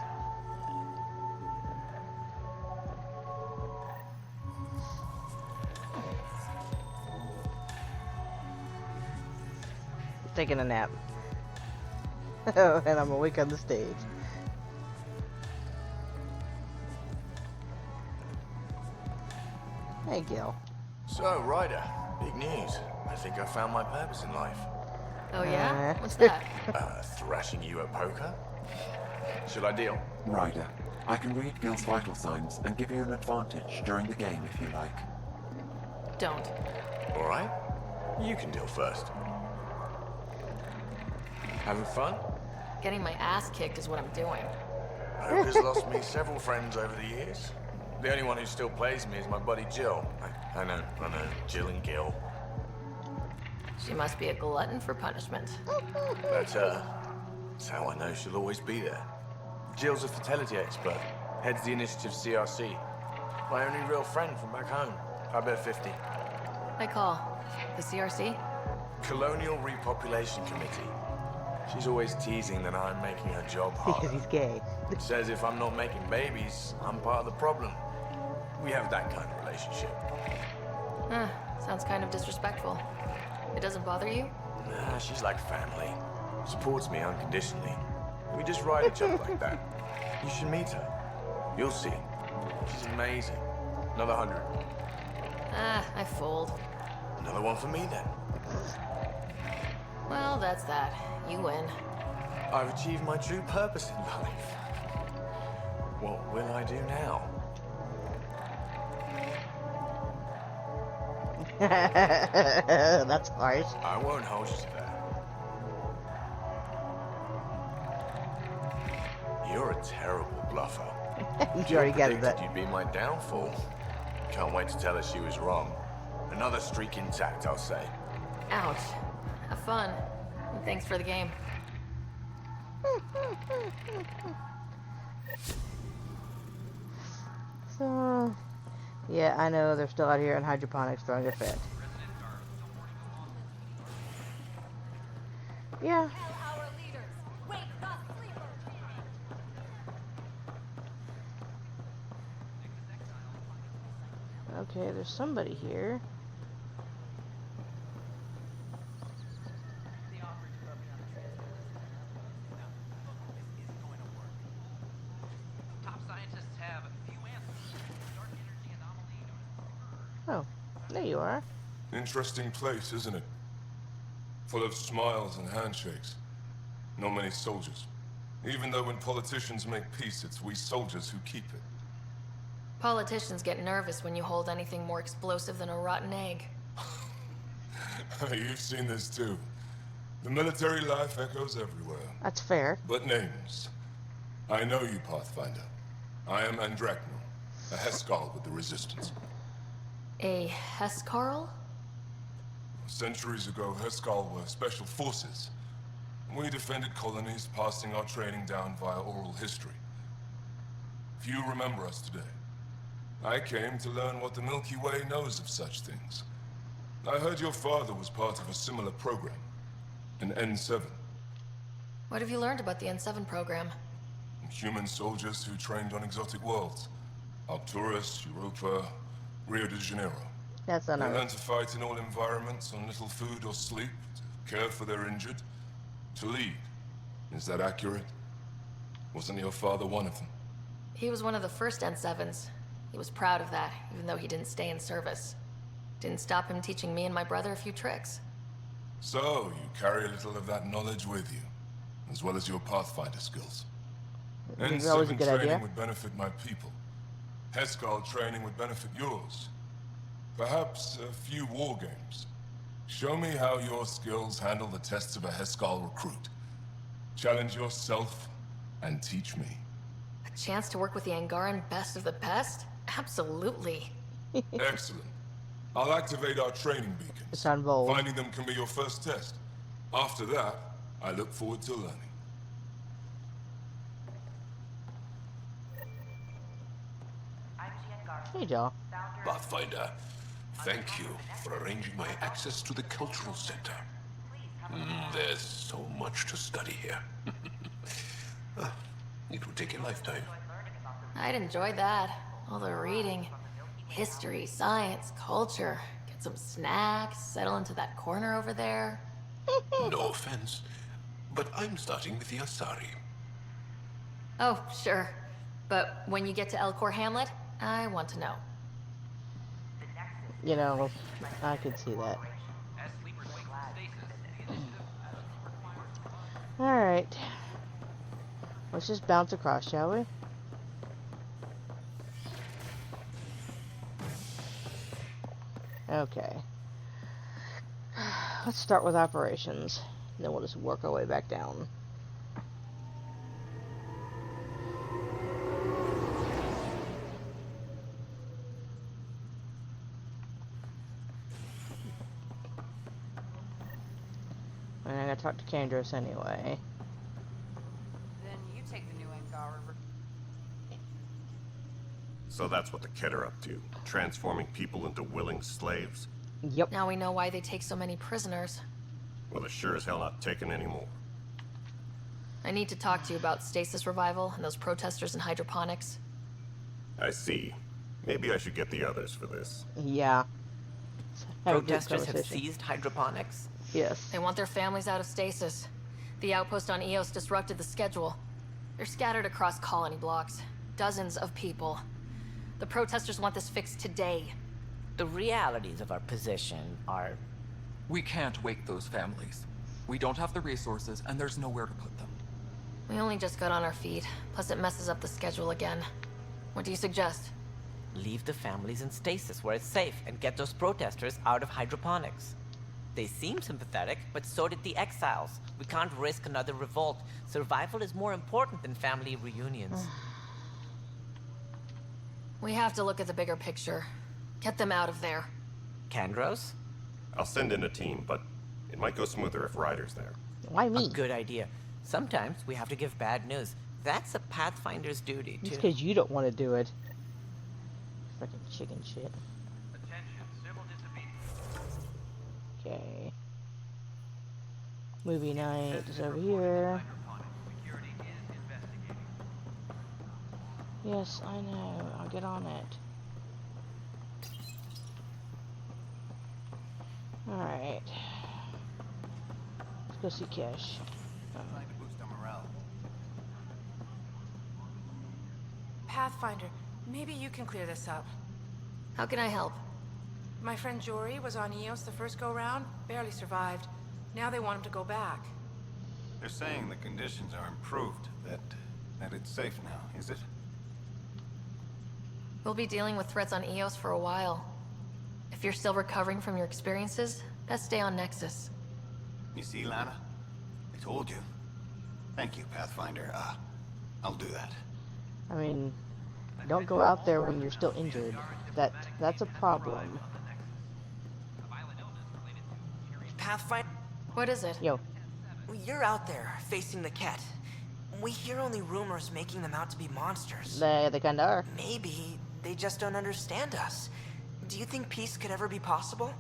Taking a nap. And I'm awake on the stage. Hey, Gil. So, Ryder, big news. I think I found my purpose in life. Oh yeah? What's that? Thrashing you at poker? Should I deal? Ryder, I can read Gil's vital signs and give you an advantage during the game if you like. Don't. Alright. You can deal first. Having fun? Getting my ass kicked is what I'm doing. Poker's lost me several friends over the years. The only one who still plays me is my buddy Jill. I know. Jill and Gil. She must be a glutton for punishment. That's her. That's how I know she'll always be there. Jill's a fertility expert. Heads the initiative CRC. My only real friend from back home. I bet 50. I call. The CRC? Colonial Repopulation Committee. She's always teasing that I'm making her job hard. Because he's gay. Says if I'm not making babies, I'm part of the problem. We have that kind of relationship. Sounds kind of disrespectful. It doesn't bother you? Nah, she's like family. Supports me unconditionally. We just ride each other like that. You should meet her. You'll see. She's amazing. Another 100. I fold. Another one for me then. Well, that's that. You win. I've achieved my true purpose in life. What will I do now? That's harsh. I won't hold you to that. You're a terrible bluffer. You already got predicted that. You'd be my downfall. Can't wait to tell her she was wrong. Another streak intact, I'll say. Ouch. Have fun. And thanks for the game. So, yeah, I know they're still out here in hydroponics throwing a fit. Yeah. Okay, there's somebody here. Oh, there you are. Interesting place, isn't it? Full of smiles and handshakes. Not many soldiers. Even though when politicians make peace, it's we soldiers who keep it. Politicians get nervous when you hold anything more explosive than a rotten egg. You've seen this too. The military life echoes everywhere. That's fair. But names. I know you, Pathfinder. I am Andrakno, a Heskal with the Resistance. A Hescarl? Centuries ago, Heskal were special forces. We defended colonies, passing our training down via oral history. Few remember us today. I came to learn what the Milky Way knows of such things. I heard your father was part of a similar program, an N7. What have you learned about the N7 program? Human soldiers who trained on exotic worlds. Arcturus, Europa, Rio de Janeiro. That's They another. learn to fight in all environments on little food or sleep, to care for their injured, to lead. Is that accurate? Wasn't your father one of them? He was one of the first N7s. He was proud of that, even though he didn't stay in service. Didn't stop him teaching me and my brother a few tricks. So, you carry a little of that knowledge with you, as well as your Pathfinder skills. It's always a N7 good training idea. would benefit my people. Heskal training would benefit yours. Perhaps a few war games. Show me how your skills handle the tests of a Heskal recruit. Challenge yourself and teach me. A chance to work with the Angaran best of the best? Absolutely. Excellent. I'll activate our training beacons. It's on Voeld. Finding them can be your first test. After that, I look forward to learning. Hey, Joe. Pathfinder, thank you for arranging my access to the cultural center. There's so much to study here. It would take a lifetime. I'd enjoy that. All the reading. History, science, culture. Get some snacks, settle into that corner over there. No offense, but I'm starting with the Asari. Oh, sure. But when you get to Elcor Hamlet, I want to know. You know, I could see that. Alright. Let's just bounce across, shall we? Okay. Let's start with operations. Then we'll just work our way back down. And I gotta talk to Kandros anyway. Then you take the new Angar River. So that's what the Kett are up to, transforming people into willing slaves. Yep. Now we know why they take so many prisoners. Well, they're sure as hell not taking any more. I need to talk to you about stasis revival and those protesters in hydroponics. I see. Maybe I should get the others for this. Yeah. Have a good Protesters have conversation. seized hydroponics. Yes. They want their families out of stasis. The outpost on Eos disrupted the schedule. They're scattered across colony blocks. Dozens of people. The protesters want this fixed today. The realities of our position are... We can't wake those families. We don't have the resources, and there's nowhere to put them. We only just got on our feet. Plus it messes up the schedule again. What do you suggest? Leave the families in stasis where it's safe and get those protesters out of hydroponics. They seem sympathetic, but so did the exiles. We can't risk another revolt. Survival is more important than family reunions. We have to look at the bigger picture. Get them out of there. Kandros? I'll send in a team, but it might go smoother if Ryder's there. Why me? A good idea. Sometimes we have to give bad news. That's a Pathfinder's duty, too. It's because you don't want to do it. Fucking chicken shit. Okay. Movie night is over here. Yes, I know. I'll get on it. Alright. Let's go see Cash. Pathfinder, maybe you can clear this up. How can I help? My friend Jory was on Eos the first go-round, barely survived. Now they want him to go back. They're saying the conditions are improved, that it's safe now, is it? We'll be dealing with threats on Eos for a while. If you're still recovering from your experiences, best stay on Nexus. You see, Lana? I told you. Thank you, Pathfinder. I'll do that. I mean, don't go out there when you're still injured. That's a problem. Pathfinder? What is it? Yo. You're out there, facing the Ket. We hear only rumors making them out to be monsters. They kinda are. Maybe they just don't understand us. Do you think peace could ever be possible?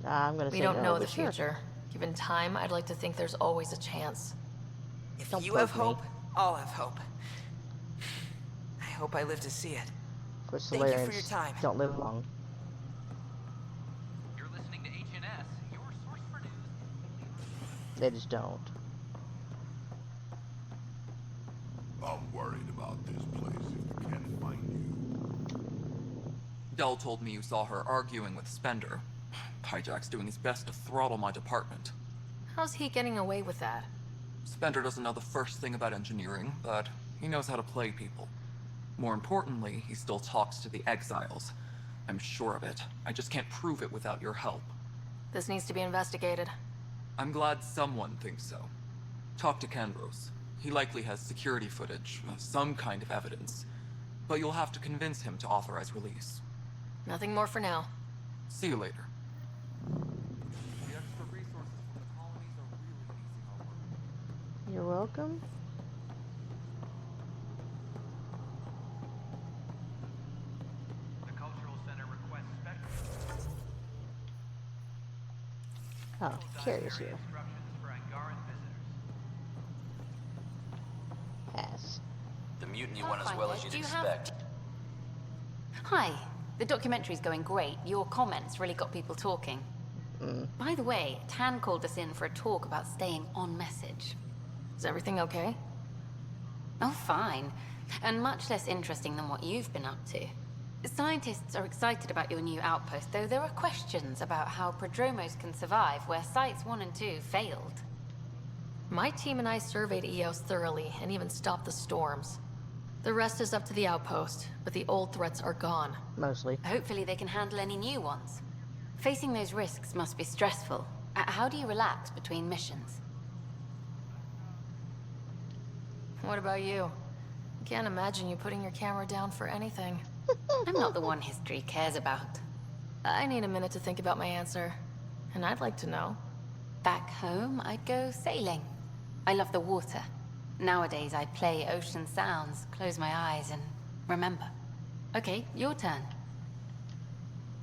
I'm gonna say we don't no, know but the sure. future. Given time, I'd like to think there's always a chance. If Don't you poke have me. hope, I'll have hope. I hope I live to see it. Of course, Thank you for your Solarians time. don't live long. You're listening to HNS, your source for news. They just don't. I'm worried about this place if they can't find you. Dell told me you saw her arguing with Spender. Hijack's doing his best to throttle my department. How's he getting away with that? Spender doesn't know the first thing about engineering, but he knows how to play people. More importantly, he still talks to the exiles. I'm sure of it. I just can't prove it without your help. This needs to be investigated. I'm glad someone thinks so. Talk to Kandros. He likely has security footage, some kind of evidence. But you'll have to convince him to authorize release. Nothing more for now. See you later. You're welcome. The Cultural Center requests special Oh, Carrie's here. instructions for Angaran visitors. Pass. The mutiny went as well as you'd Do you expect. Hi. The documentary's going great. Your comments really got people talking. By the way, Tan called us in for a talk about staying on message. Is everything okay? Oh, fine. And much less interesting than what you've been up to. Scientists are excited about your new outpost, though there are questions about how prodromos can survive where Sites 1 and 2 failed. My team and I surveyed Eos thoroughly and even stopped the storms. The rest is up to the outpost, but the old threats are gone. Mostly. Hopefully they can handle any new ones. Facing those risks must be stressful. How do you relax between missions? What about you? Can't imagine you putting your camera down for anything. I'm not the one history cares about. I need a minute to think about my answer. And I'd like to know. Back home, I'd go sailing. I love the water. Nowadays, I play ocean sounds, close my eyes, and remember. Okay, your turn.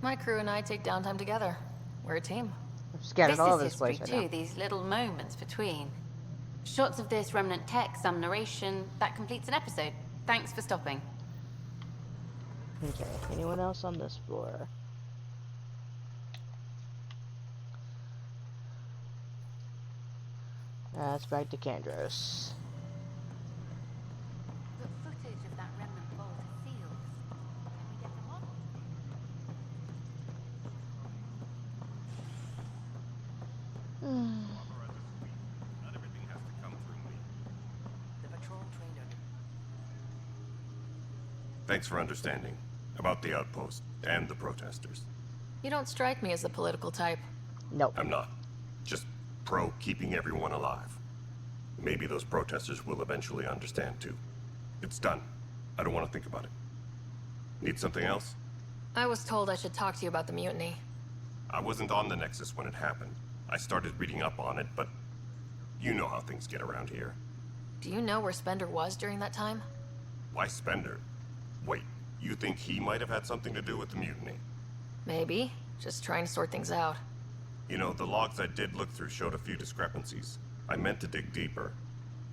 My crew and I take downtime together. We're a team. Scattered all over This this is place history right too, now. these little moments between. Shots of this remnant tech, some narration. That completes an episode. Thanks for stopping. Okay, anyone else on this floor? That's back to Kandros. The footage of that remnant vault is sealed. Can we get them on? Not everything has to come through me. The patrol trainer. Thanks for understanding. About the outpost and the protesters. You don't strike me as the political type. Nope. I'm not. Just pro keeping everyone alive. Maybe those protesters will eventually understand too. It's done. I don't want to think about it. Need something else? I was told I should talk to you about the mutiny. I wasn't on the Nexus when it happened. I started reading up on it, but you know how things get around here. Do you know where Spender was during that time? Why Spender? Wait, you think he might have had something to do with the mutiny? Maybe. Just trying to sort things out. You know, the logs I did look through showed a few discrepancies. I meant to dig deeper.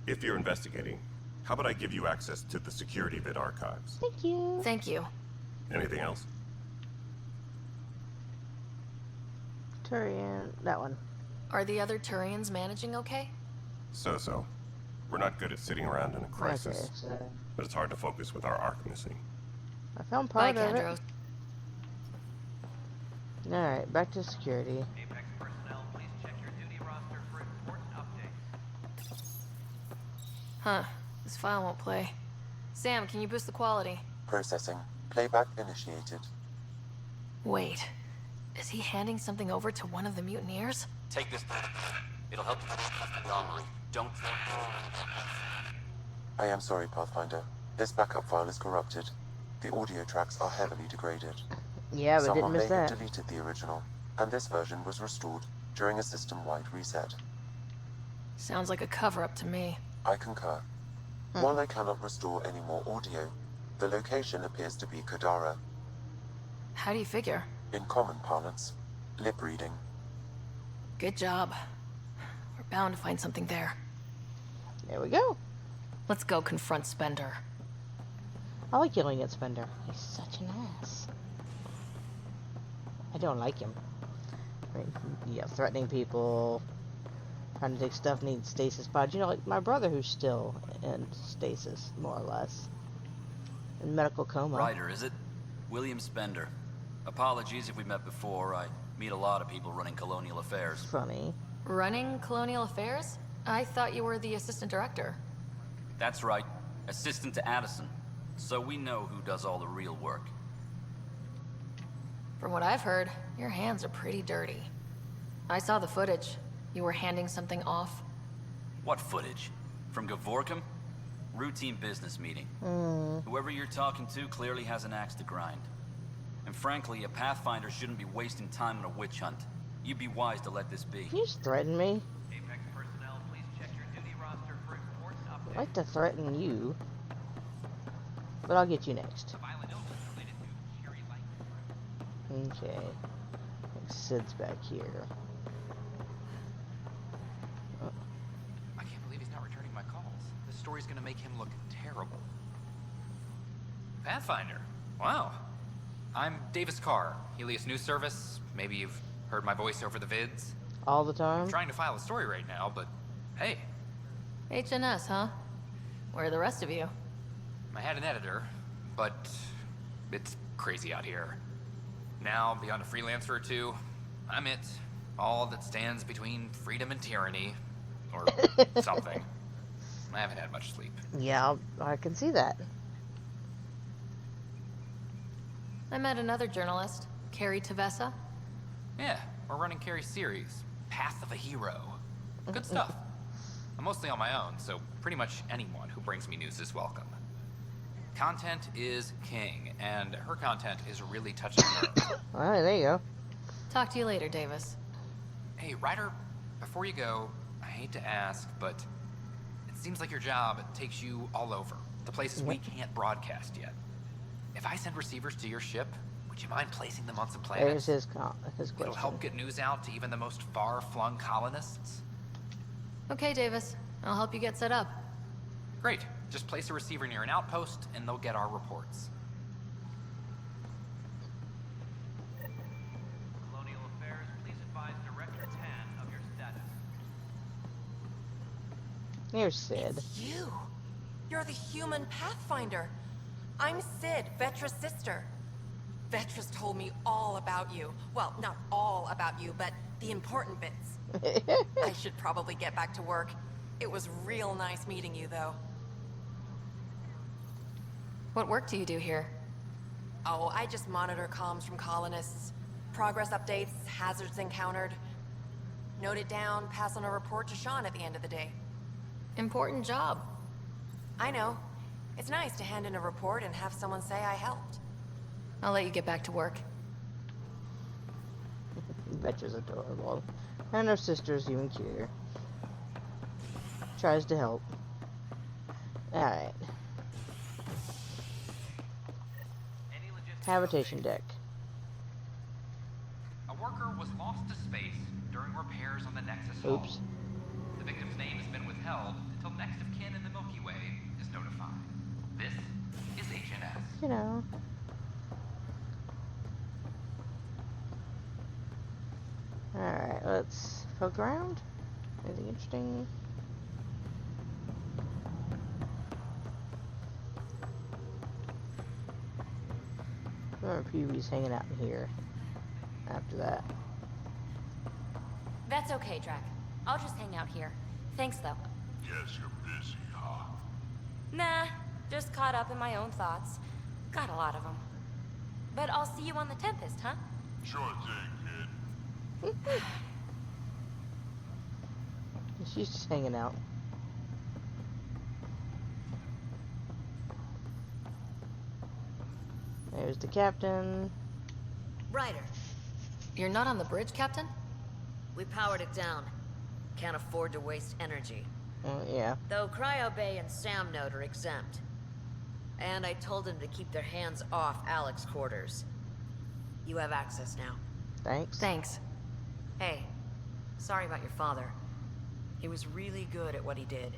If you're investigating, how about I give you access to the security vid archives? Thank you. Thank you. Anything else? Turian, that one. Are the other Turians managing okay? So. We're not good at sitting around in a crisis. Okay, so But it's hard to focus with our arc missing. I found Bye, part of Kandros. it. Alright, back to security. Apex personnel, please check your duty roster for important updates. Huh. This file won't play. Sam, can you boost the quality? Processing. Playback initiated. Wait. Is he handing something over to one of the mutineers? Take this. It'll help you wrongly. Don't. I am sorry, Pathfinder. This backup file is corrupted. The audio tracks are heavily degraded. Yeah, but Someone didn't miss may have that. deleted the original, and this version was restored during a system-wide reset. Sounds like a cover-up to me. I concur. While I cannot restore any more audio, the location appears to be Kadara. How do you figure? In common parlance, lip reading. Good job. We're bound to find something there. There we go. Let's go confront Spender. I like yelling at Spender. He's such an ass. I don't like him. I mean, yeah, threatening people, trying to take stuff, needs stasis pods. You know, like my brother who's still in stasis, more or less. In medical coma. Ryder, is it? William Spender. Apologies if we met before. I meet a lot of people running colonial affairs. Funny. Running Colonial Affairs? I thought you were the assistant director. That's right. Assistant to Addison. So we know who does all the real work. From what I've heard, your hands are pretty dirty. I saw the footage. You were handing something off. What footage? From Gavorkum? Routine business meeting. Whoever you're talking to clearly has an axe to grind. And frankly, a Pathfinder shouldn't be wasting time on a witch hunt. You'd be wise to let this be. Can you just threaten me? Apex personnel, please check your duty roster for important updates. I'd like to threaten you, but I'll get you next. Violent illness related to Curie Light. Okay. I think Sid's back here. I can't believe he's not returning my calls. This story's gonna make him look terrible. Pathfinder. Wow. I'm Davis Carr, Helios News Service. Maybe you've heard my voice over the vids. All the time? I'm trying to file a story right now, but hey, HNS, huh? Where are the rest of you? I had an editor, but it's crazy out here. Now, beyond a freelancer or two, I'm it. All that stands between freedom and tyranny. Or something. I haven't had much sleep. Yeah, I can see that. I met another journalist, Carrie Tavessa. Yeah, we're running Carrie's series, Path of a Hero. Good stuff. I'm mostly on my own, so pretty much anyone who brings me news is welcome. Content is king, and her content is really touching nerves. Alright, there you go. Talk to you later, Davis. Hey, Ryder, before you go, I hate to ask, but it seems like your job takes you all over, the places we can't broadcast yet. If I send receivers to your ship, would you mind placing them on some planets? There's his question. It'll help get news out to even the most far-flung colonists. Okay, Davis. I'll help you get set up. Great. Just place a receiver near an outpost, and they'll get our reports. Colonial Affairs, please advise Director Tan of your status. Here's Sid. You! You're the human Pathfinder. I'm Sid, Vetra's sister. Vetra's told me all about you. Well, not all about you, but the important bits. I should probably get back to work. It was real nice meeting you, though. What work do you do here? Oh, I just monitor comms from colonists. Progress updates, hazards encountered. Note it down, pass on a report to Sean at the end of the day. Important job. I know. It's nice to hand in a report and have someone say I helped. I'll let you get back to work. Vetra's adorable. And her sister's even cuter. Tries to help. Alright. Habitation deck. A worker was lost to space during repairs on the Nexus hull. Oops. The victim's name has been withheld until next of kin in the Milky Way is notified. This is Agent S. You know. Alright, let's poke around. Anything interesting? Remember Pee-wee's hanging out in here after that. That's okay, Drac. I'll just hang out here. Thanks, though. Guess you're busy, huh? Nah, just caught up in my own thoughts. Got a lot of them. But I'll see you on the Tempest, huh? Sure thing, kid. She's just hanging out. There's the captain. Ryder. You're not on the bridge, Captain? We powered it down. Can't afford to waste energy. Yeah. Though Cryo Bay and Sam Node are exempt. And I told them to keep their hands off Alec's quarters. You have access now. Thanks. Thanks. Hey, sorry about your father. He was really good at what he did.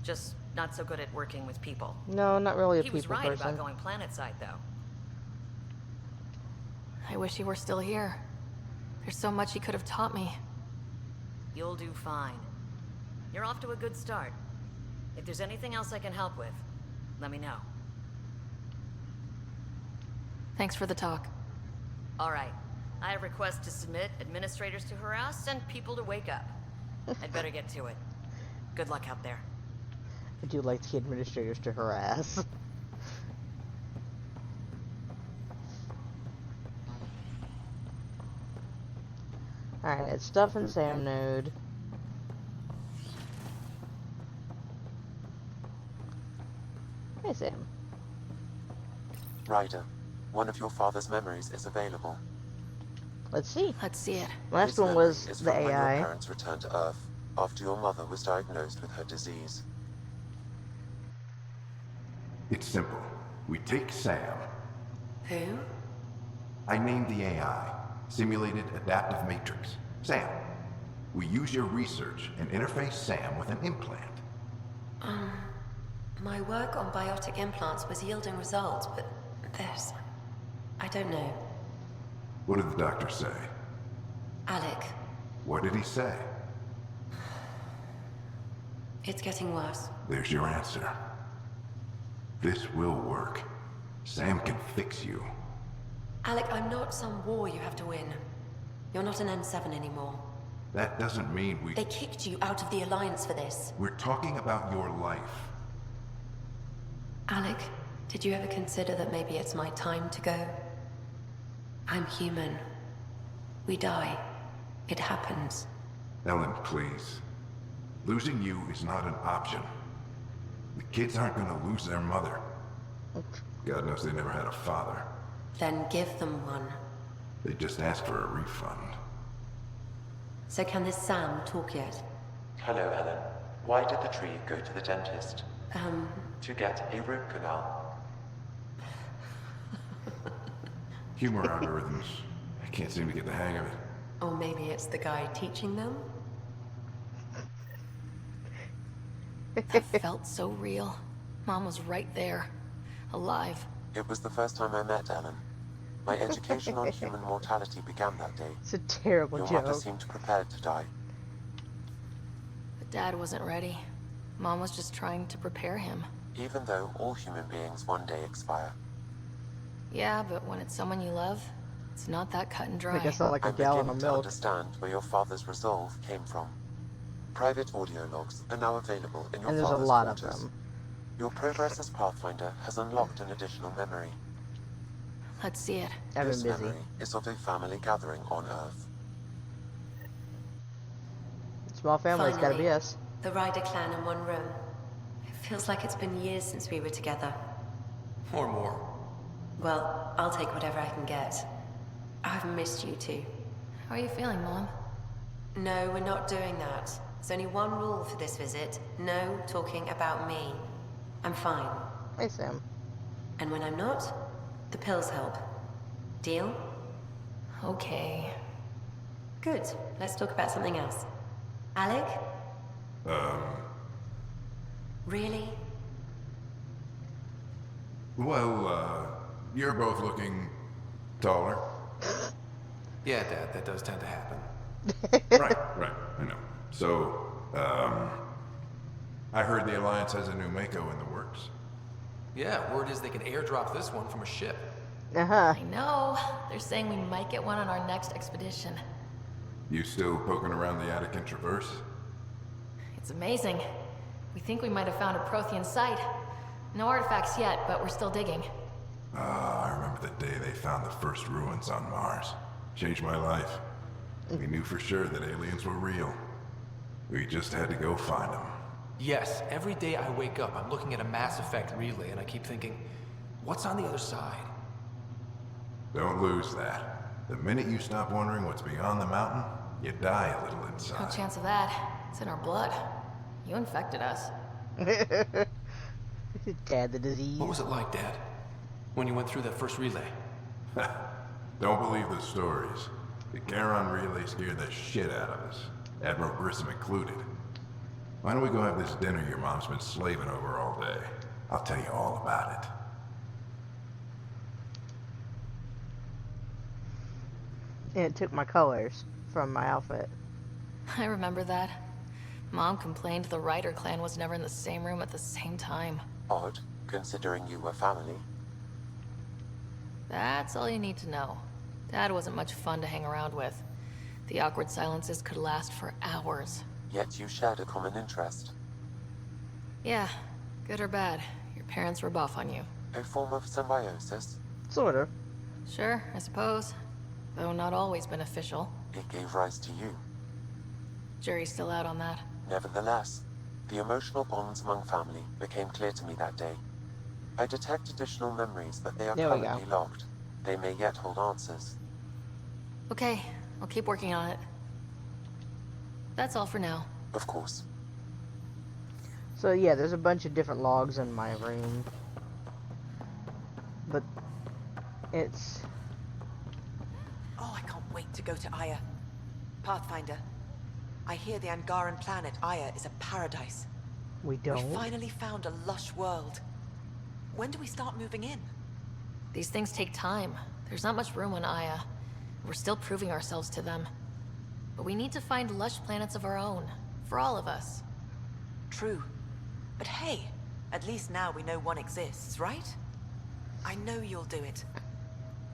Just not so good at working with people. No, not really a He people was right person. about going planetside, though. I wish he were still here. There's so much he could have taught me. You'll do fine. You're off to a good start. If there's anything else I can help with, let me know. Thanks for the talk. All right. I have requests to submit, administrators to harass, and people to wake up. I'd better get to it. Good luck out there. I do like the administrators to harass. Alright, it's stuff in Sam Node. Hey, Sam. Ryder, one of your father's memories is available. Let's see. Let's see it. Last His one memory was is the from when AI. your parents returned to Earth after your mother was diagnosed with her disease. It's simple. We take Sam. Who? I named the AI, Simulated Adaptive Matrix. Sam. We use your research and interface Sam with an implant. My work on biotic implants was yielding results, but this... I don't know. What did the doctor say? Alec, What did he say? it's getting worse. There's your answer. This will work. Sam can fix you. Alec, I'm not some war you have to win. You're not an N7 anymore. That doesn't mean we... They kicked you out of the Alliance for this. We're talking about your life. Alec, did you ever consider that maybe it's my time to go? I'm human. We die. It happens. Ellen, please. Losing you is not an option. The kids aren't gonna lose their mother. God knows they never had a father. Then give them one. They just asked for a refund. So can this Sam talk yet? Hello, Ellen. Why did the tree go to the dentist? To get a root canal. Humor algorithms. I can't seem to get the hang of it. Or maybe it's the guy teaching them? That felt so real. Mom was right there. Alive. It was the first time I met Ellen. My education on human mortality began that day. It's a terrible Your joke. mother seemed prepared to die. But Dad wasn't ready. Mom was just trying to prepare him. Even though all human beings one day expire. Yeah, but when it's someone you love, it's not that cut and dry. Make it sound like a I'm gallon beginning of to milk. understand where your father's resolve came from. Private audio logs are now available in your And there's a father's lot of quarters. them. Your progress as Pathfinder has unlocked an additional memory. Let's see it. I've This been busy. memory is of a family gathering on Earth. Small family's gotta be Finally, us. The Ryder clan in one room. It feels like it's been years since we were together. Or more. Well, I'll take whatever I can get. I've missed you too. How are you feeling, Mom? No, we're not doing that. There's only one rule for this visit. No talking about me. I'm fine. Hey, Sam. And when I'm not, the pills help. Deal? Okay. Good. Let's talk about something else. Alec? Really? Well, you're both looking taller. Yeah, Dad, that does tend to happen. Right, I know. So, I heard the Alliance has a new Mako in the works. Yeah, word is they can airdrop this one from a ship. Uh-huh. I know. They're saying we might get one on our next expedition. You still poking around the Attican Traverse? It's amazing. We think we might have found a Prothean site. No artifacts yet, but we're still digging. I remember the day they found the first ruins on Mars. Changed my life. We knew for sure that aliens were real. We just had to go find them. Yes, every day I wake up, I'm looking at a Mass Effect relay and I keep thinking, what's on the other side? Don't lose that. The minute you stop wondering what's beyond the mountain, you die a little No inside. chance of that. It's in our blood. You infected us. Dad, the disease. What was it like, Dad? When you went through that first relay? Don't believe the stories. The Charon relay scared the shit out of us. Admiral Grissom included. Why don't we go have this dinner your mom's been slaving over all day? I'll tell you all about it. And it took my colors from my outfit. I remember that. Mom complained the Ryder clan was never in the same room at the same time. Odd, considering you were family. That's all you need to know. Dad wasn't much fun to hang around with. The awkward silences could last for hours. Yet you shared a common interest. Yeah, good or bad, your parents rub off on you. A form of symbiosis. Sort of. Sure, I suppose. Though not always beneficial. It gave rise to you. Jury's still out on that. Nevertheless, the emotional bonds among family became clear to me that day. I detect additional memories, but they are There we currently go. locked. They may yet hold answers. Okay, I'll keep working on it. That's all for now. Of course. So yeah, there's a bunch of different logs in my room. But it's... Oh, I can't wait to go to Aya. Pathfinder, I hear the Angaran planet Aya is a paradise. We We don't. finally found a lush world. When do we start moving in? These things take time. There's not much room on Aya. We're still proving ourselves to them. But we need to find lush planets of our own. For all of us. True. But hey, at least now we know one exists, right? I know you'll do it.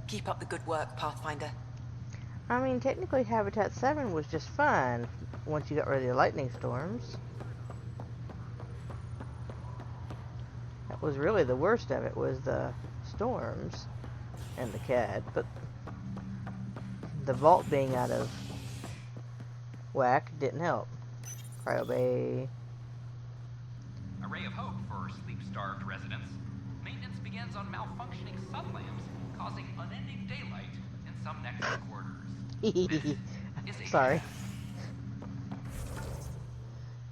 Keep up the good work, Pathfinder. I mean, technically Habitat 7 was just fun once you got rid of the lightning storms. That was really the worst of it, was the storms and the cat, but the vault being out of whack didn't help. Cryo Bay. A ray of hope for sleep-starved residents. Maintenance begins on malfunctioning sun lamps, causing unending daylight in some Nexus quarters. This is Sorry.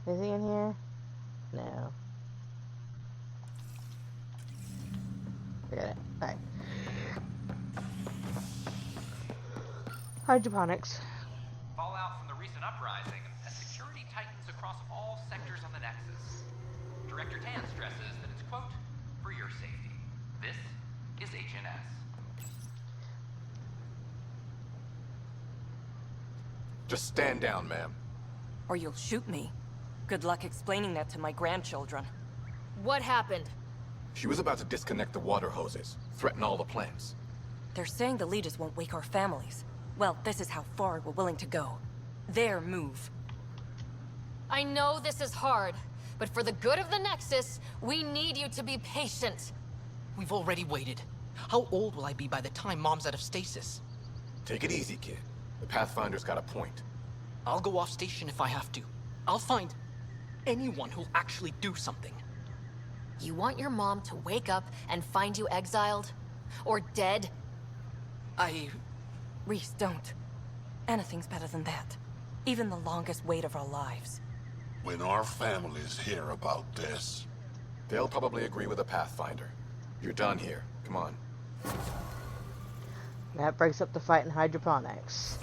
Is he in here? No. Forget it. Alright. Hydroponics. Fallout from the recent uprising as security tightens across all sectors on the Nexus. Director Tan stresses that it's, quote, for your safety. This is HNS. Just stand down, ma'am. Or you'll shoot me. Good luck explaining that to my grandchildren. What happened? She was about to disconnect the water hoses, threaten all the plants. They're saying the leaders won't wake our families. Well, this is how far we're willing to go. Their move. I know this is hard, but for the good of the Nexus, we need you to be patient. We've already waited. How old will I be by the time Mom's out of stasis? Take it easy, kid. The Pathfinder's got a point. I'll go off station if I have to. I'll find anyone who'll actually do something. You want your mom to wake up and find you exiled? Or dead? Reese, don't. Anything's better than that. Even the longest wait of our lives. When our families hear about this... They'll probably agree with the Pathfinder. You're done here. Come on. That breaks up the fight in hydroponics.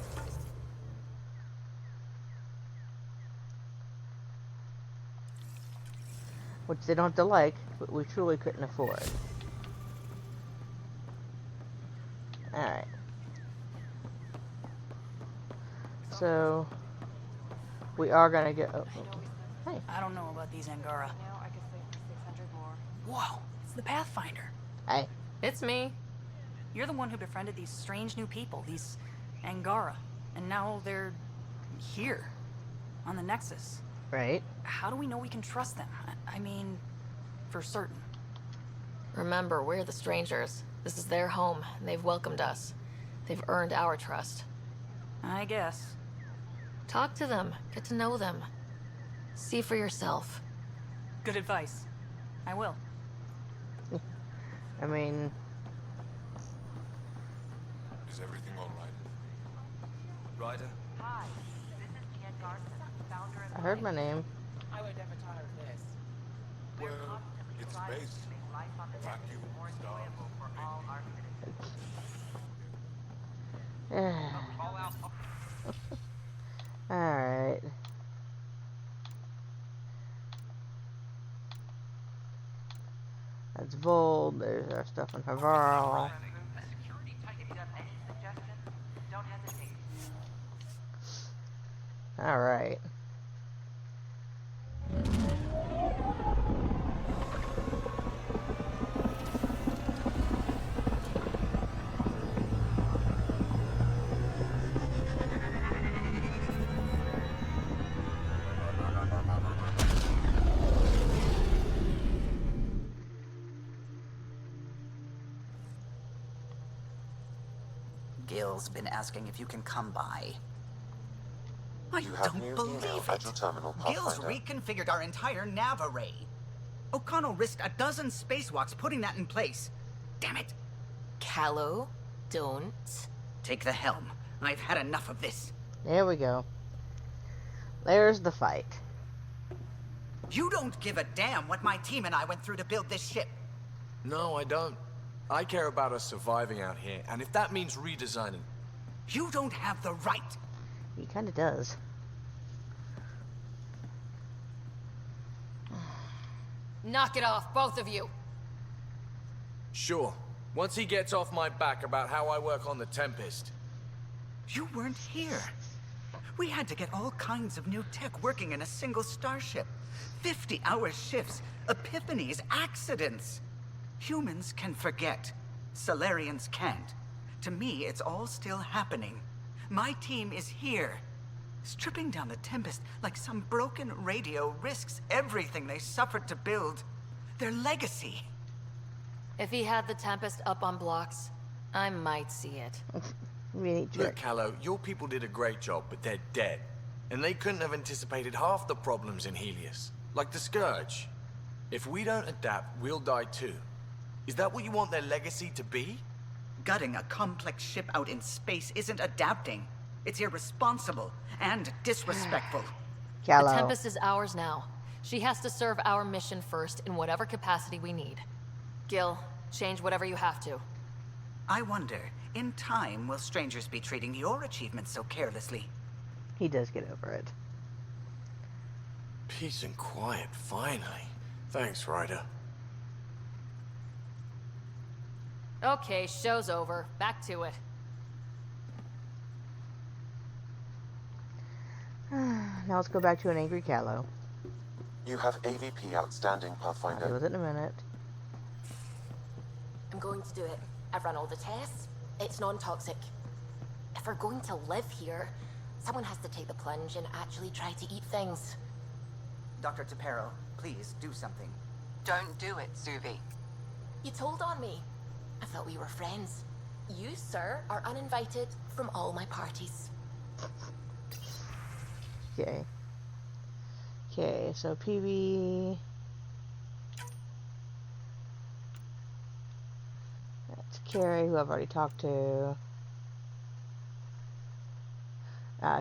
Which they don't have to like, but we truly couldn't afford. Alright. So, we are gonna get... Oh, oh. Hey. I don't know about these Angara. No, I could save for 600 more. Whoa, it's the Pathfinder. Hey. It's me. You're the one who befriended these strange new people, these Angara. And now they're here, on the Nexus. Right. How do we know we can trust them? I mean, for certain. Remember, we're the strangers. This is their home, and they've welcomed us. They've earned our trust. I guess. Talk to them. Get to know them. See for yourself. Good advice. I will. I mean... Is everything all right? Ryder? Hi, this is Jen Garson, founder of... I heard my name. I would never tire of this. Well, it's space. Vacuum, star, for all our Alright. That's Voeld. There's our stuff in Havarl. Alright. Gil's been asking if you can come by. I You have don't new believe email it. at your terminal, Gil's Pathfinder. reconfigured our entire nav array. O'Connell risked a dozen spacewalks putting that in place. Damn it. Callow, don't. Take the helm. I've had enough of this. There we go. There's the fight. You don't give a damn what my team and I went through to build this ship. No, I don't. I care about us surviving out here, and if that means redesigning... You don't have the right. He kinda does. Knock it off, both of you. Sure. Once he gets off my back about how I work on the Tempest. You weren't here. We had to get all kinds of new tech working in a single starship. 50-hour shifts, epiphanies, accidents. Humans can forget. Solarians can't. To me, it's all still happening. My team is here. Stripping down the Tempest like some broken radio risks everything they suffered to build. Their legacy. If he had the Tempest up on blocks, I might see it. Look, Callow, your people did a great job, but they're dead. And they couldn't have anticipated half the problems in Helios. Like the Scourge. If we don't adapt, we'll die too. Is that what you want their legacy to be? Gutting a complex ship out in space isn't adapting. It's irresponsible and disrespectful. The Tempest is ours now. She has to serve our mission first in whatever capacity we need. Gil, change whatever you have to. I wonder, in time, will strangers be treating your achievements so carelessly? He does get over it. Peace and quiet, finally. Thanks, Ryder. Okay, show's over. Back to it. Now let's go back to an angry Callow. You have AVP outstanding, I'll Pathfinder. deal with it in a minute. I'm going to do it. I've run all the tests. It's non-toxic. If we're going to live here, someone has to take the plunge and actually try to eat things. Dr. Tapero, please do something. Don't do it, Suvi. You told on me. I thought we were friends. You, sir, are uninvited from all my parties. Okay. Okay, so PB... That's Carrie, who I've already talked to.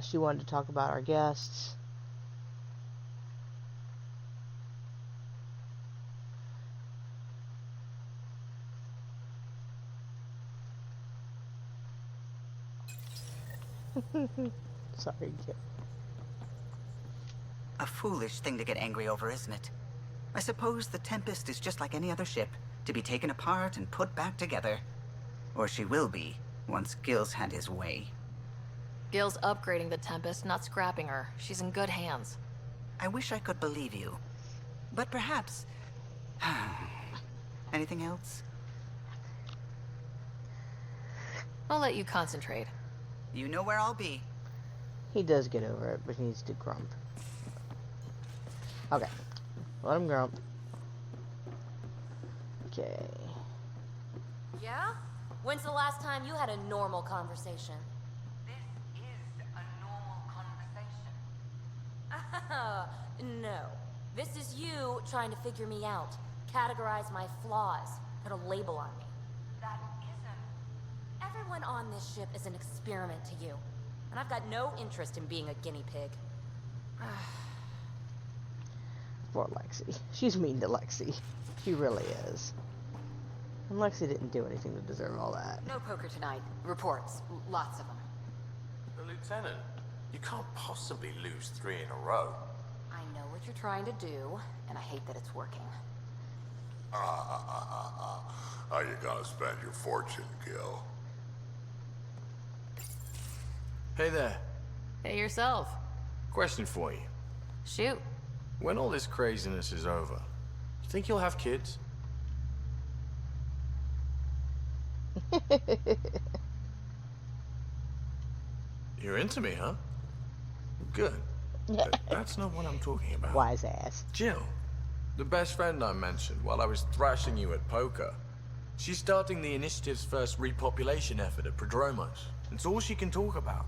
She wanted to talk about our guests. Sorry, kid. A foolish thing to get angry over, isn't it? I suppose the Tempest is just like any other ship, to be taken apart and put back together. Or she will be, once Gil's had his way. Gil's upgrading the Tempest, not scrapping her. She's in good hands. I wish I could believe you. But perhaps... Anything else? I'll let you concentrate. You know where I'll be. He does get over it, but he needs to grump. Okay. Let him grump. Okay. Yeah? When's the last time you had a normal conversation? This is a normal conversation. No. This is you trying to figure me out. Categorize my flaws. Put a label on me. That isn't. Everyone on this ship is an experiment to you. And I've got no interest in being a guinea pig. Poor Lexi. She's mean to Lexi. She really is. And Lexi didn't do anything to deserve all that. No poker tonight. Reports. Lots of them. Lieutenant, you can't possibly lose 3 in a row. I know what you're trying to do, and I hate that it's working. How you gonna spend your fortune, Gil? Hey there. Hey yourself. Question for you. Shoot. When all this craziness is over, you think you'll have kids? You're into me, huh? Good. But that's not what I'm talking about. Wise ass. Jill, the best friend I mentioned while I was thrashing you at poker. She's starting the initiative's first repopulation effort at Prodromos. It's all she can talk about.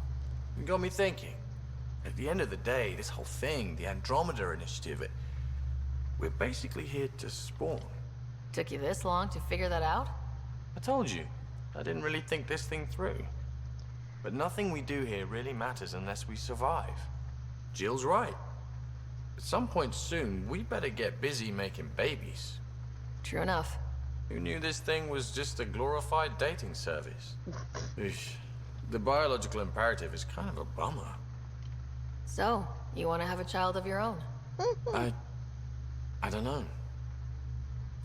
It got me thinking. At the end of the day, this whole thing, the Andromeda Initiative, we're basically here to spawn. Took you this long to figure that out? I told you, I didn't really think this thing through. But nothing we do here really matters unless we survive. Jill's right. At some point soon, we better get busy making babies. True enough. Who knew this thing was just a glorified dating service? Eesh. The biological imperative is kind of a bummer. So, you want to have a child of your own? I don't know.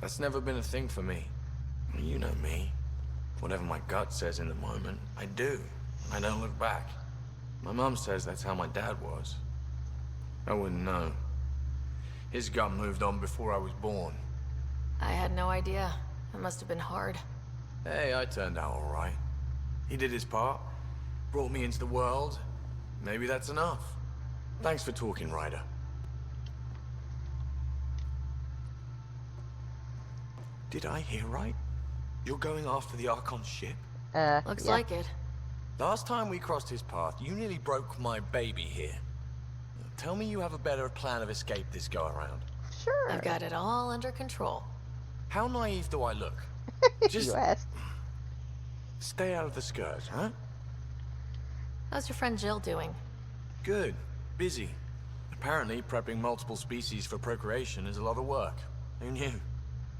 That's never been a thing for me. You know me. Whatever my gut says in the moment, I do. I don't look back. My mom says that's how my dad was. I wouldn't know. His gut moved on before I was born. I had no idea. It must have been hard. Hey, I turned out all right. He did his part. Brought me into the world. Maybe that's enough. Thanks for talking, Ryder. Did I hear right? You're going after the Archon ship? Looks like it. Last time we crossed his path, you nearly broke my baby here. Tell me you have a better plan of escape this go around. Sure. I've got it all under control. How naive do I look? Just you asked. Stay out of the Scourge, huh? How's your friend Jill doing? Good. Busy. Apparently, prepping multiple species for procreation is a lot of work. Who knew?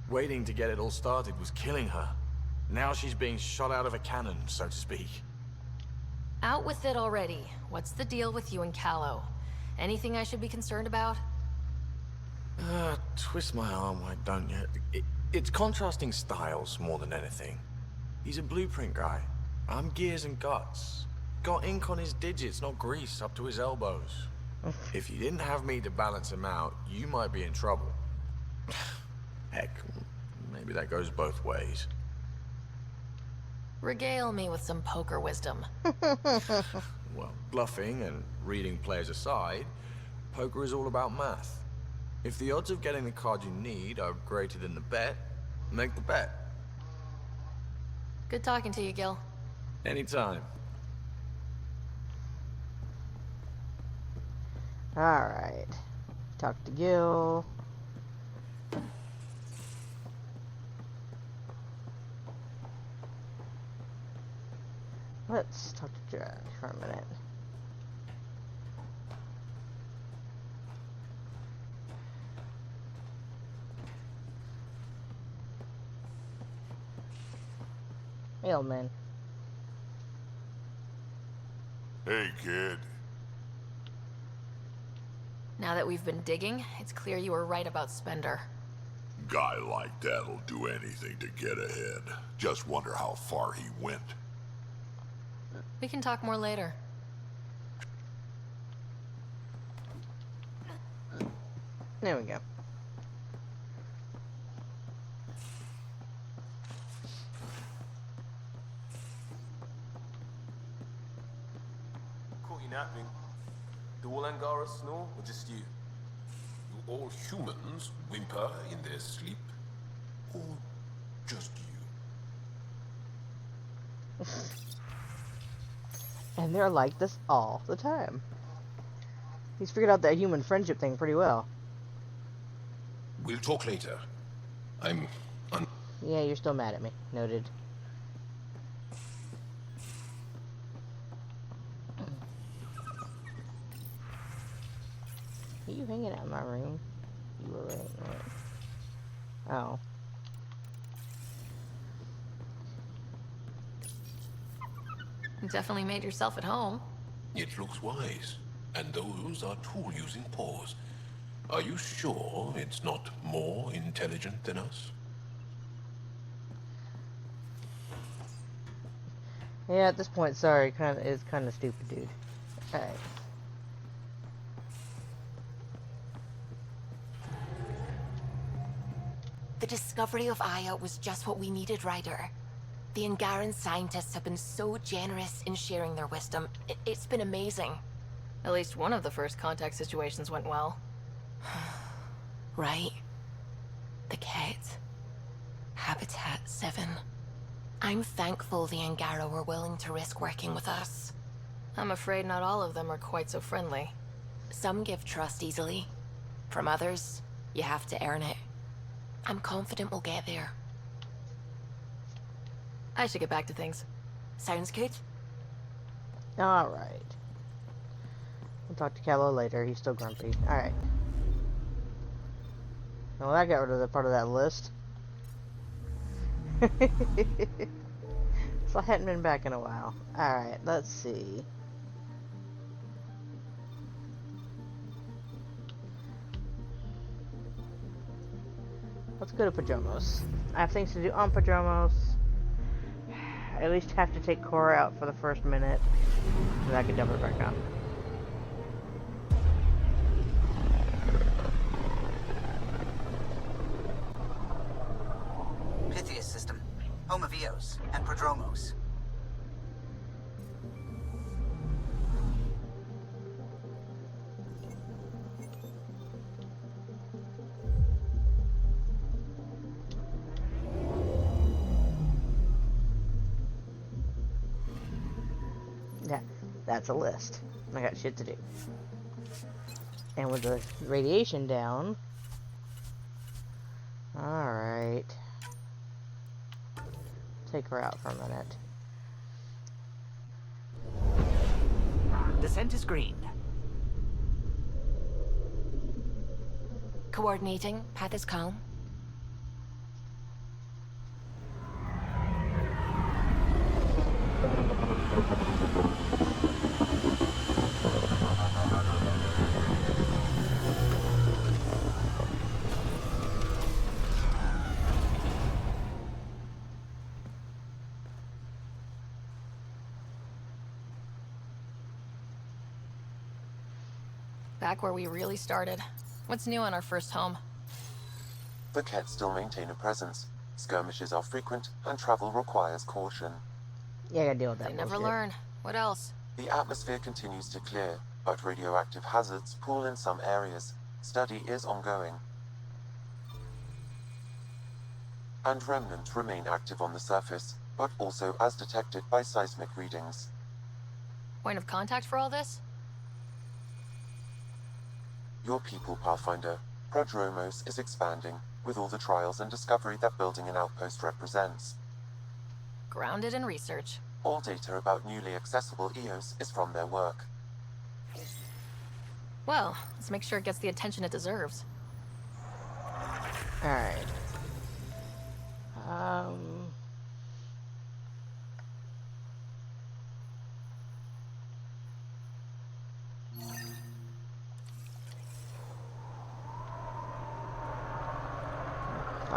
Waiting to get it all started was killing her. Now she's being shot out of a cannon, so to speak. Out with it already. What's the deal with you and Callow? Anything I should be concerned about? Twist my arm, why don't you? It's contrasting styles more than anything. He's a blueprint guy. I'm gears and guts. Got ink on his digits, not grease up to his elbows. If you didn't have me to balance him out, you might be in trouble. Heck, maybe that goes both ways. Regale me with some poker wisdom. Well, bluffing and reading players aside, poker is all about math. If the odds of getting the card you need are greater than the bet, make the bet. Good talking to you, Gil. Anytime. Alright. Talk to Gil. Let's talk to Jack for a minute. Hey, old man. Hey, kid. Now that we've been digging, it's clear you were right about Spender. Guy like that'll do anything to get ahead. Just wonder how far he went. We can talk more later. There we go. Caught you napping. Do all Angara snore, or just you? Do all humans whimper in their sleep? Or just you? And they're like this all the time. He's figured out that human friendship thing pretty well. We'll talk later. Yeah, you're still mad at me. Noted. Are you hanging out in my room? You were right. Oh. You definitely made yourself at home. It looks wise. And those are tool-using paws. Are you sure it's not more intelligent than us? Yeah, at this point, sorry, it's kind of stupid, dude. Alright. The discovery of Aya was just what we needed, Ryder. The Angaran scientists have been so generous in sharing their wisdom. It's been amazing. At least one of the first contact situations went well. Right? The Ket. Habitat 7. I'm thankful the Angara were willing to risk working with us. I'm afraid not all of them are quite so friendly. Some give trust easily. From others, you have to earn it. I'm confident we'll get there. I should get back to things. Sounds good. Alright. We'll talk to Callow later. He's still grumpy. Alright. Well, that got rid of the part of that list. So I hadn't been back in a while. Alright, let's see. Let's go to Pajomos. I have things to do on Pajomos. I at least have to take Cora out for the first minute. And I can dump her back on. Pythias system, home of Eos and Prodromos. Yeah, that's a list. I got shit to do. And with the radiation down... Alright. Take her out for a minute. Descent is green. Coordinating. Path is calm. Back where we really started. What's new on our first home? The Ket still maintain a presence. Skirmishes are frequent, and travel requires caution. Yeah, I gotta deal with that They never bullshit. learn. What else? The atmosphere continues to clear, but radioactive hazards pool in some areas. Study is ongoing. And remnants remain active on the surface, but also as detected by seismic readings. Point of contact for all this? Your people, Pathfinder. Prodromos is expanding, with all the trials and discovery that building an outpost represents. Grounded in research. All data about newly accessible Eos is from their work. Well, let's make sure it gets the attention it deserves. Alright.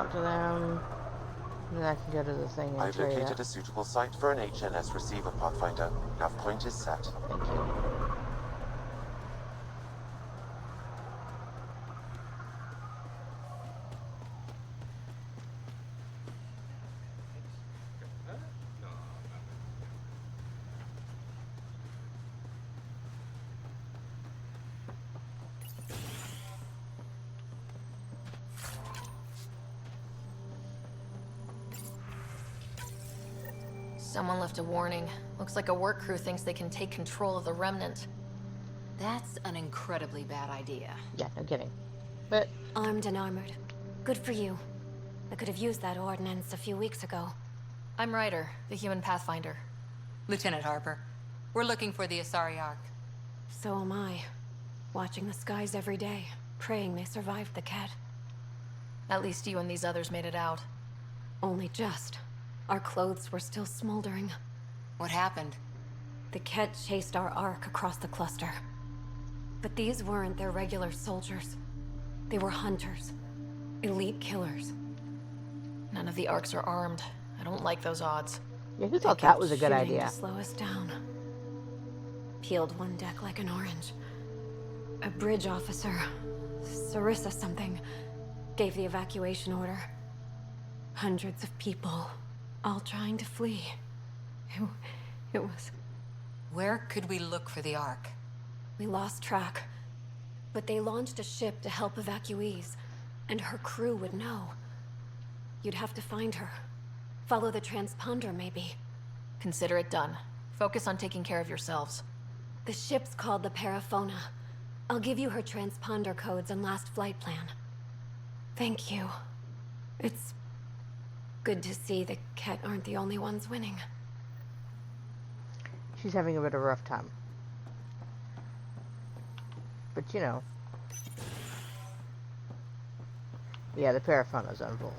talk to them. And then I can go to the thing and I've trade located it. a suitable site for an HNS receiver, Pathfinder. Nav point is set. Thank you. Someone left a warning. Looks like a work crew thinks they can take control of the remnant. That's an incredibly bad idea. Yeah, no kidding. But armed and armored. Good for you. I could have used that ordnance a few weeks ago. I'm Ryder, the human pathfinder. Lieutenant Harper, we're looking for the Asari Ark. So am I. Watching the skies every day, praying they survived the Ket. At least you and these others made it out. Only just. Our clothes were still smoldering. What happened? The Ket chased our Ark across the cluster. But these weren't their regular soldiers. They were hunters. Elite killers. None of the Arks are armed. I don't like those odds. Yeah, who thought that was a good idea? To slow us down. Peeled one deck like an orange. A bridge officer, Sarissa something, gave the evacuation order. Hundreds of people, all trying to flee. It was... Where could we look for the Ark? We lost track. But they launched a ship to help evacuees, and her crew would know. You'd have to find her. Follow the transponder, maybe. Consider it done. Focus on taking care of yourselves. The ship's called the Paraphona. I'll give you her transponder codes and last flight plan. Thank you. It's good to see the Ket aren't the only ones winning. She's having a bit of a rough time. But you know. Yeah, the Paraphona's on Voeld.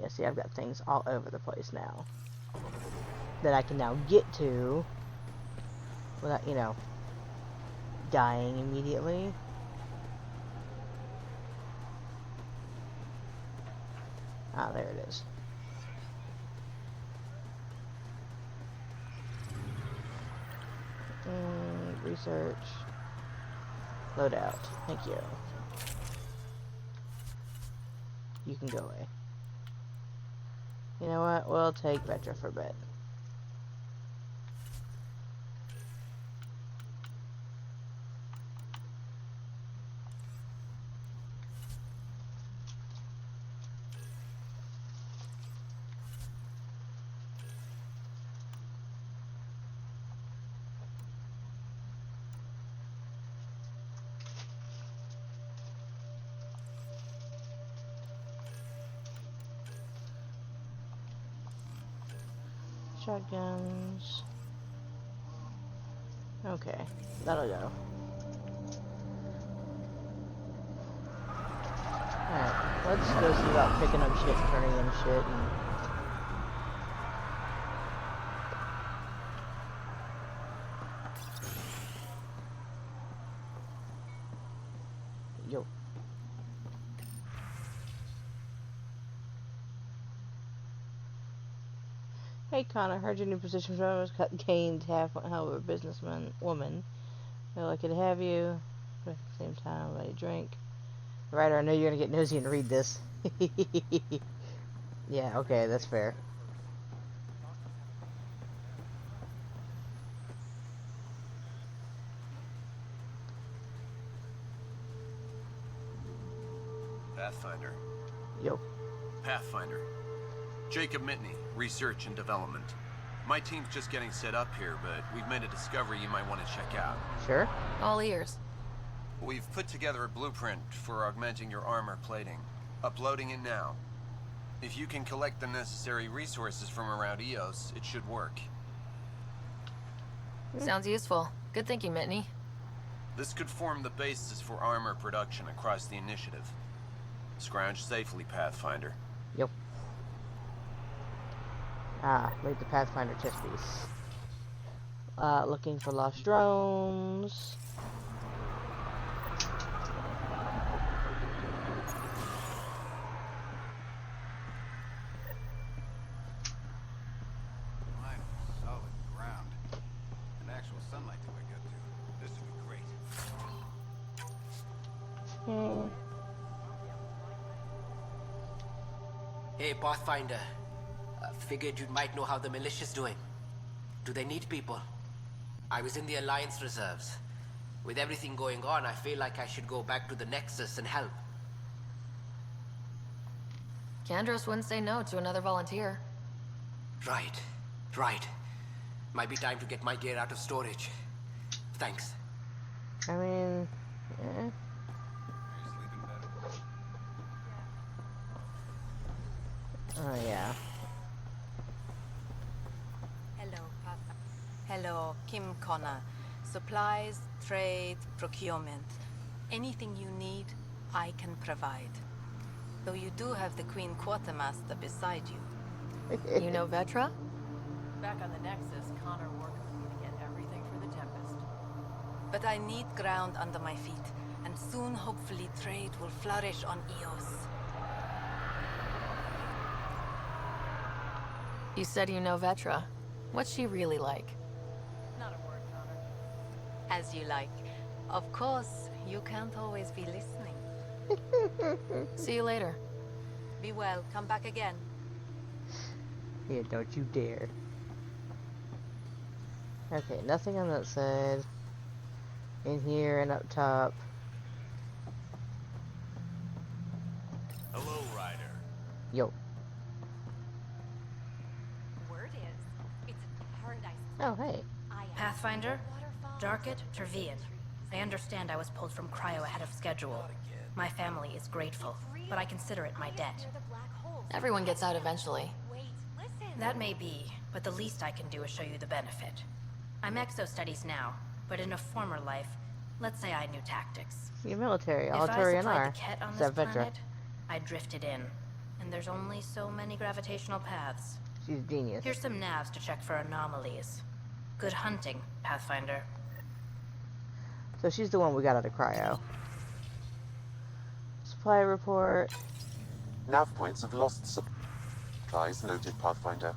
Yeah, see, I've got things all over the place now that I can now get to without, you know, dying immediately. Ah, there it is. Research. Loadout. Thank you. You can go away. You know what? We'll take Vetra for a bit. Shotguns. Okay, that'll go. Alright, let's go see about picking up shit and turning in shit and... Yo. Hey Connor, heard your new position was gained half a woman. They're lucky to have you. But at the same time, let you drink. Ryder, I know you're gonna get nosy and read this. Yeah, okay, that's fair. Pathfinder. Yo. Pathfinder. Jacob Mitney, Research and Development. My team's just getting set up here, but we've made a discovery you might want to check out. Sure. All ears. We've put together a blueprint for augmenting your armor plating. Uploading it now. If you can collect the necessary resources from around EOS, it should work. Sounds useful. Good thinking, Mitney. This could form the basis for armor production across the initiative. Scrounge safely, Pathfinder. Yep. Ah, made the Pathfinder chest piece. Looking for lost drones. Solid ground. And actual sunlight to wake up to. This would be great. Hey, Pathfinder. Figured you might know how the militia's doing. Do they need people? I was in the Alliance reserves. With everything going on, I feel like I should go back to the Nexus and help. Kandros wouldn't say no to another volunteer. Right. Right. Might be time to get my gear out of storage. Thanks. I mean, Oh, yeah. Hello, Kim Connor. Supplies, trade, procurement. Anything you need, I can provide. Though you do have the Queen Quartermaster beside you. You know Vetra? Back on the Nexus, Connor worked with me to get everything for the Tempest. But I need ground under my feet, and soon, hopefully, trade will flourish on Eos. You said you know Vetra. What's she really like? Not a word, Connor. As you like. Of course, you can't always be listening. See you later. Be well. Come back again. Yeah, don't you dare. Okay, nothing on that side. In here and up top. Hello, Ryder. Yo. Word is, it's paradise. Oh, hey. Pathfinder, Darket, Tervian. I understand I was pulled from Cryo ahead of schedule. My family is grateful, but I consider it my debt. Everyone gets out eventually. That may be, but the least I can do is show you the benefit. I'm exo-studies now, but in a former life, let's say I knew tactics. You're military, If all I Turian supplied are. the Ket on this Except Vetra. planet, I drifted in, and there's only so many gravitational paths. She's a genius. Here's some navs to check for anomalies. Good hunting, Pathfinder. So she's the one we got out of cryo. Supply report. Nav points of lost supplies noted, Pathfinder.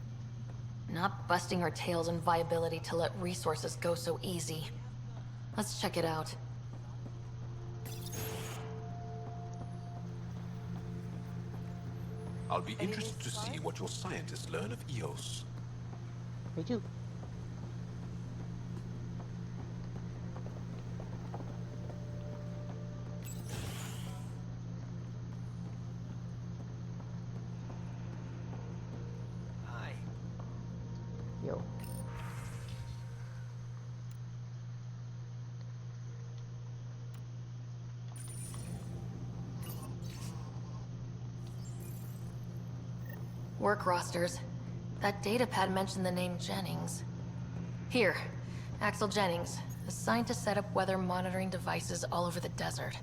Not busting our tails in viability to let resources go so easy. Let's check it out. I'll be interested to see what your scientists learn of Eos. Me too. Hi. Yo. Work rosters. That datapad mentioned the name Jennings. Here, Axel Jennings, assigned to set up weather monitoring devices all over the desert.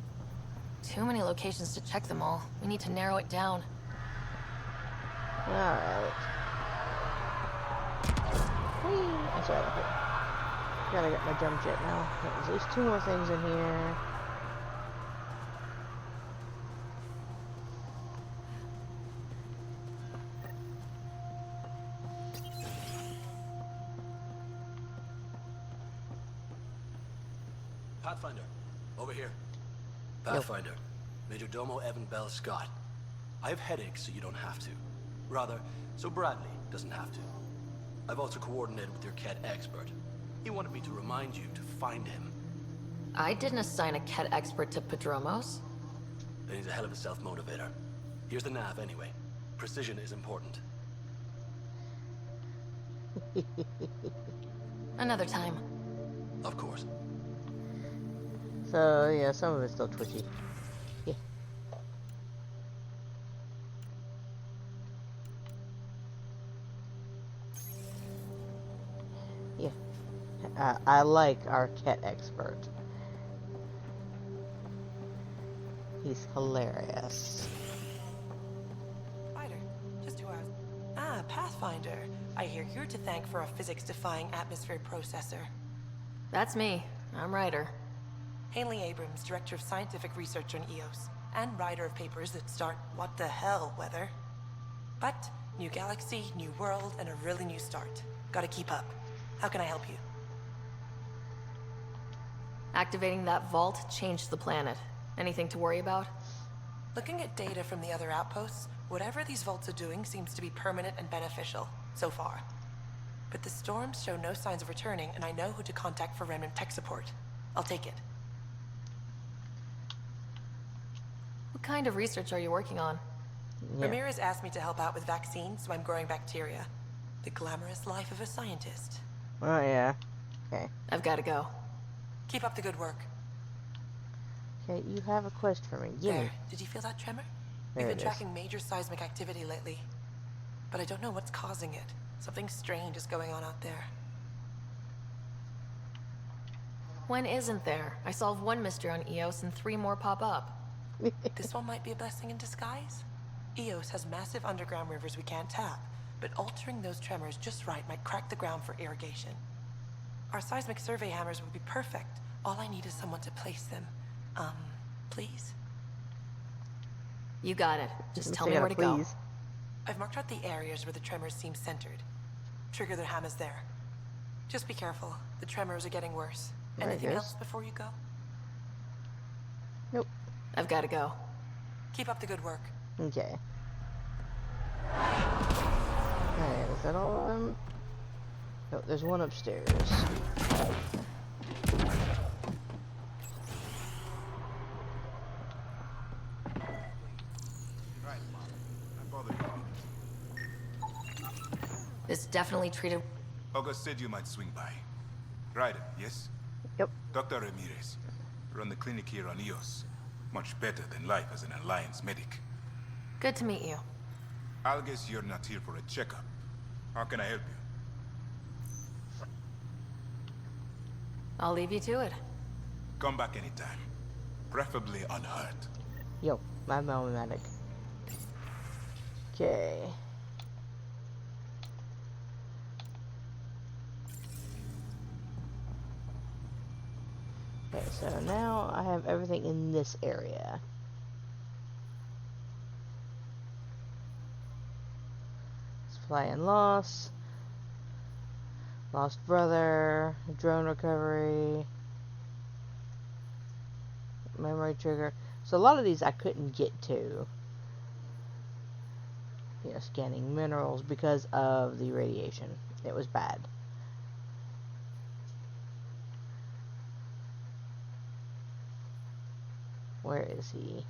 Too many locations to check them all. We need to narrow it down. Alright. That's right. Okay. Gotta get my jump jet now. There's at least 2 more things in here. Pathfinder, over here. Pathfinder, Major Domo Evan Bell Scott. I have headaches so you don't have to. Rather, so Bradley doesn't have to. I've also coordinated with your Ket expert. He wanted me to remind you to find him. I didn't assign a Ket expert to Padromos. Then he's a hell of a self-motivator. Here's the nav anyway. Precision is important. Another time. Of course. So, yeah, some of it's still twitchy. Yeah. Yeah. I like our Ket expert. He's hilarious. Ah, Pathfinder. I hear you're to thank for a physics-defying atmosphere processor. That's me. I'm Ryder. Haley Abrams, Director of Scientific Research on EOS, and writer of papers that start what the hell weather. But, new galaxy, new world, and a really new start. Gotta keep up. How can I help you? Activating that vault changed the planet. Anything to worry about? Looking at data from the other outposts, whatever these vaults are doing seems to be permanent and beneficial, so far. But the storms show no signs of returning, and I know who to contact for Remnant tech support. I'll take it. What kind of research are you working on? Yeah. Ramirez asked me to help out with vaccines, so I'm growing bacteria. The glamorous life of a scientist. Oh, yeah. Okay. I've got to go. Keep up the good work. Okay, you have a quest for me. There. Did you feel that tremor? There We've been tracking major seismic activity lately. But I don't know what's causing it. Something strange is going on out there. When isn't there? I solved one mystery on EOS and 3 more pop up. This one might be a blessing in disguise. EOS has massive underground rivers we can't tap, but altering those tremors just right might crack the ground for irrigation. Our seismic survey hammers would be perfect. All I need is someone to place them. Please? You got it. Just tell me where to go. I've marked out the areas where the tremors seem centered. Trigger the hammers there. Just be careful. The tremors are getting worse. Anything else before you go? Nope. I've got to go. Keep up the good work. Okay. Alright, is that all of them? No, there's one upstairs. This definitely treated... August said you might swing by. Ryder, yes? Yep. Dr. Ramirez. Run the clinic here on EOS. Much better than life as an Alliance medic. Good to meet you. I'll guess you're not here for a checkup. How can I help you? I'll leave you to it. Come back anytime. Preferably unhurt. Yo, I'm my own medic. Okay. Okay, so now I have everything in this area. Supply and loss. Lost brother. Drone recovery. Memory trigger. So a lot of these I couldn't get to. You know, scanning minerals because of the radiation. It was bad. Where is he?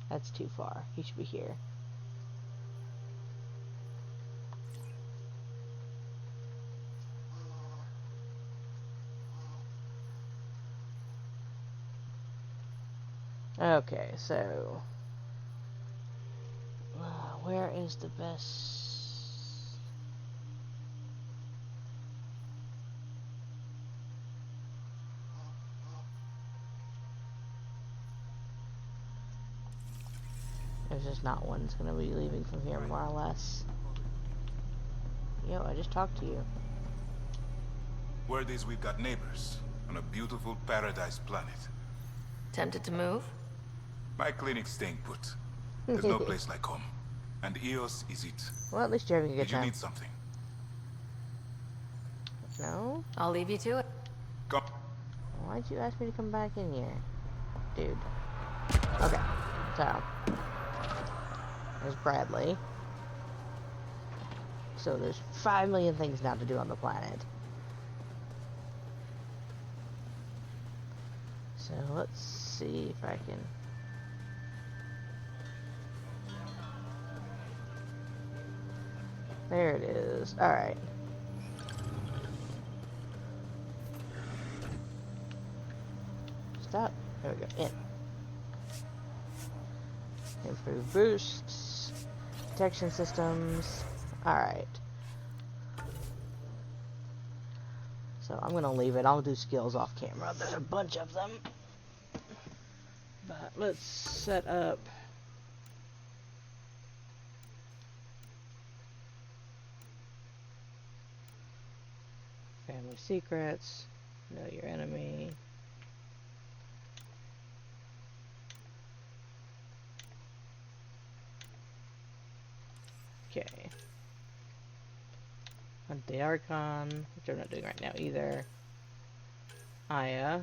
That's too far. He should be here. Okay, so where is the best? There's just not one that's gonna be leaving from here, more or less. Yo, I just talked to you. Word is we've got neighbors on a beautiful paradise planet. Tempted to move? My clinic's staying put. There's no place like home. And EOS is it. Well, at least you're having a good time. Did you need something? No? I'll leave you to it. Come. Why'd you ask me to come back in here? Dude. Okay. So. There's Bradley. So there's 5 million things now to do on the planet. So let's see if I can... There it is. Alright. Stop. There we go. In. Improve boosts. Detection systems. Alright. So I'm gonna leave it. I'll do skills off camera. There's a bunch of them. But let's set up Family secrets. Know your enemy. Okay. Hunt the Archon, which I'm not doing right now either. Aya.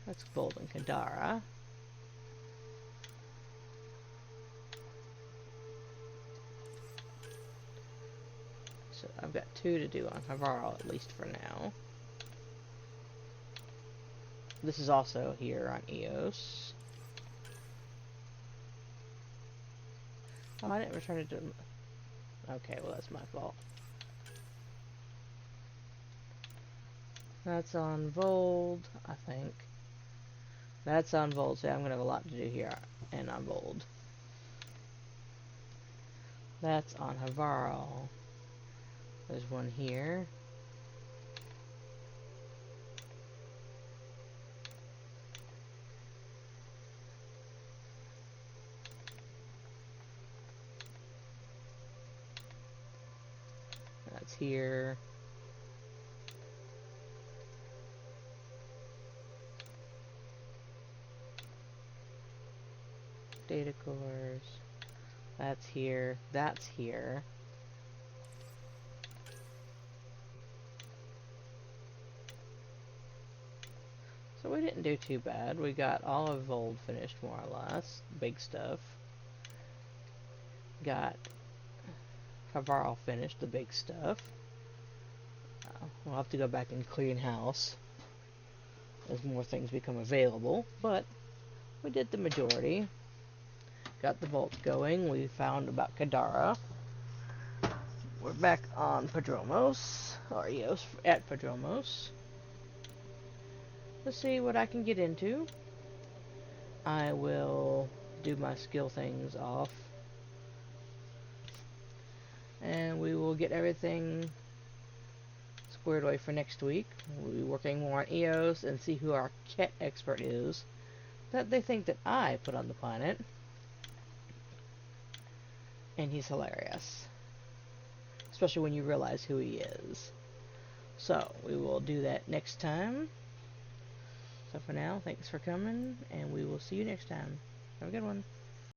That's Voeld and Kadara. So I've got 2 to do on Havarl, at least for now. This is also here on Eos. Oh, I didn't return it to... Okay, well that's my fault. That's on Voeld, I think. That's on Voeld, so I'm going to have a lot to do here, and on Voeld. That's on Havarl. There's one here. That's here. Data cores. That's here. That's here. So we didn't do too bad. We got all of Voeld finished, more or less. Big stuff. Got Havarl finished, the big stuff. We'll have to go back and clean house as more things become available, but we did the majority. Got the vault going. We found about Kadara. We're back on Padromos, or Eos at Padromos. Let's see what I can get into. I will do my skill things off, and we will get everything squared away for next week. We'll be working more on Eos and see who our cat expert is that they think that I put on the planet. And he's hilarious, especially when you realize who he is. So we will do that next time. So for now, thanks for coming, and we will see you next time. Have a good one.